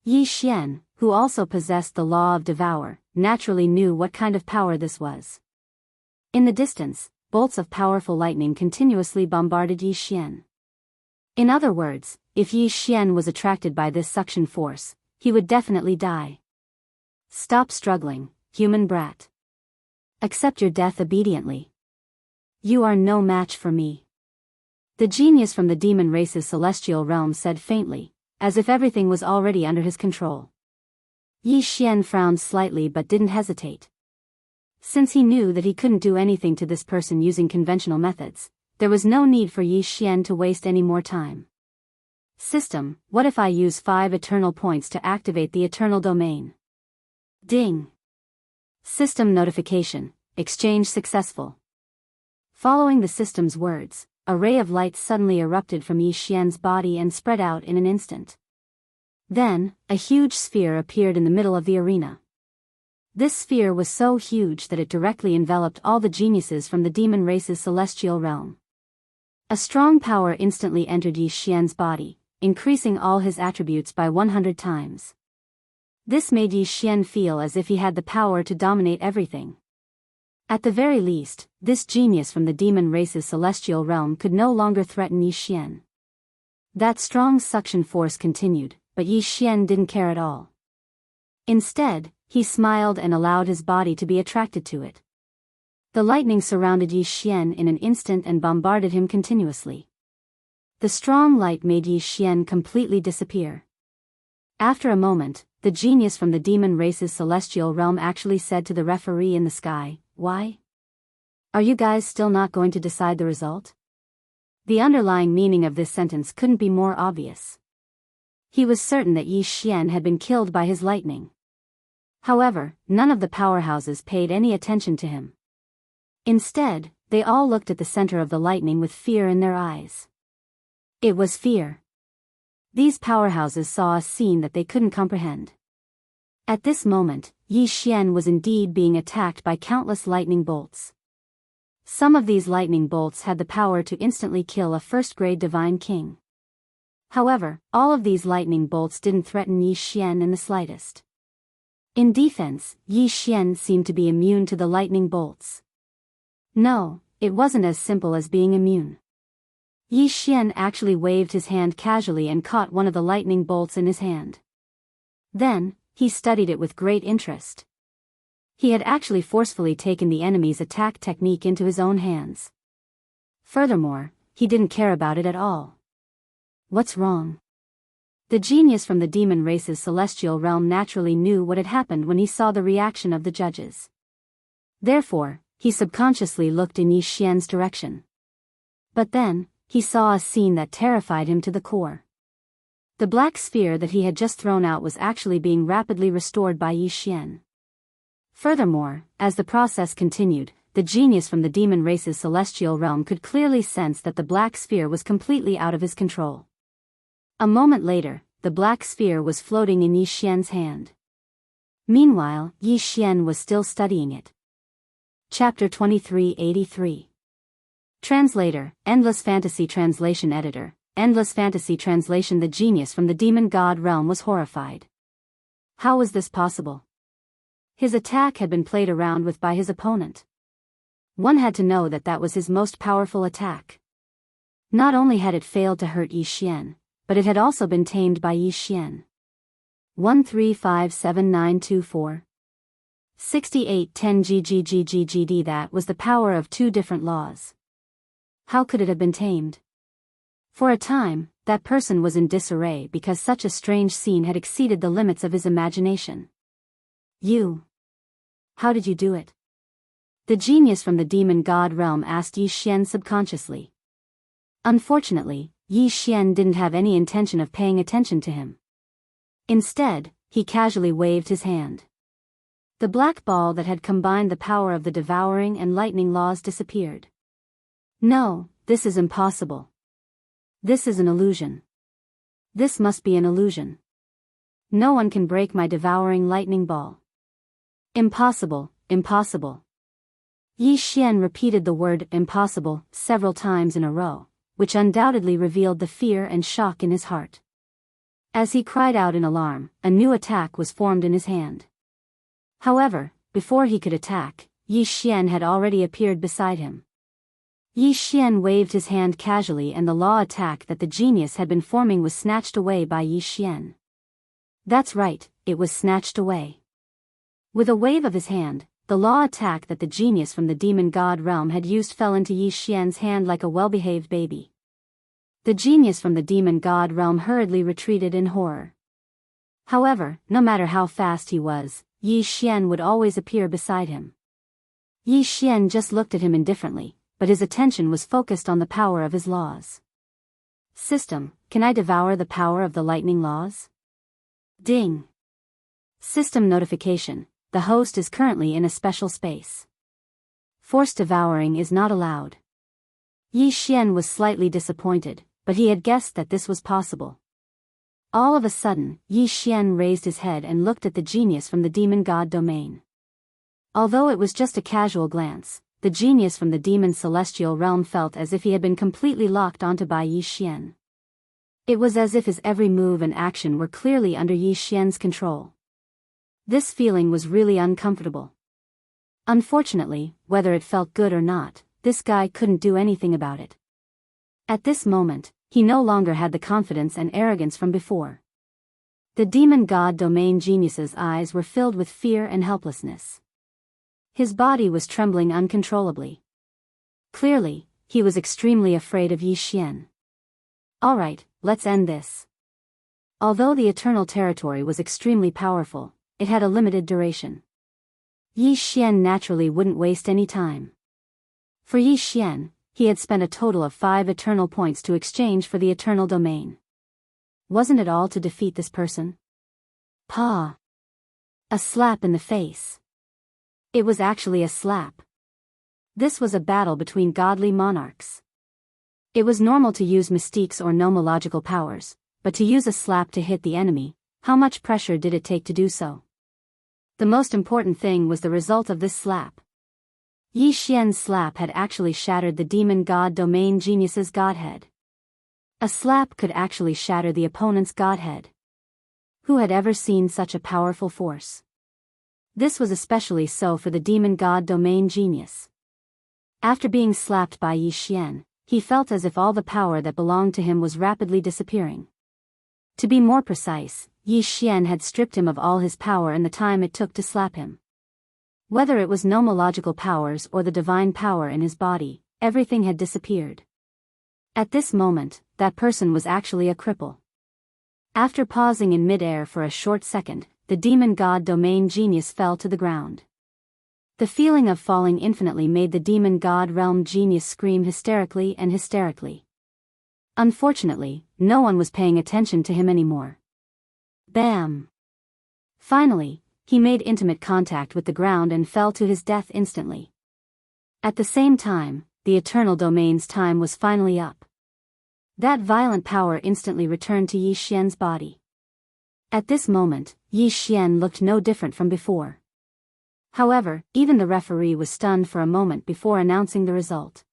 Yi Xian, who also possessed the law of Devour, naturally knew what kind of power this was. In the distance, bolts of powerful lightning continuously bombarded Yi Xian. In other words, if Yi Xian was attracted by this suction force, he would definitely die. Stop struggling, human brat. Accept your death obediently. You are no match for me. The genius from the demon race's celestial realm said faintly, as if everything was already under his control. Yi Xian frowned slightly but didn't hesitate. Since he knew that he couldn't do anything to this person using conventional methods, there was no need for Yi Xian to waste any more time. System, what if I use 5 eternal points to activate the eternal domain? Ding. System notification, exchange successful. Following the system's words, a ray of light suddenly erupted from Yi Xian's body and spread out in an instant. Then, a huge sphere appeared in the middle of the arena. This sphere was so huge that it directly enveloped all the geniuses from the demon race's celestial realm. A strong power instantly entered Yi Xian's body, increasing all his attributes by 100 times. This made Yi Xian feel as if he had the power to dominate everything. At the very least, this genius from the demon race's celestial realm could no longer threaten Yi Xian. That strong suction force continued, but Yi Xian didn't care at all. Instead, he smiled and allowed his body to be attracted to it. The lightning surrounded Yi Xian in an instant and bombarded him continuously. The strong light made Yi Xian completely disappear. After a moment, the genius from the demon race's celestial realm actually said to the referee in the sky, "Why? Are you guys still not going to decide the result?" The underlying meaning of this sentence couldn't be more obvious. He was certain that Yi Xian had been killed by his lightning. However, none of the powerhouses paid any attention to him. Instead, they all looked at the center of the lightning with fear in their eyes. It was fear. These powerhouses saw a scene that they couldn't comprehend. At this moment, Yi Xian was indeed being attacked by countless lightning bolts. Some of these lightning bolts had the power to instantly kill a first-grade divine king. However, all of these lightning bolts didn't threaten Yi Xian in the slightest. In defense, Yi Xian seemed to be immune to the lightning bolts. No, it wasn't as simple as being immune. Yi Xian actually waved his hand casually and caught one of the lightning bolts in his hand. Then, he studied it with great interest. He had actually forcefully taken the enemy's attack technique into his own hands. Furthermore, he didn't care about it at all. What's wrong? The genius from the demon race's celestial realm naturally knew what had happened when he saw the reaction of the judges. Therefore, he subconsciously looked in Yi Xian's direction. But then, he saw a scene that terrified him to the core. The black sphere that he had just thrown out was actually being rapidly restored by Yi Xian. Furthermore, as the process continued, the genius from the demon race's celestial realm could clearly sense that the black sphere was completely out of his control. A moment later, the black sphere was floating in Yi Xian's hand. Meanwhile, Yi Xian was still studying it. Chapter 2383. Translator, Endless Fantasy Translation Editor, Endless Fantasy Translation. The genius from the demon god realm was horrified. How was this possible? His attack had been played around with by his opponent. One had to know that that was his most powerful attack. Not only had it failed to hurt Yi Xian, but it had also been tamed by Yi Xian. 1357924 6810 GGGGGD. That was the power of two different laws. How could it have been tamed? For a time, that person was in disarray because such a strange scene had exceeded the limits of his imagination. You. How did you do it? The genius from the demon god realm asked Yi Xian subconsciously. Unfortunately, Yi Xian didn't have any intention of paying attention to him. Instead, he casually waved his hand. The black ball that had combined the power of the devouring and lightning laws disappeared. No, this is impossible. This is an illusion. This must be an illusion. No one can break my devouring lightning ball. Impossible, impossible. Yi Xian repeated the word impossible several times in a row, which undoubtedly revealed the fear and shock in his heart. As he cried out in alarm, a new attack was formed in his hand. However, before he could attack, Yi Xian had already appeared beside him. Yi Xian waved his hand casually and the law attack that the genius had been forming was snatched away by Yi Xian. That's right, it was snatched away. With a wave of his hand, the law attack that the genius from the demon god realm had used fell into Yi Xian's hand like a well-behaved baby. The genius from the demon god realm hurriedly retreated in horror. However, no matter how fast he was, Yi Xian would always appear beside him. Yi Xian just looked at him indifferently, but his attention was focused on the power of his laws. System, can I devour the power of the lightning laws? Ding. System notification, the host is currently in a special space. Forced devouring is not allowed. Yi Xian was slightly disappointed, but he had guessed that this was possible. All of a sudden, Yi Xian raised his head and looked at the genius from the demon god domain. Although it was just a casual glance, the genius from the demon celestial realm felt as if he had been completely locked onto by Yi Xian. It was as if his every move and action were clearly under Yi Xian's control. This feeling was really uncomfortable. Unfortunately, whether it felt good or not, this guy couldn't do anything about it. At this moment, he no longer had the confidence and arrogance from before. The demon god domain genius's eyes were filled with fear and helplessness. His body was trembling uncontrollably. Clearly, he was extremely afraid of Yi Xian. Alright, let's end this. Although the Eternal Territory was extremely powerful, it had a limited duration. Yi Xian naturally wouldn't waste any time. For Yi Xian, he had spent a total of 5 eternal points to exchange for the Eternal Domain. Wasn't it all to defeat this person? Pah! A slap in the face. It was actually a slap. This was a battle between godly monarchs. It was normal to use mystiques or nomological powers, but to use a slap to hit the enemy, how much pressure did it take to do so? The most important thing was the result of this slap. Yi Xian's slap had actually shattered the demon god domain genius's godhead. A slap could actually shatter the opponent's godhead. Who had ever seen such a powerful force? This was especially so for the demon god domain genius. After being slapped by Yi Xian, he felt as if all the power that belonged to him was rapidly disappearing. To be more precise, Yi Xian had stripped him of all his power in the time it took to slap him. Whether it was nomological powers or the divine power in his body, everything had disappeared. At this moment, that person was actually a cripple. After pausing in mid-air for a short second, the demon god domain genius fell to the ground. The feeling of falling infinitely made the demon god realm genius scream hysterically and hysterically. Unfortunately, no one was paying attention to him anymore. Bam! Finally, he made intimate contact with the ground and fell to his death instantly. At the same time, the eternal domain's time was finally up. That violent power instantly returned to Yi Xian's body. At this moment, Yi Xian looked no different from before. However, even the referee was stunned for a moment before announcing the result.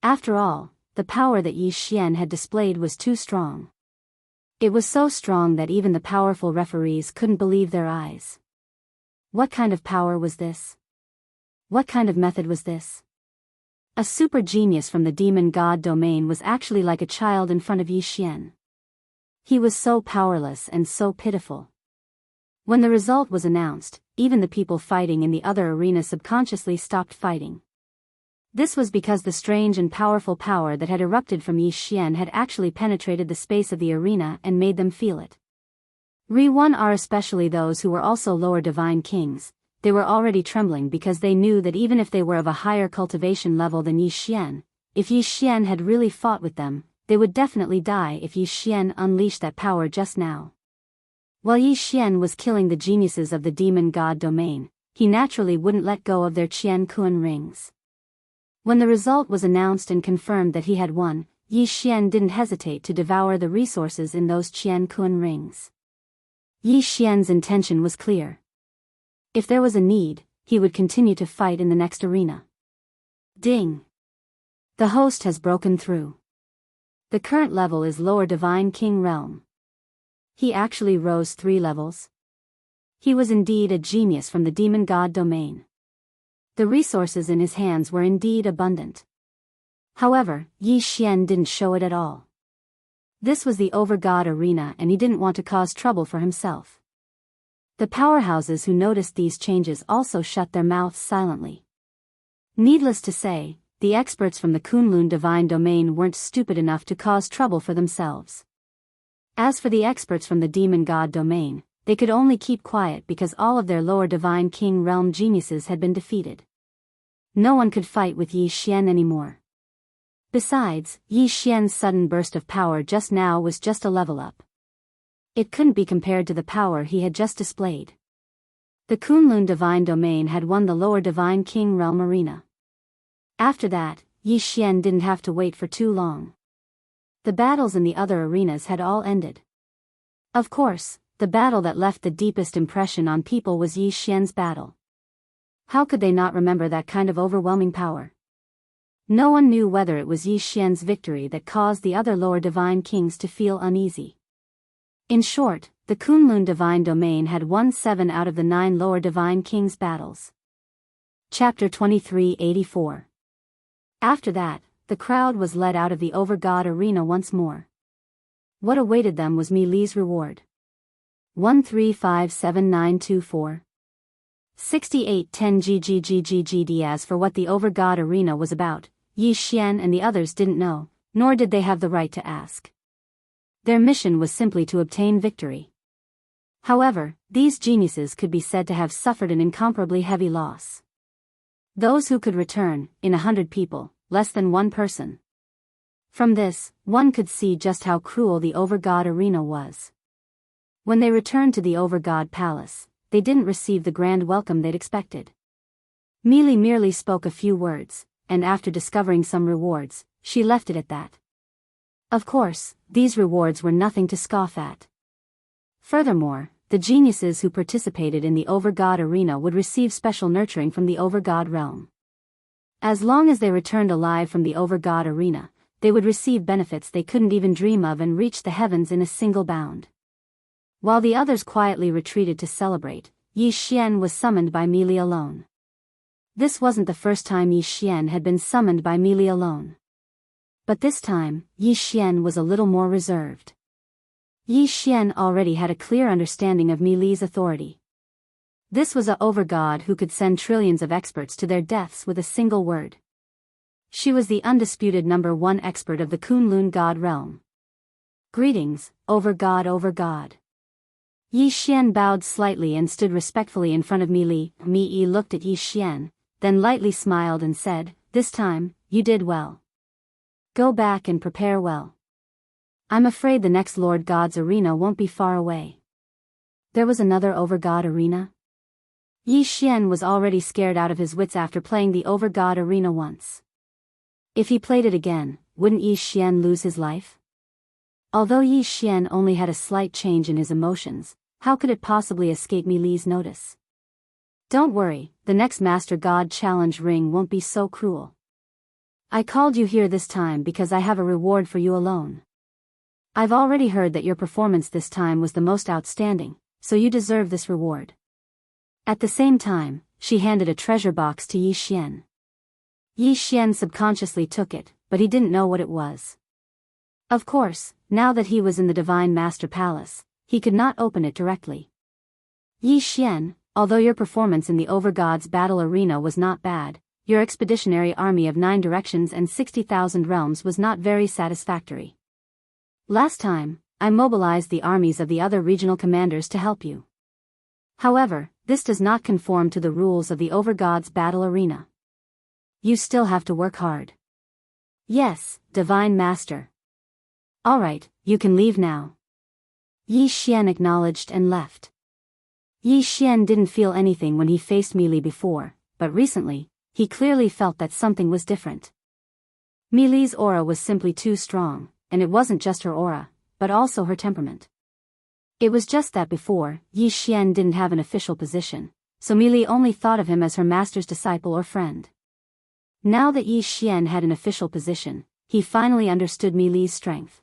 After all, the power that Yi Xian had displayed was too strong. It was so strong that even the powerful referees couldn't believe their eyes. What kind of power was this? What kind of method was this? A super genius from the demon god domain was actually like a child in front of Yi Xian. He was so powerless and so pitiful. When the result was announced, even the people fighting in the other arena subconsciously stopped fighting. This was because the strange and powerful power that had erupted from Yi Xian had actually penetrated the space of the arena and made them feel it. Re-1 are especially those who were also lower divine kings. They were already trembling because they knew that even if they were of a higher cultivation level than Yi Xian, if Yi Xian had really fought with them, they would definitely die if Yi Xian unleashed that power just now. While Yi Xian was killing the geniuses of the demon god domain, he naturally wouldn't let go of their Qian Kuan rings. When the result was announced and confirmed that he had won, Yi Xian didn't hesitate to devour the resources in those Qian Kuan rings. Yi Xian's intention was clear. If there was a need, he would continue to fight in the next arena. Ding! The host has broken through. The current level is Lower Divine King Realm. He actually rose 3 levels. He was indeed a genius from the demon god domain. The resources in his hands were indeed abundant. However, Yi Xian didn't show it at all. This was the over-god arena and he didn't want to cause trouble for himself. The powerhouses who noticed these changes also shut their mouths silently. Needless to say, the experts from the Kunlun divine domain weren't stupid enough to cause trouble for themselves. As for the experts from the demon god domain, they could only keep quiet because all of their lower divine king realm geniuses had been defeated. No one could fight with Yi Xian anymore. Besides, Yi Xian's sudden burst of power just now was just a level up. It couldn't be compared to the power he had just displayed. The Kunlun divine domain had won the lower divine king realm arena. After that, Yi Xian didn't have to wait for too long. The battles in the other arenas had all ended. Of course, the battle that left the deepest impression on people was Yi Xian's battle. How could they not remember that kind of overwhelming power? No one knew whether it was Yi Xian's victory that caused the other lower divine kings to feel uneasy. In short, the Kunlun divine domain had won 7 out of the 9 lower divine kings' battles. Chapter 2384. After that, the crowd was led out of the Overgod arena once more. What awaited them was Mi Li's reward. 135794. 6810 GGGGGD. As for what the Overgod arena was about, Yi Xian and the others didn't know, nor did they have the right to ask. Their mission was simply to obtain victory. However, these geniuses could be said to have suffered an incomparably heavy loss. Those who could return, in 100 people, less than 1 person. From this, one could see just how cruel the Overgod arena was. When they returned to the Overgod palace, they didn't receive the grand welcome they'd expected. Mi Li merely spoke a few words, and after discovering some rewards, she left it at that. Of course, these rewards were nothing to scoff at. Furthermore, the geniuses who participated in the Overgod arena would receive special nurturing from the Overgod realm. As long as they returned alive from the Overgod arena, they would receive benefits they couldn't even dream of and reach the heavens in a single bound. While the others quietly retreated to celebrate, Yi Xian was summoned by Mi Li alone. This wasn't the first time Yi Xian had been summoned by Mi Li alone. But this time, Yi Xian was a little more reserved. Yi Xian already had a clear understanding of Mi Li's authority. This was a Overgod who could send trillions of experts to their deaths with a single word. She was the undisputed #1 expert of the Kunlun God realm. Greetings, Overgod, Overgod. Yi Xian bowed slightly and stood respectfully in front of Mi Li. Mi Yi looked at Yi Xian, then lightly smiled and said, "This time, you did well. Go back and prepare well. I'm afraid the next Lord God's arena won't be far away." There was another Overgod arena? Yi Xian was already scared out of his wits after playing the Overgod arena once. If he played it again, wouldn't Yi Xian lose his life? Although Yi Xian only had a slight change in his emotions, how could it possibly escape Mi Li's notice? Don't worry, the next Master God Challenge ring won't be so cruel. I called you here this time because I have a reward for you alone. I've already heard that your performance this time was the most outstanding, so you deserve this reward. At the same time, she handed a treasure box to Yi Xian. Yi Xian subconsciously took it, but he didn't know what it was. Of course, now that he was in the Divine Master Palace, he could not open it directly. Yi Xian, although your performance in the Overgod's battle arena was not bad, your expeditionary army of 9 directions and 60,000 realms was not very satisfactory. Last time, I mobilized the armies of the other regional commanders to help you. However, this does not conform to the rules of the Overgod's battle arena. You still have to work hard. Yes, Divine Master. Alright, you can leave now. Yi Xian acknowledged and left. Yi Xian didn't feel anything when he faced Mi Li before, but recently, he clearly felt that something was different. Mi Li's aura was simply too strong, and it wasn't just her aura, but also her temperament. It was just that before, Yi Xian didn't have an official position, so Mi Li only thought of him as her master's disciple or friend. Now that Yi Xian had an official position, he finally understood Mi Li's strength.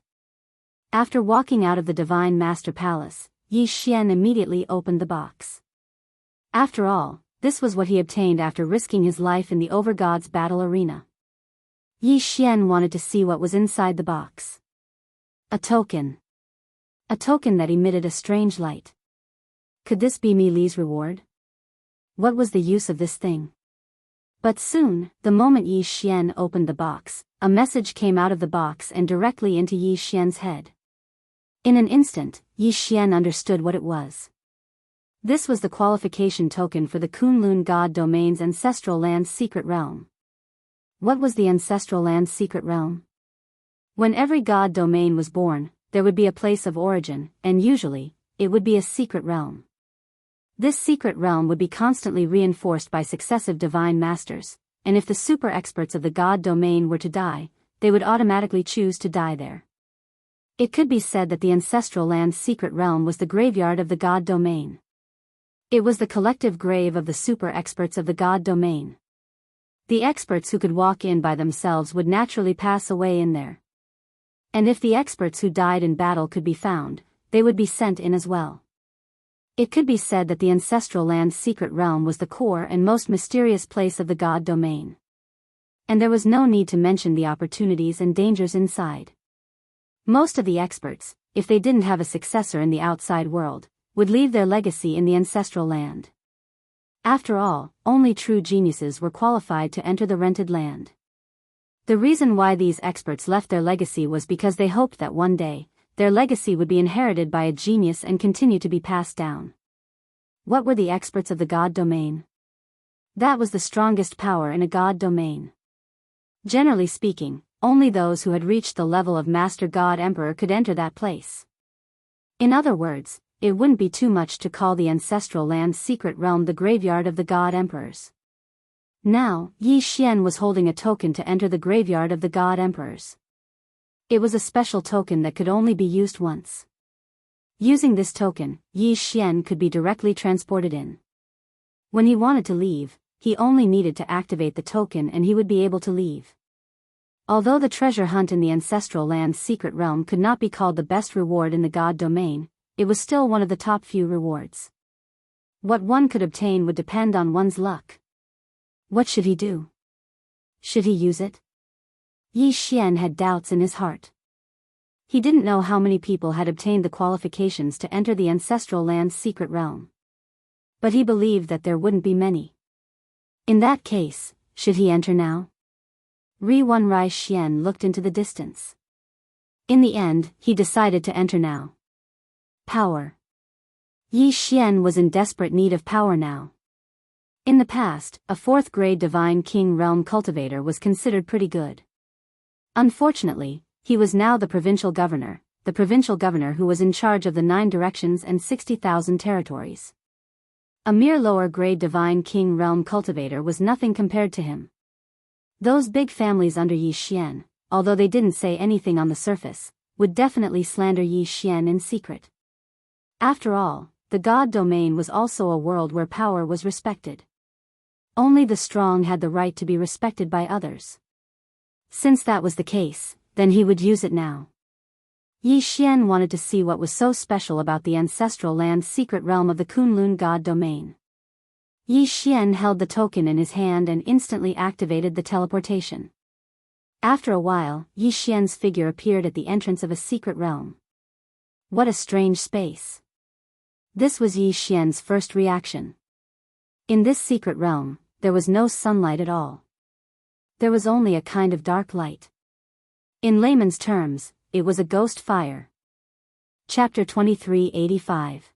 After walking out of the Divine Master Palace, Yi Xian immediately opened the box. After all, this was what he obtained after risking his life in the Overgod's battle arena. Yi Xian wanted to see what was inside the box. A token. A token that emitted a strange light. Could this be Mi Li's reward? What was the use of this thing? But soon, the moment Yi Xian opened the box, a message came out of the box and directly into Yi Xian's head. In an instant, Yi Xian understood what it was. This was the qualification token for the Kunlun God Domain's Ancestral Land's Secret Realm. What was the Ancestral Land's Secret Realm? When every God Domain was born, there would be a place of origin, and usually, it would be a secret realm. This secret realm would be constantly reinforced by successive divine masters, and if the super experts of the God domain were to die, they would automatically choose to die there. It could be said that the ancestral land's secret realm was the graveyard of the God domain. It was the collective grave of the super experts of the God domain. The experts who could walk in by themselves would naturally pass away in there. And if the experts who died in battle could be found, they would be sent in as well. It could be said that the ancestral land's secret realm was the core and most mysterious place of the God domain. And there was no need to mention the opportunities and dangers inside. Most of the experts, if they didn't have a successor in the outside world, would leave their legacy in the ancestral land. After all, only true geniuses were qualified to enter the rented land. The reason why these experts left their legacy was because they hoped that one day, their legacy would be inherited by a genius and continue to be passed down. What were the experts of the God domain? That was the strongest power in a God domain. Generally speaking, only those who had reached the level of Master God Emperor could enter that place. In other words, it wouldn't be too much to call the ancestral land's secret realm the graveyard of the God Emperors. Now, Yi Xian was holding a token to enter the graveyard of the God Emperors. It was a special token that could only be used once. Using this token, Yi Xian could be directly transported in. When he wanted to leave, he only needed to activate the token and he would be able to leave. Although the treasure hunt in the ancestral land's secret realm could not be called the best reward in the God domain, it was still one of the top few rewards. What one could obtain would depend on one's luck. What should he do? Should he use it? Yi Xian had doubts in his heart. He didn't know how many people had obtained the qualifications to enter the ancestral land's secret realm. But he believed that there wouldn't be many. In that case, should he enter now? Ri Xian looked into the distance. In the end, he decided to enter now. Power. Yi Xian was in desperate need of power now. In the past, a 4th grade Divine King Realm cultivator was considered pretty good. Unfortunately, he was now the provincial governor who was in charge of the 9 directions and 60,000 territories. A mere lower grade Divine King Realm cultivator was nothing compared to him. Those big families under Yi Xian, although they didn't say anything on the surface, would definitely slander Yi Xian in secret. After all, the God domain was also a world where power was respected. Only the strong had the right to be respected by others. Since that was the case, then he would use it now. Yi Xian wanted to see what was so special about the ancestral land's secret realm of the Kunlun God domain. Yi Xian held the token in his hand and instantly activated the teleportation. After a while, Yi Xian's figure appeared at the entrance of a secret realm. What a strange space. This was Yi Xian's first reaction. In this secret realm, there was no sunlight at all. There was only a kind of dark light. In layman's terms, it was a ghost fire. Chapter 2385.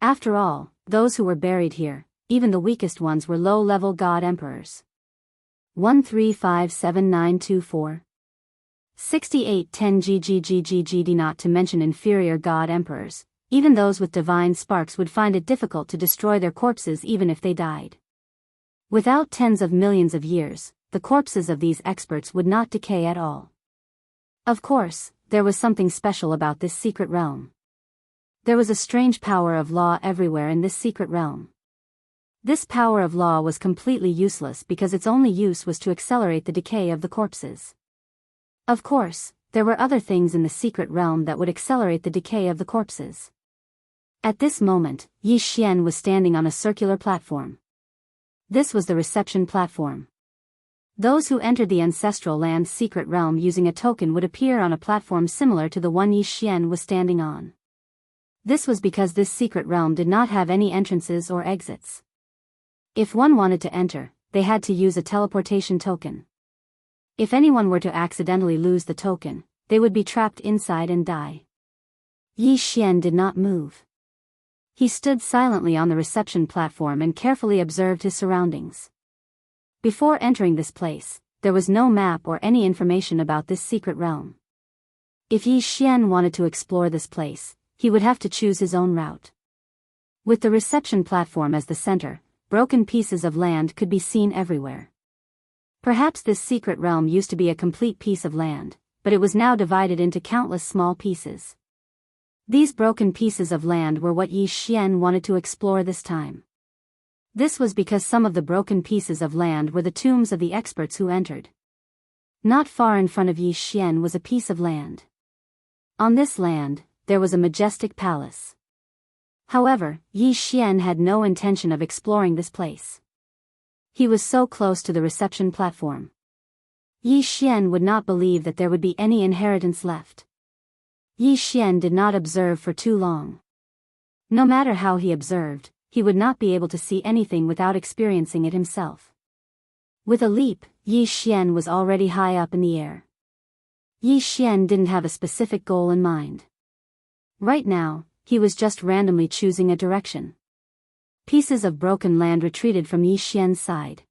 After all, those who were buried here, even the weakest ones, were low-level God Emperors. 1357924. 6810 GGGGGD. Not to mention inferior God Emperors, even those with divine sparks would find it difficult to destroy their corpses even if they died. Without tens of millions of years, the corpses of these experts would not decay at all. Of course, there was something special about this secret realm. There was a strange power of law everywhere in this secret realm. This power of law was completely useless because its only use was to accelerate the decay of the corpses. Of course, there were other things in the secret realm that would accelerate the decay of the corpses. At this moment, Yi Xian was standing on a circular platform. This was the reception platform. Those who entered the ancestral land's secret realm using a token would appear on a platform similar to the one Yi Xian was standing on. This was because this secret realm did not have any entrances or exits. If one wanted to enter, they had to use a teleportation token. If anyone were to accidentally lose the token, they would be trapped inside and die. Yi Xian did not move. He stood silently on the reception platform and carefully observed his surroundings. Before entering this place, there was no map or any information about this secret realm. If Yi Xian wanted to explore this place, he would have to choose his own route. With the reception platform as the center, broken pieces of land could be seen everywhere. Perhaps this secret realm used to be a complete piece of land, but it was now divided into countless small pieces. These broken pieces of land were what Yi Xian wanted to explore this time. This was because some of the broken pieces of land were the tombs of the experts who entered. Not far in front of Yi Xian was a piece of land. On this land, there was a majestic palace. However, Yi Xian had no intention of exploring this place. He was so close to the reception platform. Yi Xian would not believe that there would be any inheritance left. Yi Xian did not observe for too long. No matter how he observed, he would not be able to see anything without experiencing it himself. With a leap, Yi Xian was already high up in the air. Yi Xian didn't have a specific goal in mind. Right now, he was just randomly choosing a direction. Pieces of broken land retreated from Yi Xian's side.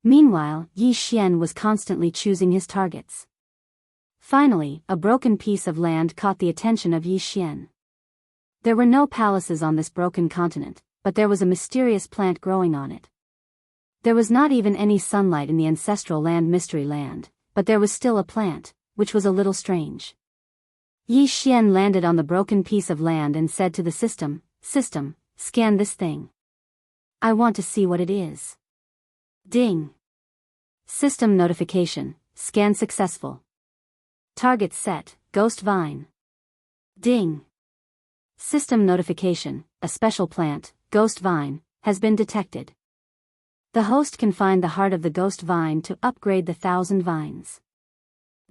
Meanwhile, Yi Xian was constantly choosing his targets. Finally, a broken piece of land caught the attention of Yi Xian. There were no palaces on this broken continent, but there was a mysterious plant growing on it. There was not even any sunlight in the ancestral land Mystery Land, but there was still a plant, which was a little strange. Yi Xian landed on the broken piece of land and said to the system, "System, scan this thing. I want to see what it is." Ding. System notification, scan successful. Target set, Ghost Vine. Ding. System notification, a special plant, Ghost Vine, has been detected. The host can find the heart of the Ghost Vine to upgrade the 1,000 vines.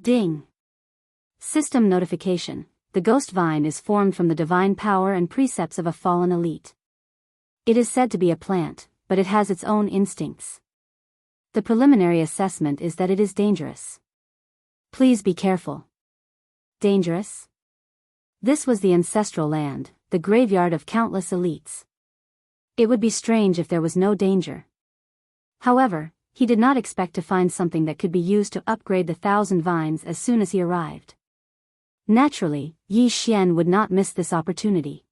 Ding. System notification, the Ghost Vine is formed from the divine power and precepts of a fallen elite. It is said to be a plant, but it has its own instincts. The preliminary assessment is that it is dangerous. Please be careful. Dangerous? This was the ancestral land, the graveyard of countless elites. It would be strange if there was no danger. However, he did not expect to find something that could be used to upgrade the 1,000 vines as soon as he arrived. Naturally, Yi Xian would not miss this opportunity.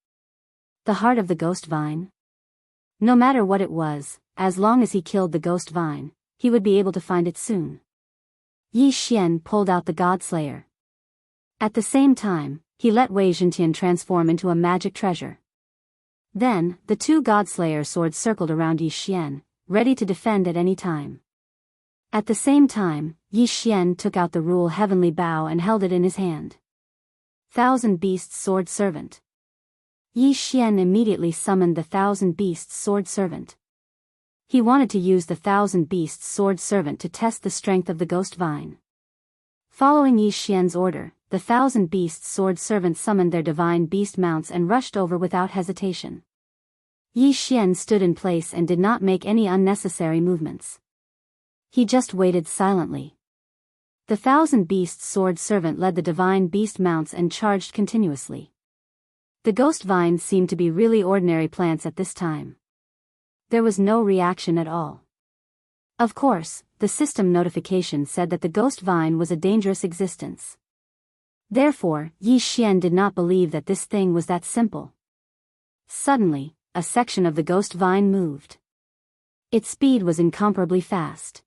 The heart of the Ghost Vine? No matter what it was, as long as he killed the Ghost Vine, he would be able to find it soon. Yi Xian pulled out the God Slayer. At the same time, he let Wei Zhentian transform into a magic treasure. Then, the two God Slayer swords circled around Yi Xian, ready to defend at any time. At the same time, Yi Xian took out the Rule Heavenly Bow and held it in his hand. 1,000 Beasts Sword Servant. Yi Xian immediately summoned the 1,000 Beasts Sword Servant. He wanted to use the 1,000 Beasts Sword Servant to test the strength of the Ghost Vine. Following Yi Xian's order, the 1,000 Beasts Sword Servants summoned their divine beast mounts and rushed over without hesitation. Yi Xian stood in place and did not make any unnecessary movements. He just waited silently. The 1,000 Beasts Sword Servant led the divine beast mounts and charged continuously. The Ghost Vines seemed to be really ordinary plants at this time. There was no reaction at all. Of course, the system notification said that the Ghost Vine was a dangerous existence. Therefore, Yi Xian did not believe that this thing was that simple. Suddenly, a section of the Ghost Vine moved. Its speed was incomparably fast.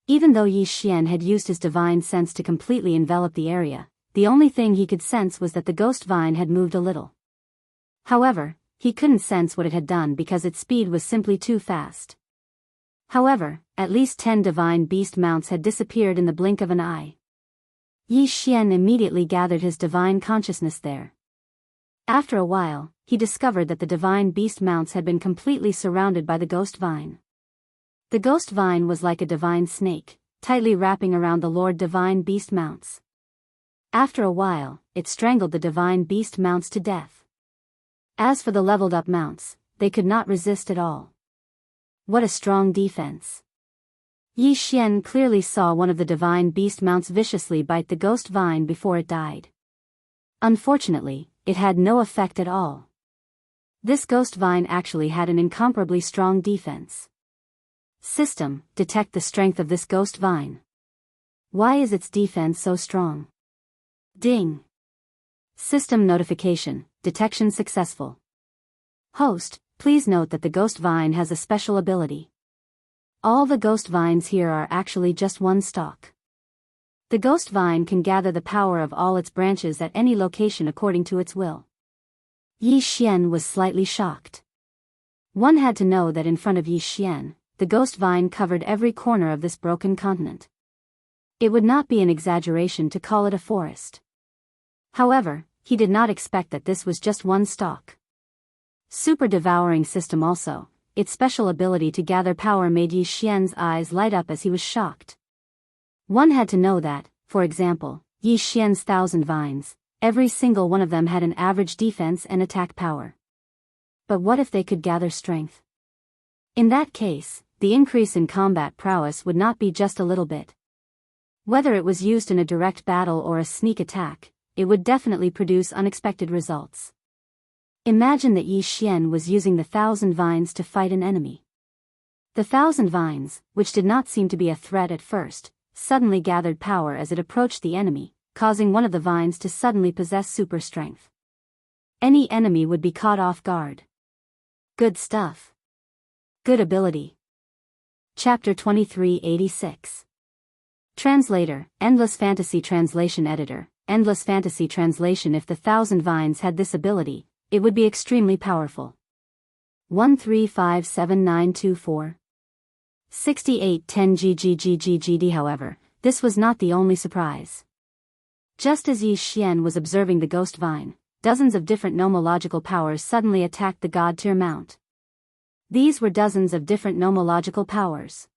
Even though Yi Xian had used his divine sense to completely envelop the area, the only thing he could sense was that the Ghost Vine had moved a little. However, he couldn't sense what it had done because its speed was simply too fast. However, at least 10 divine beast mounts had disappeared in the blink of an eye. Yi Xian immediately gathered his divine consciousness there. After a while, he discovered that the divine beast mounts had been completely surrounded by the Ghost Vine. The Ghost Vine was like a divine snake, tightly wrapping around the Lord Divine Beast mounts. After a while, it strangled the divine beast mounts to death. As for the leveled up mounts, they could not resist at all. What a strong defense. Yi Xian clearly saw one of the divine beast mounts viciously bite the Ghost Vine before it died. Unfortunately, it had no effect at all. This Ghost Vine actually had an incomparably strong defense. System, detect the strength of this Ghost Vine. Why is its defense so strong? Ding. System notification, detection successful. Host, please note that the Ghost Vine has a special ability. All the ghost vines here are actually just one stalk. The ghost vine can gather the power of all its branches at any location according to its will. Yi Xian was slightly shocked. One had to know that in front of Yi Xian, the ghost vine covered every corner of this broken continent. It would not be an exaggeration to call it a forest. However, he did not expect that this was just one stalk. Super devouring system also, its special ability to gather power made Yi Xian's eyes light up as he was shocked. One had to know that, for example, Yi Xian's 1,000 vines, every single one of them had an average defense and attack power. But what if they could gather strength? In that case, the increase in combat prowess would not be just a little bit. Whether it was used in a direct battle or a sneak attack, it would definitely produce unexpected results. Imagine that Yi Xian was using the 1,000 vines to fight an enemy. The 1,000 vines, which did not seem to be a threat at first, suddenly gathered power as it approached the enemy, causing one of the vines to suddenly possess super strength. Any enemy would be caught off guard. Good stuff. Good ability. Chapter 2386. Translator, Endless Fantasy Translation Editor, Endless Fantasy Translation. If the 1,000 vines had this ability, it would be extremely powerful. 1357924. 6810 GGGGGD. However, this was not the only surprise. Just as Yi Xian was observing the ghost vine, dozens of different nomological powers suddenly attacked the god tier mount. These were dozens of different nomological powers.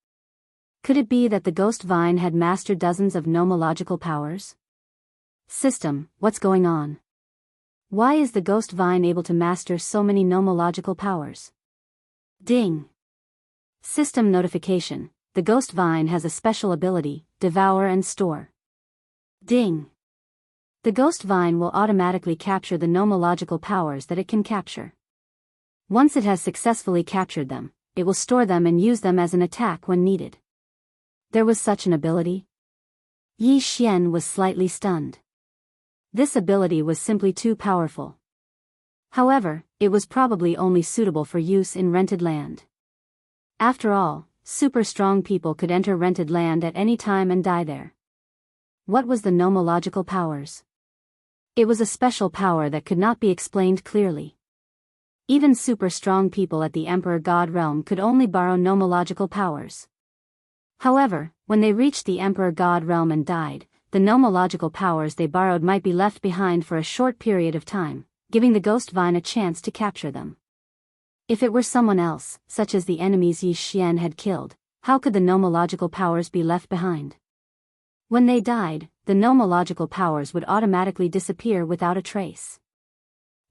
Could it be that the ghost vine had mastered dozens of nomological powers? System, what's going on? Why is the ghost vine able to master so many nomological powers? Ding. System notification, the ghost vine has a special ability, Devour and Store. Ding. The ghost vine will automatically capture the nomological powers that it can capture. Once it has successfully captured them, it will store them and use them as an attack when needed. There was such an ability? Yi Xian was slightly stunned. This ability was simply too powerful. However, it was probably only suitable for use in rented land. After all, super strong people could enter rented land at any time and die there. What was the nomological powers? It was a special power that could not be explained clearly. Even super strong people at the Emperor God realm could only borrow nomological powers. However, when they reached the Emperor God realm and died, the nomological powers they borrowed might be left behind for a short period of time, giving the ghost vine a chance to capture them. If it were someone else, such as the enemies Yi Xian had killed, how could the nomological powers be left behind? When they died, the nomological powers would automatically disappear without a trace.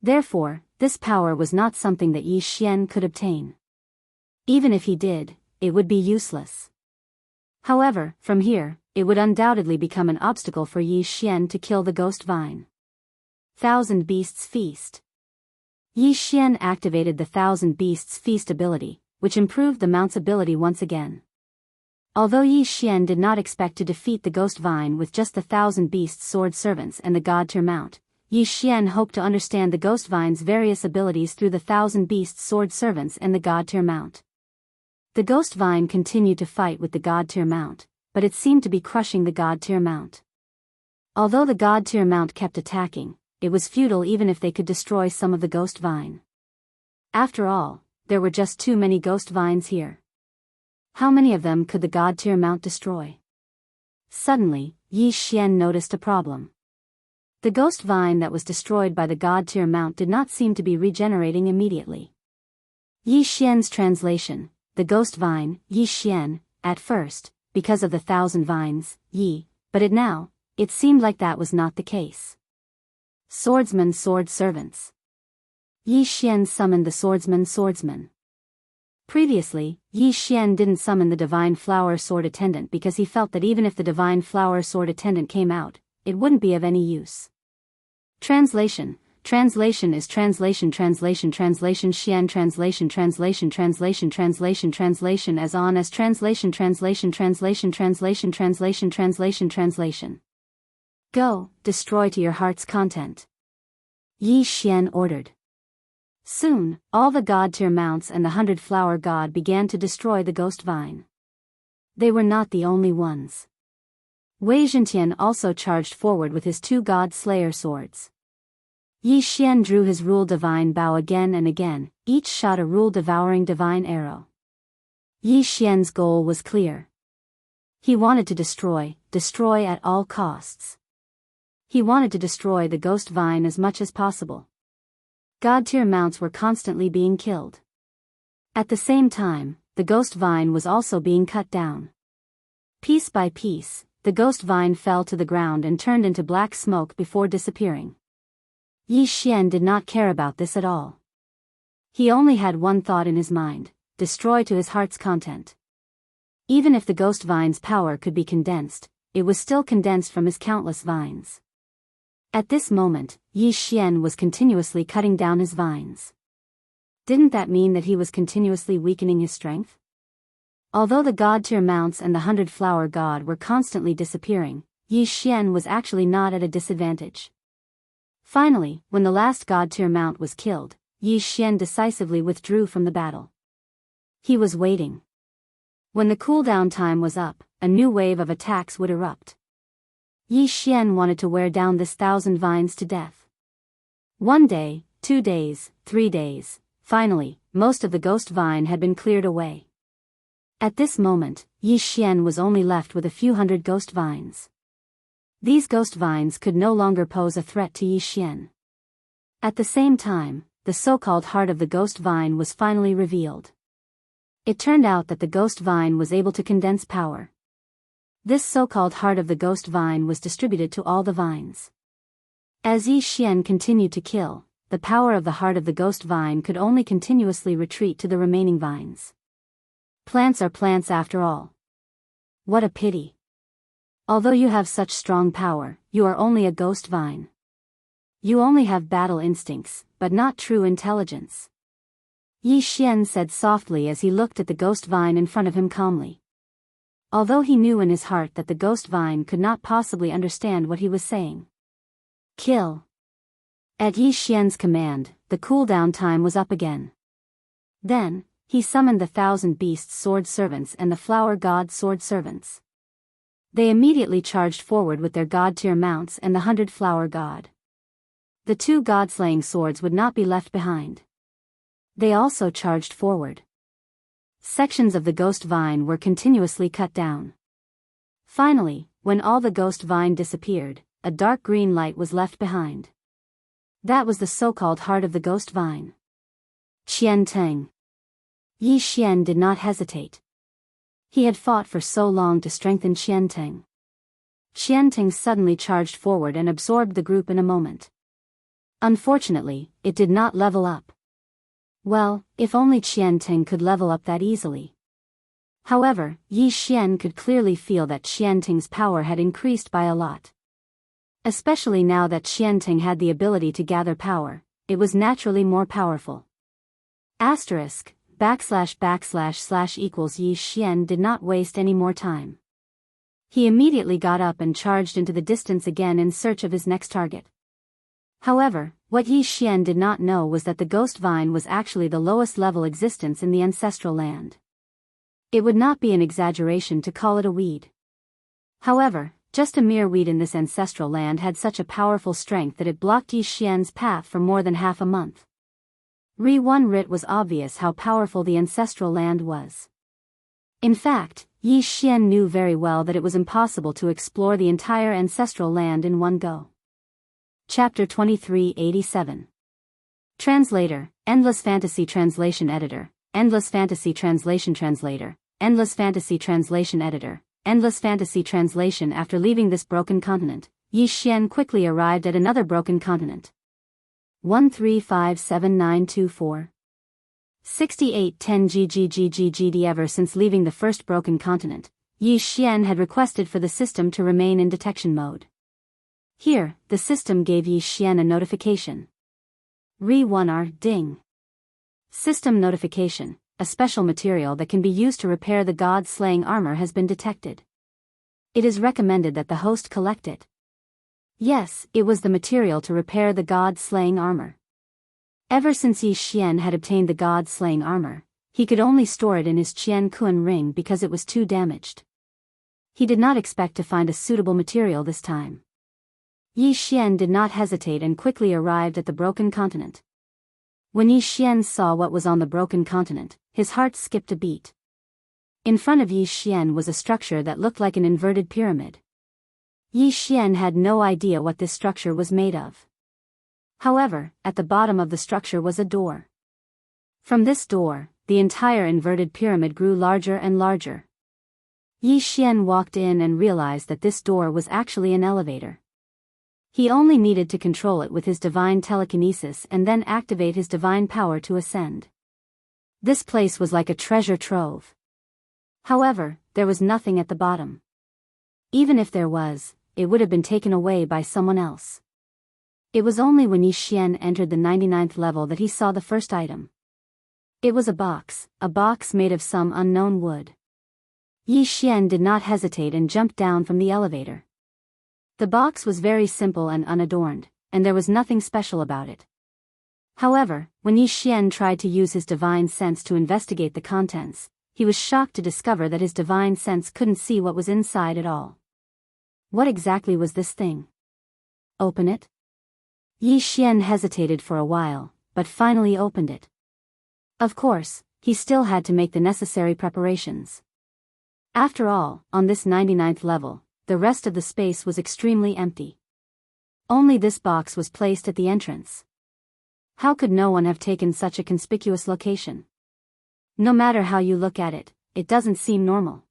Therefore, this power was not something that Yi Xian could obtain. Even if he did, it would be useless. However, from here, it would undoubtedly become an obstacle for Yi Xian to kill the ghost vine. 1,000 Beasts Feast. Yi Xian activated the 1,000 Beasts Feast ability, which improved the mount's ability once again. Although Yi Xian did not expect to defeat the ghost vine with just the 1,000 Beasts Sword Servants and the God Tier mount, Yi Xian hoped to understand the ghost vine's various abilities through the 1,000 Beasts Sword Servants and the God Tier mount. The ghost vine continued to fight with the God Tier mount, but it seemed to be crushing the God Tier mount. Although the God Tier mount kept attacking, it was futile even if they could destroy some of the ghost vine. After all, there were just too many ghost vines here. How many of them could the God Tier mount destroy? Suddenly, Yi Xian noticed a problem. The ghost vine that was destroyed by the God Tier mount did not seem to be regenerating immediately. Yi Xian's translation, the ghost vine, Yi Xian, at first, because of the 1,000 vines, Yi, but it seemed like that was not the case. Swordsman Sword Servants. Yi Xian summoned the swordsman. Previously, Yi Xian didn't summon the Divine Flower Sword Attendant because he felt that even if the Divine Flower Sword Attendant came out, it wouldn't be of any use. Translation is translation Xian translation as on as translation. Go, destroy to your heart's content. Yi Xian ordered. Soon, all the God Tier mounts and the 100 Flower God began to destroy the ghost vine. They were not the only ones. Wei Zhentian also charged forward with his 2 God Slayer swords. Yi Xian drew his Rule Divine Bow again and again, each shot a Rule Devouring Divine Arrow. Yi Xian's goal was clear. He wanted to destroy at all costs. He wanted to destroy the Ghost Vine as much as possible. God-tier mounts were constantly being killed. At the same time, the Ghost Vine was also being cut down. Piece by piece, the Ghost Vine fell to the ground and turned into black smoke before disappearing. Yi Xian did not care about this at all. He only had one thought in his mind: destroy to his heart's content. Even if the Ghost Vine's power could be condensed, it was still condensed from his countless vines. At this moment, Yi Xian was continuously cutting down his vines. Didn't that mean that he was continuously weakening his strength? Although the God-tier mounts and the 100-flower god were constantly disappearing, Yi Xian was actually not at a disadvantage. Finally, when the last God-tier mount was killed, Yi Xian decisively withdrew from the battle. He was waiting. When the cooldown time was up, a new wave of attacks would erupt. Yi Xian wanted to wear down this 1,000 vines to death. 1 day, 2 days, 3 days, finally, most of the Ghost Vine had been cleared away. At this moment, Yi Xian was only left with a few hundred Ghost Vines. These Ghost Vines could no longer pose a threat to Yi Xian. At the same time, the so-called heart of the Ghost Vine was finally revealed. It turned out that the Ghost Vine was able to condense power. This so-called heart of the Ghost Vine was distributed to all the vines. As Yi Xian continued to kill, the power of the heart of the Ghost Vine could only continuously retreat to the remaining vines. Plants are plants after all. What a pity. Although you have such strong power, you are only a Ghost Vine. You only have battle instincts, but not true intelligence. Yi Xian said softly as he looked at the Ghost Vine in front of him calmly. Although he knew in his heart that the Ghost Vine could not possibly understand what he was saying. Kill. At Yi Xian's command, the cooldown time was up again. Then, he summoned the 1,000 beast sword servants and the flower god sword servants. They immediately charged forward with their god-tier mounts and the 100-flower god. The 2 god-slaying swords would not be left behind. They also charged forward. Sections of the Ghost Vine were continuously cut down. Finally, when all the Ghost Vine disappeared, a dark green light was left behind. That was the so-called heart of the Ghost Vine. Qianteng. Yi Xian did not hesitate. He had fought for so long to strengthen Qianteng. Qianteng suddenly charged forward and absorbed the group in a moment. Unfortunately, it did not level up. Well, if only Qianteng could level up that easily. However, Yi Xian could clearly feel that Qianteng's power had increased by a lot. Especially now that Qianteng had the ability to gather power, it was naturally more powerful. Asterisk, / equals Yi Xian did not waste any more time. He immediately got up and charged into the distance again in search of his next target. However, what Yi Xian did not know was that the Ghost Vine was actually the lowest level existence in the ancestral land. It would not be an exaggeration to call it a weed. However, just a mere weed in this ancestral land had such a powerful strength that it blocked Yi Xian's path for more than half a month. It was obvious how powerful the ancestral land was. In fact, Yi Xian knew very well that it was impossible to explore the entire ancestral land in one go. Chapter 2387. Translator, Endless Fantasy Translation Editor, Endless Fantasy Translation Translator, Endless Fantasy Translation Editor, Endless Fantasy Translation. After leaving this broken continent, Yi Xian quickly arrived at another broken continent. 135794. 6810 GGGGGD. Ever since leaving the first broken continent, Yi Xian had requested for the system to remain in detection mode. Here, the system gave Yi Xian a notification. Re1R ding. System notification, a special material that can be used to repair the god-slaying armor has been detected. It is recommended that the host collect it. Yes, it was the material to repair the god-slaying armor. Ever since Yi Xian had obtained the god-slaying armor, he could only store it in his Qian Kun ring because it was too damaged. He did not expect to find a suitable material this time. Yi Xian did not hesitate and quickly arrived at the broken continent. When Yi Xian saw what was on the broken continent, his heart skipped a beat. In front of Yi Xian was a structure that looked like an inverted pyramid. Yi Xian had no idea what this structure was made of. However, at the bottom of the structure was a door. From this door, the entire inverted pyramid grew larger and larger. Yi Xian walked in and realized that this door was actually an elevator. He only needed to control it with his divine telekinesis and then activate his divine power to ascend. This place was like a treasure trove. However, there was nothing at the bottom. Even if there was, it would have been taken away by someone else. It was only when Yi Xian entered the 99th level that he saw the first item. It was a box made of some unknown wood. Yi Xian did not hesitate and jumped down from the elevator. The box was very simple and unadorned, and there was nothing special about it. However, when Yi Xian tried to use his divine sense to investigate the contents, he was shocked to discover that his divine sense couldn't see what was inside at all. What exactly was this thing? Open it? Yi Xian hesitated for a while, but finally opened it. Of course, he still had to make the necessary preparations. After all, on this 99th level, the rest of the space was extremely empty. Only this box was placed at the entrance. How could no one have taken such a conspicuous location? No matter how you look at it, it doesn't seem normal.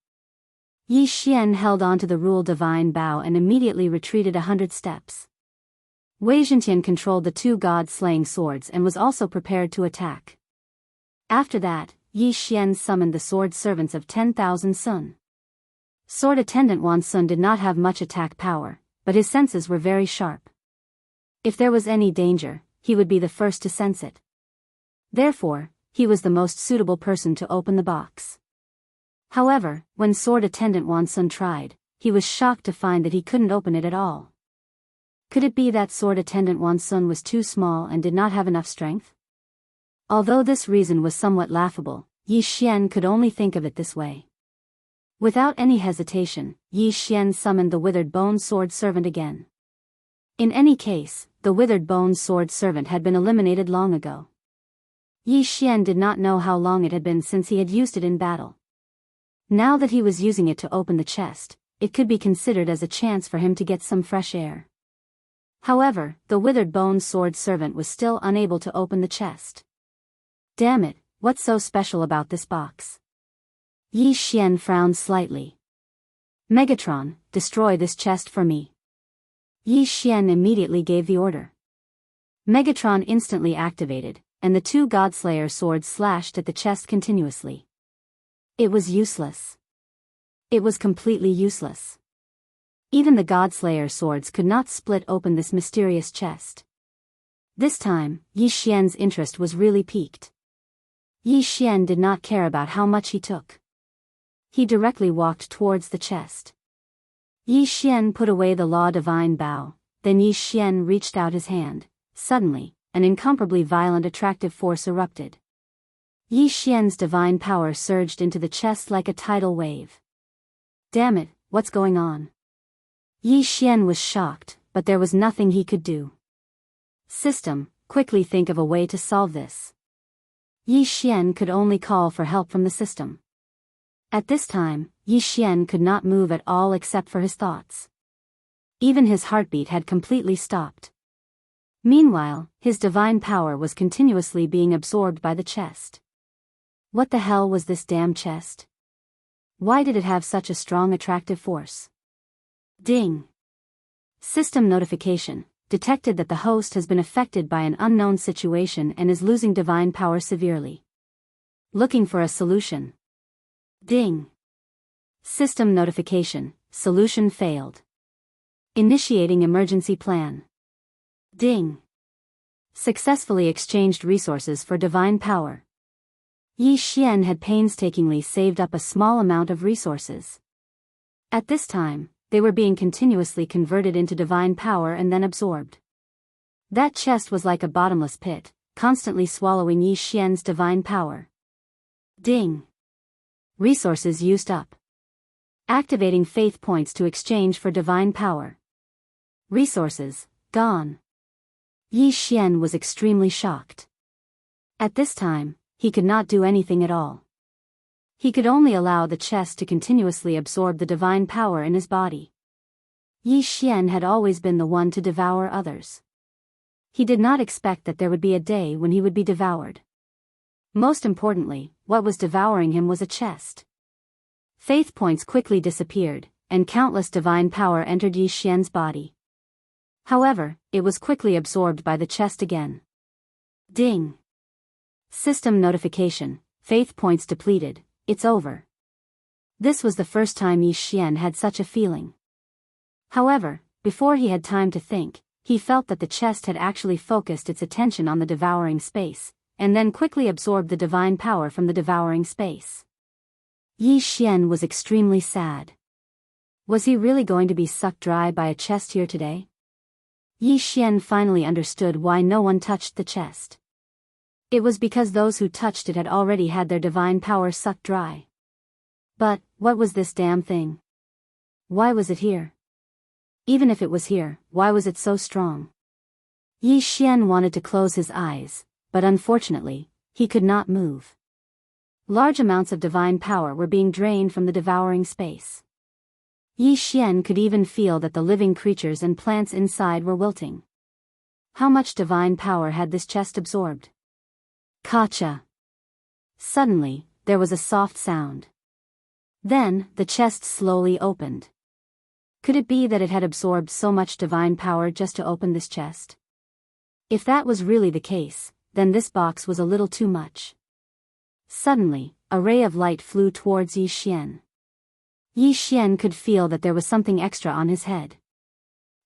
Yi Xian held on to the rule divine bow and immediately retreated 100 steps. Wei Zhentian controlled the two god-slaying swords and was also prepared to attack. After that, Yi Xian summoned the sword servants of 10,000 sun. Sword attendant Wan Sun did not have much attack power, but his senses were very sharp. If there was any danger, he would be the first to sense it. Therefore, he was the most suitable person to open the box. However, when sword attendant Wan Sun tried, he was shocked to find that he couldn't open it at all. Could it be that sword attendant Wan Sun was too small and did not have enough strength? Although this reason was somewhat laughable, Yi Xian could only think of it this way. Without any hesitation, Yi Xian summoned the withered bone sword servant again. In any case, the withered bone sword servant had been eliminated long ago. Yi Xian did not know how long it had been since he had used it in battle. Now that he was using it to open the chest, it could be considered as a chance for him to get some fresh air. However, the withered bone sword servant was still unable to open the chest. Damn it, what's so special about this box? Yi Xian frowned slightly. Megatron, destroy this chest for me. Yi Xian immediately gave the order. Megatron instantly activated, and the two Godslayer swords slashed at the chest continuously. It was useless. It was completely useless. Even the Godslayer swords could not split open this mysterious chest. This time, Yi Xian's interest was really piqued. Yi Xian did not care about how much he took. He directly walked towards the chest. Yi Xian put away the law divine bow, then Yi Xian reached out his hand. Suddenly, an incomparably violent attractive force erupted. Yi Xian's divine power surged into the chest like a tidal wave. Damn it, what's going on? Yi Xian was shocked, but there was nothing he could do. System, quickly think of a way to solve this. Yi Xian could only call for help from the system. At this time, Yi Xian could not move at all except for his thoughts. Even his heartbeat had completely stopped. Meanwhile, his divine power was continuously being absorbed by the chest. What the hell was this damn chest? Why did it have such a strong attractive force? Ding! System notification. Detected that the host has been affected by an unknown situation and is losing divine power severely. Looking for a solution. Ding! System notification. Solution failed. Initiating emergency plan. Ding! Successfully exchanged resources for divine power. Yi Xian had painstakingly saved up a small amount of resources. At this time, they were being continuously converted into divine power and then absorbed. That chest was like a bottomless pit, constantly swallowing Yi Xian's divine power. Ding! Resources used up. Activating faith points to exchange for divine power. Resources, gone. Yi Xian was extremely shocked. At this time, he could not do anything at all. He could only allow the chest to continuously absorb the divine power in his body. Yi Xian had always been the one to devour others. He did not expect that there would be a day when he would be devoured. Most importantly, what was devouring him was a chest. Faith points quickly disappeared, and countless divine power entered Yi Xian's body. However, it was quickly absorbed by the chest again. Ding! System notification, faith points depleted, it's over. This was the first time Yi Xian had such a feeling. However, before he had time to think, he felt that the chest had actually focused its attention on the devouring space, and then quickly absorbed the divine power from the devouring space. Yi Xian was extremely sad. Was he really going to be sucked dry by a chest here today? Yi Xian finally understood why no one touched the chest. It was because those who touched it had already had their divine power sucked dry. But, what was this damn thing? Why was it here? Even if it was here, why was it so strong? Yi Xian wanted to close his eyes, but unfortunately, he could not move. Large amounts of divine power were being drained from the devouring space. Yi Xian could even feel that the living creatures and plants inside were wilting. How much divine power had this chest absorbed? Kacha! Suddenly, there was a soft sound. Then, the chest slowly opened. Could it be that it had absorbed so much divine power just to open this chest? If that was really the case, then this box was a little too much. Suddenly, a ray of light flew towards Yi Xian. Yi Xian could feel that there was something extra on his head.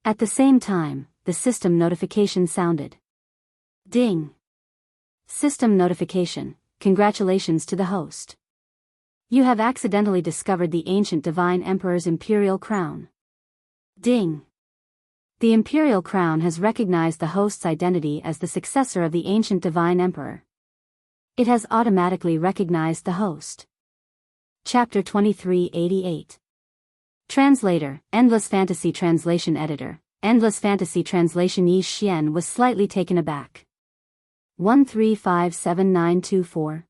At the same time, the system notification sounded. Ding! System notification, congratulations to the host. You have accidentally discovered the ancient divine emperor's imperial crown. Ding! The imperial crown has recognized the host's identity as the successor of the ancient divine emperor. It has automatically recognized the host. Chapter 2388. Translator, Endless Fantasy Translation Editor, Endless Fantasy Translation. Yi Xian was slightly taken aback. 1357924.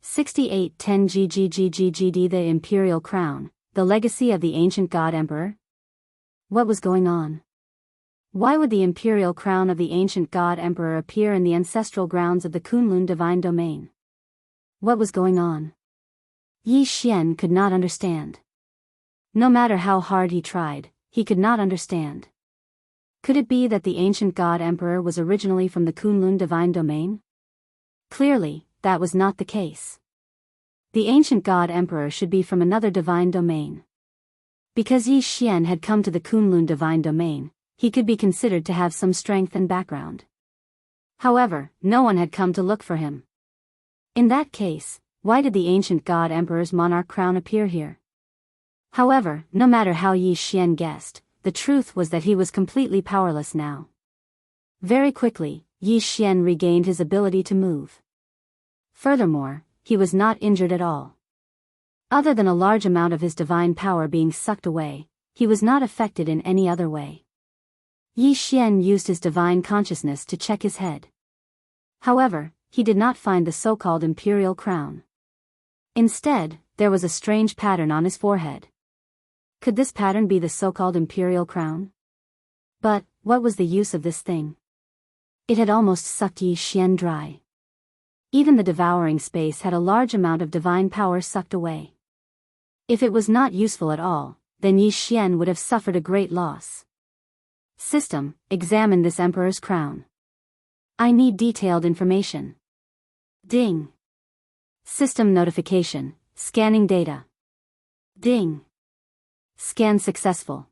6810 GGGGGD. The Imperial Crown, the legacy of the ancient god emperor? What was going on? Why would the imperial crown of the ancient god emperor appear in the ancestral grounds of the Kunlun divine domain? What was going on? Yi Xian could not understand. No matter how hard he tried, he could not understand. Could it be that the ancient god emperor was originally from the Kunlun divine domain? Clearly, that was not the case. The ancient god emperor should be from another divine domain. Because Yi Xian had come to the Kunlun divine domain, he could be considered to have some strength and background. However, no one had come to look for him. In that case, why did the ancient god emperor's monarch crown appear here? However, no matter how Yi Xian guessed, the truth was that he was completely powerless now. Very quickly, Yi Xian regained his ability to move. Furthermore, he was not injured at all. Other than a large amount of his divine power being sucked away, he was not affected in any other way. Yi Xian used his divine consciousness to check his head. However, he did not find the so-called imperial crown. Instead, there was a strange pattern on his forehead. Could this pattern be the so-called imperial crown? But, what was the use of this thing? It had almost sucked Yi Xian dry. Even the devouring space had a large amount of divine power sucked away. If it was not useful at all, then Yi Xian would have suffered a great loss. System, examine this emperor's crown. I need detailed information. Ding. System notification, scanning data. Ding. Scan successful.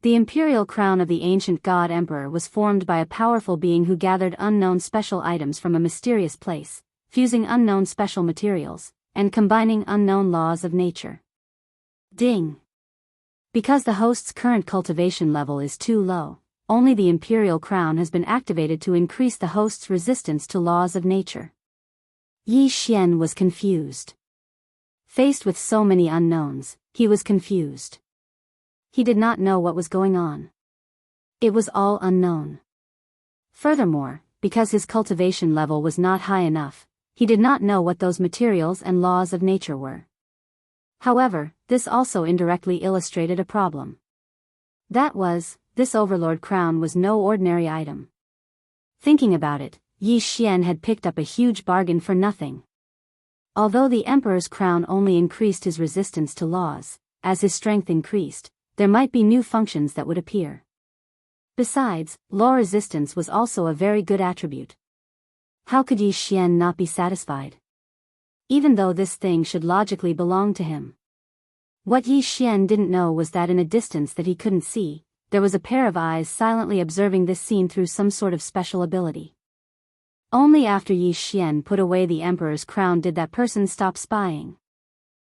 The imperial crown of the ancient god emperor was formed by a powerful being who gathered unknown special items from a mysterious place, fusing unknown special materials, and combining unknown laws of nature. Ding. Because the host's current cultivation level is too low, only the imperial crown has been activated to increase the host's resistance to laws of nature. Yi Xian was confused. Faced with so many unknowns, he was confused. He did not know what was going on. It was all unknown. Furthermore, because his cultivation level was not high enough, he did not know what those materials and laws of nature were. However, this also indirectly illustrated a problem. That was, this overlord crown was no ordinary item. Thinking about it, Yi Xian had picked up a huge bargain for nothing. Although the emperor's crown only increased his resistance to laws, as his strength increased, there might be new functions that would appear. Besides, law resistance was also a very good attribute. How could Yi Xian not be satisfied? Even though this thing should logically belong to him. What Yi Xian didn't know was that in a distance that he couldn't see, there was a pair of eyes silently observing this scene through some sort of special ability. Only after Yi Xian put away the emperor's crown did that person stop spying.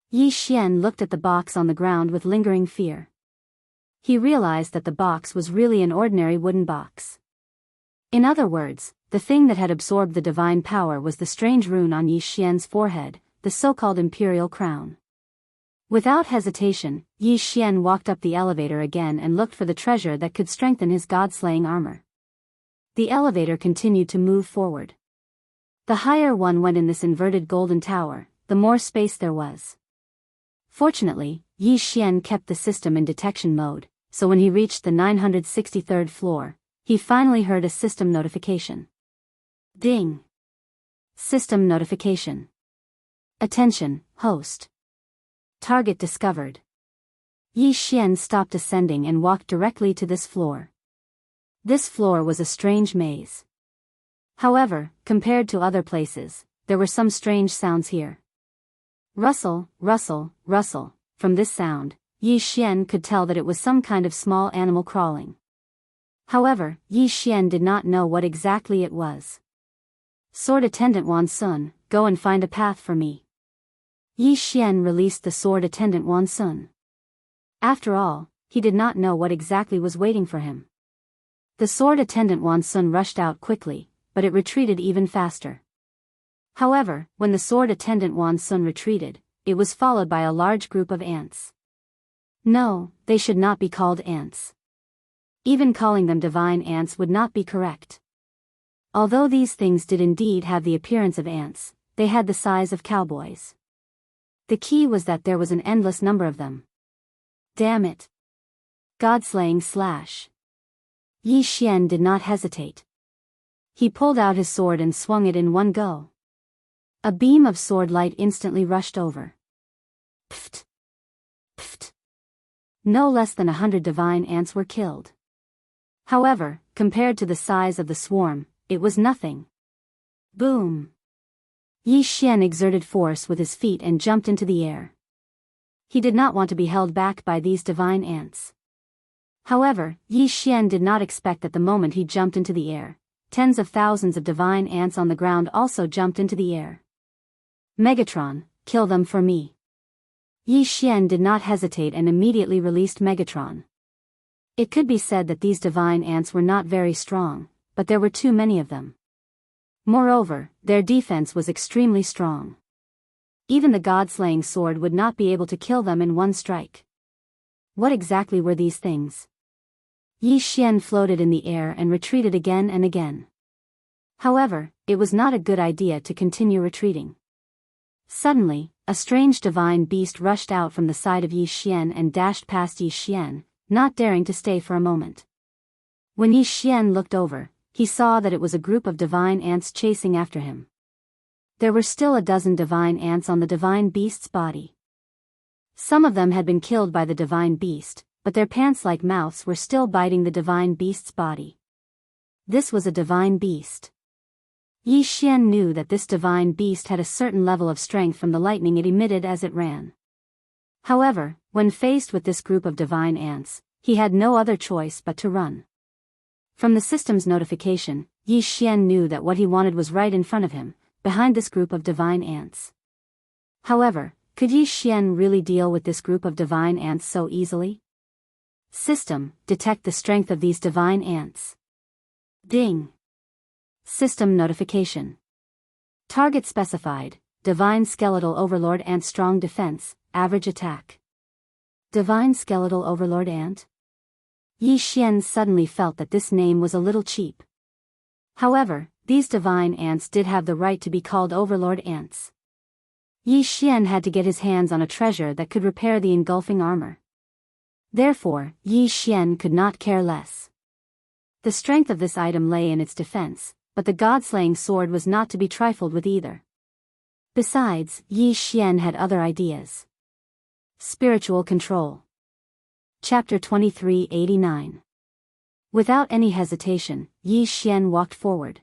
Yi Xian looked at the box on the ground with lingering fear. He realized that the box was really an ordinary wooden box. In other words, the thing that had absorbed the divine power was the strange rune on Yi Xian's forehead, the so-called imperial crown. Without hesitation, Yi Xian walked up the elevator again and looked for the treasure that could strengthen his god-slaying armor. The elevator continued to move forward. The higher one went in this inverted golden tower, the more space there was. Fortunately, Yi Xian kept the system in detection mode, so when he reached the 963rd floor, he finally heard a system notification. Ding! System notification. Attention, host. Target discovered. Yi Xian stopped ascending and walked directly to this floor. This floor was a strange maze. However, compared to other places, there were some strange sounds here. Rustle, rustle, rustle. From this sound, Yi Xian could tell that it was some kind of small animal crawling. However, Yi Xian did not know what exactly it was. Sword Attendant Wan Sun, go and find a path for me. Yi Xian released the Sword Attendant Wan Sun. After all, he did not know what exactly was waiting for him. The Sword Attendant Wan Sun rushed out quickly, but it retreated even faster. However, when the Sword Attendant Wan Sun retreated, it was followed by a large group of ants. No, they should not be called ants. Even calling them divine ants would not be correct. Although these things did indeed have the appearance of ants, they had the size of cowboys. The key was that there was an endless number of them. Damn it. God-slaying slash. Yi Xian did not hesitate. He pulled out his sword and swung it in one go. A beam of sword light instantly rushed over. Pft! Pft! No less than 100 divine ants were killed. However, compared to the size of the swarm, it was nothing. Boom! Yi Xian exerted force with his feet and jumped into the air. He did not want to be held back by these divine ants. However, Yi Xian did not expect that the moment he jumped into the air, tens of thousands of divine ants on the ground also jumped into the air. Megatron, kill them for me. Yi Xian did not hesitate and immediately released Megatron. It could be said that these divine ants were not very strong, but there were too many of them. Moreover, their defense was extremely strong. Even the god-slaying sword would not be able to kill them in one strike. What exactly were these things? Yi Xian floated in the air and retreated again and again. However, it was not a good idea to continue retreating. Suddenly, a strange divine beast rushed out from the side of Yi Xian and dashed past Yi Xian, not daring to stay for a moment. When Yi Xian looked over, he saw that it was a group of divine ants chasing after him. There were still a dozen divine ants on the divine beast's body. Some of them had been killed by the divine beast, but their pants-like mouths were still biting the divine beast's body. This was a divine beast. Yi Xian knew that this divine beast had a certain level of strength from the lightning it emitted as it ran. However, when faced with this group of divine ants, he had no other choice but to run. From the system's notification, Yi Xian knew that what he wanted was right in front of him, behind this group of divine ants. However, could Yi Xian really deal with this group of divine ants so easily? System, detect the strength of these divine ants. Ding! System notification. Target specified, Divine Skeletal Overlord Ant Strong Defense, Average Attack. Divine Skeletal Overlord Ant? Yi Xian suddenly felt that this name was a little cheap. However, these divine ants did have the right to be called Overlord Ants. Yi Xian had to get his hands on a treasure that could repair the engulfing armor. Therefore, Yi Xian could not care less. The strength of this item lay in its defense, but the god-slaying sword was not to be trifled with either. Besides, Yi Xian had other ideas. Spiritual Control. Chapter 2389. Without any hesitation, Yi Xian walked forward.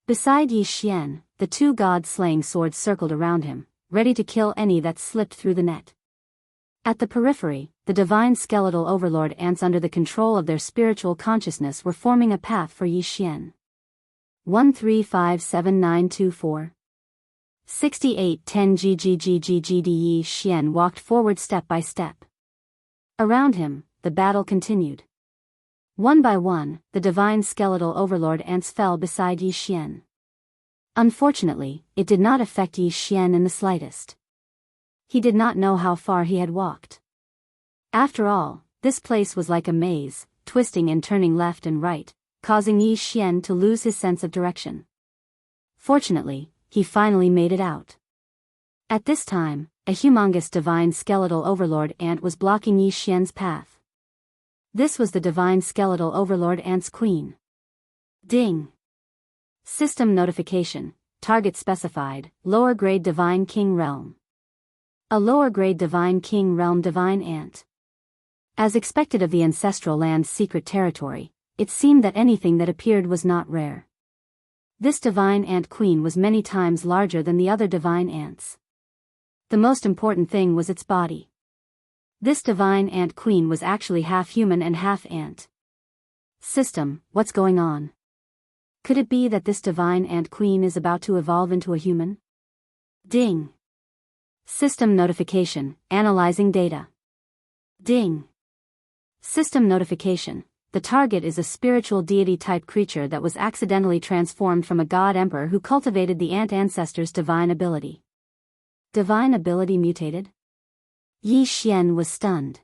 Beside Yi Xian, the two god-slaying swords circled around him, ready to kill any that slipped through the net. At the periphery, the divine skeletal overlord ants under the control of their spiritual consciousness were forming a path for Yi Xian. 1357924 6810 GGGGGD. Yi Xian walked forward step by step. Around him, the battle continued. One by one, the divine skeletal overlord ants fell beside Yi Xian. Unfortunately, it did not affect Yi Xian in the slightest. He did not know how far he had walked. After all, this place was like a maze, twisting and turning left and right, causing Yi Xian to lose his sense of direction. Fortunately, he finally made it out. At this time, a humongous divine skeletal overlord ant was blocking Yi Xian's path. This was the divine skeletal overlord ant's queen. Ding! System notification. Target specified, lower grade divine king realm. A lower grade divine king realm divine ant. As expected of the ancestral land's secret territory, it seemed that anything that appeared was not rare. This divine ant queen was many times larger than the other divine ants. The most important thing was its body. This divine ant queen was actually half human and half ant. System, what's going on? Could it be that this divine ant queen is about to evolve into a human? Ding! System notification, analyzing data. Ding! System notification. The target is a spiritual deity-type creature that was accidentally transformed from a god-emperor who cultivated the ant ancestor's divine ability. Divine ability mutated? Yi Xian was stunned.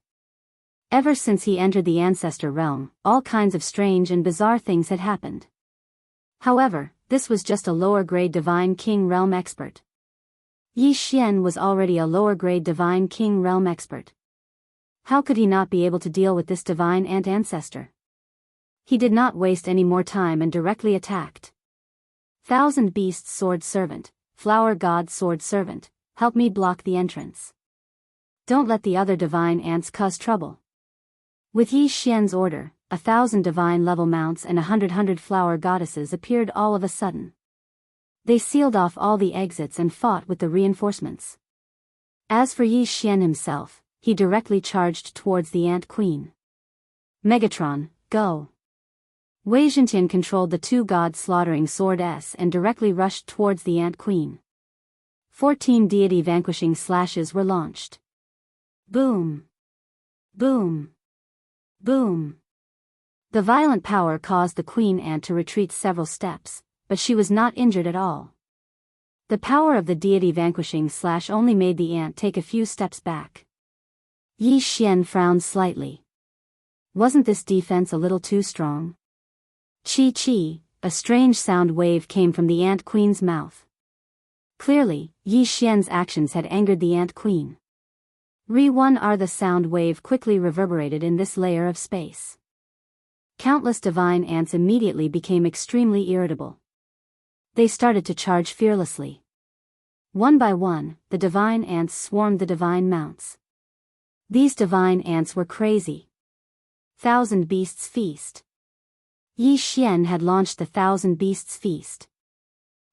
Ever since he entered the ancestor realm, all kinds of strange and bizarre things had happened. However, this was just a lower-grade divine king realm expert. Yi Xian was already a lower-grade divine king realm expert. How could he not be able to deal with this divine ant ancestor? He did not waste any more time and directly attacked. Thousand Beasts Sword Servant, Flower God Sword Servant, help me block the entrance. Don't let the other divine ants cause trouble. With Yi Xian's order, 1,000 divine level mounts and 100 flower goddesses appeared all of a sudden. They sealed off all the exits and fought with the reinforcements. As for Yi Xian himself, he directly charged towards the ant queen. Megatron, go! Wei Zhentian controlled the two god-slaughtering sword S and directly rushed towards the ant queen. 14 deity vanquishing slashes were launched. Boom! Boom! Boom! The violent power caused the queen ant to retreat several steps, but she was not injured at all. The power of the deity vanquishing slash only made the ant take a few steps back. Yi Xian frowned slightly. Wasn't this defense a little too strong? Chi-chi, a strange sound wave came from the ant queen's mouth. Clearly, Yi Xian's actions had angered the ant queen. Re-1R the sound wave quickly reverberated in this layer of space. Countless divine ants immediately became extremely irritable. They started to charge fearlessly. One by one, the divine ants swarmed the divine mounts. These divine ants were crazy. 1,000 Beasts Feast. Yi Xian had launched the 1,000 Beasts Feast.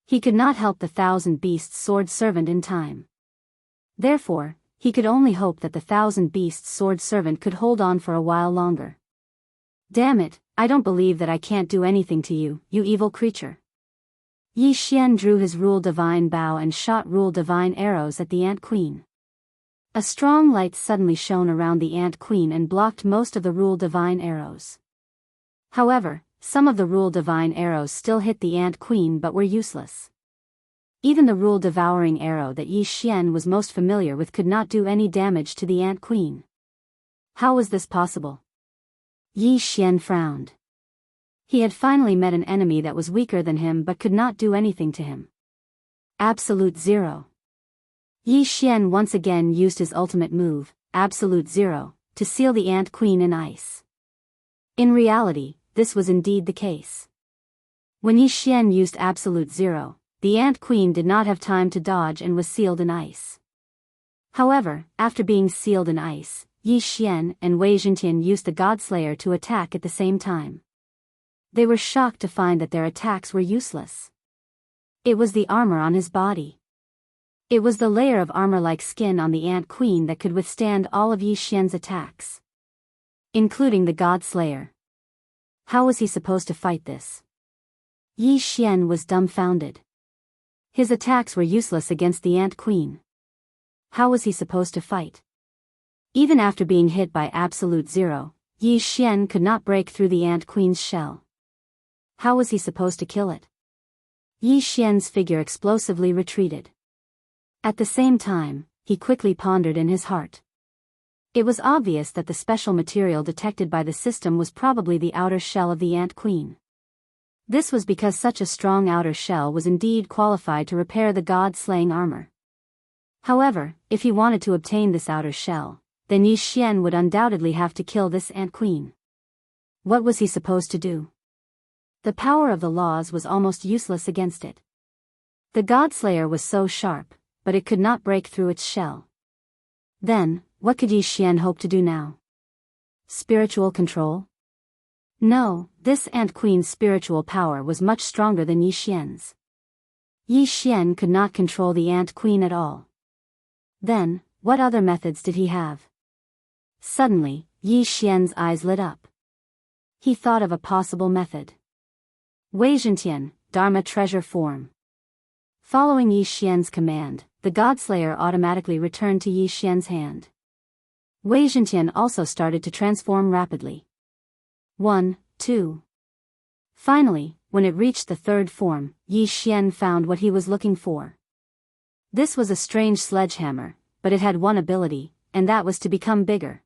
He could not help the 1,000 Beasts Sword Servant in time. Therefore, he could only hope that the 1,000 Beasts Sword Servant could hold on for a while longer. Damn it, I don't believe that I can't do anything to you, you evil creature. Yi Xian drew his Rule Divine Bow and shot Rule Divine arrows at the Ant Queen. A strong light suddenly shone around the Ant Queen and blocked most of the Rule Divine arrows. However, some of the Rule Divine arrows still hit the Ant Queen but were useless. Even the rule devouring arrow that Yi Xian was most familiar with could not do any damage to the Ant Queen. How was this possible? Yi Xian frowned. He had finally met an enemy that was weaker than him but could not do anything to him. Absolute Zero. Yi Xian once again used his ultimate move, Absolute Zero, to seal the Ant Queen in ice. In reality, this was indeed the case. When Yi Xian used Absolute Zero, the Ant Queen did not have time to dodge and was sealed in ice. However, after being sealed in ice, Yi Xian and Wei Zhentian used the Godslayer to attack at the same time. They were shocked to find that their attacks were useless. It was the armor on his body. It was the layer of armor-like skin on the Ant Queen that could withstand all of Yi Xian's attacks, including the Godslayer. How was he supposed to fight this? Yi Xian was dumbfounded. His attacks were useless against the Ant Queen. How was he supposed to fight? Even after being hit by Absolute Zero, Yi Xian could not break through the Ant Queen's shell. How was he supposed to kill it? Yi Xian's figure explosively retreated. At the same time, he quickly pondered in his heart. It was obvious that the special material detected by the system was probably the outer shell of the Ant Queen. This was because such a strong outer shell was indeed qualified to repair the god-slaying armor. However, if he wanted to obtain this outer shell, then Yi Xian would undoubtedly have to kill this Ant Queen. What was he supposed to do? The power of the laws was almost useless against it. The Godslayer was so sharp, but it could not break through its shell. Then, what could Yi Xian hope to do now? Spiritual control? No, this Ant Queen's spiritual power was much stronger than Yi Xian's. Yi Xian could not control the Ant Queen at all. Then, what other methods did he have? Suddenly, Yi Xian's eyes lit up. He thought of a possible method. Wei Zhentian, Dharma Treasure Form. Following Yi Xian's command, the Godslayer automatically returned to Yi Xian's hand. Wei Zhentian also started to transform rapidly. 1, 2. Finally, when it reached the third form, Yi Xian found what he was looking for. This was a strange sledgehammer, but it had one ability, and that was to become bigger.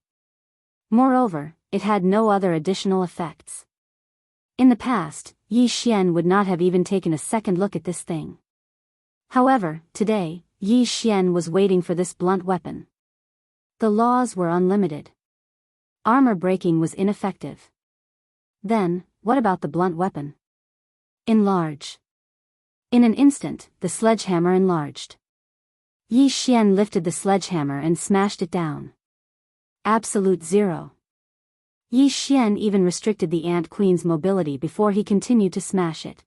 Moreover, it had no other additional effects. In the past, Yi Xian would not have even taken a second look at this thing. However, today, Yi Xian was waiting for this blunt weapon. The laws were unlimited. Armor breaking was ineffective. Then, what about the blunt weapon? Enlarge. In an instant, the sledgehammer enlarged. Yi Xian lifted the sledgehammer and smashed it down. Absolute Zero. Yi Xian even restricted the Ant Queen's mobility before he continued to smash it.